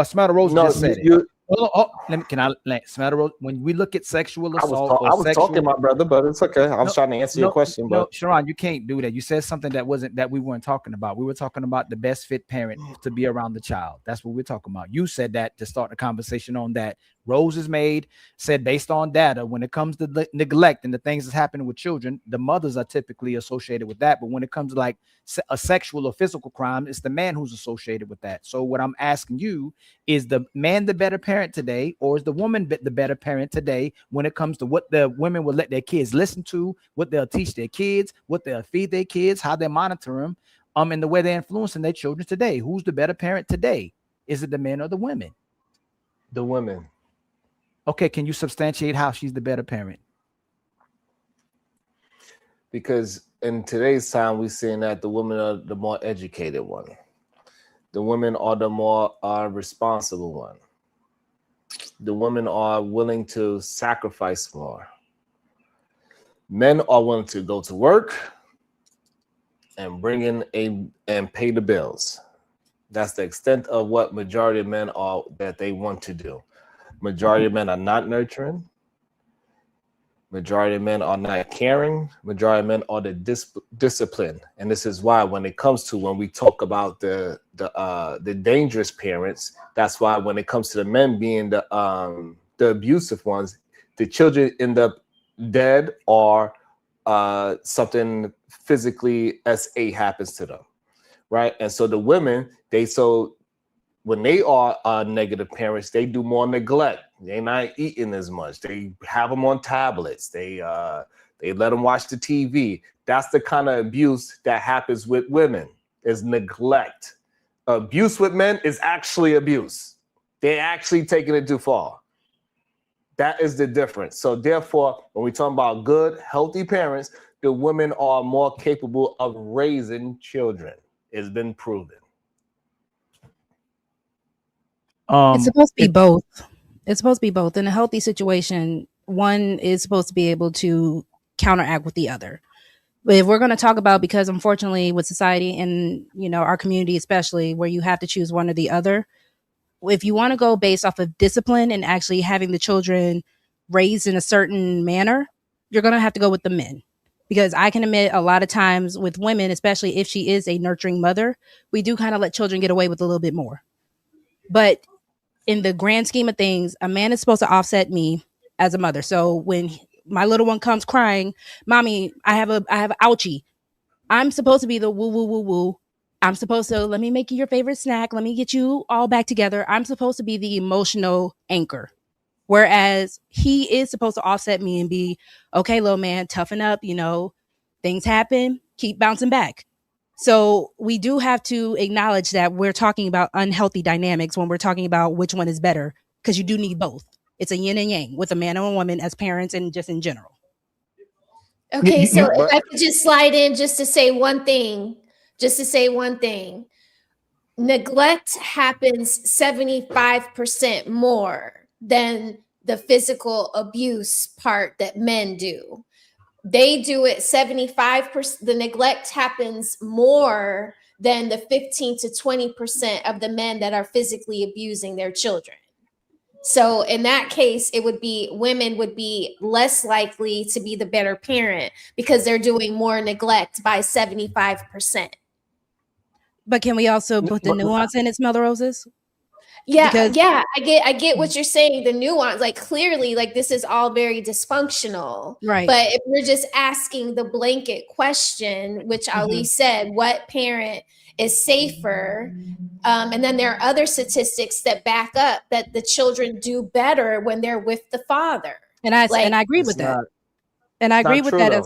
Smell Rose just said it. Smell Rose. When we look at sexual assault, I was talking, my brother, but it's okay. I was trying to answer your question, but Sharon, you can't do that. You said something that we weren't talking about. We were talking about the best fit parent to be around the child. That's what we're talking about. You said that to start the conversation on that. Rose is said based on data, when it comes to neglect and the things that's happening with children, the mothers are typically associated with that. But when it comes to like a sexual or physical crime, it's the man who's associated with that. So what I'm asking you, is the man the better parent today, or is the woman the better parent today when it comes to what the women will let their kids listen to, what they'll teach their kids, what they'll feed their kids, how they monitor them, and the way they're influencing their children today? Who's the better parent today? Is it the men or the women? The women. Okay, can you substantiate how she's the better parent? Because in today's time, we're seeing that the women are the more educated one. The women are the more responsible one. The women are willing to sacrifice more. Men are willing to go to work and bring in and pay the bills. That's the extent of what majority of men are that they want to do. Majority of men are not nurturing. Majority of men are not caring. Majority of men are the discipline. And this is why when it comes to when we talk about the dangerous parents, that's why when it comes to the men being the abusive ones, the children end up dead or something physically SA happens to them, right? And so the women, when they are negative parents, they do more neglect. They're not eating as much. They have them on tablets. They let them watch the TV. That's the kind of abuse that happens with women, is neglect. Abuse with men is actually abuse. They're actually taking it too far. That is the difference. So therefore, when we talk about good, healthy parents, the women are more capable of raising children. It's been proven. It's supposed to be both. It's supposed to be both. In a healthy situation, one is supposed to be able to counteract with the other. But if we're going to talk about, because unfortunately with society and, our community, especially where you have to choose one or the other, if you want to go based off of discipline and actually having the children raised in a certain manner, you're going to have to go with the men. Because I can admit a lot of times with women, especially if she is a nurturing mother, we do kind of let children get away with a little bit more. But in the grand scheme of things, a man is supposed to offset me as a mother. So when my little one comes crying, mommy, I have an ouchie. I'm supposed to be the woo, woo, woo, woo. I'm supposed to, let me make you your favorite snack. Let me get you all back together. I'm supposed to be the emotional anchor. Whereas he is supposed to offset me and be, okay, little man, toughen up. Things happen. Keep bouncing back. So we do have to acknowledge that we're talking about unhealthy dynamics when we're talking about which one is better, because you do need both. It's a yin and yang with a man and a woman as parents and just in general. Okay, so if I could just slide in just to say one thing, neglect happens 75% more than the physical abuse part that men do. They do it 75%. The neglect happens more than the 15 to 20% of the men that are physically abusing their children. So in that case, it would be women would be less likely to be the better parent because they're doing more neglect by 75%. But can we also put the nuance in it, Smell the Roses? Yeah, I get what you're saying. The nuance, like clearly, like this is all very dysfunctional. Right. But if we're just asking the blanket question, which Ali said, what parent is safer? And then there are other statistics that back up that the children do better when they're with the father. And I agree with that. And I agree with that.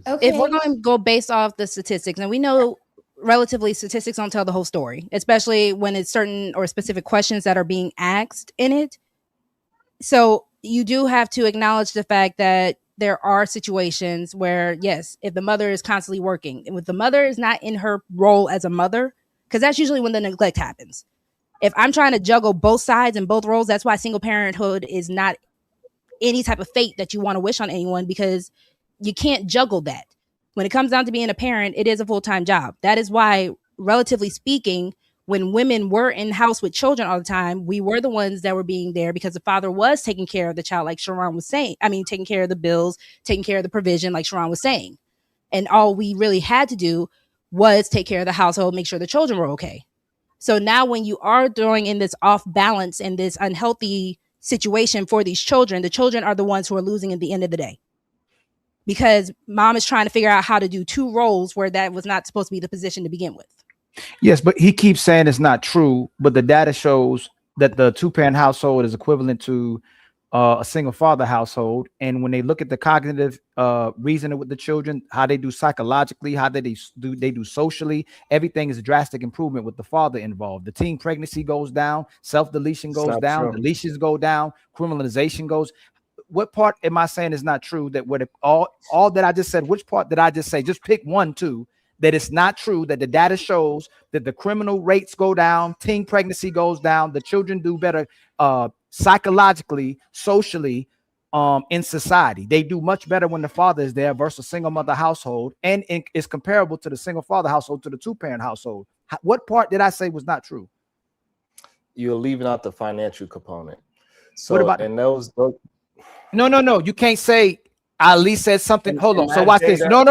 Okay. If we're going to go based off the statistics, and we know relatively statistics don't tell the whole story, especially when it's certain or specific questions that are being asked in it. So you do have to acknowledge the fact that there are situations where, yes, if the mother is constantly working, and if the mother is not in her role as a mother, because that's usually when the neglect happens. If I'm trying to juggle both sides and both roles, that's why single parenthood is not any type of fate that you want to wish on anyone, because you can't juggle that. When it comes down to being a parent, it is a full-time job. That is why, relatively speaking, when women were in house with children all the time, we were the ones that were being there because the father was taking care of the child, like Sharon was saying. I mean, taking care of the bills, taking care of the provision, like Sharon was saying. And all we really had to do was take care of the household, make sure the children were okay. So now when you are throwing in this off balance and this unhealthy situation for these children, the children are the ones who are losing at the end of the day. Because mom is trying to figure out how to do two roles where that was not supposed to be the position to begin with. Yes, but he keeps saying it's not true. But the data shows that the two-parent household is equivalent to a single father household. And when they look at the cognitive reasoning with the children, how they do psychologically, how they do socially, everything is a drastic improvement with the father involved. The teen pregnancy goes down, self-deletion goes down, deletions go down, criminalization goes. What part am I saying is not true? That what all that I just said, which part did I just say? Just pick one, two, that it's not true, that the data shows that the criminal rates go down, teen pregnancy goes down, the children do better psychologically, socially, in society. They do much better when the father is there versus single mother household, and is comparable to the single father household, to the two-parent household. What part did I say was not true? You're leaving out the financial component. So what about those No. You can't say Ali said something. Hold on. So watch this. No.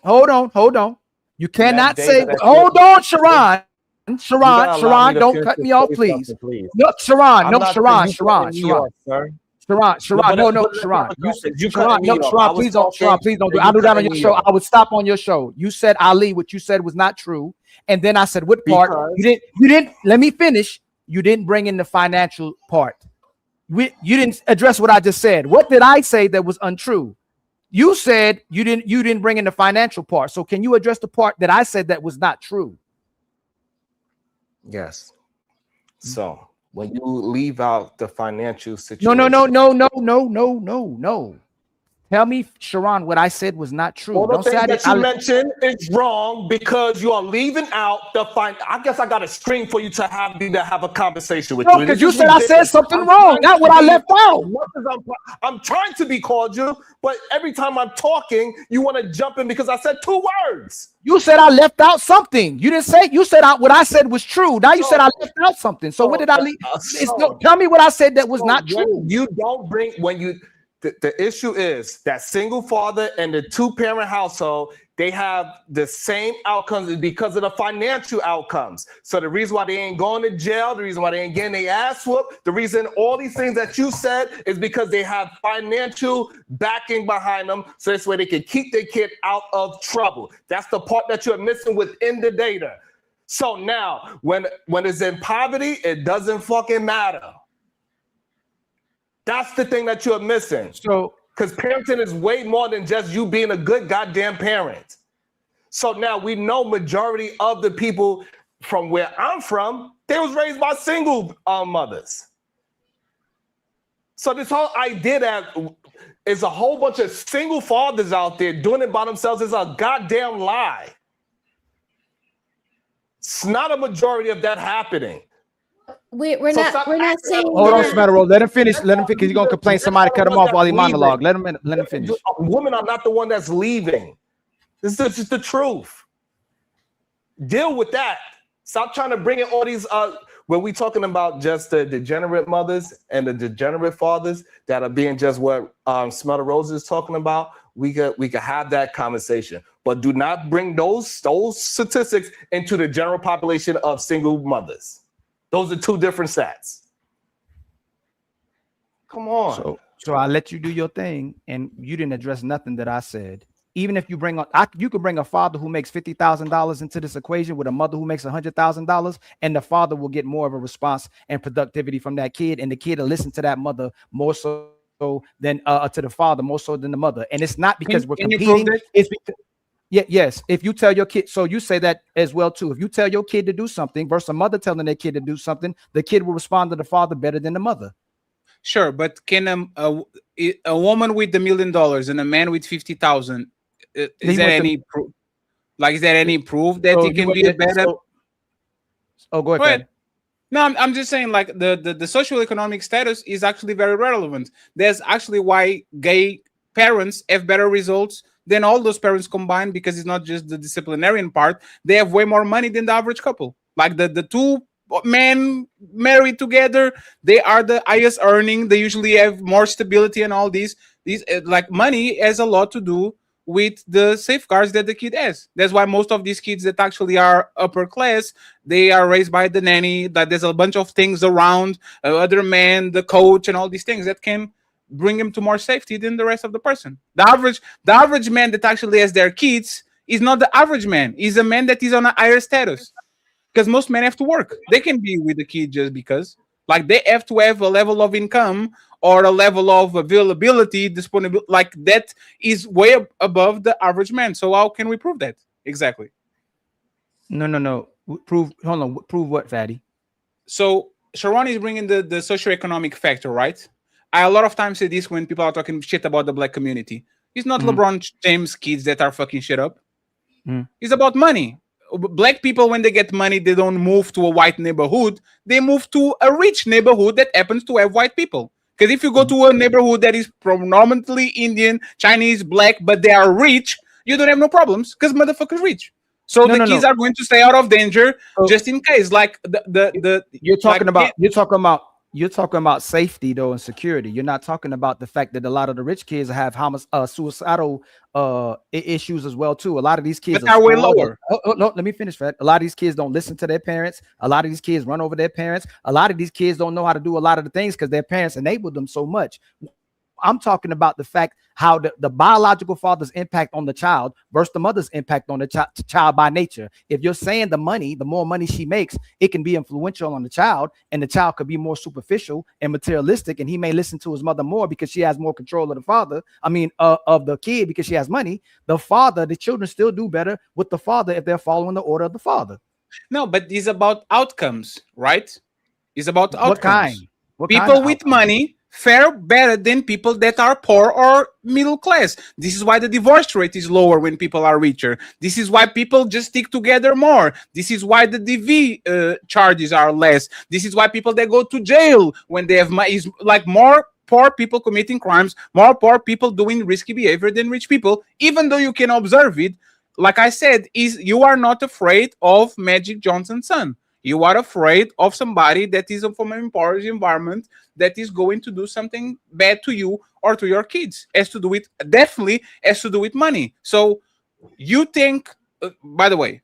Hold on. You cannot say. Hold on, Sharon. Sharon, don't cut me off, please. No, Sharon. No, Sharon. Please don't. Do. I do that on your show. I would stop on your show. You said Ali. What you said was not true. And then I said, what part? You didn't. Let me finish. You didn't bring in the financial part. You didn't address what I just said. What did I say that was untrue? You said you didn't bring in the financial part. So can you address the part that I said that was not true? Yes. So when you leave out the financial situation. No. Tell me, Sharon, what I said was not true. All the things that you mentioned is wrong because you are leaving out the fine. I guess I got to scream for you to have a conversation with you. No, because you said I said something wrong. Not what I left out. I'm trying to be cordial, but every time I'm talking, you want to jump in because I said two words. You said I left out something. You didn't say. You said what I said was true. Now you said I left out something. So what did I leave? Tell me what I said that was not true. You don't bring when you. The issue is that single father and the two-parent household, they have the same outcomes because of the financial outcomes. So the reason why they ain't going to jail, the reason why they ain't getting their ass whooped, the reason all these things that you said is because they have financial backing behind them. So this way they can keep their kid out of trouble. That's the part that you're missing within the data. So now, when it's in poverty, it doesn't fucking matter. That's the thing that you're missing. So Because parenting is way more than just you being a good goddamn parent. So now we know majority of the people from where I'm from, they was raised by single mothers. So this whole idea that is a whole bunch of single fathers out there doing it by themselves is a goddamn lie. It's not a majority of that happening. We're not saying. Hold on, Smettero. Let him finish. Let him finish. He's gonna complain. Somebody cut him off while he monologue. Let him finish. Women are not the one that's leaving. This is just the truth. Deal with that. Stop trying to bring in all these. When we talking about just the degenerate mothers and the degenerate fathers that are being just what Smell Rose is talking about, we could have that conversation. But do not bring those statistics into the general population of single mothers. Those are two different stats. Come on. So I let you do your thing, and you didn't address nothing that I said. Even if you you could bring a father who makes $50,000 into this equation with a mother who makes $100,000, and the father will get more of a response and productivity from that kid, and the kid will listen to that mother more so than to the father, more so than the mother. And it's not because we're competing. It's because yes. If you tell your kid, so you say that as well too. If you tell your kid to do something versus a mother telling their kid to do something, the kid will respond to the father better than the mother. Sure, but can a woman with $1 million and a man with 50,000? Is there any proof? Like, is there any proof that he can be a better? Go ahead. No, I'm just saying, like, the social economic status is actually very relevant. That's actually why gay parents have better results than all those parents combined, because it's not just the disciplinarian part. They have way more money than the average couple. Like the two men married together, they are the highest earning. They usually have more stability and all these like money has a lot to do with the safeguards that the kid has. That's why most of these kids that actually are upper class, they are raised by the nanny, that there's a bunch of things around, other men, the coach, and all these things that can bring him to more safety than the rest of the person. The average man that actually has their kids is not the average man. He's a man that is on a higher status. Because most men have to work. They can be with the kid just because. Like, they have to have a level of income or a level of availability, disponibility. Like, that is way above the average man. So how can we prove that? Exactly. No. Prove what, Fatty? So Sharon is bringing the socioeconomic factor, right? I a lot of times say this when people are talking shit about the black community. It's not LeBron James kids that are fucking shit up. It's about money. Black people, when they get money, they don't move to a white neighborhood. They move to a rich neighborhood that happens to have white people. Because if you go to a neighborhood that is predominantly Indian, Chinese, black, but they are rich, you don't have no problems because motherfuckers rich. So the kids are going to stay out of danger just in case. Like you're talking about safety though and security. You're not talking about the fact that a lot of the rich kids have suicidal issues as well too. A lot of these kids are way lower. No, let me finish, Fred. A lot of these kids don't listen to their parents. A lot of these kids run over their parents. A lot of these kids don't know how to do a lot of the things because their parents enabled them so much. I'm talking about the fact how the biological father's impact on the child versus the mother's impact on the child by nature. If you're saying the more money she makes, it can be influential on the child, and the child could be more superficial and materialistic, and he may listen to his mother more because she has more control of the father. Of the kid because she has money. The children still do better with the father if they're following the order of the father. No, but it's about outcomes, right? It's about outcomes. What kind? People with money fare better than people that are poor or middle class. This is why the divorce rate is lower when people are richer. This is why people just stick together more. This is why the DV charges are less. This is why people that go to jail when they have money is like more poor people committing crimes, more poor people doing risky behavior than rich people, even though you can observe it. Like I said, you are not afraid of Magic Johnson's son. You are afraid of somebody that is from an impoverished environment that is going to do something bad to you or to your kids. Definitely has to do with money. So you think, by the way,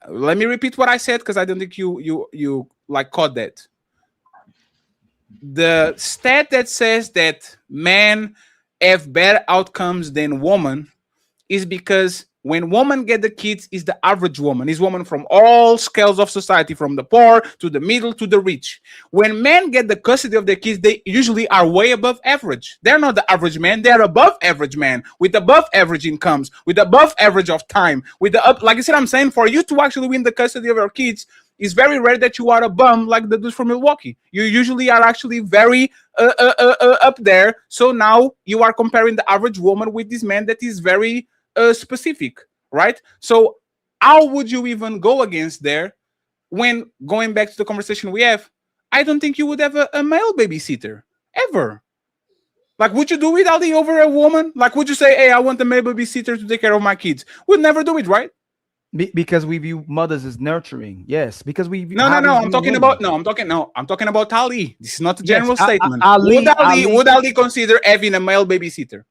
let me repeat what I said because I don't think you like caught that. The stat that says that men have better outcomes than women is because When woman get the kids, is the average woman. Is woman from all scales of society, from the poor to the middle to the rich. When men get the custody of their kids, they usually are way above average. They're not the average man. They're above average man with above average incomes, with above average of time, with the up. Like I said, I'm saying for you to actually win the custody of your kids, it's very rare that you are a bum like the dudes from Milwaukee. You usually are actually very up there. So now you are comparing the average woman with this man that is very specific, right? So how would you even go against there? When going back to the conversation we have, I don't think you would have a male babysitter ever. Like, would you do it, Ali, over a woman? Like, would you say, hey, I want a male babysitter to take care of my kids? We'd never do it, right? Because we view mothers as nurturing. Yes, because we no. I'm talking about Ali. This is not a general statement. Would Ali consider having a male babysitter?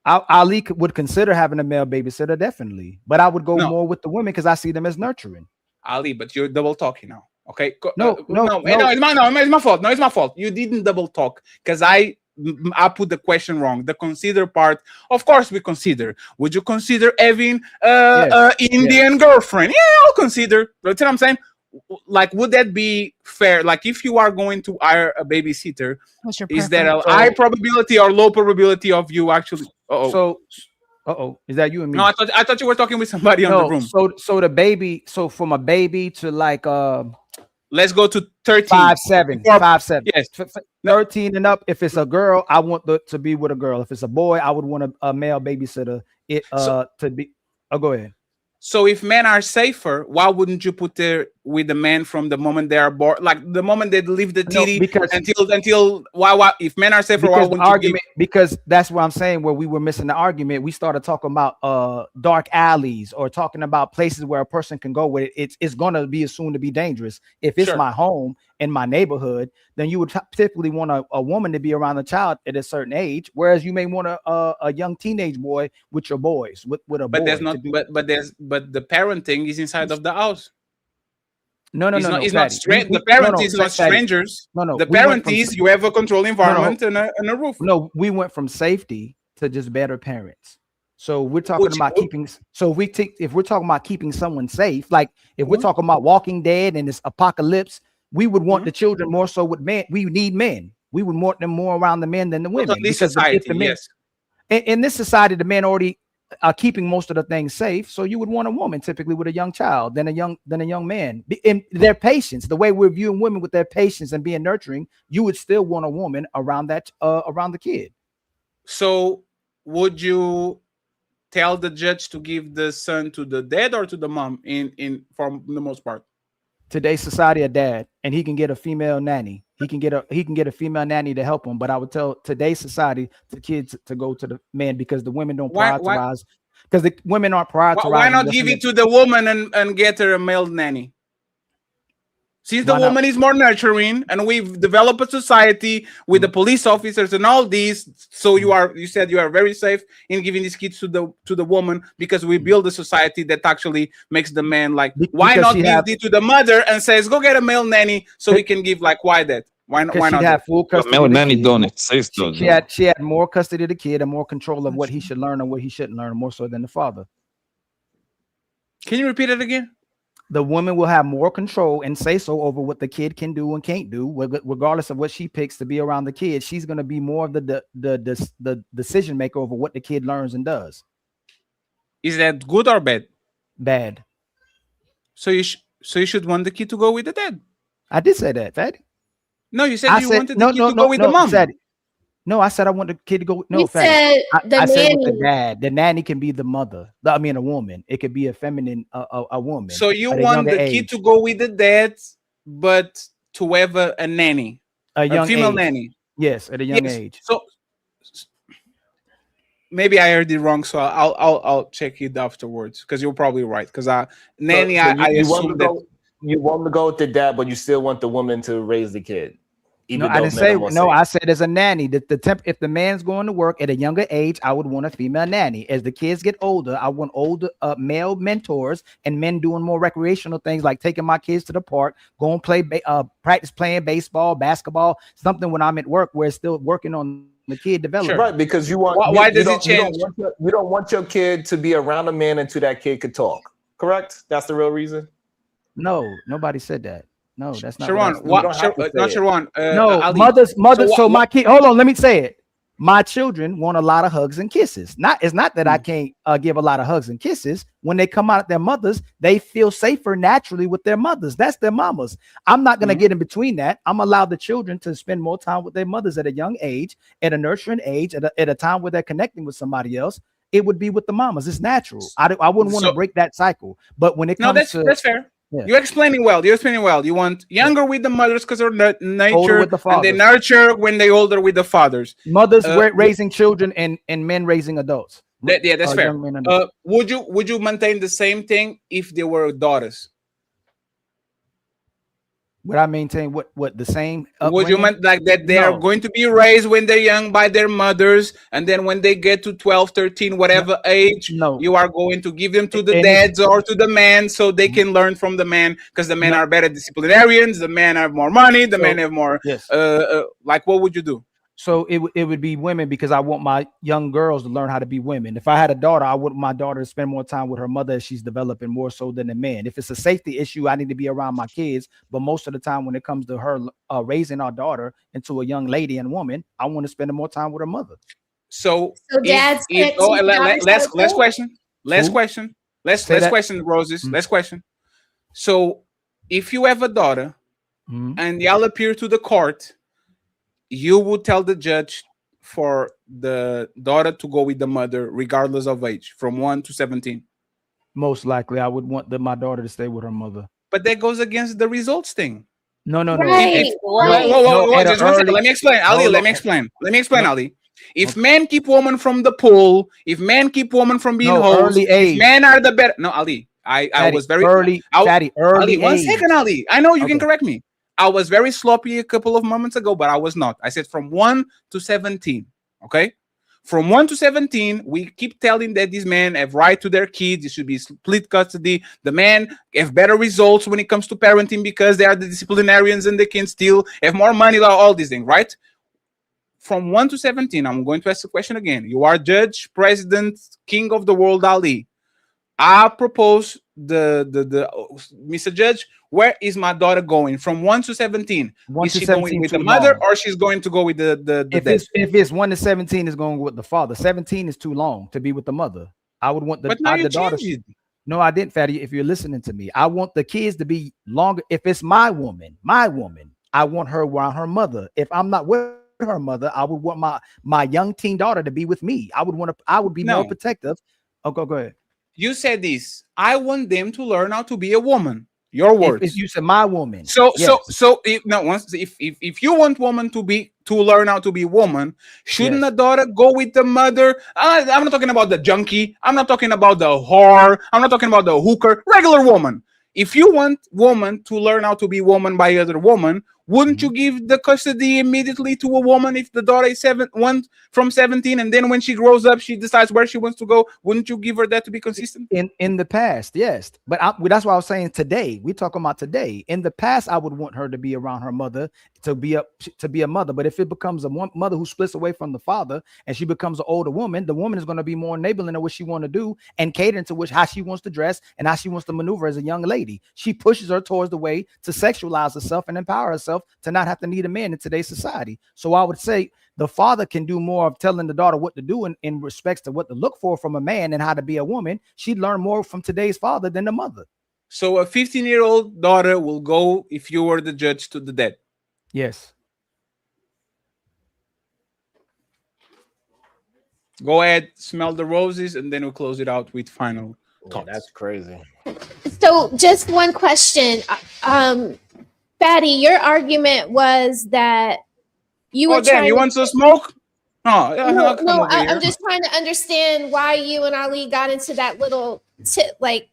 Ali would consider having a male babysitter, definitely. But I would go more with the women because I see them as nurturing. Ali, but you're double talking now. Okay. No, it's my fault. No, it's my fault. You didn't double talk because I put the question wrong. The consider part, of course, we consider. Would you consider having Indian girlfriend? Yeah, I'll consider. That's what I'm saying. Like, would that be fair? Like, if you are going to hire a babysitter, is there a high probability or low probability of you actually? Is that you and me? No, I thought you were talking with somebody on the room. So the baby, so from a baby to like let's go to 13. 5'7", 5'7". Yes. 13 and up. If it's a girl, I want to be with a girl. If it's a boy, I would want a male babysitter. To be. Oh, go ahead. So if men are safer, why wouldn't you put there with the men from the moment they are born, like the moment they leave the titty until why if men are safer, why wouldn't you give? Because that's what I'm saying. Where we were missing the argument, we started talking about dark alleys or talking about places where a person can go where it's going to be assumed to be dangerous. If it's my home in my neighborhood, then you would typically want a woman to be around a child at a certain age, whereas you may want a young teenage boy with your boys with a boy. But there's not. But the parenting is inside of the house. No. It's not strange. The parent is not strangers. No. The parent is you have a controlled environment and a roof. No, we went from safety to just better parents. So we're talking about keeping. So if we're talking about keeping someone safe, like if we're talking about Walking Dead and this apocalypse, we would want the children more so with men. We need men. We would want them more around the men than the women. This society, yes. In this society, the men already are keeping most of the things safe. So you would want a woman typically with a young child than a young man. In their patience, the way we're viewing women with their patience and being nurturing, you would still want a woman around that around the kid. So would you tell the judge to give the son to the dad or to the mom in for the most part? Today's society, a dad, and he can get a female nanny. He can get a female nanny to help him. But I would tell today's society the kids to go to the man because the women don't prioritize. Because the women aren't prioritizing. Why not give it to the woman and get her a male nanny? Since the woman is more nurturing, and we've developed a society with the police officers and all these, so you said you are very safe in giving these kids to the woman because we build a society that actually makes the man like, why not give it to the mother and says go get a male nanny so we can give why that? Why not? Have full custody. Male nanny don't exist. She had more custody of the kid and more control of what he should learn and what he shouldn't learn, more so than the father. Can you repeat it again? The woman will have more control and say so over what the kid can do and can't do, regardless of what she picks to be around the kid. She's going to be more of the decision maker over what the kid learns and does. Is that good or bad? Bad. So you should want the kid to go with the dad. I did say that, Fatty. No, you said wanted the kid to go with the mom. No, I said I want the kid to go. No, I said with the dad. The nanny can be the mother. I mean, a woman. It could be a feminine, a woman. So you want the kid to go with the dad, but to have a nanny, a female nanny. Yes, at a young age. So maybe I heard it wrong. So I'll check it afterwards because you're probably right. Because nanny, I assume that you want to go with the dad, but you still want the woman to raise the kid. No, I didn't say no. I said as a nanny. If the man's going to work at a younger age, I would want a female nanny. As the kids get older, I want older male mentors and men doing more recreational things like taking my kids to the park, going play practice playing baseball, basketball, something when I'm at work where it's still working on The kid development. Right, because you want why does it change? You don't want your kid to be around a man until that kid could talk. Correct? That's the real reason. No, nobody said that. No, that's not. Sharon, not Sharon. No, Ali. mothers. So my kid. Hold on, let me say it. My children want a lot of hugs and kisses. It's not that I can't give a lot of hugs and kisses. When they come out of their mothers, they feel safer naturally with their mothers. That's their mamas. I'm not going to get in between that. I'm allow the children to spend more time with their mothers at a young age, at a nurturing age, at a time where they're connecting with somebody else. It would be with the mamas. It's natural. I wouldn't want to break that cycle. But when it comes that's fair. Yeah. You're explaining well. You want younger with the mothers because of nature, and they nurture when they older with the fathers. Mothers raising children and men raising adults. That's fair. Would you maintain the same thing if they were daughters? Would I maintain what the same? Would you mean like that they are going to be raised when they're young by their mothers, and then when they get to 12, 13, whatever age, you are going to give them to the dads or to the man so they can learn from the man, because the men are better disciplinarians, the men have more money, the men have more. Yes. Like, what would you do? So it would be women, because I want my young girls to learn how to be women. If I had a daughter, I want my daughter to spend more time with her mother as she's developing, more so than a man. If it's a safety issue, I need to be around my kids. But most of the time, when it comes to her raising our daughter into a young lady and woman, I want to spend more time with her mother. So dads. Last question. Last question, Roses. Last question. So if you have a daughter and y'all appear to the court, you would tell the judge for the daughter to go with the mother, regardless of age, from 1 to 17. Most likely, I would want my daughter to stay with her mother. But that goes against the results thing. No. Right. Whoa. Just one second. Let me explain, Ali. Let me explain, Ali. If men keep women from the pool, if men keep women from being hoes, if men are the better. No, Ali. I was very early. Ali, 1 second, Ali. I know you can correct me. I was very sloppy a couple of moments ago, but I was not. I said from 1 to 17. Okay. From 1 to 17, we keep telling that these men have right to their kids. It should be split custody. The men have better results when it comes to parenting because they are the disciplinarians and they can still have more money, all these things, right? From 1 to 17, I'm going to ask the question again. You are judge, president, king of the world, Ali. I propose the Mr. Judge, where is my daughter going from 1 to 17? Is she going with the mother or she's going to go with the if it's 1 to 17 is going with the father. 17 is too long to be with the mother. I would want the daughter. No, I didn't, Fatty. If you're listening to me, I want the kids to be longer. If it's my woman, I want her around her mother. If I'm not with her mother, I would want my young teen daughter to be with me. I would be more protective. Oh, go ahead. You said this. I want them to learn how to be a woman. Your words. If you said my woman. If you want woman to learn how to be woman, shouldn't a daughter go with the mother? I'm not talking about the junkie. I'm not talking about the whore. I'm not talking about the hooker. Regular woman. If you want woman to learn how to be woman by other woman, wouldn't you give the custody immediately to a woman if the daughter is 1 from 17 and then when she grows up she decides where she wants to go? Wouldn't you give her that to be consistent? In the past, yes, but that's why I was saying today. We're talking about today. In the past, I would want her to be around her mother to be a mother. But if it becomes a mother who splits away from the father and she becomes an older woman, the woman is going to be more enabling of what she want to do and catering to how she wants to dress and how she wants to maneuver as a young lady. She pushes her towards the way to sexualize herself and empower herself to not have to need a man in today's society. So I would say the father can do more of telling the daughter what to do in respects to what to look for from a man and how to be a woman. She'd learn more from today's father than the mother. So a 15-year-old daughter will go, if you were the judge, to the dad. Yes. Go ahead, smell the roses, and then we'll close it out with final thoughts. That's crazy. So just one question. Fatty, your argument was that you were trying you want some smoke? No, I'm just trying to understand why you and Ali got into that little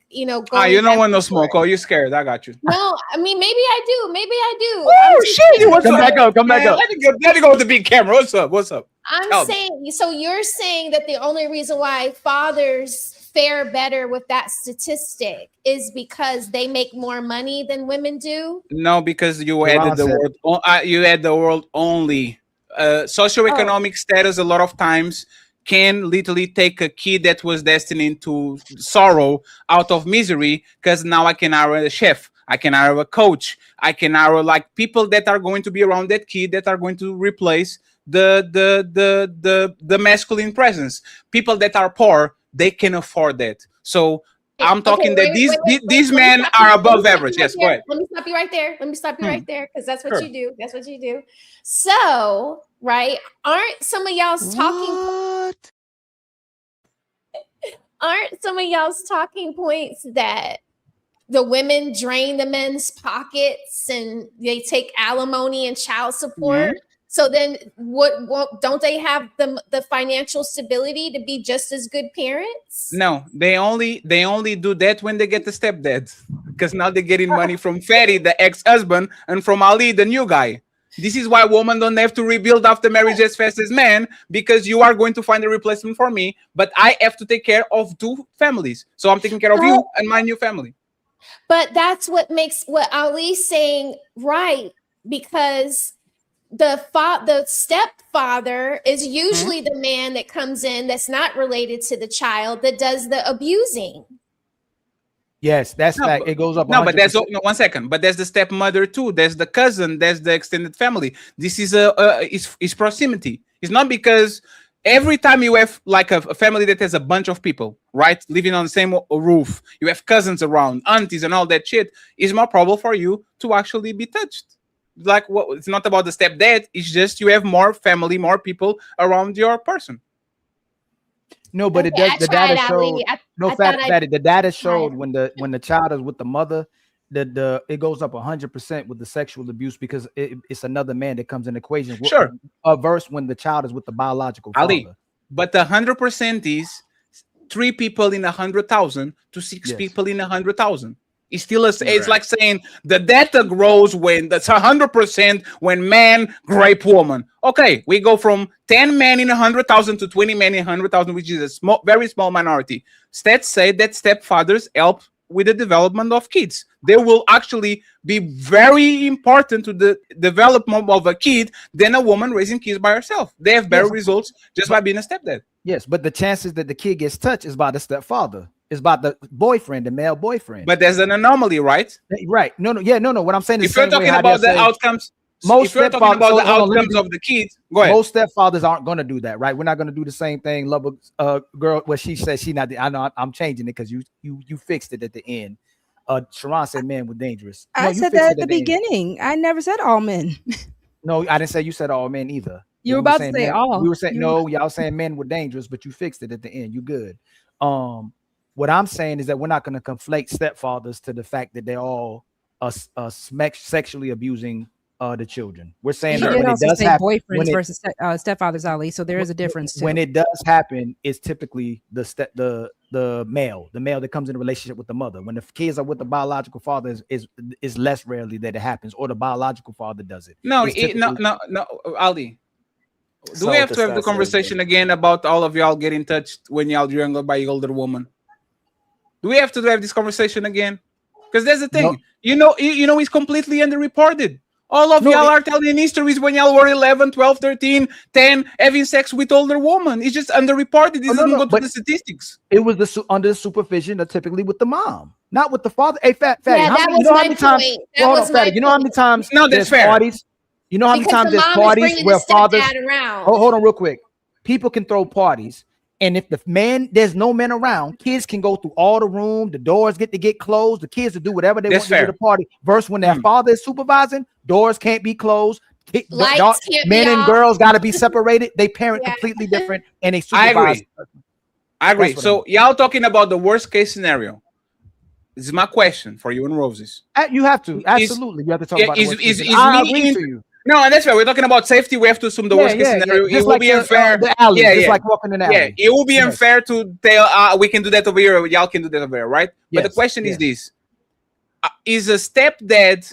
you don't want no smoke. Oh, you're scared. I got you. No, I mean, maybe I do. Oh, shit. You want come back up. Let me go with the big camera. What's up? I'm saying, so you're saying that the only reason why fathers fare better with that statistic is because they make more money than women do? No, because you added the word only socioeconomic status a lot of times can literally take a kid that was destined to sorrow out of misery, because now I can hire a chef, I can hire a coach, I can hire like people that are going to be around that kid that are going to replace the masculine presence. People that are poor, they can afford that. So I'm talking that these men are above average. Yes, go ahead. Let me stop you right there. Let me stop you right there, because that's what Sure. you do. That's what you do. So, right, aren't some of y'all's talking points that the women drain the men's pockets and they take alimony and child support? So then what don't they have the financial stability to be just as good parents? No, they only do that when they get the stepdad, because now they're getting money from Fatty, the ex-husband, and from Ali, the new guy. This is why women don't have to rebuild after marriage as fast as men, because you are going to find a replacement for me, but I have to take care of two families. So I'm taking care of you and my new family. But that's what makes what Ali's saying right, because the stepfather is usually the man that comes in that's not related to the child that does the abusing. Yes, that's fact. It goes up. No, but there's 1 second. But there's the stepmother too. There's the cousin. There's the extended family. This is is proximity. It's not because every time you have like a family that has a bunch of people, right, living on the same roof, you have cousins around, aunties, and all that shit. It's more probable for you to actually be touched. Like, it's not about the stepdad. It's just you have more family, more people around your person. No, but it does. The data showed. The data showed when the child is with the mother, it goes up 100% with the sexual abuse, because it's another man that comes in the equation. Sure. Verse when the child is with the biological Ali, father. but the 100% is 3 people in 100,000 to 6 people in 100,000. It's still it's like saying the data grows when that's 100% when man rape woman. Okay, we go from 10 men in 100,000 to 20 men in 100,000, which is a very small minority. Stats say that stepfathers help with the development of kids. They will actually be very important to the development of a kid than a woman raising kids by herself. They have better results just by being a stepdad. Yes, but the chances that the kid gets touched is by the stepfather. It's about the boyfriend, the male boyfriend. But there's an anomaly, right? Right. No. What I'm saying is, if you're talking about the outcomes, most if you're talking about the outcomes of the kids, go ahead. Most stepfathers aren't going to do that, right? We're not going to do the same thing. Love a girl. Well, she said she not. I know I'm changing it because you fixed it at the end. Sharon said men were dangerous. I said that at the beginning. I never said all men. No, I didn't say you said all men either. You were about to say all. We were saying no. Y'all saying men were dangerous, but you fixed it at the end. You good. What I'm saying is that we're not going to conflate stepfathers to the fact that they're all sexually abusing the children. We're saying that when it does happen, boyfriends versus stepfathers, Ali. So there is a difference too. When it does happen, it's typically the male that comes in a relationship with the mother. When the kids are with the biological father, is less rarely that it happens, or the biological father does it. No, Ali. Do we have to have the conversation again about all of y'all getting touched when y'all younger by older woman? Do we have to have this conversation again? Because that's the thing. No. You know, it's completely underreported. All of y'all are telling histories when y'all were 11, 12, 13, 10, having sex with older women. It's just underreported. It doesn't go to the statistics. It was under the supervision, typically with the mom, not with the father. Hey, Fatty, yeah, you know how many times? You know how many times? No, that's fair. Parties. You know how many times there's parties where fathers? Hold on, real quick. People can throw parties. And if there's no men around, kids can go through all the room, the doors get closed, the kids will do whatever they want to do at the party. Versus when their father is supervising, doors can't be closed. Men and girls got to be separated. They parent completely different, and they supervise. I agree. So y'all talking about the worst case scenario. This is my question for you and Roses. You have to. Absolutely. You have to talk about it. I agree to you. No, and that's fair. We're talking about safety. We have to assume the worst case scenario. It will be unfair. The alley, just like walking in the alley. Yeah, it will be unfair to tell we can do that over here, or y'all can do that over here, right? But the question is this: is a stepdad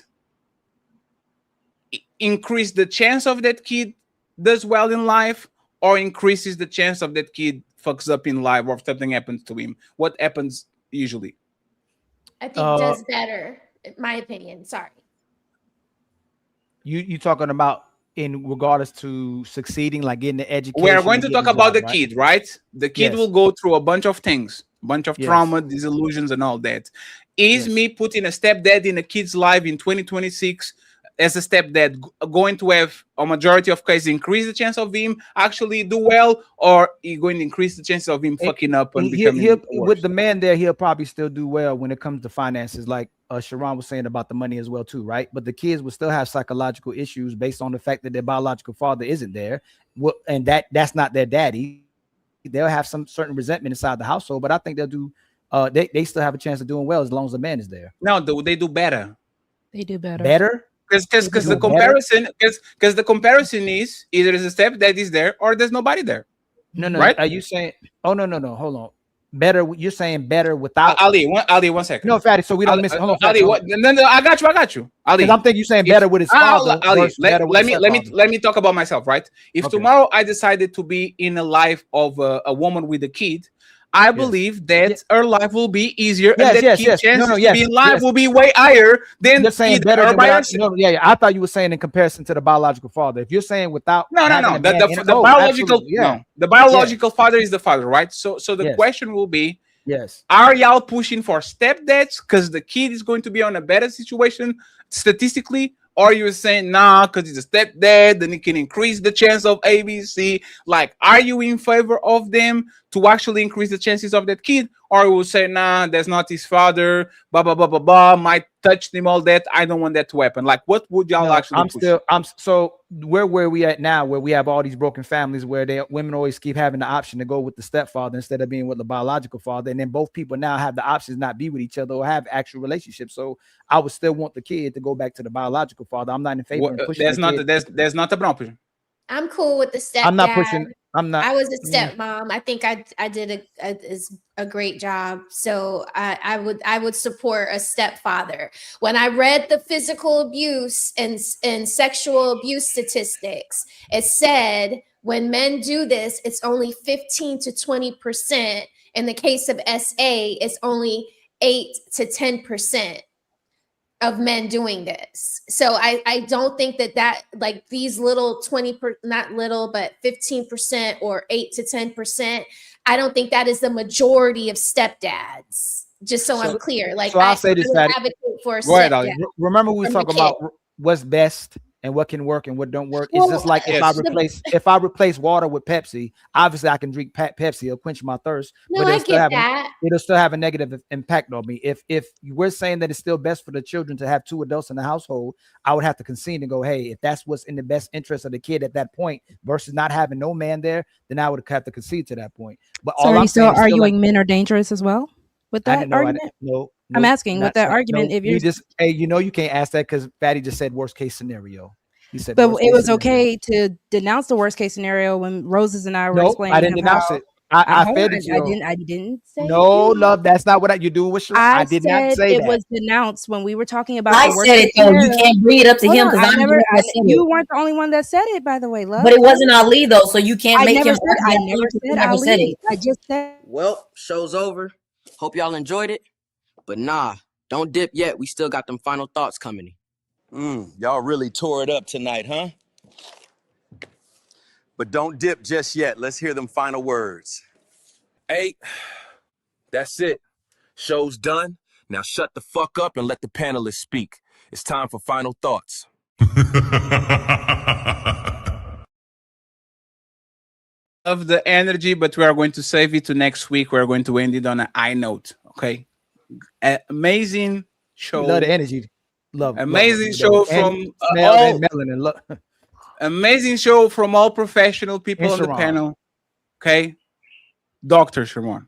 increase the chance of that kid does well in life, or increases the chance of that kid fucks up in life, or if something happens to him? What happens usually? I think does better, in my opinion. Sorry. You talking about in regards to succeeding, like getting the education. We are going to and talk getting a about job, the right? kid, right? The kid Yes. will go through a bunch of things, bunch of Yes. trauma, disillusions, and all that. Is me putting a stepdad in a kid's life in 2026 as a stepdad going to have a majority of cases increase the chance of him actually do well, or you going to increase the chances of him fucking up and becoming he'll worse? with the man there, he'll probably still do well when it comes to finances, like Sharon was saying about the money as well too, right? But the kids will still have psychological issues based on the fact that their biological father isn't there, and that's not their daddy. They'll have some certain resentment inside the household, but I think they'll do. They still have a chance of doing well as long as the man is there. No, they do better. They do better. Better. Because the comparison is either there's a stepdad is there or there's nobody there. No, right? Are you saying? Oh no, hold on. Better. You're saying better without Ali. 1 second. No, Fatty. So we don't miss. Hold on, Ali. No, I got you. Ali. Because I'm thinking you're saying better with his father. Ali, let me talk about myself, right? If tomorrow I decided to be in a life of a woman with a kid, I believe that her life will be easier, and that kid's chances to be in life will be way higher than you're saying better than I thought you were saying in comparison to the biological father. If you're saying without no, the biological father is the father, right? So the question will be, are y'all pushing for stepdads because the kid is going to be on a better situation statistically? Or you're saying, nah, because he's a stepdad, then it can increase the chance of ABC. Like, are you in favor of them to actually increase the chances of that kid? Or you will say, nah, that's not his father, blah, blah, blah, blah, blah, might touch him, all that. I don't want that to happen. Like, what would y'all actually push? So where we at now, where we have all these broken families where women always keep having the option to go with the stepfather instead of being with the biological father. And then both people now have the options not be with each other or have actual relationships. So I would still want the kid to go back to the biological father. I'm not in favor of pushing there's not an option. I'm cool with the stepdad. I'm not pushing. I was a stepmom. I think I did a great job. So I would support a stepfather. When I read the physical abuse and sexual abuse statistics, it said when men do this, it's only 15 to 20%. In the case of SA, it's only 8 to 10% of men doing this. So I don't think that like these little 20%, not little, but 15% or 8 to 10%, I don't think that is the majority of stepdads. Just so I'm clear. Like so I'll say this, I would advocate for a stepdad. Remember we were talking about what's best and what can work and what don't work. It's just like if I replace water with Pepsi, obviously I can drink Pepsi, it'll quench my thirst. No, but I get that. It'll still have a negative impact on me. If we're saying that it's still best for the children to have 2 adults in the household, I would have to concede and go, hey, if that's what's in the best interest of the kid at that point versus not having no man there, then I would have to concede to that point. But so are you still arguing men are dangerous as well with that argument? No. I'm asking with that argument. If you're just, hey, you can't ask that because Fatty just said worst case scenario. He said, but it was okay to denounce the worst case scenario when Roses and I were explaining. I didn't denounce it. I fed it to you. I didn't say no, love. That's not what you do. I did not say it that. was denounced when we were talking about. I said it though. You can't bring it up to him because you weren't the only one that said it, by the way, love. But it wasn't Ali though, so you can't make him. I never said Ali. I just said. Well, show's over. Hope y'all enjoyed it. But nah, don't dip yet. We still got them final thoughts coming. Y'all really tore it up tonight, huh? But don't dip just yet. Let's hear them final words. Hey, that's it. Show's done. Now shut the fuck up and let the panelists speak. It's time for final thoughts. Of the energy, but we are going to save it to next week. We're going to end it on a high note. Okay. Amazing show. Love the energy. Amazing show from all amazing show from all professional people on the panel. Okay, Dr. Sharon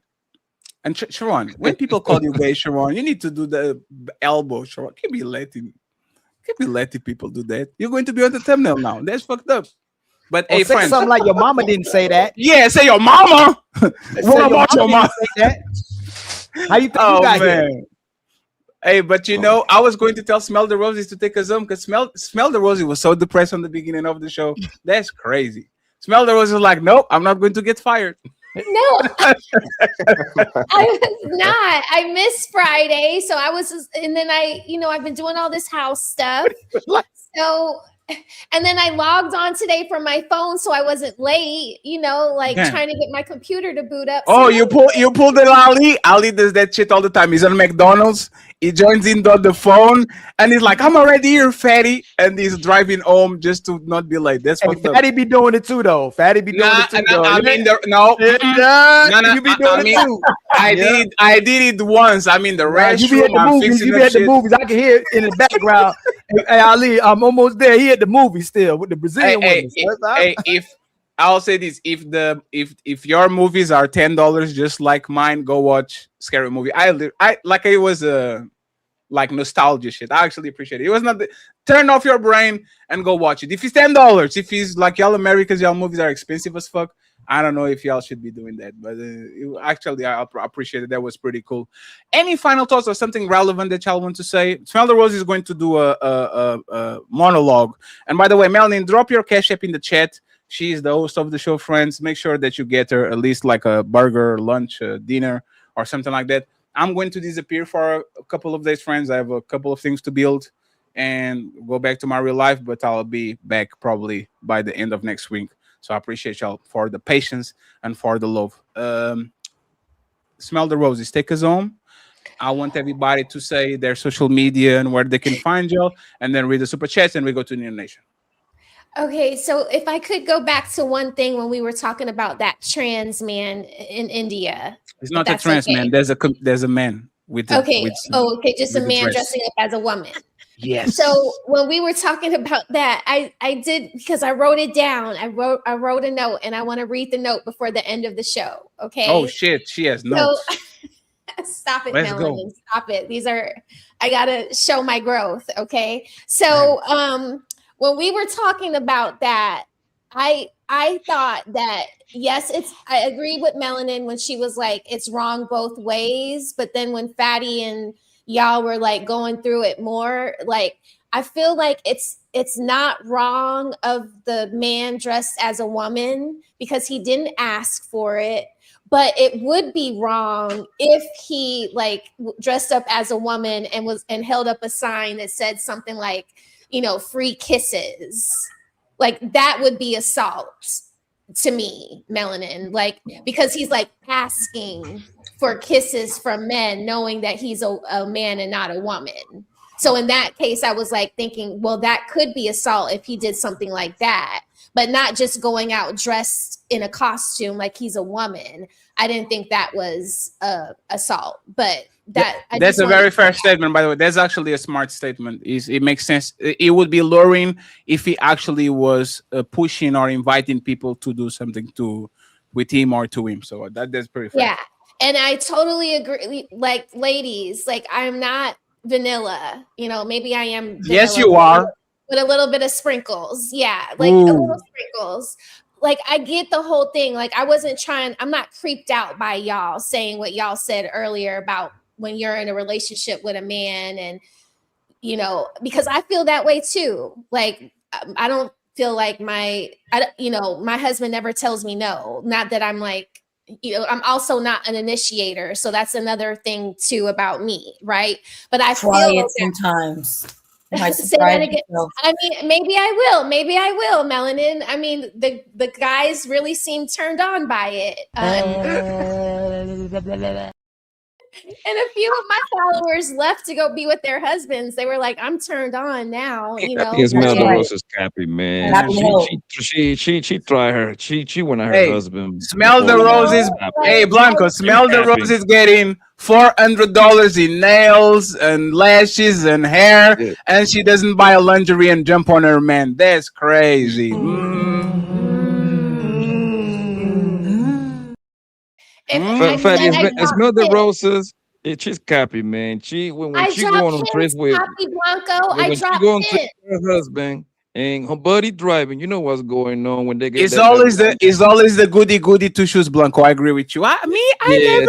and Sharon. When people call you gay, Sharon, you need to do the elbow. Sharon, can't be letting people do that. You're going to be on the thumbnail now. That's fucked up. But hey, say friends, something like your mama didn't say that. Yeah, say your mama. What about your mama? How you think you got here? Hey, but I was going to tell Smell the Roses to take us home because Smell the Roses was so depressed on the beginning of the show. That's crazy. Smell the Roses was like, nope, I'm not going to get fired. No, I was not. I missed Friday, so I was, and then I've been doing all this house stuff. So And then I logged on today from my phone, so I wasn't late. You know, like trying to get my computer to boot up. Oh, you pull the Ali. Ali does that shit all the time. He's on McDonald's. He joins in on the phone and he's like, "I'm already here, fatty," and he's driving home just to not be late. That's fucked up. Fatty be doing it too, though. Fatty be doing it too, though. I mean, You be doing it too. I did it once. I mean, the restroom. You be at the movies. You be at the movies. I can hear it in the background. Hey, Ali, I'm almost there. He at the movie still with the Brazilian women. If I'll say this, if your movies are $10 just like mine, go watch Scary Movie. I like it was like nostalgia shit. I actually appreciate it. It was not turn off your brain and go watch it. If it's $10, if it's like y'all Americans, y'all movies are expensive as fuck. I don't know if y'all should be doing that, but actually I appreciate it. That was pretty cool. Any final thoughts or something relevant that y'all want to say? Smell the Rose is going to do a monologue. And by the way, Melanie, drop your Cash App in the chat. She's the host of the show, friends. Make sure that you get her at least like a burger, lunch, dinner, or something like that. I'm going to disappear for a couple of days, friends. I have a couple of things to build and go back to my real life, but I'll be back probably by the end of next week. So I appreciate y'all for the patience and for the love. Smell the Roses. Take us home. I want everybody to say their social media and where they can find y'all, and then read the super chats, and we go to New Nation. Okay, so if I could go back to one thing when we were talking about that trans man in India. It's not a trans man. There's a man with okay. With just a man dressing up as a woman. Yes. So when we were talking about that, I did, because I wrote it down. I wrote a note, and I want to read the note before the end of the show. Okay. Oh shit, she has notes. So, stop it, Let's Melanie. go. Stop it. I gotta show my growth. Okay. So when we were talking about that, I thought that yes, I agree with Melanin when she was like, it's wrong both ways. But then when Fatty and y'all were like going through it more, like I feel like it's not wrong of the man dressed as a woman because he didn't ask for it. But it would be wrong if he like dressed up as a woman and held up a sign that said something like, you know, free kisses. Like that would be assault to me, Melanin. Like, because he's like asking for kisses from men, knowing that he's a man and not a woman. So in that case, I was like thinking, well, that could be assault if he did something like that, but not just going out dressed in a costume like he's a woman. I didn't think that was assault, but that's a very fair statement, by the way. That's actually a smart statement. It makes sense. It would be luring if he actually was pushing or inviting people to do something with him or to him. So that's pretty fair. Yeah, and I totally agree. Like, ladies, like I'm not vanilla. You know, maybe I am. Vanilla, yes, you are. With a little bit of sprinkles. Yeah, like a little sprinkles. Like I get the whole thing. Like I'm not creeped out by y'all saying what y'all said earlier about when you're in a relationship with a man, and you know, because I feel that way too. Like I don't feel like my husband never tells me no. Not that I'm like, you know, I'm also not an initiator, so that's another thing too about me, right? But I try feel it sometimes. Say that again. I mean, maybe I will, Melanin. I mean, the guys really seem turned on by it. And a few of my followers left to go be with their husbands. They were like, I'm turned on now, you know. I think Smell the Rose is happy, man. She tried her. She went to her husband. Smell the Roses. Hey, Blanco, Smell the Roses getting $400 in nails and lashes and hair, and she doesn't buy a lingerie and jump on her man. That's crazy. Smell the Roses. She's happy, man. When she go on trips with her husband and her buddy driving, you know what's going on when they get. It's always the goody two shoes, Blanco. I agree with you. I never.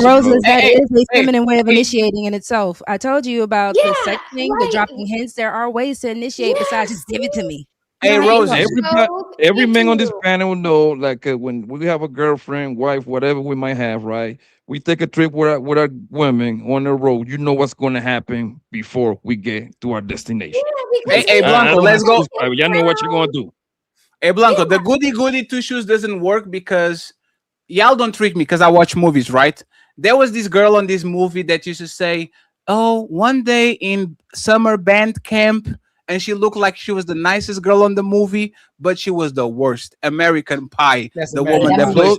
Roses, that is a feminine way of initiating in itself. I told you about the sex thing, the dropping hints. There are ways to initiate besides just give it to me. Hey, Rosie. Every man on this panel know, like when we have a girlfriend, wife, whatever we might have, right? We take a trip with our women on the road. You know what's going to happen before we get to our destination. Hey, Blanco, let's go. Y'all know what you're going to do. Hey, Blanco, the goody two shoes doesn't work because y'all don't trick me because I watch movies, right? There was this girl on this movie that used to say, "Oh, one day in summer band camp," and she looked like she was the nicest girl on the movie, but she was the worst. American Pie, the woman that plays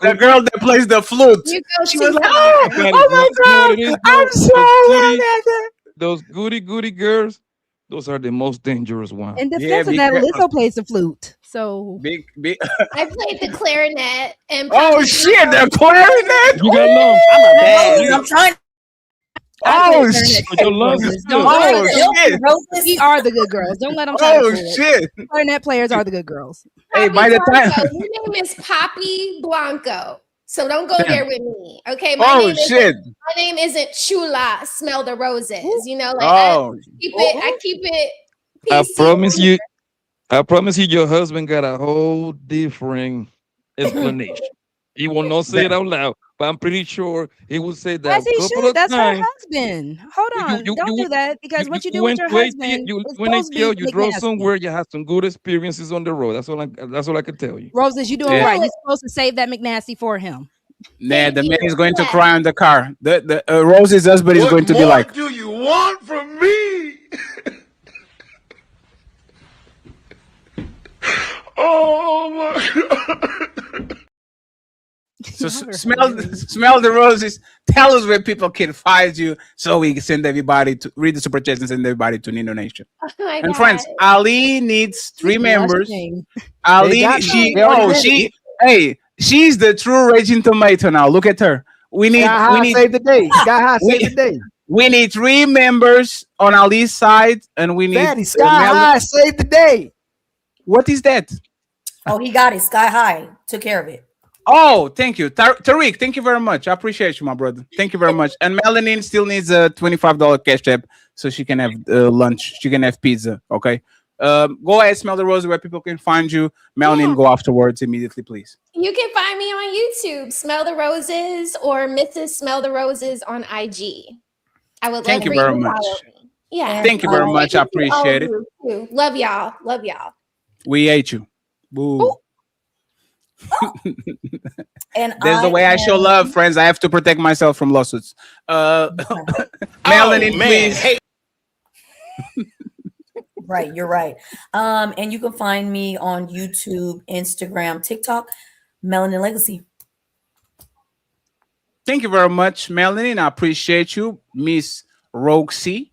the girl that plays the flute. She was like, "Oh my God, I'm so those goody girls." Those are the most dangerous ones. And that's that Lizzo plays the flute. So big. I played the clarinet and oh shit, the clarinet! You got lungs. I'm a bad. I'm trying. Oh shit! Your lungs is good. We are the good girls. Don't let them try Oh to fool shit! it. Clarinet players are the good girls. Hey, by the time your name is Poppy Blanco, so don't go there with me, okay? Oh shit! My name isn't Chula. Smell the roses. You know, like Oh. I keep it. I PC. promise you, your husband got a whole different explanation. He will not say it out loud, but I'm pretty sure he will say that As he a couple should. of That's her times. husband. Hold on. Don't do that because what you do with went your to ATL, husband you is went supposed to ATL, be you drove nasty. somewhere, you had some good experiences on the road. That's all I can tell you. Roses, you doing right. You're supposed to save that McNasty for him. Nah, the man is going to cry on the car. The Rosie's husband is going to be like, What do you want from me? Oh my God. so smell the roses. Tell us where people can find you, so we can send everybody to read the super chats and send everybody to Nino Nation. Oh my And God. friends, Ali needs 3 members. Ali, she's the true raging tomato now. Look at her. We need save the day. Sky High save the day. We need 3 members on Ali's side, and we need Fatty, Sky High save the day. What is that? Oh, he got it. Sky High took care of it. Oh, thank you, Tariq. Thank you very much. I appreciate you, my brother. Thank you very much. And Melanin still needs a $25 cash app so she can have lunch. She can have pizza. Okay. Go ahead, smell the roses where people can find you. Melanin, go afterwards immediately, please. You can find me on YouTube, Smell the Roses, or Mrs. Smell the Roses on IG. I would Thank love you for very to much. follow me. Yeah. Thank you very much. I appreciate it. Too. Love y'all. Love y'all. We hate you. Boo. And there's the way I show love, friends. I have to protect myself from lawsuits. Melanin, please. Hey. Right, you're right. And you can find me on YouTube, Instagram, TikTok, Melanin Legacy. Thank you very much, Melanin. I appreciate you, Miss Roxy.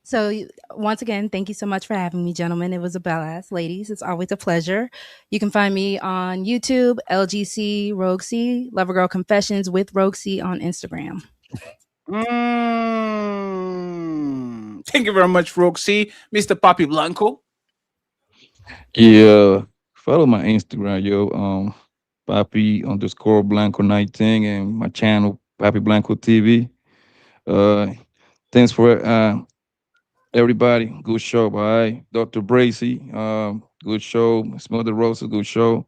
So once again, thank you so much for having me, gentlemen. It was a blast, ladies. It's always a pleasure. You can find me on YouTube, LGC Roxy, Lover Girl Confessions with Roxy on Instagram. Thank you very much, Roxy. Mr. Papi Blanco. Yeah, follow my Instagram, yo. Papi_Blanco19 and my channel, Papi Blanco TV. Thanks for everybody. Good show, bye. Dr. Bracy, good show. Smell the Roses, good show.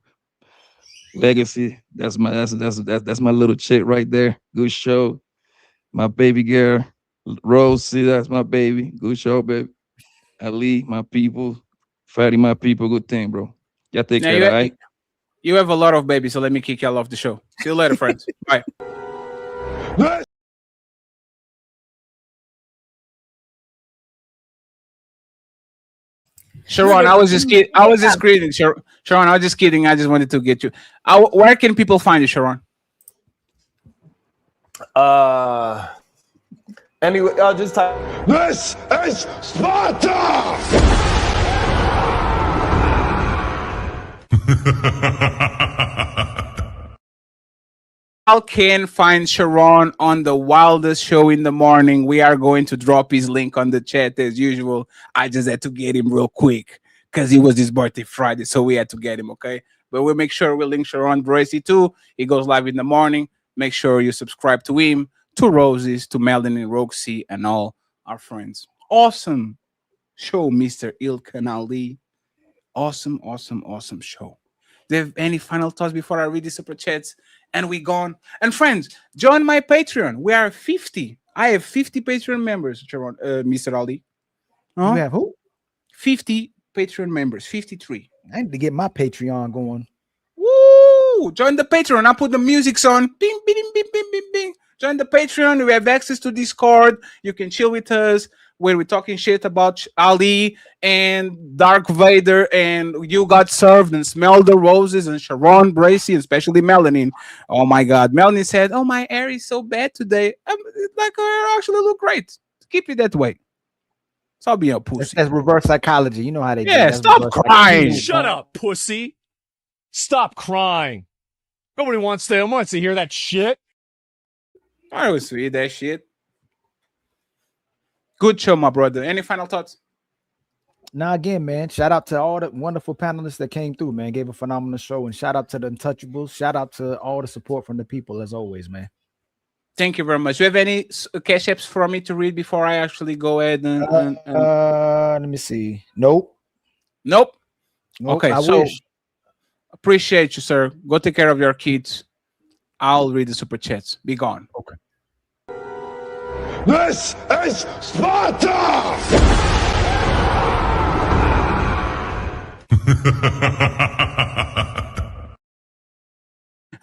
Legacy, that's my little chick right there. Good show. My baby girl, Rosie, that's my baby. Good show, baby. Ali, my people. Fatty, my people. Good thing, bro. Y'all take care, all right? You have a lot of babies, so let me kick y'all off the show. See you later, friends. Bye. Sharon, I was just kidding. Sharon, I was just kidding. I just wanted to get you. Where can people find you, Sharon? Anyway, I'll just type. This is Sparta! Y'all can find Sharon on the wildest show in the morning. We are going to drop his link on the chat as usual. I just had to get him real quick because it was his birthday Friday, so we had to get him, okay? But we'll make sure we link Sharon Bracy too. He goes live in the morning. Make sure you subscribe to him, to Roses, to Melanin, Roxy, and all our friends. Awesome show, Mr. Ilkan Ali. Awesome show. Do you have any final thoughts before I read the super chats and we gone? And friends, join my Patreon. We are 50. I have 50 Patreon members, Mr. Ali. You have who? 50 Patreon members, 53. I need to get my Patreon going. Woo! Join the Patreon. I'll put the music on. Bing, bing, bing, bing, bing, bing. Join the Patreon. We have access to Discord. You can chill with us where we're talking shit about Ali and Dark Vader and You Got Served and Smell the Roses and Sharon Bracey, and especially Melanin. Oh my God. Melanin said, oh, my hair is so bad today. Like, I actually look great. Keep it that way. Stop being a pussy. That's reverse psychology. You know how they do. Yeah, stop crying. Shut up, pussy. Stop crying. Nobody wants to hear that shit. I was sweet, that shit. Good show, my brother. Any final thoughts? Now, again, man, shout out to all the wonderful panelists that came through, man. Gave a phenomenal show. And shout out to the Untouchables. Shout out to all the support from the people, as always, man. Thank you very much. Do you have any cash apps for me to read before I actually go ahead and let me see. Nope. Okay, I so wish. appreciate you, sir. Go take care of your kids. I'll read the super chats. Be gone. Okay. This is Sparta!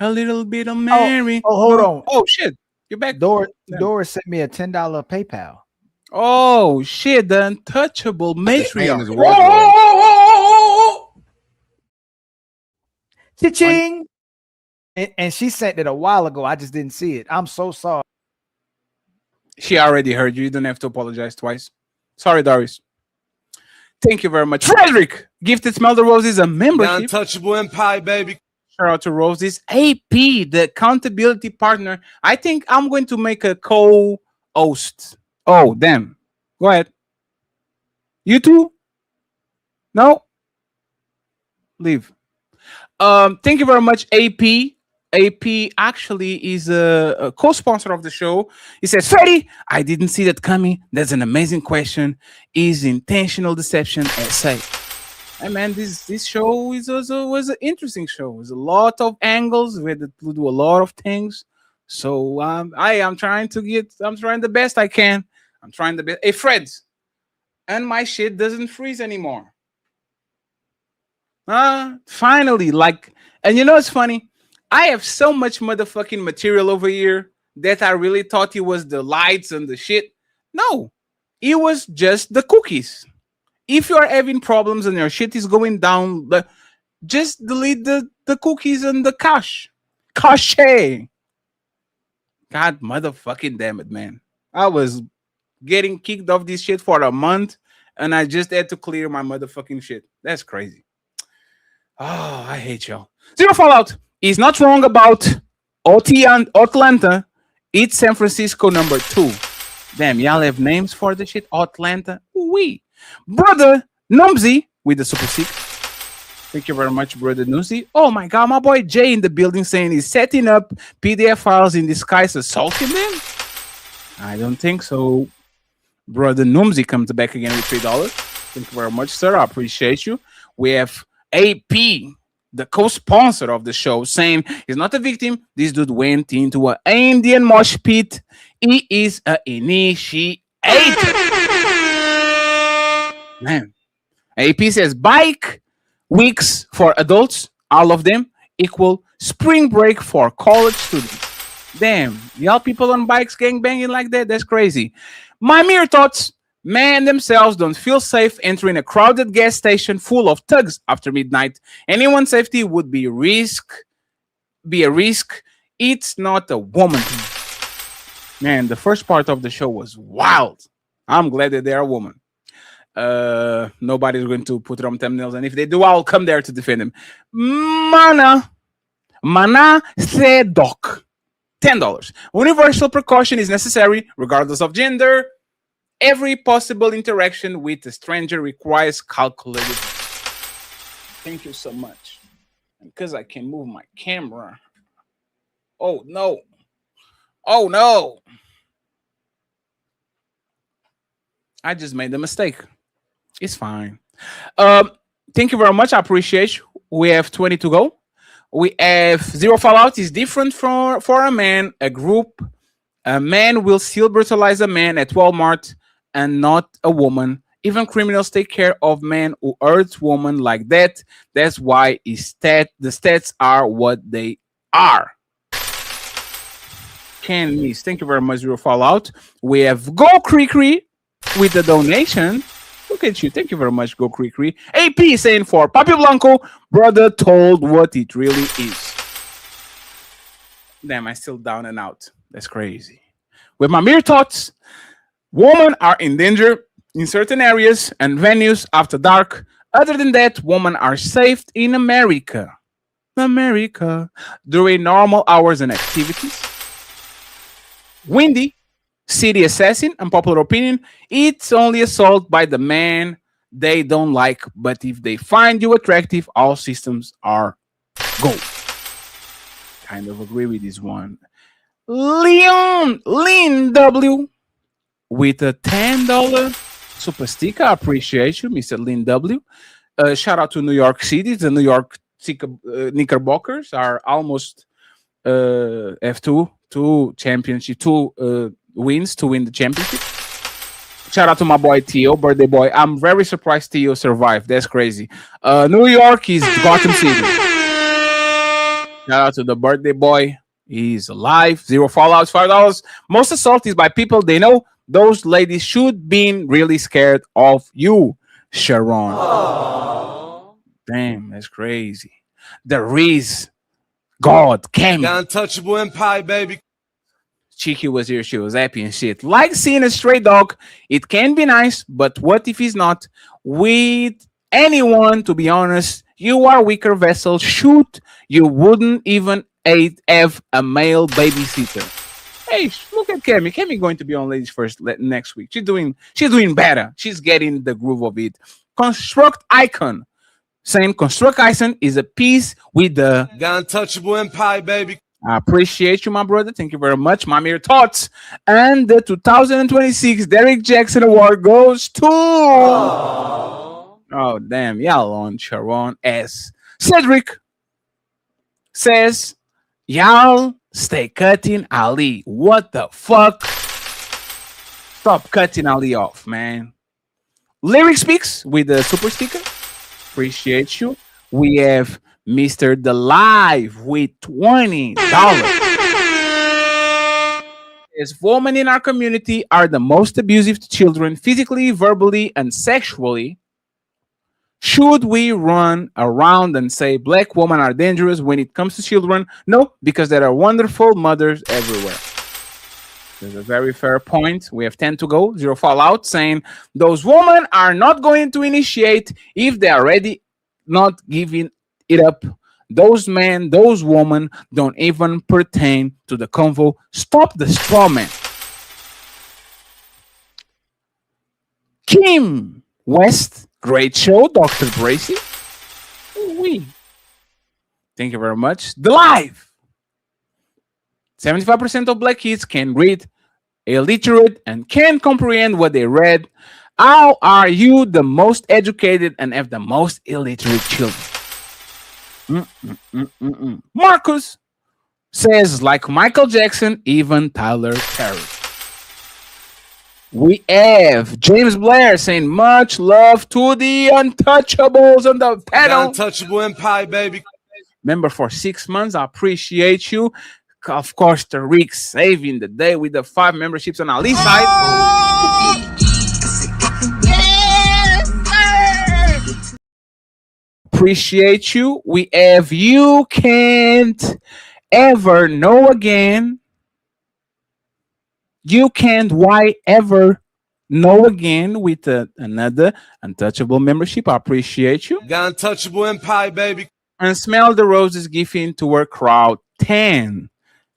A little bit of Mary. Oh, hold on. Oh, shit. You're back. Doris sent me a $10 PayPal. Oh, shit. The Untouchable Matriarch. Cha-ching! And she sent it a while ago. I just didn't see it. I'm so sorry. She already heard you. You don't have to apologize twice. Sorry, Doris. Thank you very much. Frederick, Gifted Smell the Roses, a membership. The Untouchable Implied, baby. Shout out to Roses. AP, the accountability partner. I think I'm going to make a co-host. Oh, damn. Go ahead. You too? No? Leave. Thank you very much, AP. AP actually is a co-sponsor of the show. He says, Freddie, I didn't see that coming. That's an amazing question. Is intentional deception essay? Hey man, this show was an interesting show. It was a lot of angles. We had to do a lot of things. So I am trying the best I can. I'm trying the best. Hey, Fred, and my shit doesn't freeze anymore. Finally, and you know what's funny? I have so much motherfucking material over here that I really thought it was the lights and the shit. No, it was just the cookies. If you are having problems and your shit is going down, just delete the cookies and the cache. God motherfucking damn it, man. I was getting kicked off this shit for a month and I just had to clear my motherfucking shit. That's crazy. Oh, I hate y'all. Zero Fallout is not wrong about OT and Atlanta. It's San Francisco number 2. Damn, y'all have names for the shit? Atlanta? Ooh-wee. Brother Numsy with the super sick. Thank you very much, Brother Numsy. Oh my God, my boy Jay in the building saying he's setting up PDF files in disguise, assaulting them. I don't think so. Brother Numsy comes back again with $3. Thank you very much, sir. I appreciate you. We have AP, the co-sponsor of the show, saying he's not a victim. This dude went into an Indian mosh pit. He is an initiator. Man. AP says bike weeks for adults, all of them, equal spring break for college students. Damn, y'all people on bikes gangbanging like that? That's crazy. My mere thoughts, men themselves don't feel safe entering a crowded gas station full of thugs after midnight. Anyone's safety would be a risk. It's not a woman thing. Man, the first part of the show was wild. I'm glad that they're a woman. Nobody's going to put it on thumbnails, and if they do, I'll come there to defend them. Mana Sedok, $10. Universal precaution is necessary, regardless of gender. Every possible interaction with a stranger requires calculated. Thank you so much. Because I can move my camera. Oh no! Oh no! I just made a mistake. It's fine. Thank you very much. I appreciate you. We have 20 to go. We have zero fallout is different for a man, a group. A man will still brutalize a man at Walmart and not a woman. Even criminals take care of men who hurts women like that. That's why the stats are what they are. Can miss. Thank you very much, Zero Fallout. We have Go Cree Cree with the donation. Look at you. Thank you very much, Go Cree Cree. AP saying for Papi Blanco, brother told what it really is. Damn, I'm still down and out. That's crazy. With my mere thoughts, women are in danger in certain areas and venues after dark. Other than that, women are safe in America. During normal hours and activities. Windy, city assassin, unpopular opinion. It's only assault by the man they don't like, but if they find you attractive, all systems are go. Kind of agree with this one. Lean W with a $10 super sticker. I appreciate you, Mr. Lean W. Shout out to New York City. The New York Knickerbockers are almost F2 championship, wins to win the championship. Shout out to my boy Tio, birthday boy. I'm very surprised Tio survived. That's crazy. New York is Gotham City. Shout out to the birthday boy. He's alive. Zero fallouts, $5. Most assault is by people they know. Those ladies should be really scared of you, Sharon. Aww. Damn, that's crazy. The Riz, God, Cammy. The untouchable Empire, baby. Cheeky was here. She was happy and shit. Like seeing a stray dog, it can be nice, but what if he's not? With anyone, to be honest, you are weaker vessel. Shoot, you wouldn't even have a male babysitter. Hey, look at Cammy. Cammy going to be on Ladies First next week. She's doing better. She's getting the groove of it. Construct Icon. Saying Construct Icon is a piece with the untouchable Empire, baby. I appreciate you, my brother. Thank you very much. My mere thoughts. And the 2026 Derek Jackson Award goes to... Oh, damn. Y'all on Sharon S. Cedric says, y'all stay cutting Ali. What the fuck? Stop cutting Ali off, man. Lyric Speaks with the super sticker. Appreciate you. We have Mr. The Live with $20. As women in our community are the most abusive to children, physically, verbally, and sexually, should we run around and say black women are dangerous when it comes to children? No, because there are wonderful mothers everywhere. There's a very fair point. We have 10 to go. Zero fallout saying those women are not going to initiate if they are already not giving it up. Those men, those women don't even pertain to the convo. Stop the straw man. Kim West, great show, Dr. Bracy. Ooh-wee. Thank you very much. The Live. 75% of black kids can read, illiterate, and can't comprehend what they read. How are you the most educated and have the most illiterate children? Marcus says, like Michael Jackson, even Tyler Perry. We have James Blair saying, much love to the untouchables on the panel. The untouchable Empire, baby. Member for 6 months. I appreciate you. Of course, Tariq saving the day with the 5 memberships on Ali's side. Appreciate you. We have You Can't Ever Know Again. You Can't Why Ever Know Again with another untouchable membership. I appreciate you. The untouchable Empire, baby. And Smell the Roses giving to our crowd 10.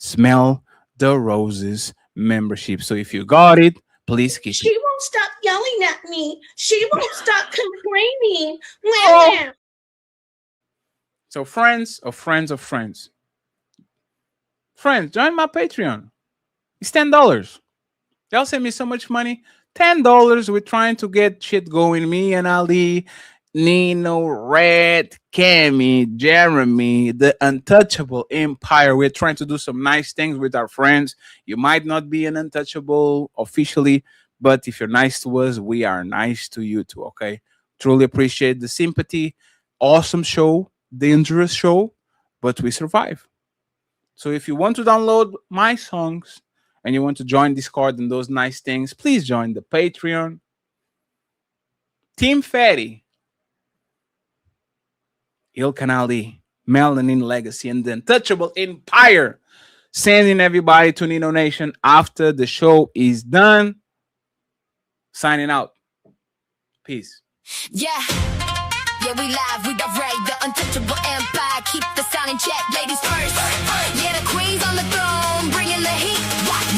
Smell the Roses membership. So if you got it, please keep She it. won't stop yelling at me. She won't stop complaining. Oh. So friends, join my Patreon. It's $10. Y'all send me so much money. $10. We're trying to get shit going. Me and Ali, Nino, Red, Cammy, Jeremy, the Untouchable Empire. We're trying to do some nice things with our friends. You might not be an untouchable officially, but if you're nice to us, we are nice to you too, okay? Truly appreciate the sympathy. Awesome show, dangerous show, but we survive. So if you want to download my songs and you want to join Discord and those nice things, please join the Patreon. Team Fatty, Ilkan Ali, Melanin Legacy, and the Untouchable Empire. Sending everybody to Nino Nation after the show is done. Signing out. Peace. Yeah, we live, we got Ray, the Untouchable Empire. Keep the sound in check, ladies first. Yeah, the queen's on the throne, bringing the heat.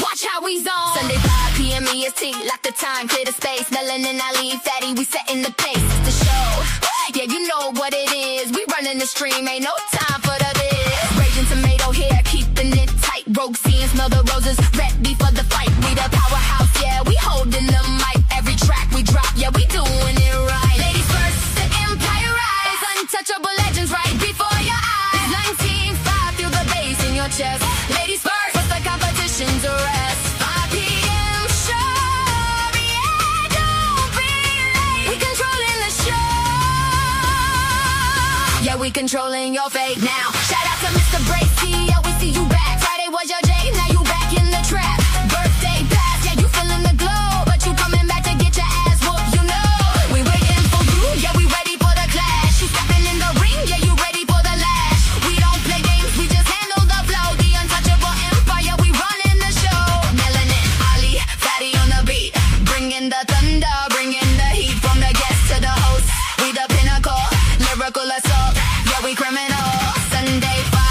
Watch how we zone. Sunday 5 p.m. EST, lock the time, clear the space. Melanin, Ali, Fatty, we setting the pace. It's the show. Yeah, you know what it is. We running the stream, ain't no time for the biz. Raging tomato here, keeping it tight. Rogue scene, smell the roses, ready for the fight. We the powerhouse, yeah, we holding the mic. Every track we drop, yeah, we doing it right. Ladies first, the empire rise. Untouchable legends right before your eyes. 19.5, feel the bass in your chest. Ladies first, what's the competition to rest? 5 p.m. show, yeah, don't be late. We controlling the show. Yeah, we controlling your fate now. Shout out to Mr. Bracy, yeah, we see you back. Friday was your day, now you back in the trap. Birthday pass, yeah, you feeling the glow, but you coming back to get your ass whooped, you know. We waiting for you, yeah, we ready for the clash. You stepping in the ring, yeah, you ready for the lash. We don't play games, we just handle the flow. The Untouchable Empire, we running the show. Melanin, Ali, Fatty on the beat, bringing the thunder, bringing the heat. From the guest to the host, we the pinnacle, lyrical assault, yeah, we criminal. Sunday 5